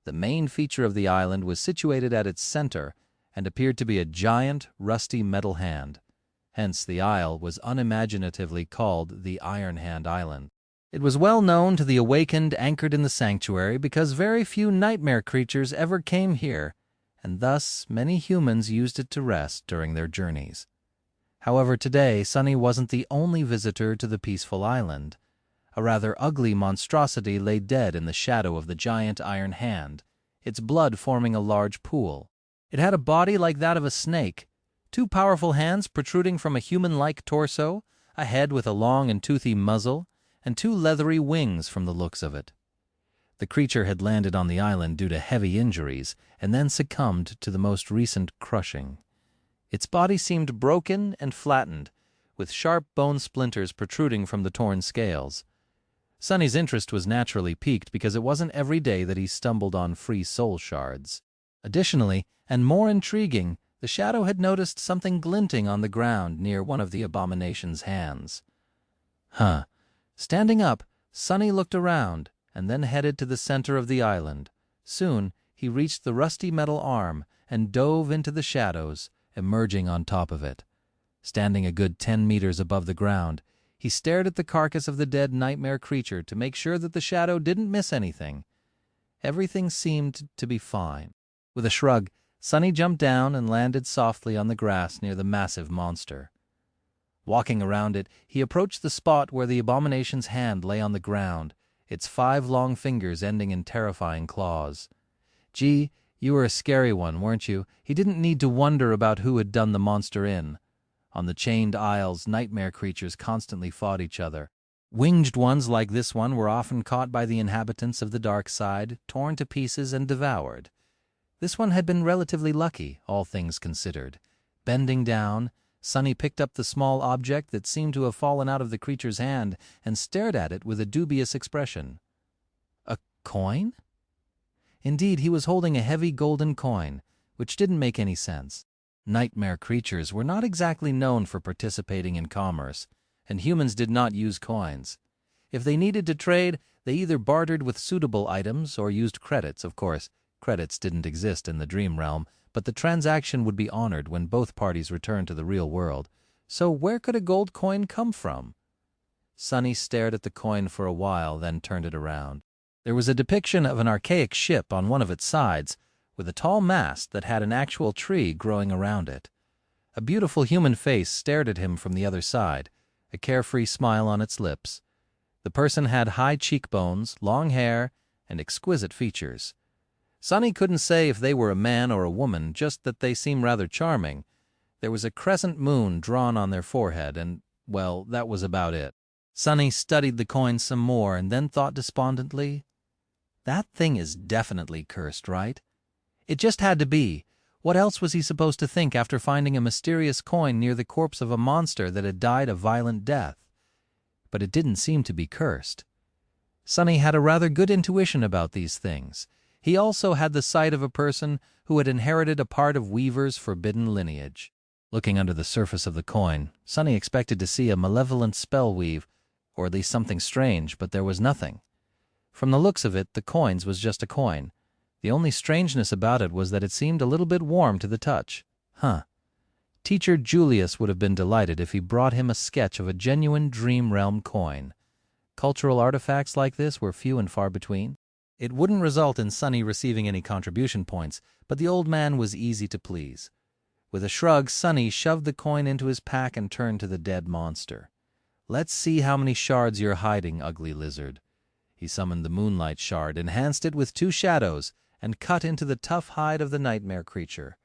The main feature of the island was situated at its center and appeared to be a giant, rusty metal hand. Hence the isle was unimaginatively called the Iron Hand Island. It was well known to the awakened anchored in the sanctuary because very few nightmare creatures ever came here, and thus many humans used it to rest during their journeys. However, today Sunny wasn't the only visitor to the peaceful island. A rather ugly monstrosity lay dead in the shadow of the giant iron hand, its blood forming a large pool. It had a body like that of a snake, two powerful hands protruding from a human-like torso, a head with a long and toothy muzzle, and two leathery wings from the looks of it. The creature had landed on the island due to heavy injuries and then succumbed to the most recent crushing. Its body seemed broken and flattened, with sharp bone splinters protruding from the torn scales. Sunny's interest was naturally piqued because it wasn't every day that he stumbled on free soul shards. Additionally, and more intriguing, the shadow had noticed something glinting on the ground near one of the abomination's hands. Standing up, Sunny looked around and then headed to the center of the island. Soon, he reached the rusty metal arm and dove into the shadows, emerging on top of it. Standing a good 10 meters above the ground, he stared at the carcass of the dead nightmare creature to make sure that the shadow didn't miss anything. Everything seemed to be fine. With a shrug, Sunny jumped down and landed softly on the grass near the massive monster. Walking around it, he approached the spot where the abomination's hand lay on the ground, its 5 long fingers ending in terrifying claws. Gee, you were a scary one, weren't you? He didn't need to wonder about who had done the monster in. On the chained isles, nightmare creatures constantly fought each other. Winged ones like this one were often caught by the inhabitants of the dark side, torn to pieces and devoured. This one had been relatively lucky, all things considered. Bending down, Sunny picked up the small object that seemed to have fallen out of the creature's hand and stared at it with a dubious expression. A coin? Indeed, he was holding a heavy golden coin, which didn't make any sense. Nightmare creatures were not exactly known for participating in commerce, and humans did not use coins. If they needed to trade, they either bartered with suitable items or used credits. Of course, credits didn't exist in the dream realm, but the transaction would be honored when both parties returned to the real world. So where could a gold coin come from? Sunny stared at the coin for a while, then turned it around. There was a depiction of an archaic ship on one of its sides, with a tall mast that had an actual tree growing around it. A beautiful human face stared at him from the other side, a carefree smile on its lips. The person had high cheekbones, long hair, and exquisite features. Sunny couldn't say if they were a man or a woman, just that they seemed rather charming. There was a crescent moon drawn on their forehead, and, well, that was about it. Sunny studied the coin some more and then thought despondently, "That thing is definitely cursed, right? It just had to be. What else was he supposed to think after finding a mysterious coin near the corpse of a monster that had died a violent death? But it didn't seem to be cursed." Sunny had a rather good intuition about these things. He also had the sight of a person who had inherited a part of Weaver's forbidden lineage. Looking under the surface of the coin, Sunny expected to see a malevolent spell weave, or at least something strange, but there was nothing. From the looks of it, the coins was just a coin. The only strangeness about it was that it seemed a little bit warm to the touch. Teacher Julius would have been delighted if he brought him a sketch of a genuine Dream Realm coin. Cultural artifacts like this were few and far between. It wouldn't result in Sunny receiving any contribution points, but the old man was easy to please. With a shrug, Sunny shoved the coin into his pack and turned to the dead monster. "Let's see how many shards you're hiding, ugly lizard." He summoned the moonlight shard, enhanced it with 2 shadows, and cut into the tough hide of the nightmare creature.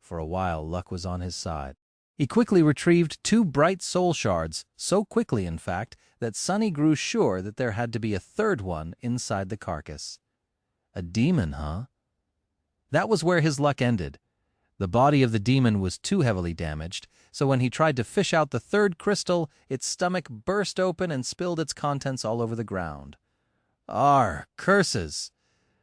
For a while, luck was on his side. He quickly retrieved 2 bright soul shards, so quickly, in fact, that Sunny grew sure that there had to be a 3rd one inside the carcass. A demon, huh? That was where his luck ended. The body of the demon was too heavily damaged, so when he tried to fish out the 3rd crystal, its stomach burst open and spilled its contents all over the ground. Curses!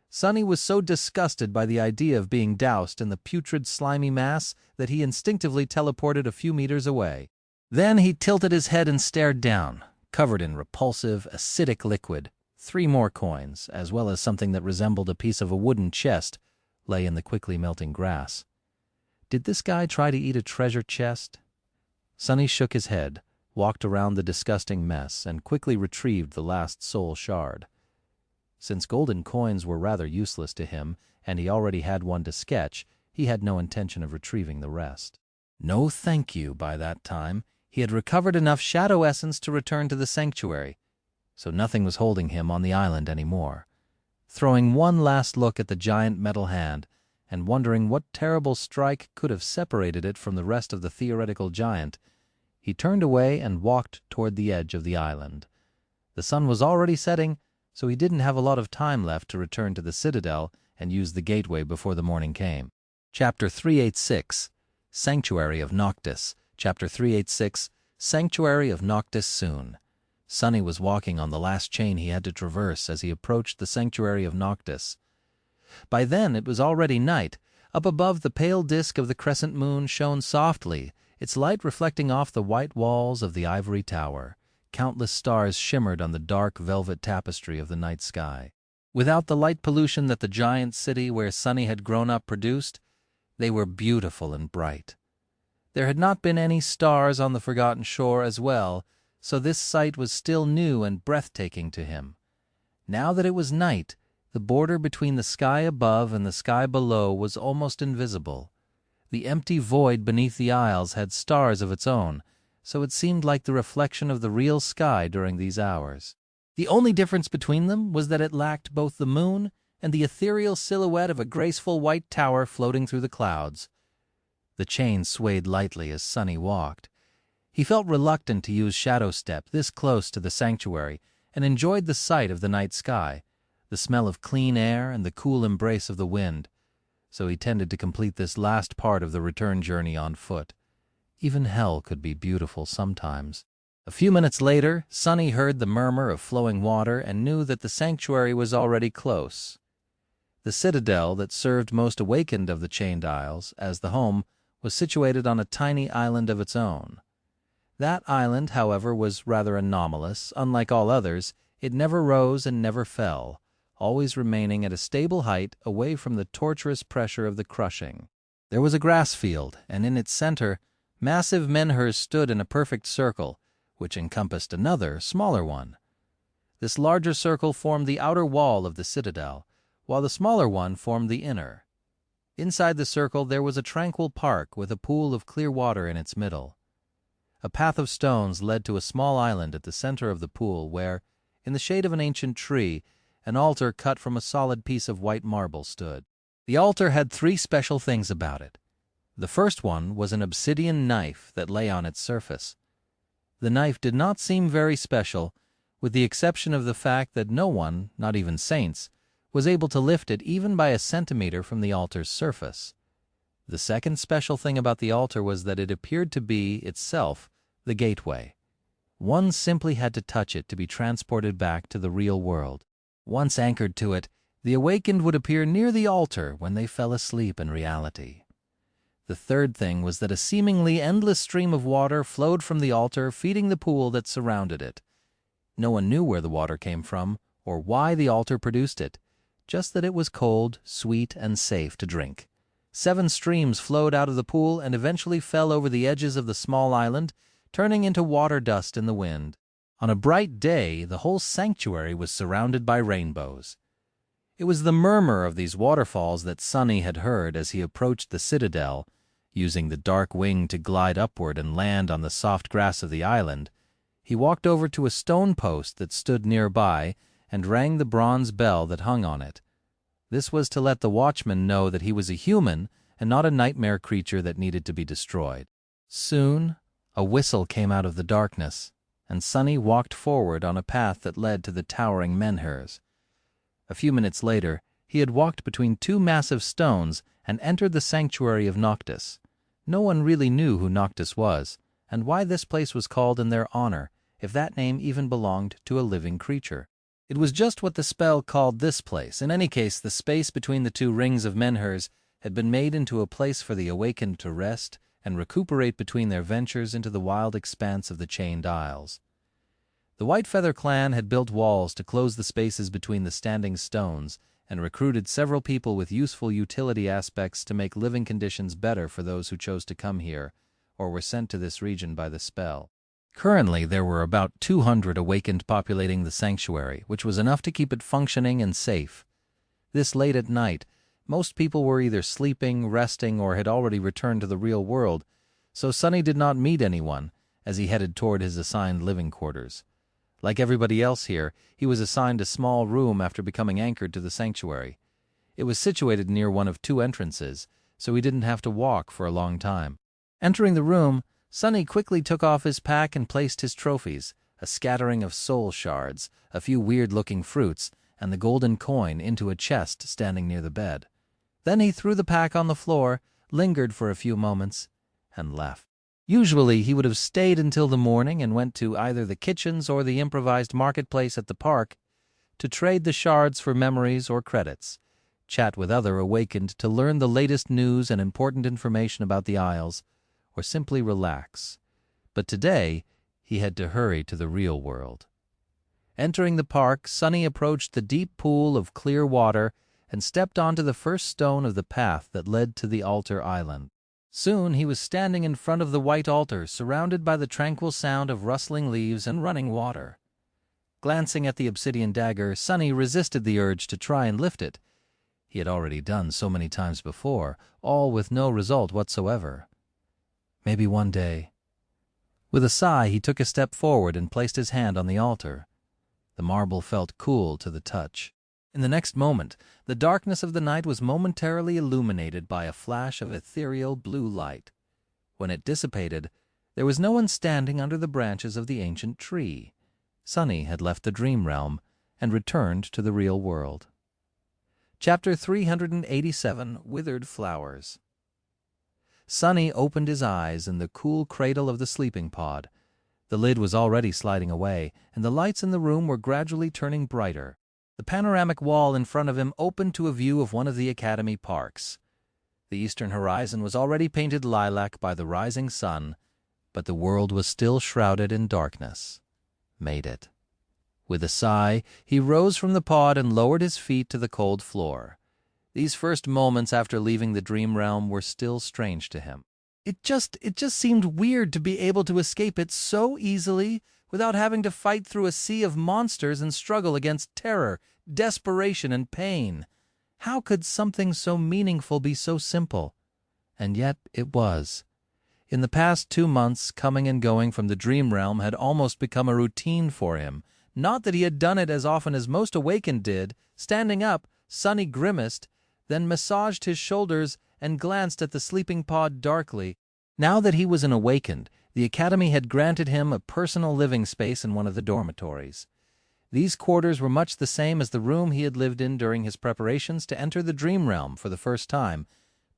Sunny was so disgusted by the idea of being doused in the putrid, slimy mass that he instinctively teleported a few meters away. Then he tilted his head and stared down. Covered in repulsive, acidic liquid, 3 more coins, as well as something that resembled a piece of a wooden chest, lay in the quickly melting grass. Did this guy try to eat a treasure chest? Sunny shook his head, walked around the disgusting mess, and quickly retrieved the last soul shard. Since golden coins were rather useless to him, and he already had one to sketch, he had no intention of retrieving the rest. No thank you by that time. He had recovered enough shadow essence to return to the sanctuary, so nothing was holding him on the island anymore. Throwing one last look at the giant metal hand, and wondering what terrible strike could have separated it from the rest of the theoretical giant, he turned away and walked toward the edge of the island. The sun was already setting, so he didn't have a lot of time left to return to the citadel and use the gateway before the morning came. Chapter 386, Sanctuary of Noctis. Chapter 386, Sanctuary of Noctis soon. Sunny was walking on the last chain he had to traverse as he approached the Sanctuary of Noctis. By then it was already night. Up above, the pale disk of the crescent moon shone softly, its light reflecting off the white walls of the ivory tower. Countless stars shimmered on the dark velvet tapestry of the night sky. Without the light pollution that the giant city where Sunny had grown up produced, they were beautiful and bright. There had not been any stars on the forgotten shore as well, so this sight was still new and breathtaking to him. Now that it was night, the border between the sky above and the sky below was almost invisible. The empty void beneath the isles had stars of its own, so it seemed like the reflection of the real sky during these hours. The only difference between them was that it lacked both the moon and the ethereal silhouette of a graceful white tower floating through the clouds. The chain swayed lightly as Sunny walked. He felt reluctant to use shadow step this close to the sanctuary and enjoyed the sight of the night sky, the smell of clean air and the cool embrace of the wind, so he tended to complete this last part of the return journey on foot. Even hell could be beautiful sometimes. A few minutes later, Sunny heard the murmur of flowing water and knew that the sanctuary was already close. The citadel that served most awakened of the Chained Isles as the home was situated on a tiny island of its own. That island, however, was rather anomalous. Unlike all others, it never rose and never fell, always remaining at a stable height away from the torturous pressure of the crushing. There was a grass field, and in its center, massive menhirs stood in a perfect circle, which encompassed another, smaller one. This larger circle formed the outer wall of the citadel, while the smaller one formed the inner. Inside the circle there was a tranquil park with a pool of clear water in its middle. A path of stones led to a small island at the center of the pool where, in the shade of an ancient tree, an altar cut from a solid piece of white marble stood. The altar had 3 special things about it. The first one was an obsidian knife that lay on its surface. The knife did not seem very special, with the exception of the fact that no one, not even saints, was able to lift it even by a centimeter from the altar's surface. The second special thing about the altar was that it appeared to be, itself, the gateway. One simply had to touch it to be transported back to the real world. Once anchored to it, the awakened would appear near the altar when they fell asleep in reality. The third thing was that a seemingly endless stream of water flowed from the altar, feeding the pool that surrounded it. No one knew where the water came from or why the altar produced it, just that it was cold, sweet, and safe to drink. 7 streams flowed out of the pool and eventually fell over the edges of the small island, turning into water dust in the wind. On a bright day, the whole sanctuary was surrounded by rainbows. It was the murmur of these waterfalls that Sunny had heard as he approached the citadel, using the dark wing to glide upward and land on the soft grass of the island. He walked over to a stone post that stood nearby and rang the bronze bell that hung on it. This was to let the watchman know that he was a human and not a nightmare creature that needed to be destroyed. Soon, a whistle came out of the darkness, and Sunny walked forward on a path that led to the towering menhirs. A few minutes later, he had walked between 2 massive stones and entered the sanctuary of Noctis. No one really knew who Noctis was, and why this place was called in their honor, if that name even belonged to a living creature. It was just what the spell called this place. In any case, the space between the 2 rings of menhirs had been made into a place for the awakened to rest and recuperate between their ventures into the wild expanse of the Chained Isles. The White Feather clan had built walls to close the spaces between the standing stones and recruited several people with useful utility aspects to make living conditions better for those who chose to come here or were sent to this region by the spell. Currently, there were about 200 awakened populating the sanctuary, which was enough to keep it functioning and safe. This late at night, most people were either sleeping, resting, or had already returned to the real world, so Sunny did not meet anyone as he headed toward his assigned living quarters. Like everybody else here, he was assigned a small room after becoming anchored to the sanctuary. It was situated near one of 2 entrances, so he didn't have to walk for a long time. Entering the room, Sunny quickly took off his pack and placed his trophies, a scattering of soul shards, a few weird-looking fruits, and the golden coin into a chest standing near the bed. Then he threw the pack on the floor, lingered for a few moments, and left. Usually he would have stayed until the morning and went to either the kitchens or the improvised marketplace at the park to trade the shards for memories or credits, chat with other awakened to learn the latest news and important information about the Isles, or simply relax. But today, he had to hurry to the real world. Entering the park, Sunny approached the deep pool of clear water and stepped onto the first stone of the path that led to the altar island. Soon he was standing in front of the white altar, surrounded by the tranquil sound of rustling leaves and running water. Glancing at the obsidian dagger, Sunny resisted the urge to try and lift it. He had already done so many times before, all with no result whatsoever. Maybe one day. With a sigh, he took a step forward and placed his hand on the altar. The marble felt cool to the touch. In the next moment, the darkness of the night was momentarily illuminated by a flash of ethereal blue light. When it dissipated, there was no one standing under the branches of the ancient tree. Sunny had left the dream realm and returned to the real world. Chapter 387, Withered Flowers. Sunny opened his eyes in the cool cradle of the sleeping pod. The lid was already sliding away, and the lights in the room were gradually turning brighter. The panoramic wall in front of him opened to a view of one of the Academy parks. The eastern horizon was already painted lilac by the rising sun, but the world was still shrouded in darkness. Made it. With a sigh, he rose from the pod and lowered his feet to the cold floor. These first moments after leaving the dream realm were still strange to him. It just seemed weird to be able to escape it so easily without having to fight through a sea of monsters and struggle against terror, desperation, and pain. How could something so meaningful be so simple? And yet it was. In the past 2 months, coming and going from the dream realm had almost become a routine for him. Not that he had done it as often as most awakened did. Standing up, Sunny grimaced, then massaged his shoulders and glanced at the sleeping pod darkly. Now that he was an awakened, the Academy had granted him a personal living space in one of the dormitories. These quarters were much the same as the room he had lived in during his preparations to enter the dream realm for the first time,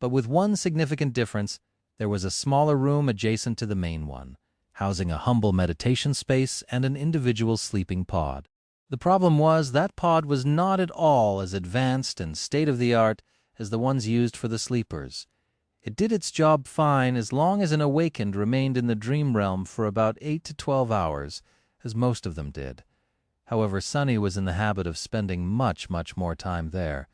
but with one significant difference: there was a smaller room adjacent to the main one, housing a humble meditation space and an individual sleeping pod. The problem was that pod was not at all as advanced and state-of-the-art as the ones used for the sleepers. It did its job fine as long as an awakened remained in the dream realm for about 8 to 12 hours, as most of them did. However, Sunny was in the habit of spending much more time there.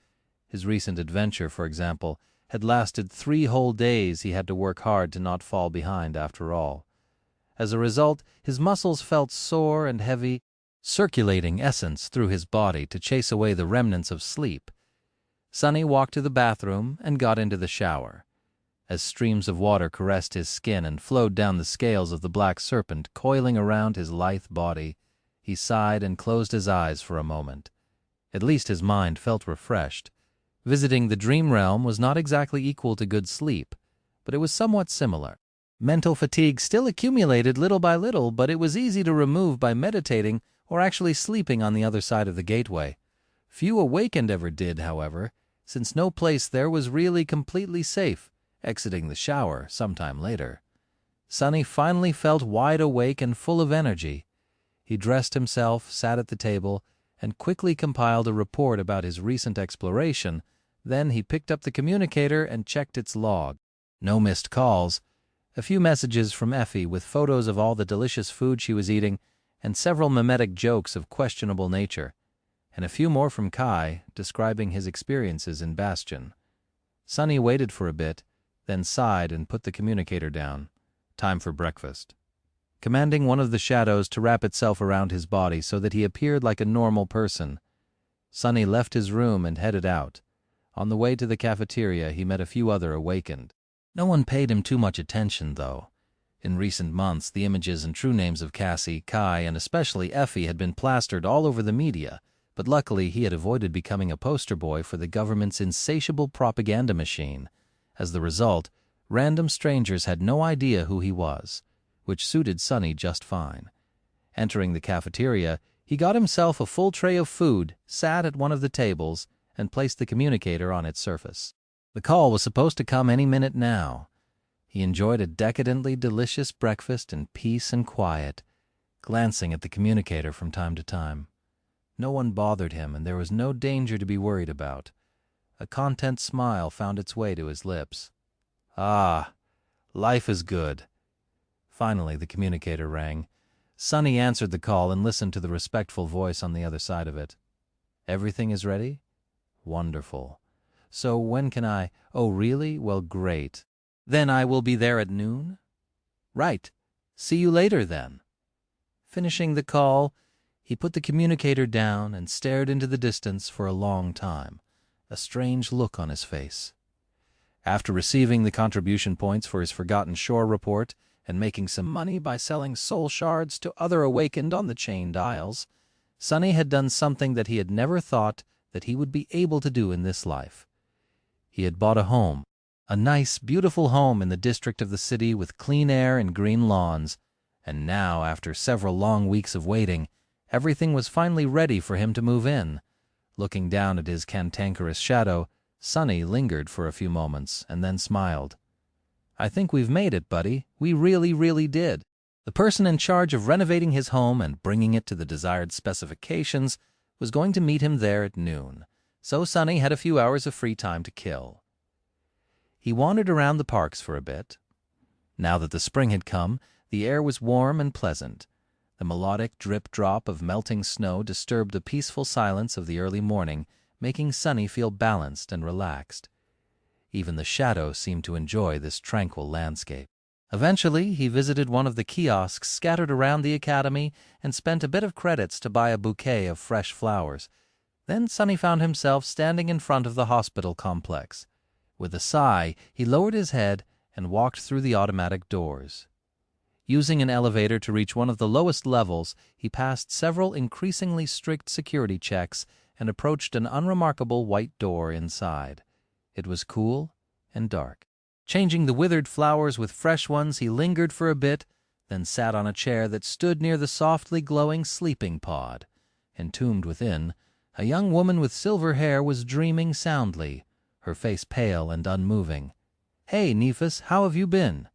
His recent adventure, for example, had lasted 3 whole days. He had to work hard to not fall behind after all. As a result, his muscles felt sore and heavy, circulating essence through his body to chase away the remnants of sleep. Sunny walked to the bathroom and got into the shower. As streams of water caressed his skin and flowed down the scales of the black serpent coiling around his lithe body, he sighed and closed his eyes for a moment. At least his mind felt refreshed. Visiting the dream realm was not exactly equal to good sleep, but it was somewhat similar. Mental fatigue still accumulated little by little, but it was easy to remove by meditating or actually sleeping on the other side of the gateway. Few awakened ever did, however, since no place there was really completely safe, exiting the shower sometime later. Sunny finally felt wide awake and full of energy. He dressed himself, sat at the table, and quickly compiled a report about his recent exploration. Then he picked up the communicator and checked its log. No missed calls. A few messages from Effie with photos of all the delicious food she was eating, and several mimetic jokes of questionable nature, and a few more from Kai, describing his experiences in Bastion. Sunny waited for a bit, then sighed and put the communicator down. Time for breakfast. Commanding one of the shadows to wrap itself around his body so that he appeared like a normal person, Sunny left his room and headed out. On the way to the cafeteria, he met a few other awakened. No one paid him too much attention, though. In recent months, the images and true names of Cassie, Kai, and especially Effie had been plastered all over the media, but luckily he had avoided becoming a poster boy for the government's insatiable propaganda machine. As the result, random strangers had no idea who he was, which suited Sunny just fine. Entering the cafeteria, he got himself a full tray of food, sat at one of the tables, and placed the communicator on its surface. The call was supposed to come any minute now. He enjoyed a decadently delicious breakfast in peace and quiet, glancing at the communicator from time to time. No one bothered him, and there was no danger to be worried about. A content smile found its way to his lips. Ah, life is good. Finally, the communicator rang. Sunny answered the call and listened to the respectful voice on the other side of it. Everything is ready? Wonderful. So when can I— Oh, really? Well, great. Then I will be there at noon? Right. See you later, then. Finishing the call, he put the communicator down and stared into the distance for a long time, a strange look on his face. After receiving the contribution points for his Forgotten Shore report and making some money by selling soul shards to other awakened on the Chained Isles, Sunny had done something that he had never thought that he would be able to do in this life. He had bought a home, a nice, beautiful home in the district of the city with clean air and green lawns, and now, after several long weeks of waiting, everything was finally ready for him to move in. Looking down at his cantankerous shadow, Sunny lingered for a few moments and then smiled. I think we've made it, buddy. We really, really did. The person in charge of renovating his home and bringing it to the desired specifications was going to meet him there at noon, so Sunny had a few hours of free time to kill. He wandered around the parks for a bit. Now that the spring had come, the air was warm and pleasant. The melodic drip-drop of melting snow disturbed the peaceful silence of the early morning, making Sunny feel balanced and relaxed. Even the shadows seemed to enjoy this tranquil landscape. Eventually, he visited one of the kiosks scattered around the academy and spent a bit of credits to buy a bouquet of fresh flowers. Then Sunny found himself standing in front of the hospital complex. With a sigh, he lowered his head and walked through the automatic doors. Using an elevator to reach one of the lowest levels, he passed several increasingly strict security checks and approached an unremarkable white door inside. It was cool and dark. Changing the withered flowers with fresh ones, he lingered for a bit, then sat on a chair that stood near the softly glowing sleeping pod. Entombed within, a young woman with silver hair was dreaming soundly, her face pale and unmoving. "Hey, Nefis, how have you been?"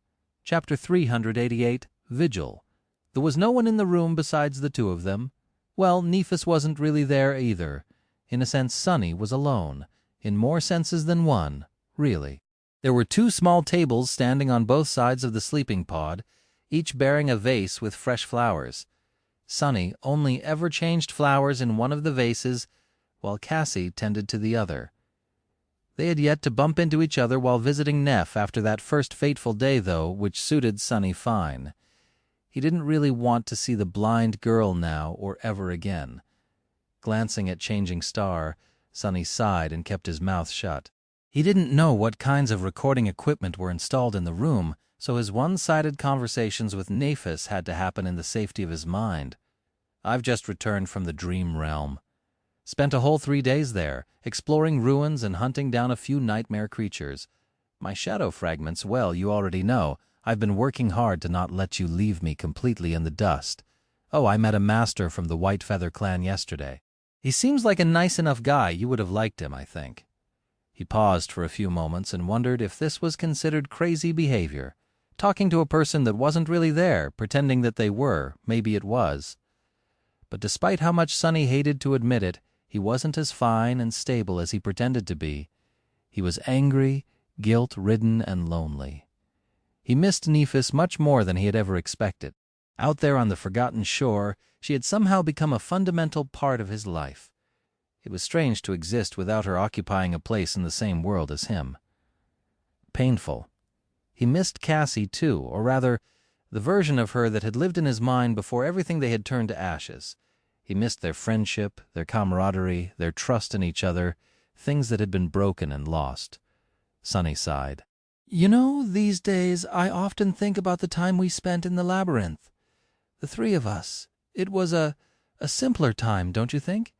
Chapter 388, Vigil. There was no one in the room besides the two of them. Well, Nefis wasn't really there either. In a sense, Sunny was alone. In more senses than one, really. There were two small tables standing on both sides of the sleeping pod, each bearing a vase with fresh flowers. Sunny only ever changed flowers in one of the vases, while Cassie tended to the other. They had yet to bump into each other while visiting Neff after that first fateful day, though, which suited Sunny fine. He didn't really want to see the blind girl now or ever again. Glancing at Changing Star, Sunny sighed and kept his mouth shut. He didn't know what kinds of recording equipment were installed in the room, so his one-sided conversations with Nefis had to happen in the safety of his mind. "I've just returned from the dream realm. Spent a whole 3 days there, exploring ruins and hunting down a few nightmare creatures. My shadow fragments, well, you already know. I've been working hard to not let you leave me completely in the dust. Oh, I met a master from the White Feather clan yesterday. He seems like a nice enough guy. You would have liked him, I think." He paused for a few moments and wondered if this was considered crazy behavior. Talking to a person that wasn't really there, pretending that they were, maybe it was. But despite how much Sunny hated to admit it, he wasn't as fine and stable as he pretended to be. He was angry, guilt-ridden, and lonely. He missed Nefis much more than he had ever expected. Out there on the forgotten shore, she had somehow become a fundamental part of his life. It was strange to exist without her occupying a place in the same world as him. Painful. He missed Cassie, too, or rather, the version of her that had lived in his mind before everything they had turned to ashes. He missed their friendship, their camaraderie, their trust in each other, things that had been broken and lost. Sunny sighed. "You know, these days I often think about the time we spent in the labyrinth. The three of us. It was a simpler time, don't you think?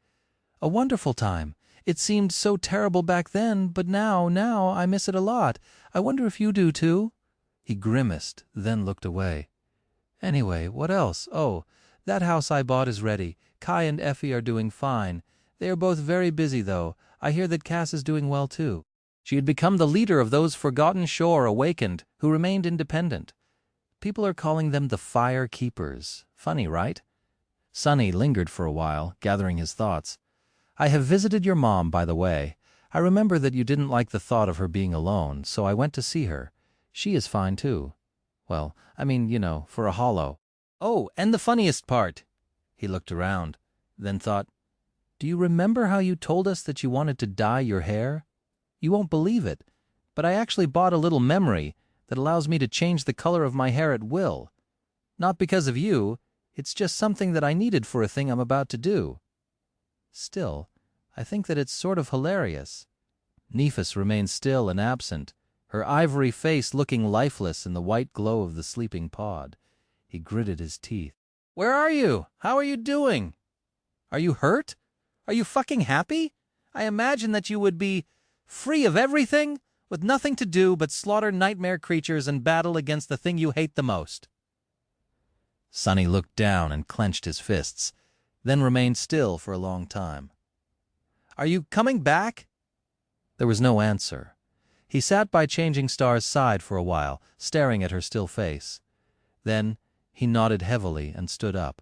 A wonderful time. It seemed so terrible back then, but now I miss it a lot. I wonder if you do, too?" He grimaced, then looked away. "Anyway, what else? Oh, that house I bought is ready. Kai and Effie are doing fine. They are both very busy, though. I hear that Cass is doing well, too." She had become the leader of those forgotten shore awakened, who remained independent. People are calling them the Fire Keepers. Funny, right? Sunny lingered for a while, gathering his thoughts. "I have visited your mom, by the way. I remember that you didn't like the thought of her being alone, so I went to see her. She is fine, too. Well, I mean, you know, for a hollow. Oh, and the funniest part." He looked around, then thought, "Do you remember how you told us that you wanted to dye your hair? You won't believe it, but I actually bought a little memory that allows me to change the color of my hair at will. Not because of you, it's just something that I needed for a thing I'm about to do. Still, I think that it's sort of hilarious." Nefis remained still and absent, her ivory face looking lifeless in the white glow of the sleeping pod. He gritted his teeth. "Where are you? How are you doing? Are you hurt? Are you fucking happy? I imagine that you would be free of everything, with nothing to do but slaughter nightmare creatures and battle against the thing you hate the most." Sunny looked down and clenched his fists, then remained still for a long time. "Are you coming back?" There was no answer. He sat by Changing Star's side for a while, staring at her still face. Then he nodded heavily and stood up.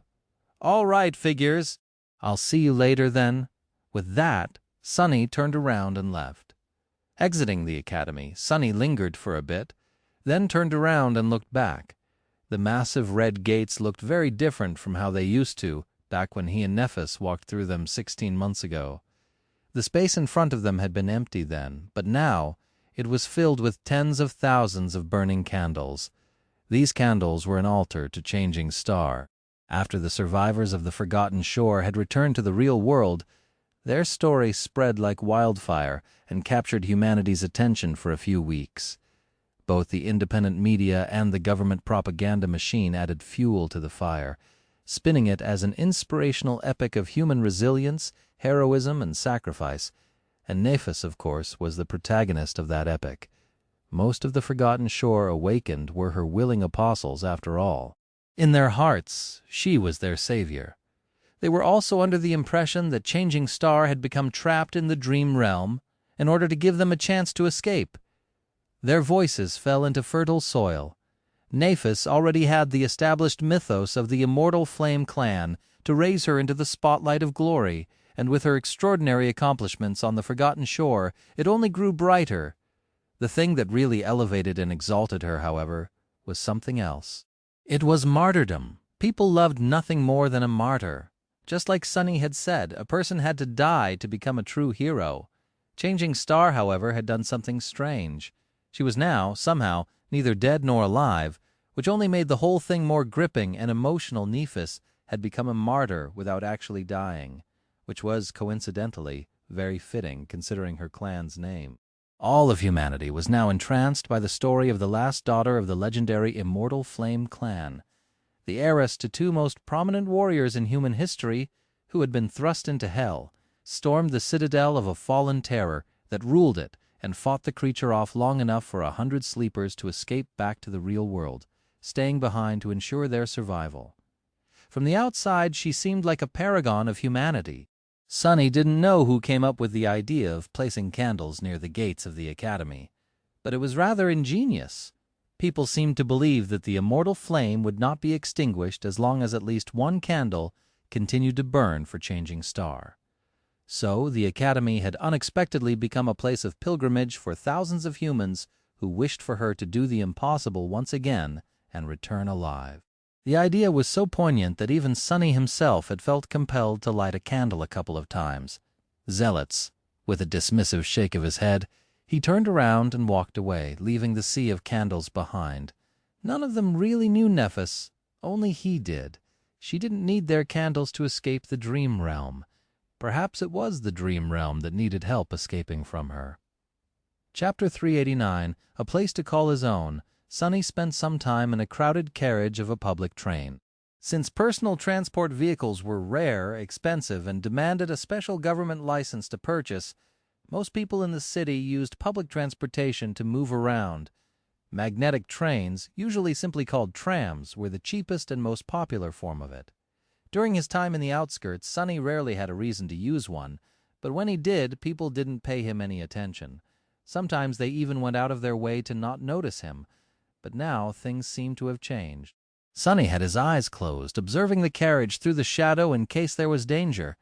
"All right, figures. "I'll see you later, then." With that, Sunny turned around and left. Exiting the academy, Sunny lingered for a bit, then turned around and looked back. The massive red gates looked very different from how they used to back when he and Nefis walked through them 16 months ago. The space in front of them had been empty then, but now it was filled with tens of thousands of burning candles. These candles were an altar to Changing Star. After the survivors of the Forgotten Shore had returned to the real world, their story spread like wildfire and captured humanity's attention for a few weeks. Both the independent media and the government propaganda machine added fuel to the fire, spinning it as an inspirational epic of human resilience, heroism, and sacrifice. And Nefis, of course, was the protagonist of that epic. Most of the Forgotten Shore awakened were her willing apostles, after all. In their hearts, she was their savior. They were also under the impression that Changing Star had become trapped in the dream realm in order to give them a chance to escape. Their voices fell into fertile soil. Nefis already had the established mythos of the immortal Flame Clan to raise her into the spotlight of glory, and with her extraordinary accomplishments on the Forgotten Shore, it only grew brighter. The thing that really elevated and exalted her, however, was something else. It was martyrdom. People loved nothing more than a martyr. Just like Sunny had said, a person had to die to become a true hero. Changing Star, however, had done something strange. She was now, somehow, neither dead nor alive, which only made the whole thing more gripping and emotional. Nefis had become a martyr without actually dying, which was, coincidentally, very fitting considering her clan's name. All of humanity was now entranced by the story of the last daughter of the legendary Immortal Flame Clan, the heiress to two most prominent warriors in human history who had been thrust into hell, stormed the citadel of a fallen terror that ruled it, and fought the creature off long enough for 100 sleepers to escape back to the real world, staying behind to ensure their survival. From the outside, she seemed like a paragon of humanity. Sunny didn't know who came up with the idea of placing candles near the gates of the academy, but it was rather ingenious. People seemed to believe that the immortal flame would not be extinguished as long as at least one candle continued to burn for Changing Star. So the academy had unexpectedly become a place of pilgrimage for thousands of humans who wished for her to do the impossible once again and return alive. The idea was so poignant that even Sunny himself had felt compelled to light a candle a couple of times. Zealots. With a dismissive shake of his head, he turned around and walked away, leaving the sea of candles behind. None of them really knew Nefis. Only he did. She didn't need their candles to escape the dream realm. Perhaps it was the dream realm that needed help escaping from her. Chapter 389, A Place to Call His Own. Sunny spent some time in a crowded carriage of a public train. Since personal transport vehicles were rare, expensive, and demanded a special government license to purchase, most people in the city used public transportation to move around. Magnetic trains, usually simply called trams, were the cheapest and most popular form of it. During his time in the outskirts, Sunny rarely had a reason to use one, but when he did, people didn't pay him any attention. Sometimes they even went out of their way to not notice him. But now things seemed to have changed. Sunny had his eyes closed, observing the carriage through the shadow in case there was danger.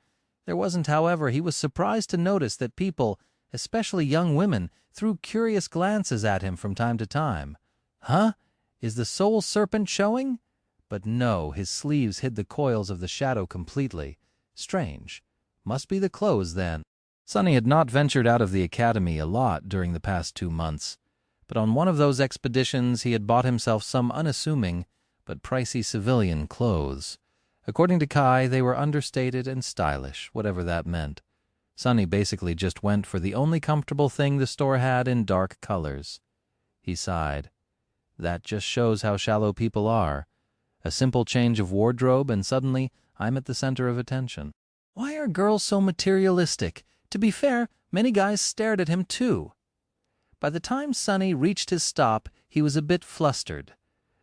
There wasn't, however. He was surprised to notice that people, especially young women, threw curious glances at him from time to time. Huh? Is the soul serpent showing? But no, his sleeves hid the coils of the shadow completely. Strange. Must be the clothes, then. Sunny had not ventured out of the academy a lot during the past 2 months. But on one of those expeditions he had bought himself some unassuming but pricey civilian clothes. According to Kai, they were understated and stylish, whatever that meant. Sunny basically just went for the only comfortable thing the store had in dark colors. He sighed. That just shows how shallow people are. A simple change of wardrobe and suddenly I'm at the center of attention. Why are girls so materialistic? To be fair, many guys stared at him too. By the time Sunny reached his stop, he was a bit flustered.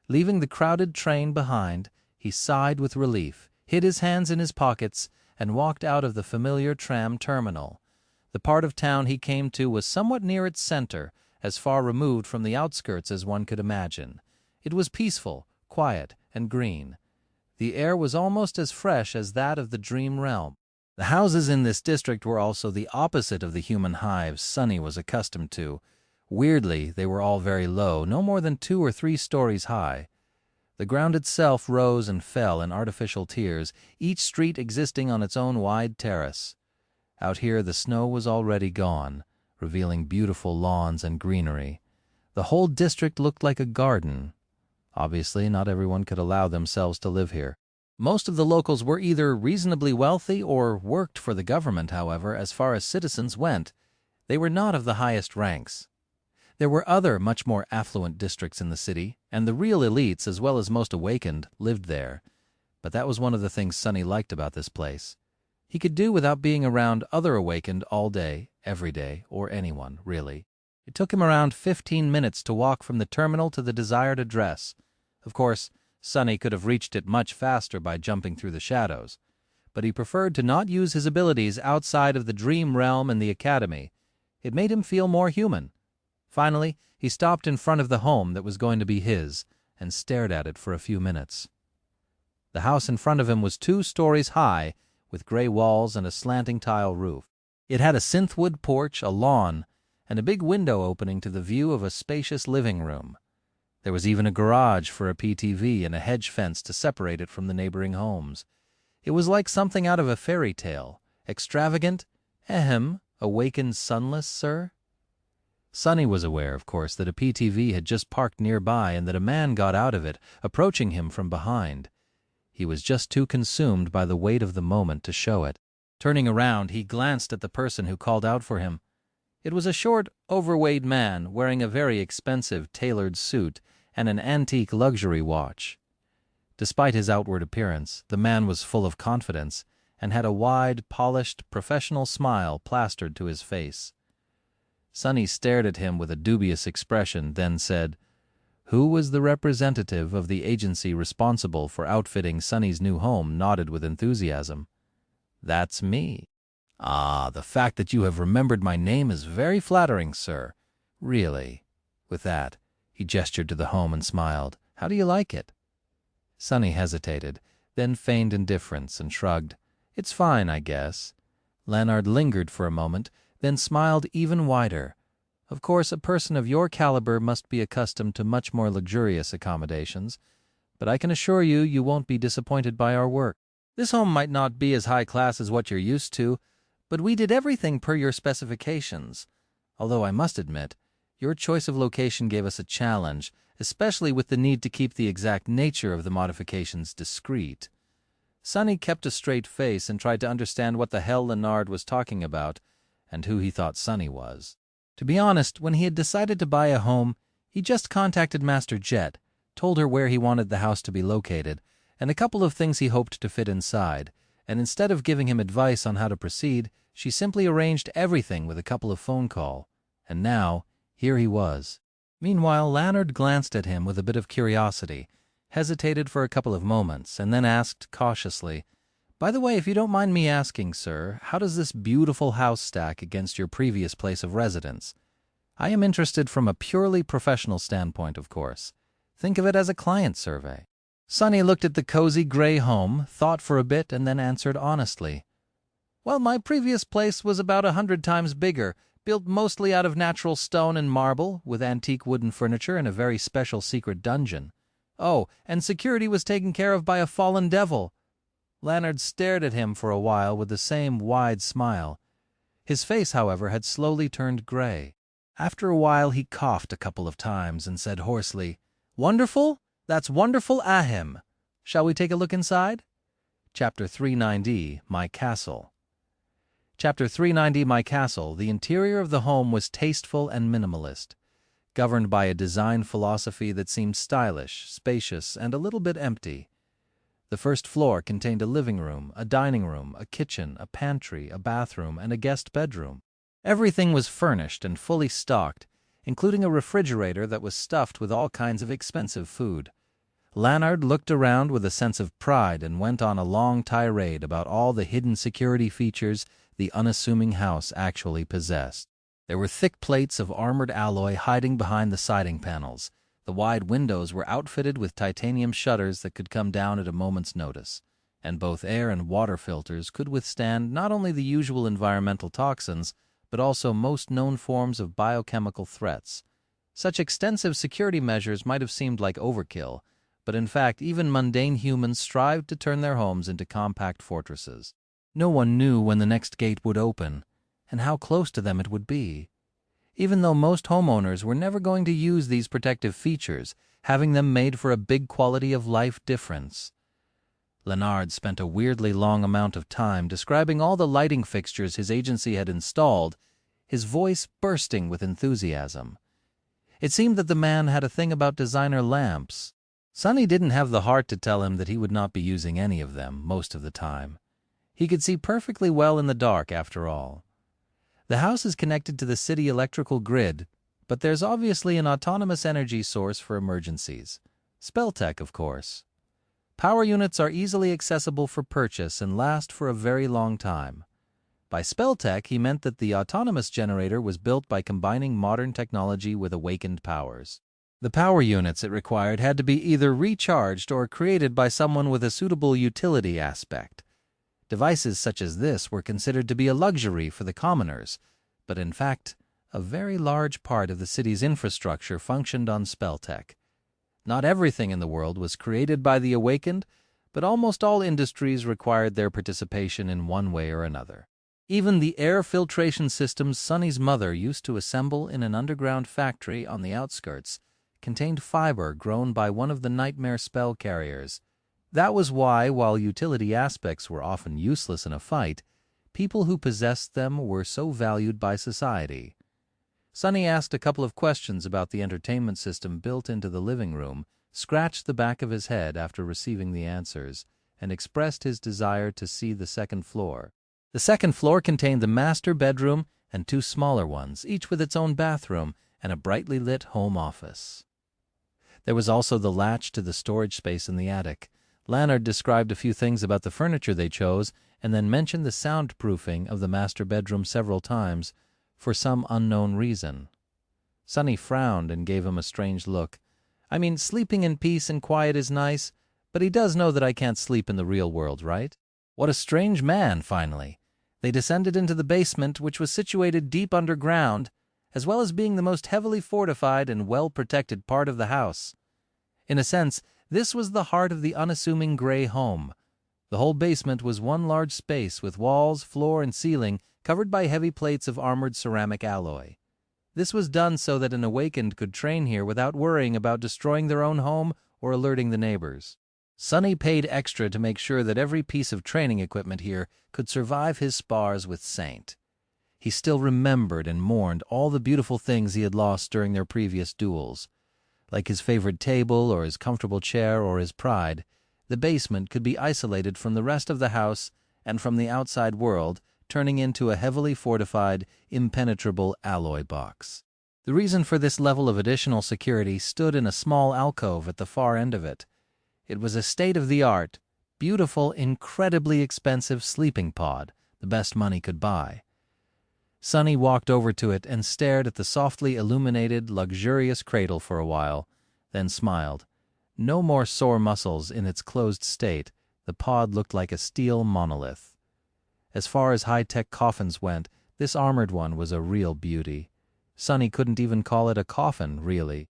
Leaving the crowded train behind, he sighed with relief, hid his hands in his pockets, and walked out of the familiar tram terminal. The part of town he came to was somewhat near its center, as far removed from the outskirts as one could imagine. It was peaceful, quiet, and green. The air was almost as fresh as that of the dream realm. The houses in this district were also the opposite of the human hives Sunny was accustomed to. Weirdly, they were all very low, no more than 2 or 3 stories high. The ground itself rose and fell in artificial tiers, each street existing on its own wide terrace. Out here the snow was already gone, revealing beautiful lawns and greenery. The whole district looked like a garden. Obviously, not everyone could allow themselves to live here. Most of the locals were either reasonably wealthy or worked for the government, however, as far as citizens went. They were not of the highest ranks. There were other, much more affluent districts in the city, and the real elites, as well as most awakened, lived there. But that was one of the things Sunny liked about this place. He could do without being around other awakened all day, every day, or anyone, really. It took him around 15 minutes to walk from the terminal to the desired address. Of course, Sunny could have reached it much faster by jumping through the shadows, but he preferred to not use his abilities outside of the dream realm and the academy. It made him feel more human. Finally, he stopped in front of the home that was going to be his and stared at it for a few minutes. The house in front of him was 2 stories high, with gray walls and a slanting tile roof. It had a synthwood porch, a lawn, and a big window opening to the view of a spacious living room. There was even a garage for a PTV and a hedge fence to separate it from the neighboring homes. It was like something out of a fairy tale. Extravagant? Awakened Sunless, sir? Sunny was aware, of course, that a PTV had just parked nearby and that a man got out of it, approaching him from behind. He was just too consumed by the weight of the moment to show it. Turning around, he glanced at the person who called out for him. It was a short, overweight man wearing a very expensive, tailored suit and an antique luxury watch. Despite his outward appearance, the man was full of confidence and had a wide, polished, professional smile plastered to his face. Sunny stared at him with a dubious expression, then said, "Who was the representative of the agency responsible for outfitting Sunny's new home?" Nodded with enthusiasm. "That's me." "Ah, the fact that you have remembered my name is very flattering, sir. Really." With that, he gestured to the home and smiled. "How do you like it?" Sunny hesitated, then feigned indifference and shrugged. "It's fine, I guess." Leonard lingered for a moment, then smiled even wider. "Of course, a person of your caliber must be accustomed to much more luxurious accommodations, but I can assure you you won't be disappointed by our work. This home might not be as high class as what you're used to, but we did everything per your specifications. Although I must admit, your choice of location gave us a challenge, especially with the need to keep the exact nature of the modifications discreet." Sunny kept a straight face and tried to understand what the hell Leonard was talking about and who he thought Sunny was. To be honest, when he had decided to buy a home, he just contacted Master Jet, told her where he wanted the house to be located, and a couple of things he hoped to fit inside, and instead of giving him advice on how to proceed, she simply arranged everything with a couple of phone calls. And now, here he was. Meanwhile, Leonard glanced at him with a bit of curiosity, hesitated for a couple of moments, and then asked cautiously, "By the way, if you don't mind me asking, sir, how does this beautiful house stack against your previous place of residence? I am interested from a purely professional standpoint, of course. Think of it as a client survey." Sunny looked at the cozy gray home, thought for a bit, and then answered honestly. "Well, my previous place was about 100 times bigger, built mostly out of natural stone and marble, with antique wooden furniture and a very special secret dungeon. Oh, and security was taken care of by a fallen devil." Leonard stared at him for a while with the same wide smile. His face, however, had slowly turned gray. After a while he coughed a couple of times and said hoarsely, "Wonderful? That's wonderful, ahem. Shall we take a look inside?" Chapter 390, My Castle. Chapter 390, My Castle, the interior of the home was tasteful and minimalist, governed by a design philosophy that seemed stylish, spacious, and a little bit empty. The first floor contained a living room, a dining room, a kitchen, a pantry, a bathroom, and a guest bedroom. Everything was furnished and fully stocked, including a refrigerator that was stuffed with all kinds of expensive food. Leonard looked around with a sense of pride and went on a long tirade about all the hidden security features the unassuming house actually possessed. There were thick plates of armored alloy hiding behind the siding panels. The wide windows were outfitted with titanium shutters that could come down at a moment's notice. and both air and water filters could withstand not only the usual environmental toxins, but also most known forms of biochemical threats. Such extensive security measures might have seemed like overkill, but in fact even mundane humans strived to turn their homes into compact fortresses. No one knew when the next gate would open, and how close to them it would be. Even though most homeowners were never going to use these protective features, having them made for a big quality of life difference. Leonard spent a weirdly long amount of time describing all the lighting fixtures his agency had installed, his voice bursting with enthusiasm. It seemed that the man had a thing about designer lamps. Sunny didn't have the heart to tell him that he would not be using any of them most of the time. He could see perfectly well in the dark, after all. The house is connected to the city electrical grid, but there's obviously an autonomous energy source for emergencies. Spell tech, of course. Power units are easily accessible for purchase and last for a very long time. By spell tech, he meant that the autonomous generator was built by combining modern technology with awakened powers. The power units it required had to be either recharged or created by someone with a suitable utility aspect. Devices such as this were considered to be a luxury for the commoners, but in fact, a very large part of the city's infrastructure functioned on spell tech. Not everything in the world was created by the awakened, but almost all industries required their participation in one way or another. Even the air filtration systems Sunny's mother used to assemble in an underground factory on the outskirts contained fiber grown by one of the nightmare spell carriers. That was why, while utility aspects were often useless in a fight, people who possessed them were so valued by society. Sunny asked a couple of questions about the entertainment system built into the living room, scratched the back of his head after receiving the answers, and expressed his desire to see the second floor. The second floor contained the master bedroom and two smaller ones, each with its own bathroom and a brightly lit home office. There was also the latch to the storage space in the attic. Leonard described a few things about the furniture they chose and then mentioned the soundproofing of the master bedroom several times for some unknown reason. Sunny frowned and gave him a strange look. "I mean, sleeping in peace and quiet is nice, but he does know that I can't sleep in the real world, right?" What a strange man, finally. They descended into the basement, which was situated deep underground, as well as being the most heavily fortified and well-protected part of the house. In a sense, this was the heart of the unassuming gray home. The whole basement was one large space with walls, floor, and ceiling covered by heavy plates of armored ceramic alloy. This was done so that an awakened could train here without worrying about destroying their own home or alerting the neighbors. Sunny paid extra to make sure that every piece of training equipment here could survive his spars with Saint. He still remembered and mourned all the beautiful things he had lost during their previous duels. Like his favorite table or his comfortable chair or his pride, the basement could be isolated from the rest of the house and from the outside world, turning into a heavily fortified, impenetrable alloy box. The reason for this level of additional security stood in a small alcove at the far end of it. It was a state-of-the-art, beautiful, incredibly expensive sleeping pod, the best money could buy. Sunny walked over to it and stared at the softly illuminated, luxurious cradle for a while, then smiled. No more sore muscles in its closed state, the pod looked like a steel monolith. As far as high-tech coffins went, this armored one was a real beauty. Sunny couldn't even call it a coffin, really.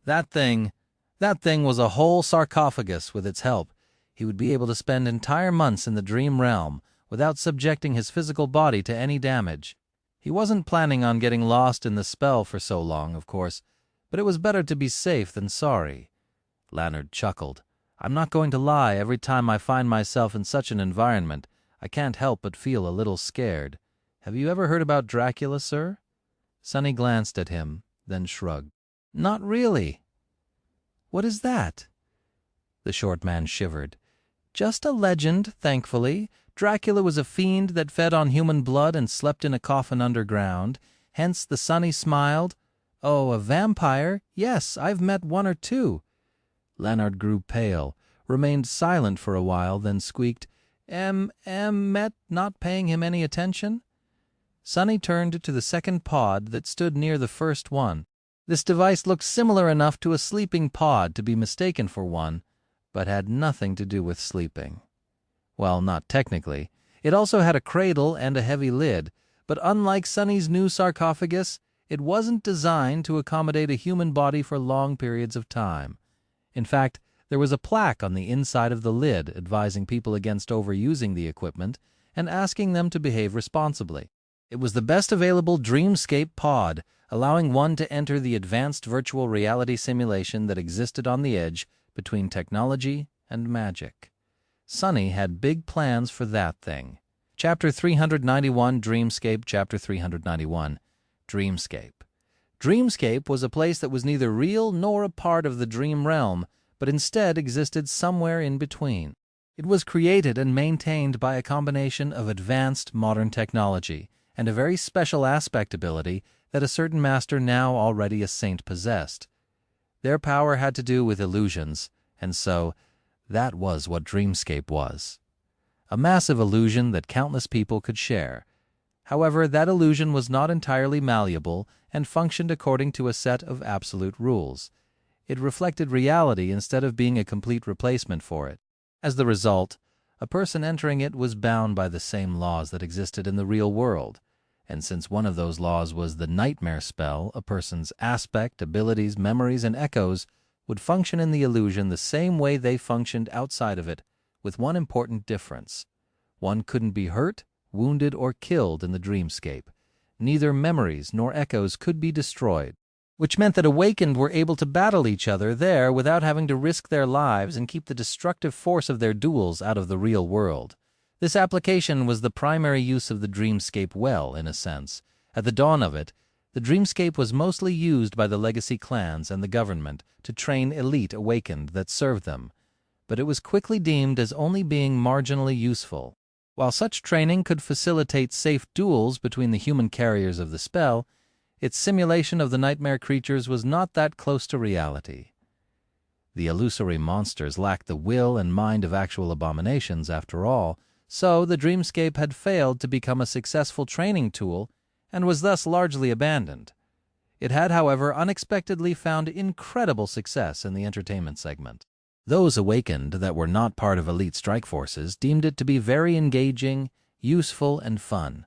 That thing was a whole sarcophagus with its help. He would be able to spend entire months in the dream realm without subjecting his physical body to any damage. He wasn't planning on getting lost in the spell for so long, of course, but it was better to be safe than sorry. Leonard chuckled. "I'm not going to lie, every time I find myself in such an environment, I can't help but feel a little scared. Have you ever heard about Dracula, sir?" Sunny glanced at him, then shrugged. "Not really." "What is that?" The short man shivered. "Just a legend, thankfully. Dracula was a fiend that fed on human blood and slept in a coffin underground. Hence the Sunny smiled. Oh, a vampire? Yes, I've met one or two." Leonard grew pale, remained silent for a while, then squeaked, met, not paying him any attention. Sunny turned to the second pod that stood near the first one. This device looked similar enough to a sleeping pod to be mistaken for one, but had nothing to do with sleeping. Well, not technically. It also had a cradle and a heavy lid, but unlike Sunny's new sarcophagus, it wasn't designed to accommodate a human body for long periods of time. In fact, there was a plaque on the inside of the lid advising people against overusing the equipment and asking them to behave responsibly. It was the best available Dreamscape pod, allowing one to enter the advanced virtual reality simulation that existed on the edge between technology and magic. Sunny had big plans for that thing. Chapter 391, Dreamscape, Chapter 391, Dreamscape. Dreamscape was a place that was neither real nor a part of the dream realm, but instead existed somewhere in between. It was created and maintained by a combination of advanced modern technology and a very special aspect ability that a certain master now already a saint possessed. Their power had to do with illusions, and so that was what Dreamscape was. A massive illusion that countless people could share. However, that illusion was not entirely malleable and functioned according to a set of absolute rules. It reflected reality instead of being a complete replacement for it. As the result, a person entering it was bound by the same laws that existed in the real world, and since one of those laws was the nightmare spell, a person's aspect, abilities, memories, and echoes would function in the illusion the same way they functioned outside of it, with one important difference. One couldn't be hurt, wounded, or killed in the dreamscape. Neither memories nor echoes could be destroyed, which meant that awakened were able to battle each other there without having to risk their lives and keep the destructive force of their duels out of the real world. This application was the primary use of the Dreamscape well, in a sense. At the dawn of it, the Dreamscape was mostly used by the legacy clans and the government to train elite awakened that served them, but it was quickly deemed as only being marginally useful. While such training could facilitate safe duels between the human carriers of the spell, its simulation of the nightmare creatures was not that close to reality. The illusory monsters lacked the will and mind of actual abominations, after all, so the Dreamscape had failed to become a successful training tool and was thus largely abandoned. It had, however, unexpectedly found incredible success in the entertainment segment. Those awakened that were not part of elite strike forces deemed it to be very engaging, useful, and fun.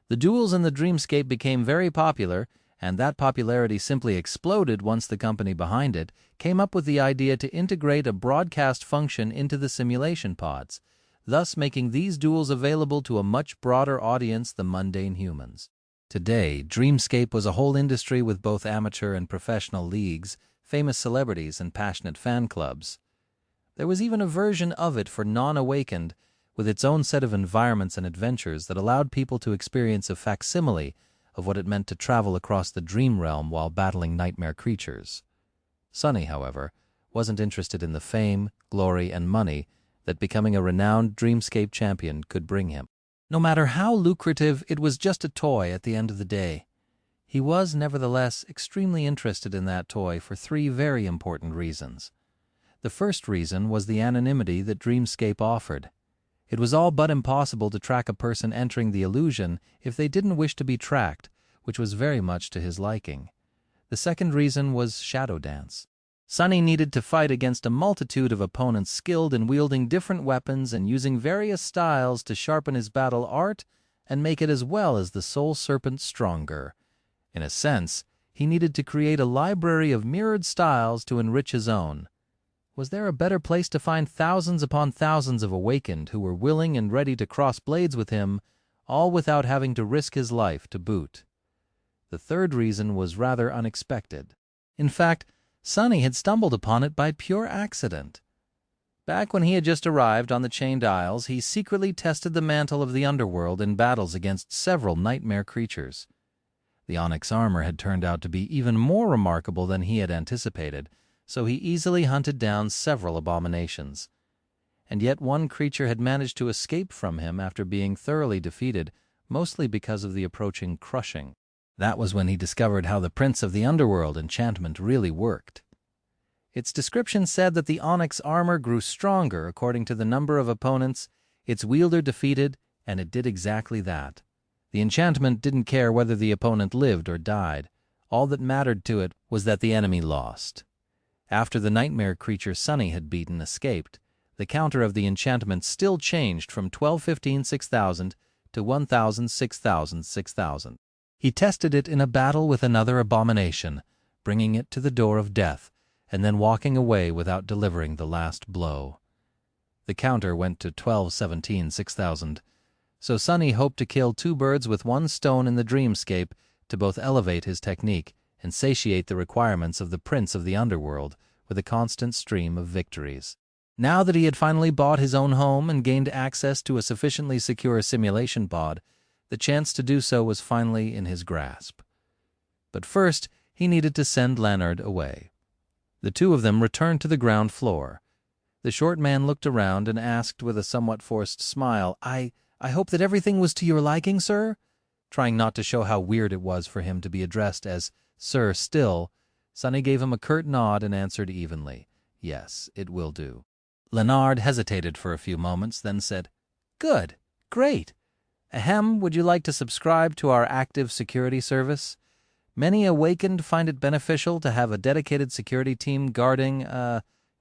The duels in the Dreamscape became very popular, and that popularity simply exploded once the company behind it came up with the idea to integrate a broadcast function into the simulation pods, thus making these duels available to a much broader audience than mundane humans. Today, Dreamscape was a whole industry with both amateur and professional leagues, famous celebrities, and passionate fan clubs. There was even a version of it for non-awakened, with its own set of environments and adventures that allowed people to experience a facsimile of what it meant to travel across the dream realm while battling nightmare creatures. Sunny, however, wasn't interested in the fame, glory, and money that becoming a renowned Dreamscape champion could bring him. No matter how lucrative, it was just a toy at the end of the day. He was, nevertheless, extremely interested in that toy for three very important reasons. The first reason was the anonymity that Dreamscape offered. It was all but impossible to track a person entering the illusion if they didn't wish to be tracked, which was very much to his liking. The second reason was Shadow Dance. Sunny needed to fight against a multitude of opponents skilled in wielding different weapons and using various styles to sharpen his battle art and make it as well as the Soul Serpent stronger. In a sense, he needed to create a library of mirrored styles to enrich his own. Was there a better place to find thousands upon thousands of awakened who were willing and ready to cross blades with him, all without having to risk his life to boot? The third reason was rather unexpected. In fact, Sunny had stumbled upon it by pure accident. Back when he had just arrived on the Chained Isles, he secretly tested the Mantle of the Underworld in battles against several nightmare creatures. The onyx armor had turned out to be even more remarkable than he had anticipated, so he easily hunted down several abominations. And yet one creature had managed to escape from him after being thoroughly defeated, mostly because of the approaching crushing. That was when he discovered how the Prince of the Underworld enchantment really worked. Its description said that the onyx armor grew stronger according to the number of opponents its wielder defeated, and it did exactly that. The enchantment didn't care whether the opponent lived or died. All that mattered to it was that the enemy lost. After the nightmare creature Sunny had beaten escaped, The counter of the enchantment still changed from 1215 6000 to 1000 6000 6000. He tested it in a battle with another abomination, bringing it to the door of death, and then walking away without delivering the last blow. The counter went to 1217 6000. So Sunny hoped to kill two birds with one stone in the Dreamscape to both elevate his technique and satiate the requirements of the Prince of the Underworld with a constant stream of victories. Now that he had finally bought his own home and gained access to a sufficiently secure simulation pod, the chance to do so was finally in his grasp. But first, he needed to send Leonard away. The two of them returned to the ground floor. The short man looked around and asked with a somewhat forced smile, I hope that everything was to your liking, sir?" Trying not to show how weird it was for him to be addressed as Sir still, Sunny gave him a curt nod and answered evenly, "Yes, it will do." Leonard hesitated for a few moments, then said, "Good, great. Ahem, would you like to subscribe to our active security service? Many awakened find it beneficial to have a dedicated security team guarding,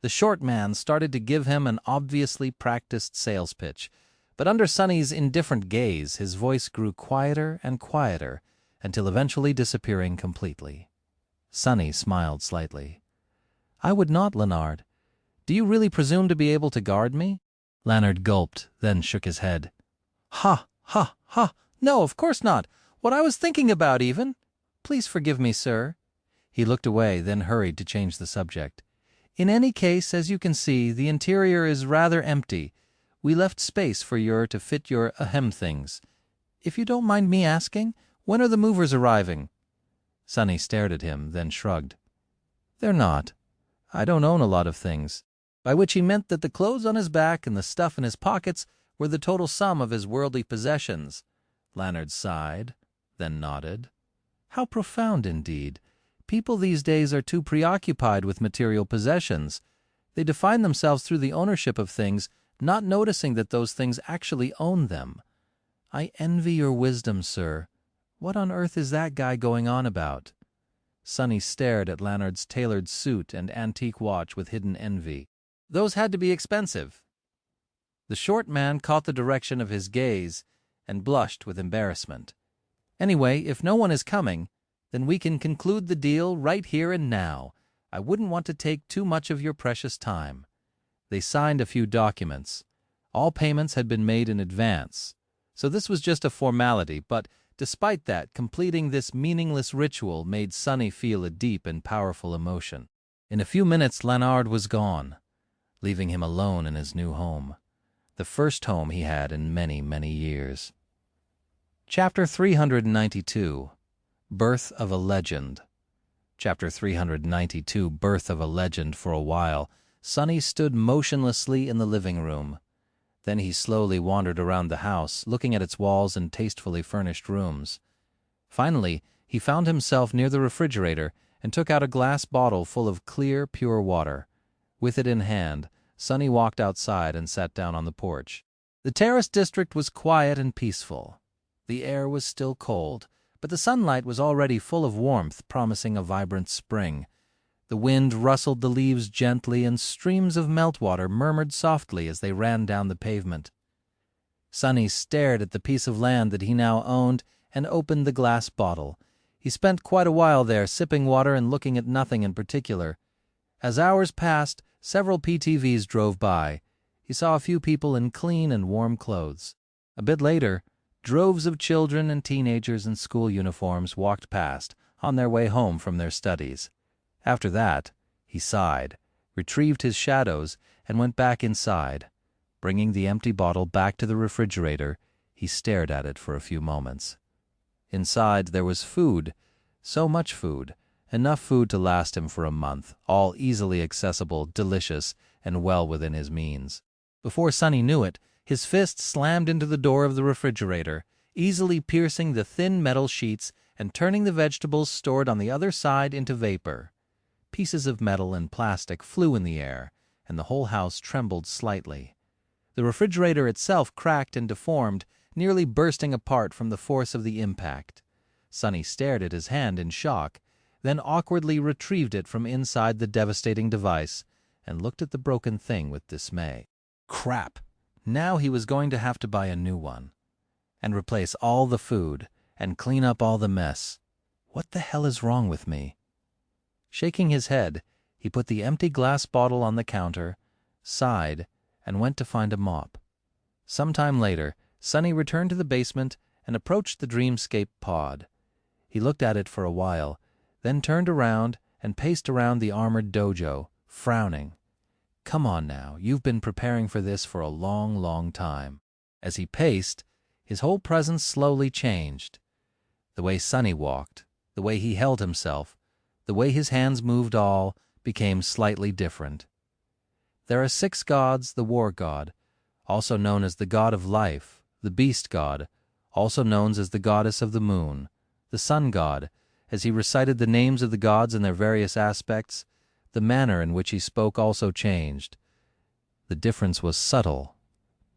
The short man started to give him an obviously practiced sales pitch, but under Sunny's indifferent gaze, his voice grew quieter and quieter until eventually disappearing completely. Sunny smiled slightly. "I would not, Leonard. Do you really presume to be able to guard me?" Leonard gulped, then shook his head. "Ha, ha, ha! No, of course not. What I was thinking about, even. Please forgive me, sir." He looked away, then hurried to change the subject. "In any case, as you can see, the interior is rather empty. We left space for you to fit your ahem things. If you don't mind me asking, when are the movers arriving?" Sunny stared at him, then shrugged. "They're not. I don't own a lot of things," by which he meant that the clothes on his back and the stuff in his pockets were the total sum of his worldly possessions. Leonard sighed, then nodded. How profound indeed. People these days are too preoccupied with material possessions. They define themselves through the ownership of things, not noticing that those things actually own them. I envy your wisdom, sir. What on earth is that guy going on about? Sunny stared at Leonard's tailored suit and antique watch with hidden envy. Those had to be expensive. The short man caught the direction of his gaze and blushed with embarrassment. Anyway, if no one is coming, then we can conclude the deal right here and now. I wouldn't want to take too much of your precious time. They signed a few documents. All payments had been made in advance, so this was just a formality, but despite that, completing this meaningless ritual made Sunny feel a deep and powerful emotion. In a few minutes, Leonard was gone, leaving him alone in his new home, the first home he had in many, many years. Chapter 392, Birth of a Legend. Chapter 392, Birth of a Legend. For a while, Sunny stood motionlessly in the living room. Then he slowly wandered around the house, looking at its walls and tastefully furnished rooms. Finally, he found himself near the refrigerator and took out a glass bottle full of clear, pure water. With it in hand, Sunny walked outside and sat down on the porch. The terrace district was quiet and peaceful. The air was still cold, but the sunlight was already full of warmth, promising a vibrant spring. The wind rustled the leaves gently, and streams of meltwater murmured softly as they ran down the pavement. Sunny stared at the piece of land that he now owned and opened the glass bottle. He spent quite a while there, sipping water and looking at nothing in particular. As hours passed, several PTVs drove by. He saw a few people in clean and warm clothes. A bit later, droves of children and teenagers in school uniforms walked past, on their way home from their studies. After that, he sighed, retrieved his shadows, and went back inside. Bringing the empty bottle back to the refrigerator, he stared at it for a few moments. Inside there was food, so much food, enough food to last him for a month, all easily accessible, delicious, and well within his means. Before Sunny knew it, his fist slammed into the door of the refrigerator, easily piercing the thin metal sheets and turning the vegetables stored on the other side into vapor. Pieces of metal and plastic flew in the air, and the whole house trembled slightly. The refrigerator itself cracked and deformed, nearly bursting apart from the force of the impact. Sunny stared at his hand in shock, then awkwardly retrieved it from inside the devastating device and looked at the broken thing with dismay. Crap! Now he was going to have to buy a new one, and replace all the food, and clean up all the mess. What the hell is wrong with me? Shaking his head, he put the empty glass bottle on the counter, sighed, and went to find a mop. Some time later, Sunny returned to the basement and approached the Dreamscape pod. He looked at it for a while, then turned around and paced around the armored dojo, frowning. Come on now, you've been preparing for this for a long, long time. As he paced, his whole presence slowly changed. The way Sunny walked, the way he held himself, the way his hands moved all became slightly different. There are 6 gods: the war god, also known as the god of life, the beast god, also known as the goddess of the moon, the sun god. As he recited the names of the gods in their various aspects, the manner in which he spoke also changed. The difference was subtle,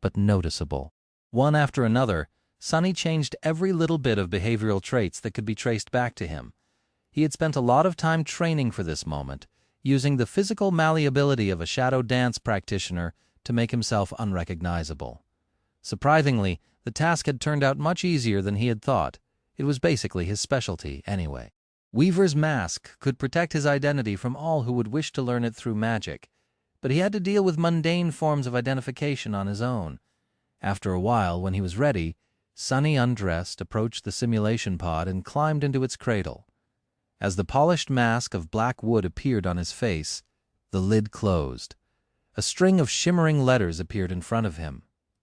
but noticeable. One after another, Sunny changed every little bit of behavioral traits that could be traced back to him. He had spent a lot of time training for this moment, using the physical malleability of a shadow dance practitioner to make himself unrecognizable. Surprisingly, the task had turned out much easier than he had thought. It was basically his specialty, anyway. Weaver's mask could protect his identity from all who would wish to learn it through magic, but he had to deal with mundane forms of identification on his own. After a while, when he was ready, Sunny undressed, approached the simulation pod, and climbed into its cradle. As the polished mask of black wood appeared on his face, the lid closed. A string of shimmering letters appeared in front of him.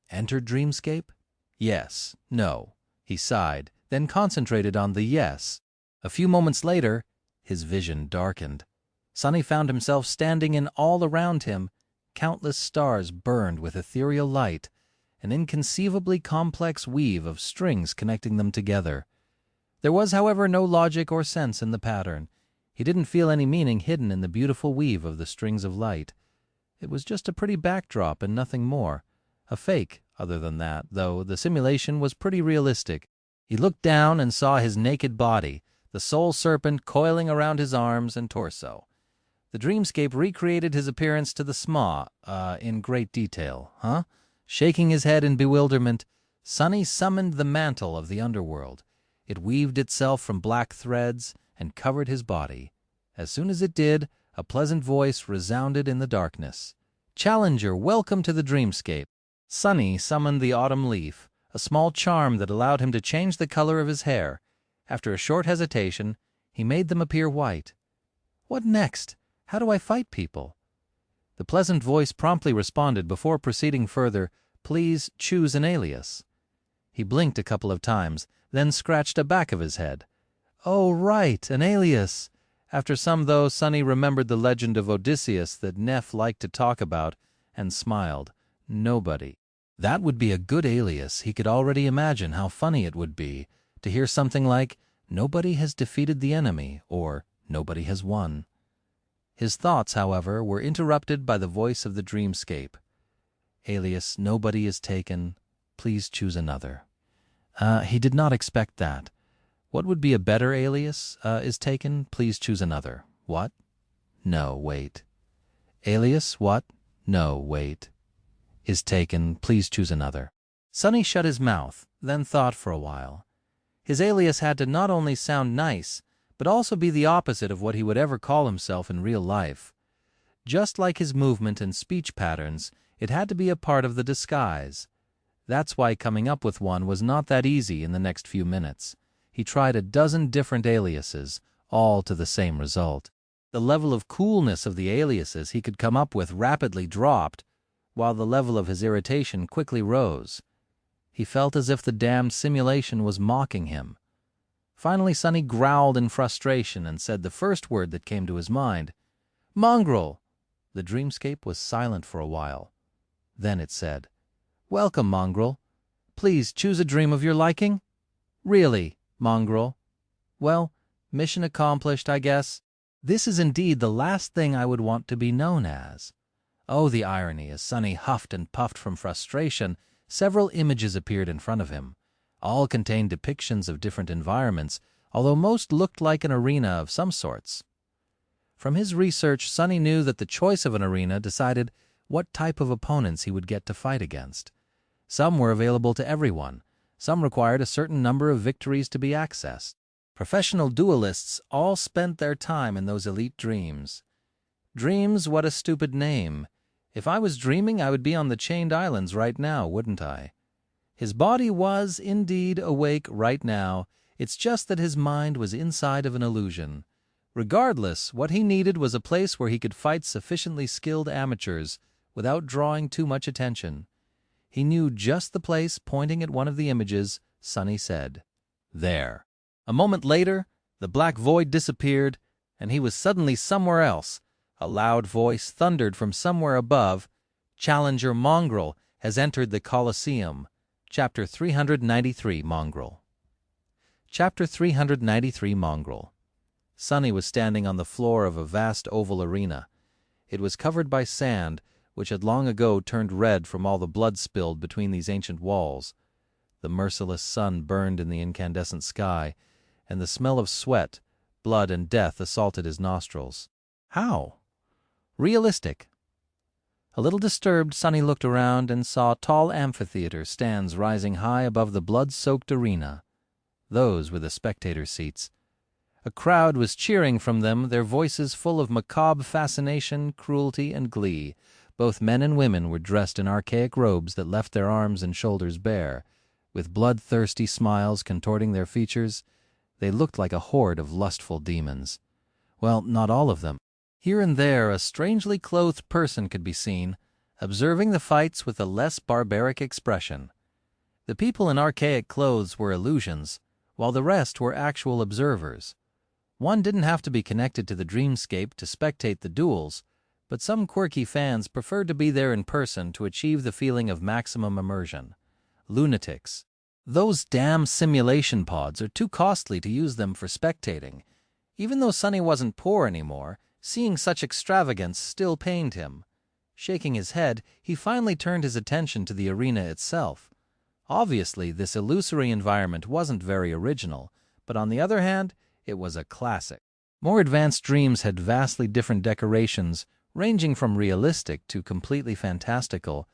Enter Dreamscape? Yes. No. He sighed, then concentrated on the yes. A few moments later, his vision darkened. Sunny found himself standing in all around him. Countless stars burned with ethereal light, an inconceivably complex weave of strings connecting them together. There was, however, no logic or sense in the pattern. He didn't feel any meaning hidden in the beautiful weave of the strings of light. It was just a pretty backdrop and nothing more. A fake, other than that, though the simulation was pretty realistic. He looked down and saw his naked body, the soul serpent coiling around his arms and torso. The Dreamscape recreated his appearance to the SMA, in great detail, huh? Shaking his head in bewilderment, Sunny summoned the Mantle of the Underworld. It weaved itself from black threads and covered his body. As soon as it did, a pleasant voice resounded in the darkness. "Challenger, welcome to the Dreamscape." Sunny summoned the Autumn Leaf, a small charm that allowed him to change the color of his hair. After a short hesitation, he made them appear white. "What next? How do I fight people?" The pleasant voice promptly responded before proceeding further, "Please choose an alias." He blinked a couple of times, then scratched the back of his head. "Oh, right, an alias." After some, though, Sunny remembered the legend of Odysseus that Neff liked to talk about, and smiled. Nobody. That would be a good alias. He could already imagine how funny it would be to hear something like, "Nobody has defeated the enemy," or "Nobody has won." His thoughts, however, were interrupted by the voice of the Dreamscape. Alias, "Nobody is taken. Please choose another." He did not expect that. What would be a better alias? "Is taken. Please choose another." What? No, wait. Alias, what? No, wait. "Is taken. Please choose another." Sunny shut his mouth, then thought for a while. His alias had to not only sound nice, but also be the opposite of what he would ever call himself in real life. Just like his movement and speech patterns, it had to be a part of the disguise. That's why coming up with one was not that easy in the next few minutes. He tried a dozen different aliases, all to the same result. The level of coolness of the aliases he could come up with rapidly dropped, while the level of his irritation quickly rose. He felt as if the damned simulation was mocking him. Finally, Sunny growled in frustration and said the first word that came to his mind. "Mongrel!" The Dreamscape was silent for a while. Then it said, "Welcome, Mongrel. Please choose a dream of your liking." "Really, Mongrel? Well, mission accomplished, I guess. This is indeed the last thing I would want to be known as." Oh, the irony! As Sunny huffed and puffed from frustration, several images appeared in front of him. All contained depictions of different environments, although most looked like an arena of some sorts. From his research, Sunny knew that the choice of an arena decided what type of opponents he would get to fight against. Some were available to everyone. Some required a certain number of victories to be accessed. Professional duelists all spent their time in those elite dreams. Dreams, what a stupid name. If I was dreaming, I would be on the Chained Islands right now, wouldn't I? His body was, indeed, awake right now. It's just that his mind was inside of an illusion. Regardless, what he needed was a place where he could fight sufficiently skilled amateurs without drawing too much attention. He knew just the place. Pointing at one of the images, Sunny said, "There." A moment later, the black void disappeared, and he was suddenly somewhere else. A loud voice thundered from somewhere above, "Challenger Mongrel has entered the Colosseum." Chapter 393, Mongrel. Chapter 393, Mongrel. Sunny was standing on the floor of a vast oval arena. It was covered by sand, which had long ago turned red from all the blood spilled between these ancient walls. The merciless sun burned in the incandescent sky, and the smell of sweat, blood, and death assaulted his nostrils. How? Realistic. A little disturbed, Sunny looked around and saw tall amphitheater stands rising high above the blood-soaked arena. Those were the spectator seats. A crowd was cheering from them, their voices full of macabre fascination, cruelty, and glee. Both men and women were dressed in archaic robes that left their arms and shoulders bare. With bloodthirsty smiles contorting their features, they looked like a horde of lustful demons. Well, not all of them. Here and there a strangely clothed person could be seen, observing the fights with a less barbaric expression. The people in archaic clothes were illusions, while the rest were actual observers. One didn't have to be connected to the Dreamscape to spectate the duels, but some quirky fans preferred to be there in person to achieve the feeling of maximum immersion. Lunatics. Those damn simulation pods are too costly to use them for spectating. Even though Sunny wasn't poor anymore, seeing such extravagance still pained him. Shaking his head, he finally turned his attention to the arena itself. Obviously, this illusory environment wasn't very original, but on the other hand, it was a classic. More advanced dreams had vastly different decorations, ranging from realistic to completely fantastical,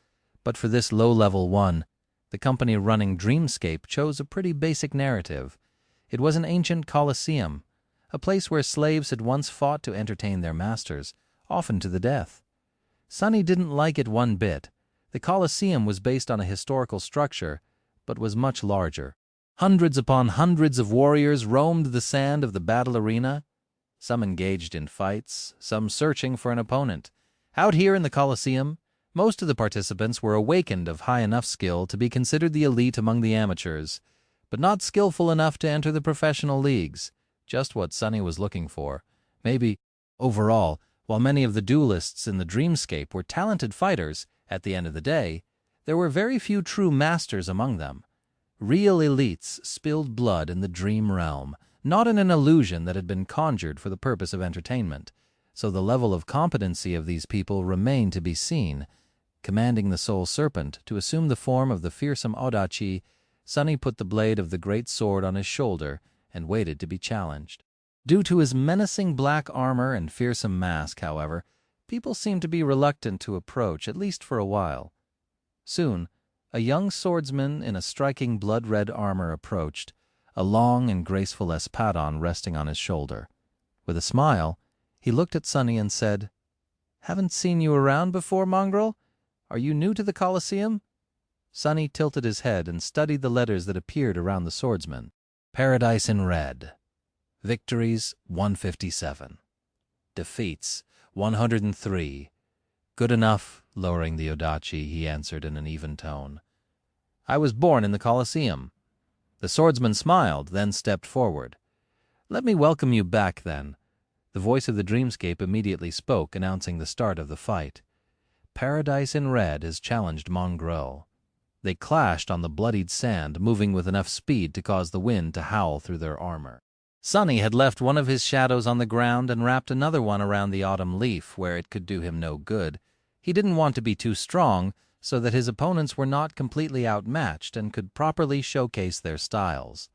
but for this low-level one, the company running Dreamscape chose a pretty basic narrative. It was an ancient Colosseum, a place where slaves had once fought to entertain their masters, often to the death. Sunny didn't like it one bit. The Colosseum was based on a historical structure, but was much larger. Hundreds upon hundreds of warriors roamed the sand of the battle arena, some engaged in fights, some searching for an opponent. Out here in the Colosseum, most of the participants were awakened of high enough skill to be considered the elite among the amateurs, but not skillful enough to enter the professional leagues. Just what Sunny was looking for. Maybe, overall, while many of the duelists in the Dreamscape were talented fighters, at the end of the day, there were very few true masters among them. Real elites spilled blood in the dream realm, not in an illusion that had been conjured for the purpose of entertainment. So the level of competency of these people remained to be seen. Commanding the soul Serpent to assume the form of the fearsome Odachi, Sunny put the blade of the great sword on his shoulder and waited to be challenged. Due to his menacing black armor and fearsome mask, however, people seemed to be reluctant to approach, at least for a while. Soon, a young swordsman in a striking blood-red armor approached, a long and graceful espadon resting on his shoulder. With a smile, he looked at Sunny and said, "Haven't seen you around before, Mongrel? Are you new to the Colosseum?" Sunny tilted his head and studied the letters that appeared around the swordsman. Paradise in red. Victories, 157. Defeats, 103. Good enough, lowering the Odachi, he answered in an even tone. "I was born in the Colosseum." The swordsman smiled, then stepped forward. "Let me welcome you back, then." The voice of the Dreamscape immediately spoke, announcing the start of the fight. Paradise in red has challenged Mongrel. They clashed on the bloodied sand, moving with enough speed to cause the wind to howl through their armor. Sunny had left one of his shadows on the ground and wrapped another one around the autumn leaf, where it could do him no good. He didn't want to be too strong, so that his opponents were not completely outmatched and could properly showcase their styles.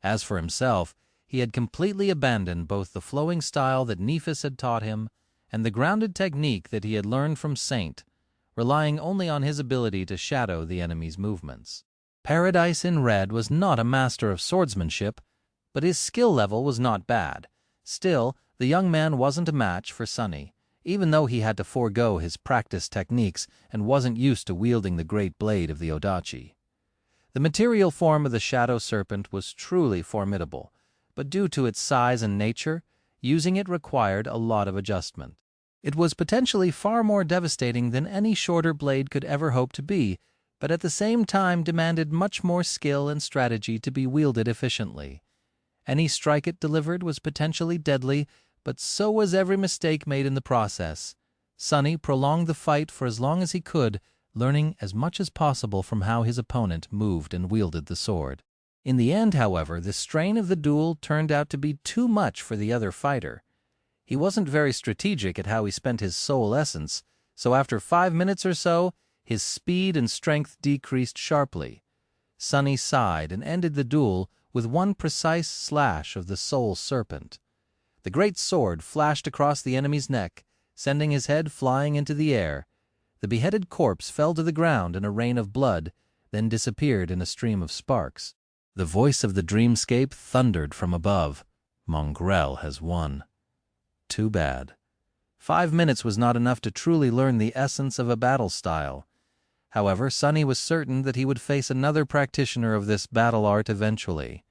As for himself, he had completely abandoned both the flowing style that Nephis had taught him and the grounded technique that he had learned from Saint. relying only on his ability to shadow the enemy's movements. Paradise in Red was not a master of swordsmanship, but his skill level was not bad. Still, the young man wasn't a match for Sunny, even though he had to forego his practiced techniques and wasn't used to wielding the great blade of the Odachi. The material form of the Shadow Serpent was truly formidable, but due to its size and nature, using it required a lot of adjustment. It was potentially far more devastating than any shorter blade could ever hope to be, but at the same time demanded much more skill and strategy to be wielded efficiently. Any strike it delivered was potentially deadly, but so was every mistake made in the process. Sunny prolonged the fight for as long as he could, learning as much as possible from how his opponent moved and wielded the sword. In the end, however, the strain of the duel turned out to be too much for the other fighter. He wasn't very strategic at how he spent his soul essence, so after 5 minutes or so, his speed and strength decreased sharply. Sunny sighed and ended the duel with one precise slash of the soul serpent. The great sword flashed across the enemy's neck, sending his head flying into the air. The beheaded corpse fell to the ground in a rain of blood, then disappeared in a stream of sparks. The voice of the Dreamscape thundered from above. Mongrel has won. Too bad. 5 minutes was not enough to truly learn the essence of a battle style. However, Sunny was certain that he would face another practitioner of this battle art eventually.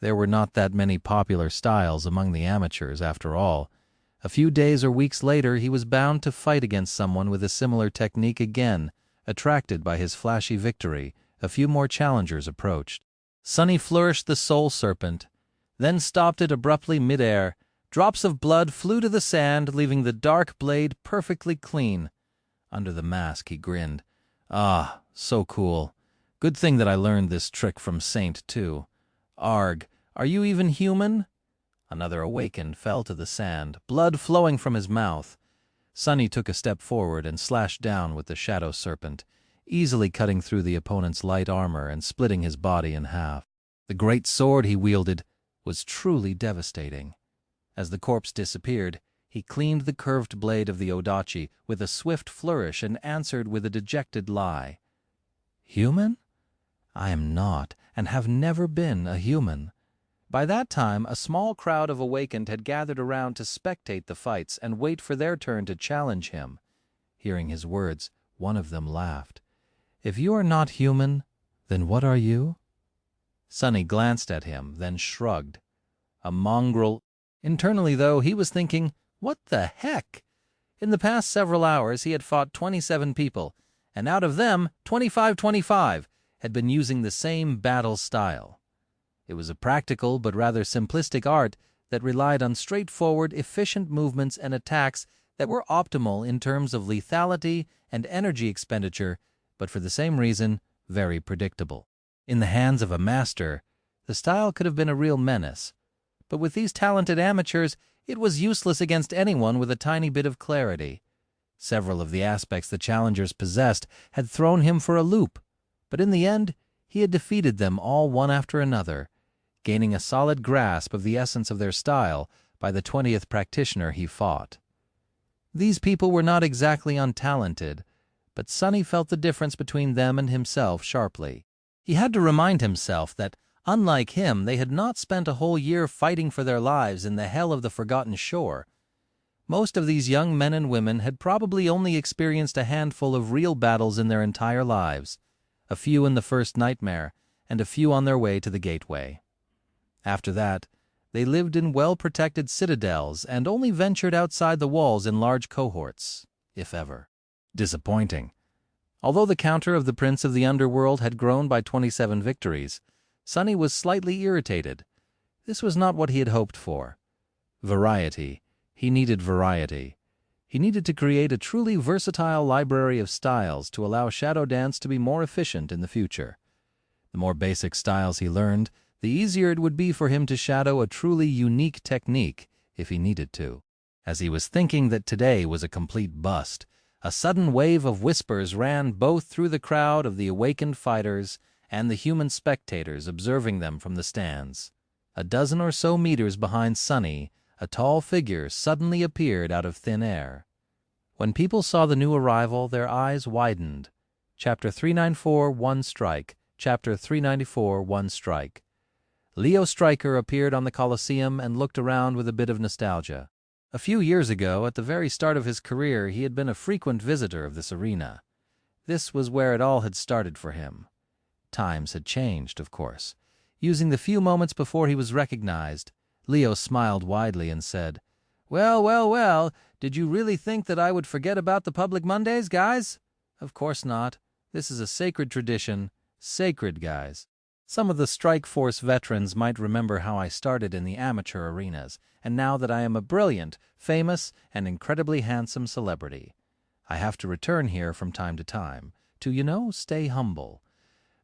There were not that many popular styles among the amateurs, after all. A few days or weeks later, he was bound to fight against someone with a similar technique again. Attracted by his flashy victory, a few more challengers approached. Sunny flourished the soul serpent, then stopped it abruptly mid-air. Drops of blood flew to the sand, leaving the dark blade perfectly clean. Under the mask, he grinned. Ah, so cool. Good thing that I learned this trick from Saint, too. Arg, are you even human? Another awakened fell to the sand, blood flowing from his mouth. Sunny took a step forward and slashed down with the Shadow Serpent, easily cutting through the opponent's light armor and splitting his body in half. The great sword he wielded was truly devastating. As the corpse disappeared, he cleaned the curved blade of the Odachi with a swift flourish and answered with a dejected lie. Human? I am not, and have never been a human. By that time, a small crowd of awakened had gathered around to spectate the fights and wait for their turn to challenge him. Hearing his words, one of them laughed. If you are not human, then what are you? Sunny glanced at him, then shrugged. A mongrel. Internally, though, he was thinking, what the heck? In the past several hours, he had fought 27 people, and out of them, 25 had been using the same battle style. It was a practical but rather simplistic art that relied on straightforward, efficient movements and attacks that were optimal in terms of lethality and energy expenditure, but for the same reason, very predictable. In the hands of a master, the style could have been a real menace. But with these talented amateurs, it was useless against anyone with a tiny bit of clarity. Several of the aspects the challengers possessed had thrown him for a loop, but in the end, he had defeated them all one after another, gaining a solid grasp of the essence of their style by the 20th practitioner he fought. These people were not exactly untalented, but Sunny felt the difference between them and himself sharply. He had to remind himself that, unlike him, they had not spent a whole year fighting for their lives in the hell of the Forgotten Shore. Most of these young men and women had probably only experienced a handful of real battles in their entire lives, a few in the first nightmare, and a few on their way to the gateway. After that, they lived in well-protected citadels and only ventured outside the walls in large cohorts, if ever. Disappointing. Although the counter of the Prince of the Underworld had grown by 27 victories, Sunny was slightly irritated. This was not what he had hoped for. Variety. He needed variety. He needed to create a truly versatile library of styles to allow Shadow Dance to be more efficient in the future. The more basic styles he learned, the easier it would be for him to shadow a truly unique technique if he needed to. As he was thinking that today was a complete bust, a sudden wave of whispers ran both through the crowd of the awakened fighters and the human spectators observing them from the stands. A dozen or so meters behind Sunny, a tall figure suddenly appeared out of thin air. When people saw the new arrival, their eyes widened. Chapter 394, One Strike. Chapter 394, One Strike. Leo Stryker appeared on the Colosseum and looked around with a bit of nostalgia. A few years ago, at the very start of his career, he had been a frequent visitor of this arena. This was where it all had started for him. Times had changed, of course. Using the few moments before he was recognized, Leo smiled widely and said, "Well, well, well, did you really think that I would forget about the public Mondays, guys? Of course not. This is a sacred tradition. Sacred, guys." Some of the Strike Force veterans might remember how I started in the amateur arenas, and now that I am a brilliant, famous, and incredibly handsome celebrity, I have to return here from time to time to, stay humble.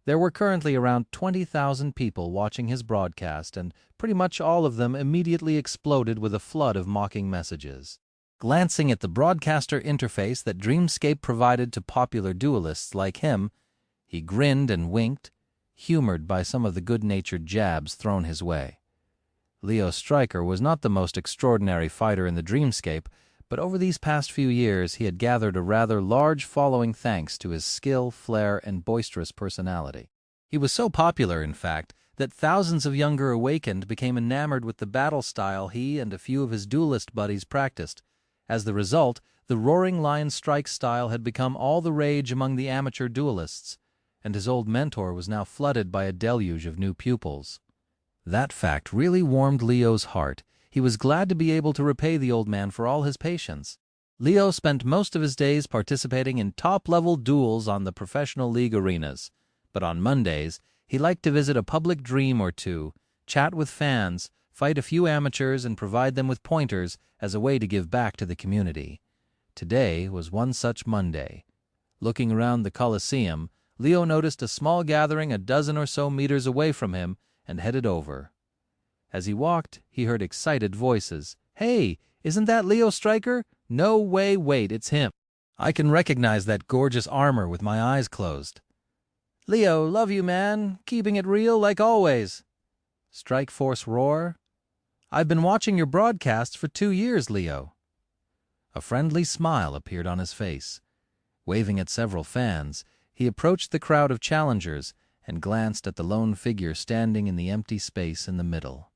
There were currently around 20,000 people watching his broadcast, and pretty much all of them immediately exploded with a flood of mocking messages. Glancing at the broadcaster interface that Dreamscape provided to popular duelists like him, he grinned and winked, humored by some of the good-natured jabs thrown his way. Leo Stryker was not the most extraordinary fighter in the Dreamscape, but over these past few years he had gathered a rather large following thanks to his skill, flair, and boisterous personality. He was so popular, in fact, that thousands of younger awakened became enamored with the battle style he and a few of his duelist buddies practiced. As the result, the Roaring Lion Strike style had become all the rage among the amateur duelists, and his old mentor was now flooded by a deluge of new pupils. That fact really warmed Leo's heart. He was glad to be able to repay the old man for all his patience. Leo spent most of his days participating in top-level duels on the professional league arenas, but on Mondays he liked to visit a public dream or two, chat with fans, fight a few amateurs, and provide them with pointers as a way to give back to the community. Today was one such Monday. Looking around the Colosseum, Leo noticed a small gathering a dozen or so meters away from him and headed over. As he walked, he heard excited voices. "Hey, isn't that Leo Stryker? No way, wait, it's him. I can recognize that gorgeous armor with my eyes closed." "Leo, love you, man. Keeping it real like always." "Strike Force roar?" "I've been watching your broadcasts for 2 years, Leo." A friendly smile appeared on his face. Waving at several fans, he approached the crowd of challengers and glanced at the lone figure standing in the empty space in the middle.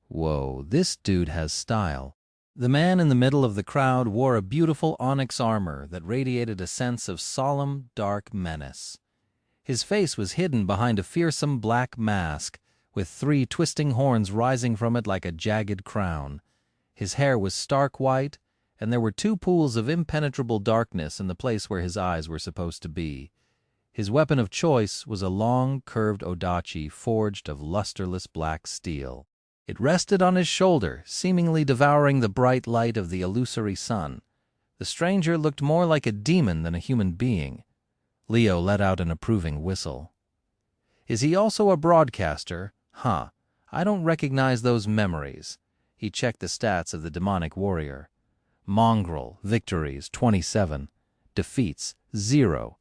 Whoa, this dude has style. The man in the middle of the crowd wore a beautiful onyx armor that radiated a sense of solemn, dark menace. His face was hidden behind a fearsome black mask, with 3 twisting horns rising from it like a jagged crown. His hair was stark white, and there were 2 pools of impenetrable darkness in the place where his eyes were supposed to be. His weapon of choice was a long, curved odachi forged of lusterless black steel. It rested on his shoulder, seemingly devouring the bright light of the illusory sun. The stranger looked more like a demon than a human being. Leo let out an approving whistle. "Is he also a broadcaster? Huh. I don't recognize those memories." He checked the stats of the demonic warrior. Mongrel, victories, 27. Defeats, 0.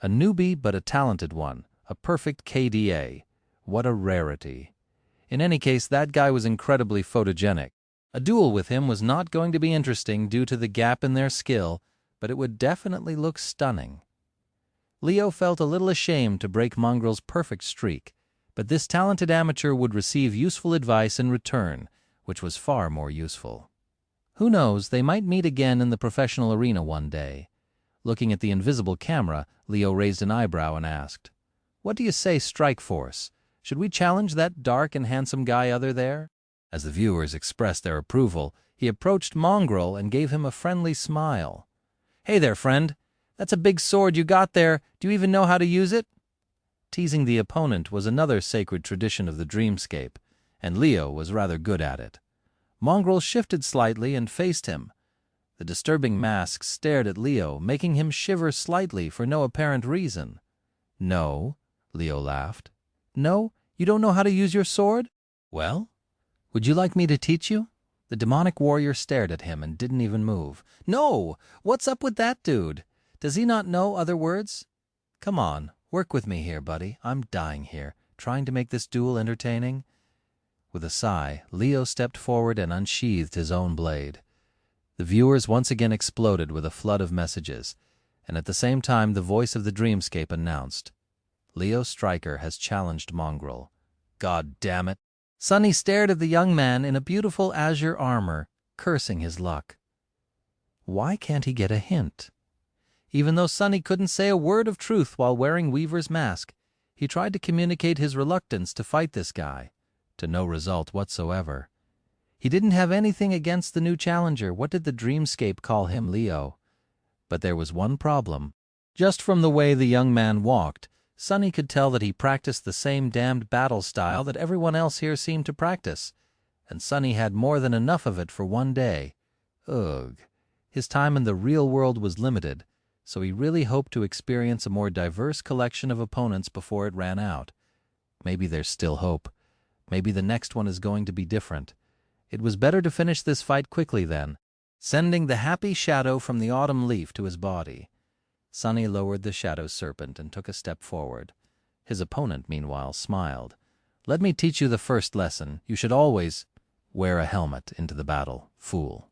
A newbie but a talented one, a perfect KDA. What a rarity. In any case, that guy was incredibly photogenic. A duel with him was not going to be interesting due to the gap in their skill, but it would definitely look stunning. Leo felt a little ashamed to break Mongrel's perfect streak, but this talented amateur would receive useful advice in return, which was far more useful. Who knows, they might meet again in the professional arena one day. Looking at the invisible camera, Leo raised an eyebrow and asked, "What do you say, Strike Force? Should we challenge that dark and handsome guy other there?" As the viewers expressed their approval, he approached Mongrel and gave him a friendly smile. "Hey there, friend. That's a big sword you got there. Do you even know how to use it?" Teasing the opponent was another sacred tradition of the Dreamscape, and Leo was rather good at it. Mongrel shifted slightly and faced him. The disturbing mask stared at Leo, making him shiver slightly for no apparent reason. "No," Leo laughed. "No? You don't know how to use your sword? Well, would you like me to teach you?" The demonic warrior stared at him and didn't even move. "No! What's up with that dude? Does he not know other words? Come on, work with me here, buddy. I'm dying here, trying to make this duel entertaining." With a sigh, Leo stepped forward and unsheathed his own blade. The viewers once again exploded with a flood of messages, and at the same time the voice of the Dreamscape announced, "Leo Stryker has challenged Mongrel. God damn it." Sunny stared at the young man in a beautiful azure armor, cursing his luck. Why can't he get a hint? Even though Sunny couldn't say a word of truth while wearing Weaver's mask, he tried to communicate his reluctance to fight this guy, to no result whatsoever. He didn't have anything against the new challenger. What did the Dreamscape call him, Leo? But there was one problem. Just from the way the young man walked, Sunny could tell that he practiced the same damned battle style that everyone else here seemed to practice, and Sunny had more than enough of it for one day. Ugh. His time in the real world was limited, so he really hoped to experience a more diverse collection of opponents before it ran out. Maybe there's still hope. Maybe the next one is going to be different. It was better to finish this fight quickly then, sending the happy shadow from the autumn leaf to his body. Sunny lowered the shadow serpent and took a step forward. His opponent, meanwhile, smiled. "Let me teach you the first lesson. You should always wear a helmet into the battle, fool."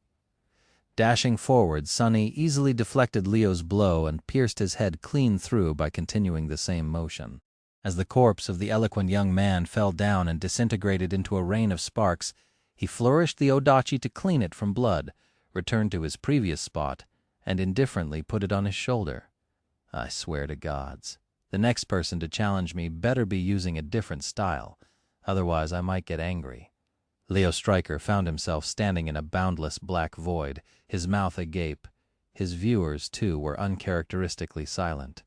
Dashing forward, Sunny easily deflected Leo's blow and pierced his head clean through by continuing the same motion. As the corpse of the eloquent young man fell down and disintegrated into a rain of sparks, he flourished the odachi to clean it from blood, returned to his previous spot, and indifferently put it on his shoulder. I swear to gods, the next person to challenge me better be using a different style, otherwise I might get angry. Leo Stryker found himself standing in a boundless black void, his mouth agape. His viewers, too, were uncharacteristically silent.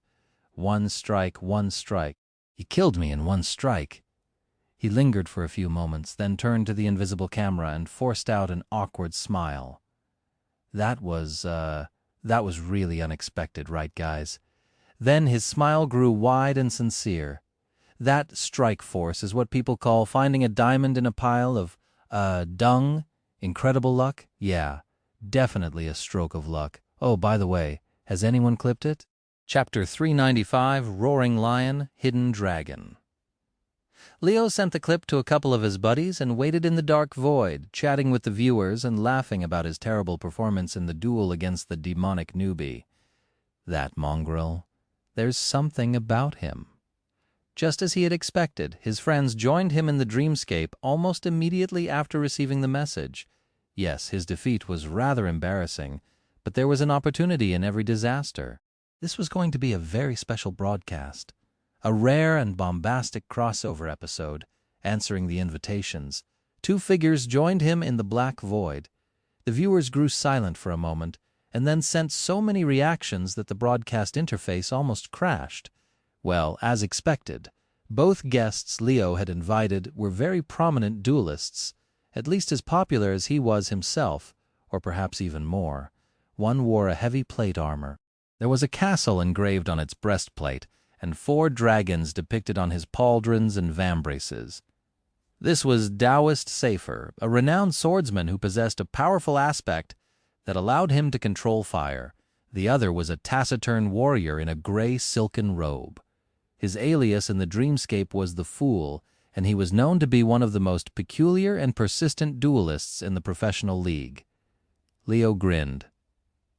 One strike, one strike. He killed me in one strike. He lingered for a few moments, then turned to the invisible camera and forced out an awkward smile. That was really unexpected, right, guys? Then his smile grew wide and sincere. That strike force is what people call finding a diamond in a pile of, dung? Incredible luck? Yeah, definitely a stroke of luck. Oh, by the way, has anyone clipped it? Chapter 395, Roaring Lion, Hidden Dragon. Leo sent the clip to a couple of his buddies and waited in the dark void, chatting with the viewers and laughing about his terrible performance in the duel against the demonic newbie. That Mongrel. There's something about him. Just as he had expected, his friends joined him in the Dreamscape almost immediately after receiving the message. Yes, his defeat was rather embarrassing, but there was an opportunity in every disaster. This was going to be a very special broadcast. A rare and bombastic crossover episode, answering the invitations. Two figures joined him in the black void. The viewers grew silent for a moment, and then sent so many reactions that the broadcast interface almost crashed. Well, as expected, both guests Leo had invited were very prominent duelists, at least as popular as he was himself, or perhaps even more. One wore a heavy plate armor. There was a castle engraved on its breastplate, and 4 dragons depicted on his pauldrons and vambraces. This was Taoist Safer, a renowned swordsman who possessed a powerful aspect that allowed him to control fire. The other was a taciturn warrior in a gray silken robe. His alias in the Dreamscape was the Fool, and he was known to be one of the most peculiar and persistent duelists in the professional league. Leo grinned.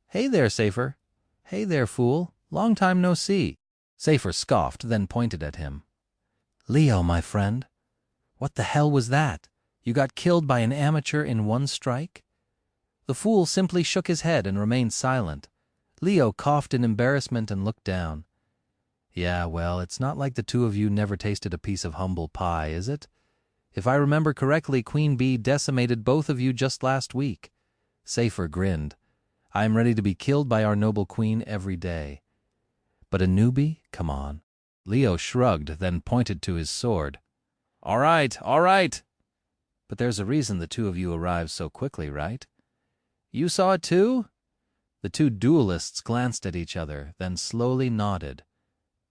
"Hey there, Safer." "Hey there, Fool. Long time no see." Safer scoffed, then pointed at him. "Leo, my friend, what the hell was that? You got killed by an amateur in one strike?" The Fool simply shook his head and remained silent. Leo coughed in embarrassment and looked down. "Yeah, well, it's not like the two of you never tasted a piece of humble pie, is it? If I remember correctly, Queen Bee decimated both of you just last week." Safer grinned. "I am ready to be killed by our noble queen every day. But a newbie? Come on." Leo shrugged, then pointed to his sword. All right. But there's a reason the two of you arrived so quickly, right?" "You saw it too?" The two duelists glanced at each other, then slowly nodded.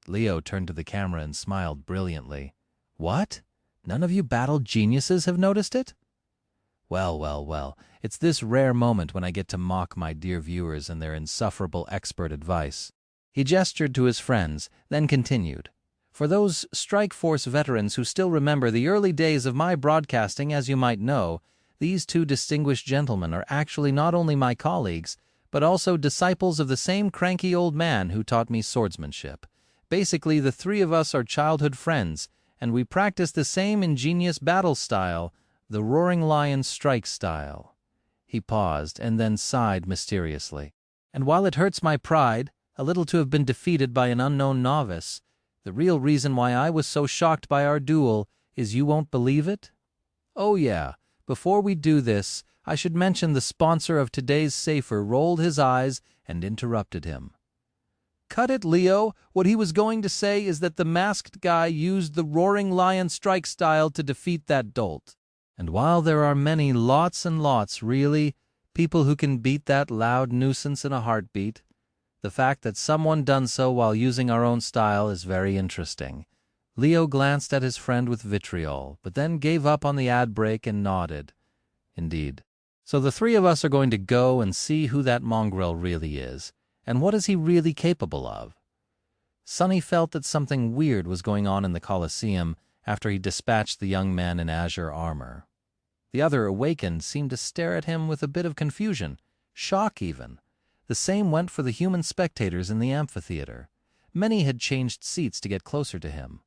Leo turned to the camera and smiled brilliantly. "What? None of you battle geniuses have noticed it?" Well, it's this rare moment when I get to mock my dear viewers and their insufferable expert advice." He gestured to his friends, then continued. "For those Strike Force veterans who still remember the early days of my broadcasting, as you might know, These two distinguished gentlemen are actually not only my colleagues, but also disciples of the same cranky old man who taught me swordsmanship. Basically, the three of us are childhood friends, and we practice the same ingenious battle style, the roaring lion strike style." He paused and then sighed mysteriously. "And while it hurts my pride a little to have been defeated by an unknown novice, the real reason why I was so shocked by our duel is you won't believe it? Oh yeah, before we do this, I should mention the sponsor of today's Safer rolled his eyes and interrupted him. "Cut it, Leo. What he was going to say is that the masked guy used the roaring lion strike style to defeat that dolt. And while there are many, lots and lots, really, people who can beat that loud nuisance in a heartbeat, the fact that someone done so while using our own style is very interesting." Leo glanced at his friend with vitriol, but then gave up on the ad break and nodded. "Indeed. So the three of us are going to go and see who that Mongrel really is, and what is he really capable of?" Sunny felt that something weird was going on in the Colosseum after he dispatched the young man in azure armor. The other awakened seemed to stare at him with a bit of confusion, shock even. The same went for the human spectators in the amphitheater. Many had changed seats to get closer to him.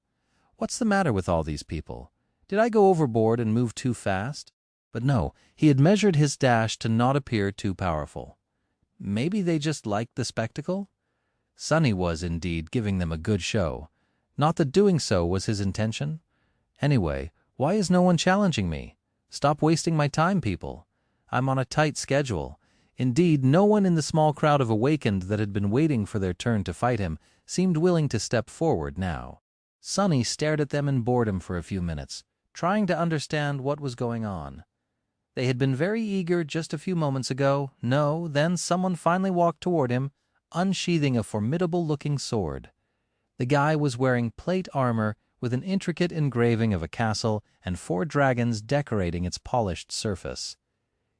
What's the matter with all these people? Did I go overboard and move too fast? But no, he had measured his dash to not appear too powerful. Maybe they just liked the spectacle? Sunny was, indeed, giving them a good show. Not that doing so was his intention. Anyway, why is no one challenging me? Stop wasting my time, people. I'm on a tight schedule. Indeed, no one in the small crowd of awakened that had been waiting for their turn to fight him seemed willing to step forward now. Sunny stared at them in boredom for a few minutes, trying to understand what was going on. They had been very eager just a few moments ago. No, then someone finally walked toward him, unsheathing a formidable-looking sword. The guy was wearing plate armor with an intricate engraving of a castle and 4 dragons decorating its polished surface.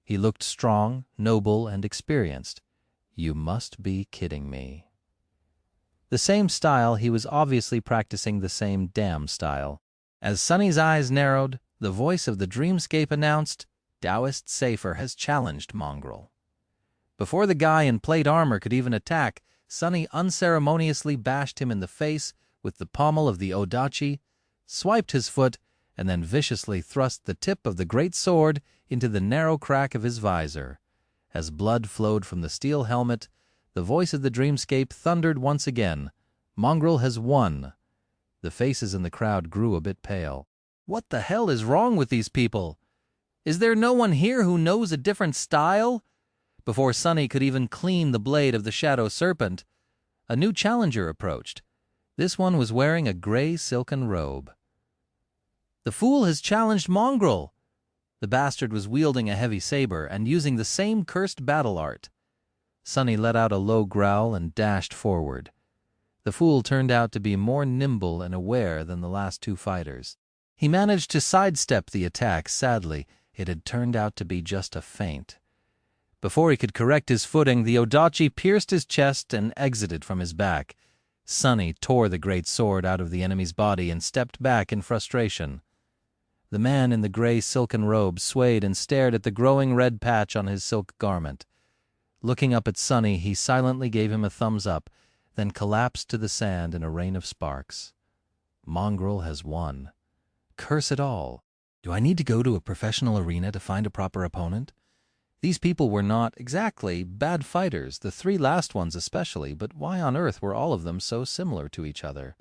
He looked strong, noble, and experienced. You must be kidding me. The same style, he was obviously practicing the same damn style. As Sunny's eyes narrowed, the voice of the Dreamscape announced, "Taoist Safer has challenged Mongrel." Before the guy in plate armor could even attack, Sunny unceremoniously bashed him in the face with the pommel of the odachi, swiped his foot, and then viciously thrust the tip of the great sword into the narrow crack of his visor. As blood flowed from the steel helmet, the voice of the Dreamscape thundered once again, "Mongrel has won." The faces in the crowd grew a bit pale. What the hell is wrong with these people? Is there no one here who knows a different style? Before Sunny could even clean the blade of the Shadow Serpent, a new challenger approached. This one was wearing a gray silken robe. "The fool has challenged Mongrel!" The bastard was wielding a heavy saber and using the same cursed battle art. Sunny let out a low growl and dashed forward. The fool turned out to be more nimble and aware than the last 2 fighters. He managed to sidestep the attack. Sadly, it had turned out to be just a feint. Before he could correct his footing, the odachi pierced his chest and exited from his back. Sunny tore the great sword out of the enemy's body and stepped back in frustration. The man in the gray silken robe swayed and stared at the growing red patch on his silk garment. Looking up at Sunny, he silently gave him a thumbs up, then collapsed to the sand in a rain of sparks. Mongrel has won. Curse it all. Do I need to go to a professional arena to find a proper opponent? These people were not exactly bad fighters, the 3 last ones especially, but why on earth were all of them so similar to each other?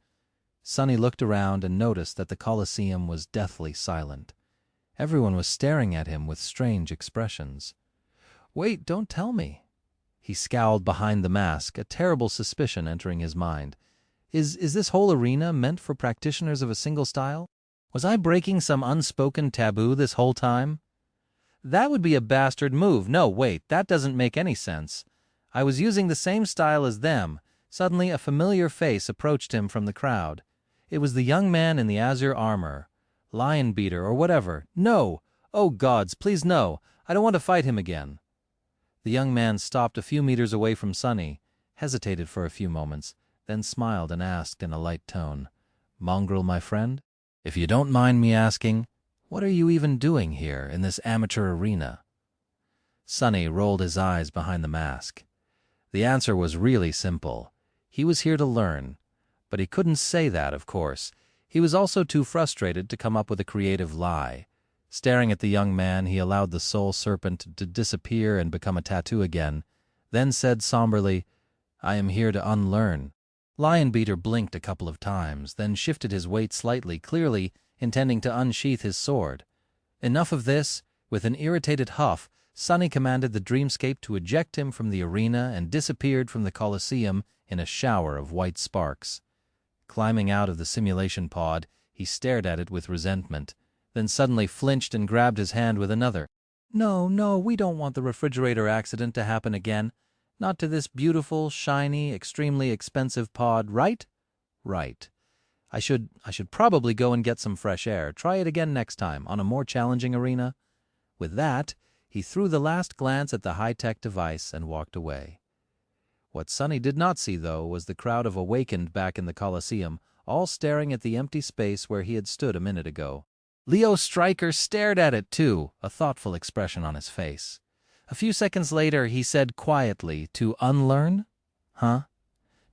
Sunny looked around and noticed that the Colosseum was deathly silent. Everyone was staring at him with strange expressions. "Wait, don't tell me." He scowled behind the mask, a terrible suspicion entering his mind. Is this whole arena meant for practitioners of a single style? Was I breaking some unspoken taboo this whole time? That would be a bastard move. No, wait, that doesn't make any sense. I was using the same style as them. Suddenly a familiar face approached him from the crowd. It was the young man in the azure armor. Lion beater or whatever. No! Oh gods, please no! I don't want to fight him again. The young man stopped a few meters away from Sunny, hesitated for a few moments, then smiled and asked in a light tone, "Mongrel, my friend? If you don't mind me asking, What are you even doing here in this amateur arena? Sunny rolled his eyes behind the mask. The answer was really simple. He was here to learn. But he couldn't say that, of course. He was also too frustrated to come up with a creative lie. Staring at the young man, he allowed the soul serpent to disappear and become a tattoo again, then said somberly, "I am here to unlearn." Lionbeater blinked a couple of times, then shifted his weight slightly, clearly intending to unsheath his sword. Enough of this. With an irritated huff, Sunny commanded the Dreamscape to eject him from the arena and disappeared from the Colosseum in a shower of white sparks. Climbing out of the simulation pod, he stared at it with resentment, then suddenly flinched and grabbed his hand with another. No, we don't want the refrigerator accident to happen again. Not to this beautiful, shiny, extremely expensive pod, right? Right. I should probably go and get some fresh air. Try it again next time, on a more challenging arena. With that, he threw the last glance at the high-tech device and walked away. What Sunny did not see, though, was the crowd of awakened back in the Colosseum, all staring at the empty space where he had stood a minute ago. Leo Stryker stared at it, too, a thoughtful expression on his face. A few seconds later, he said quietly, "To unlearn? Huh?"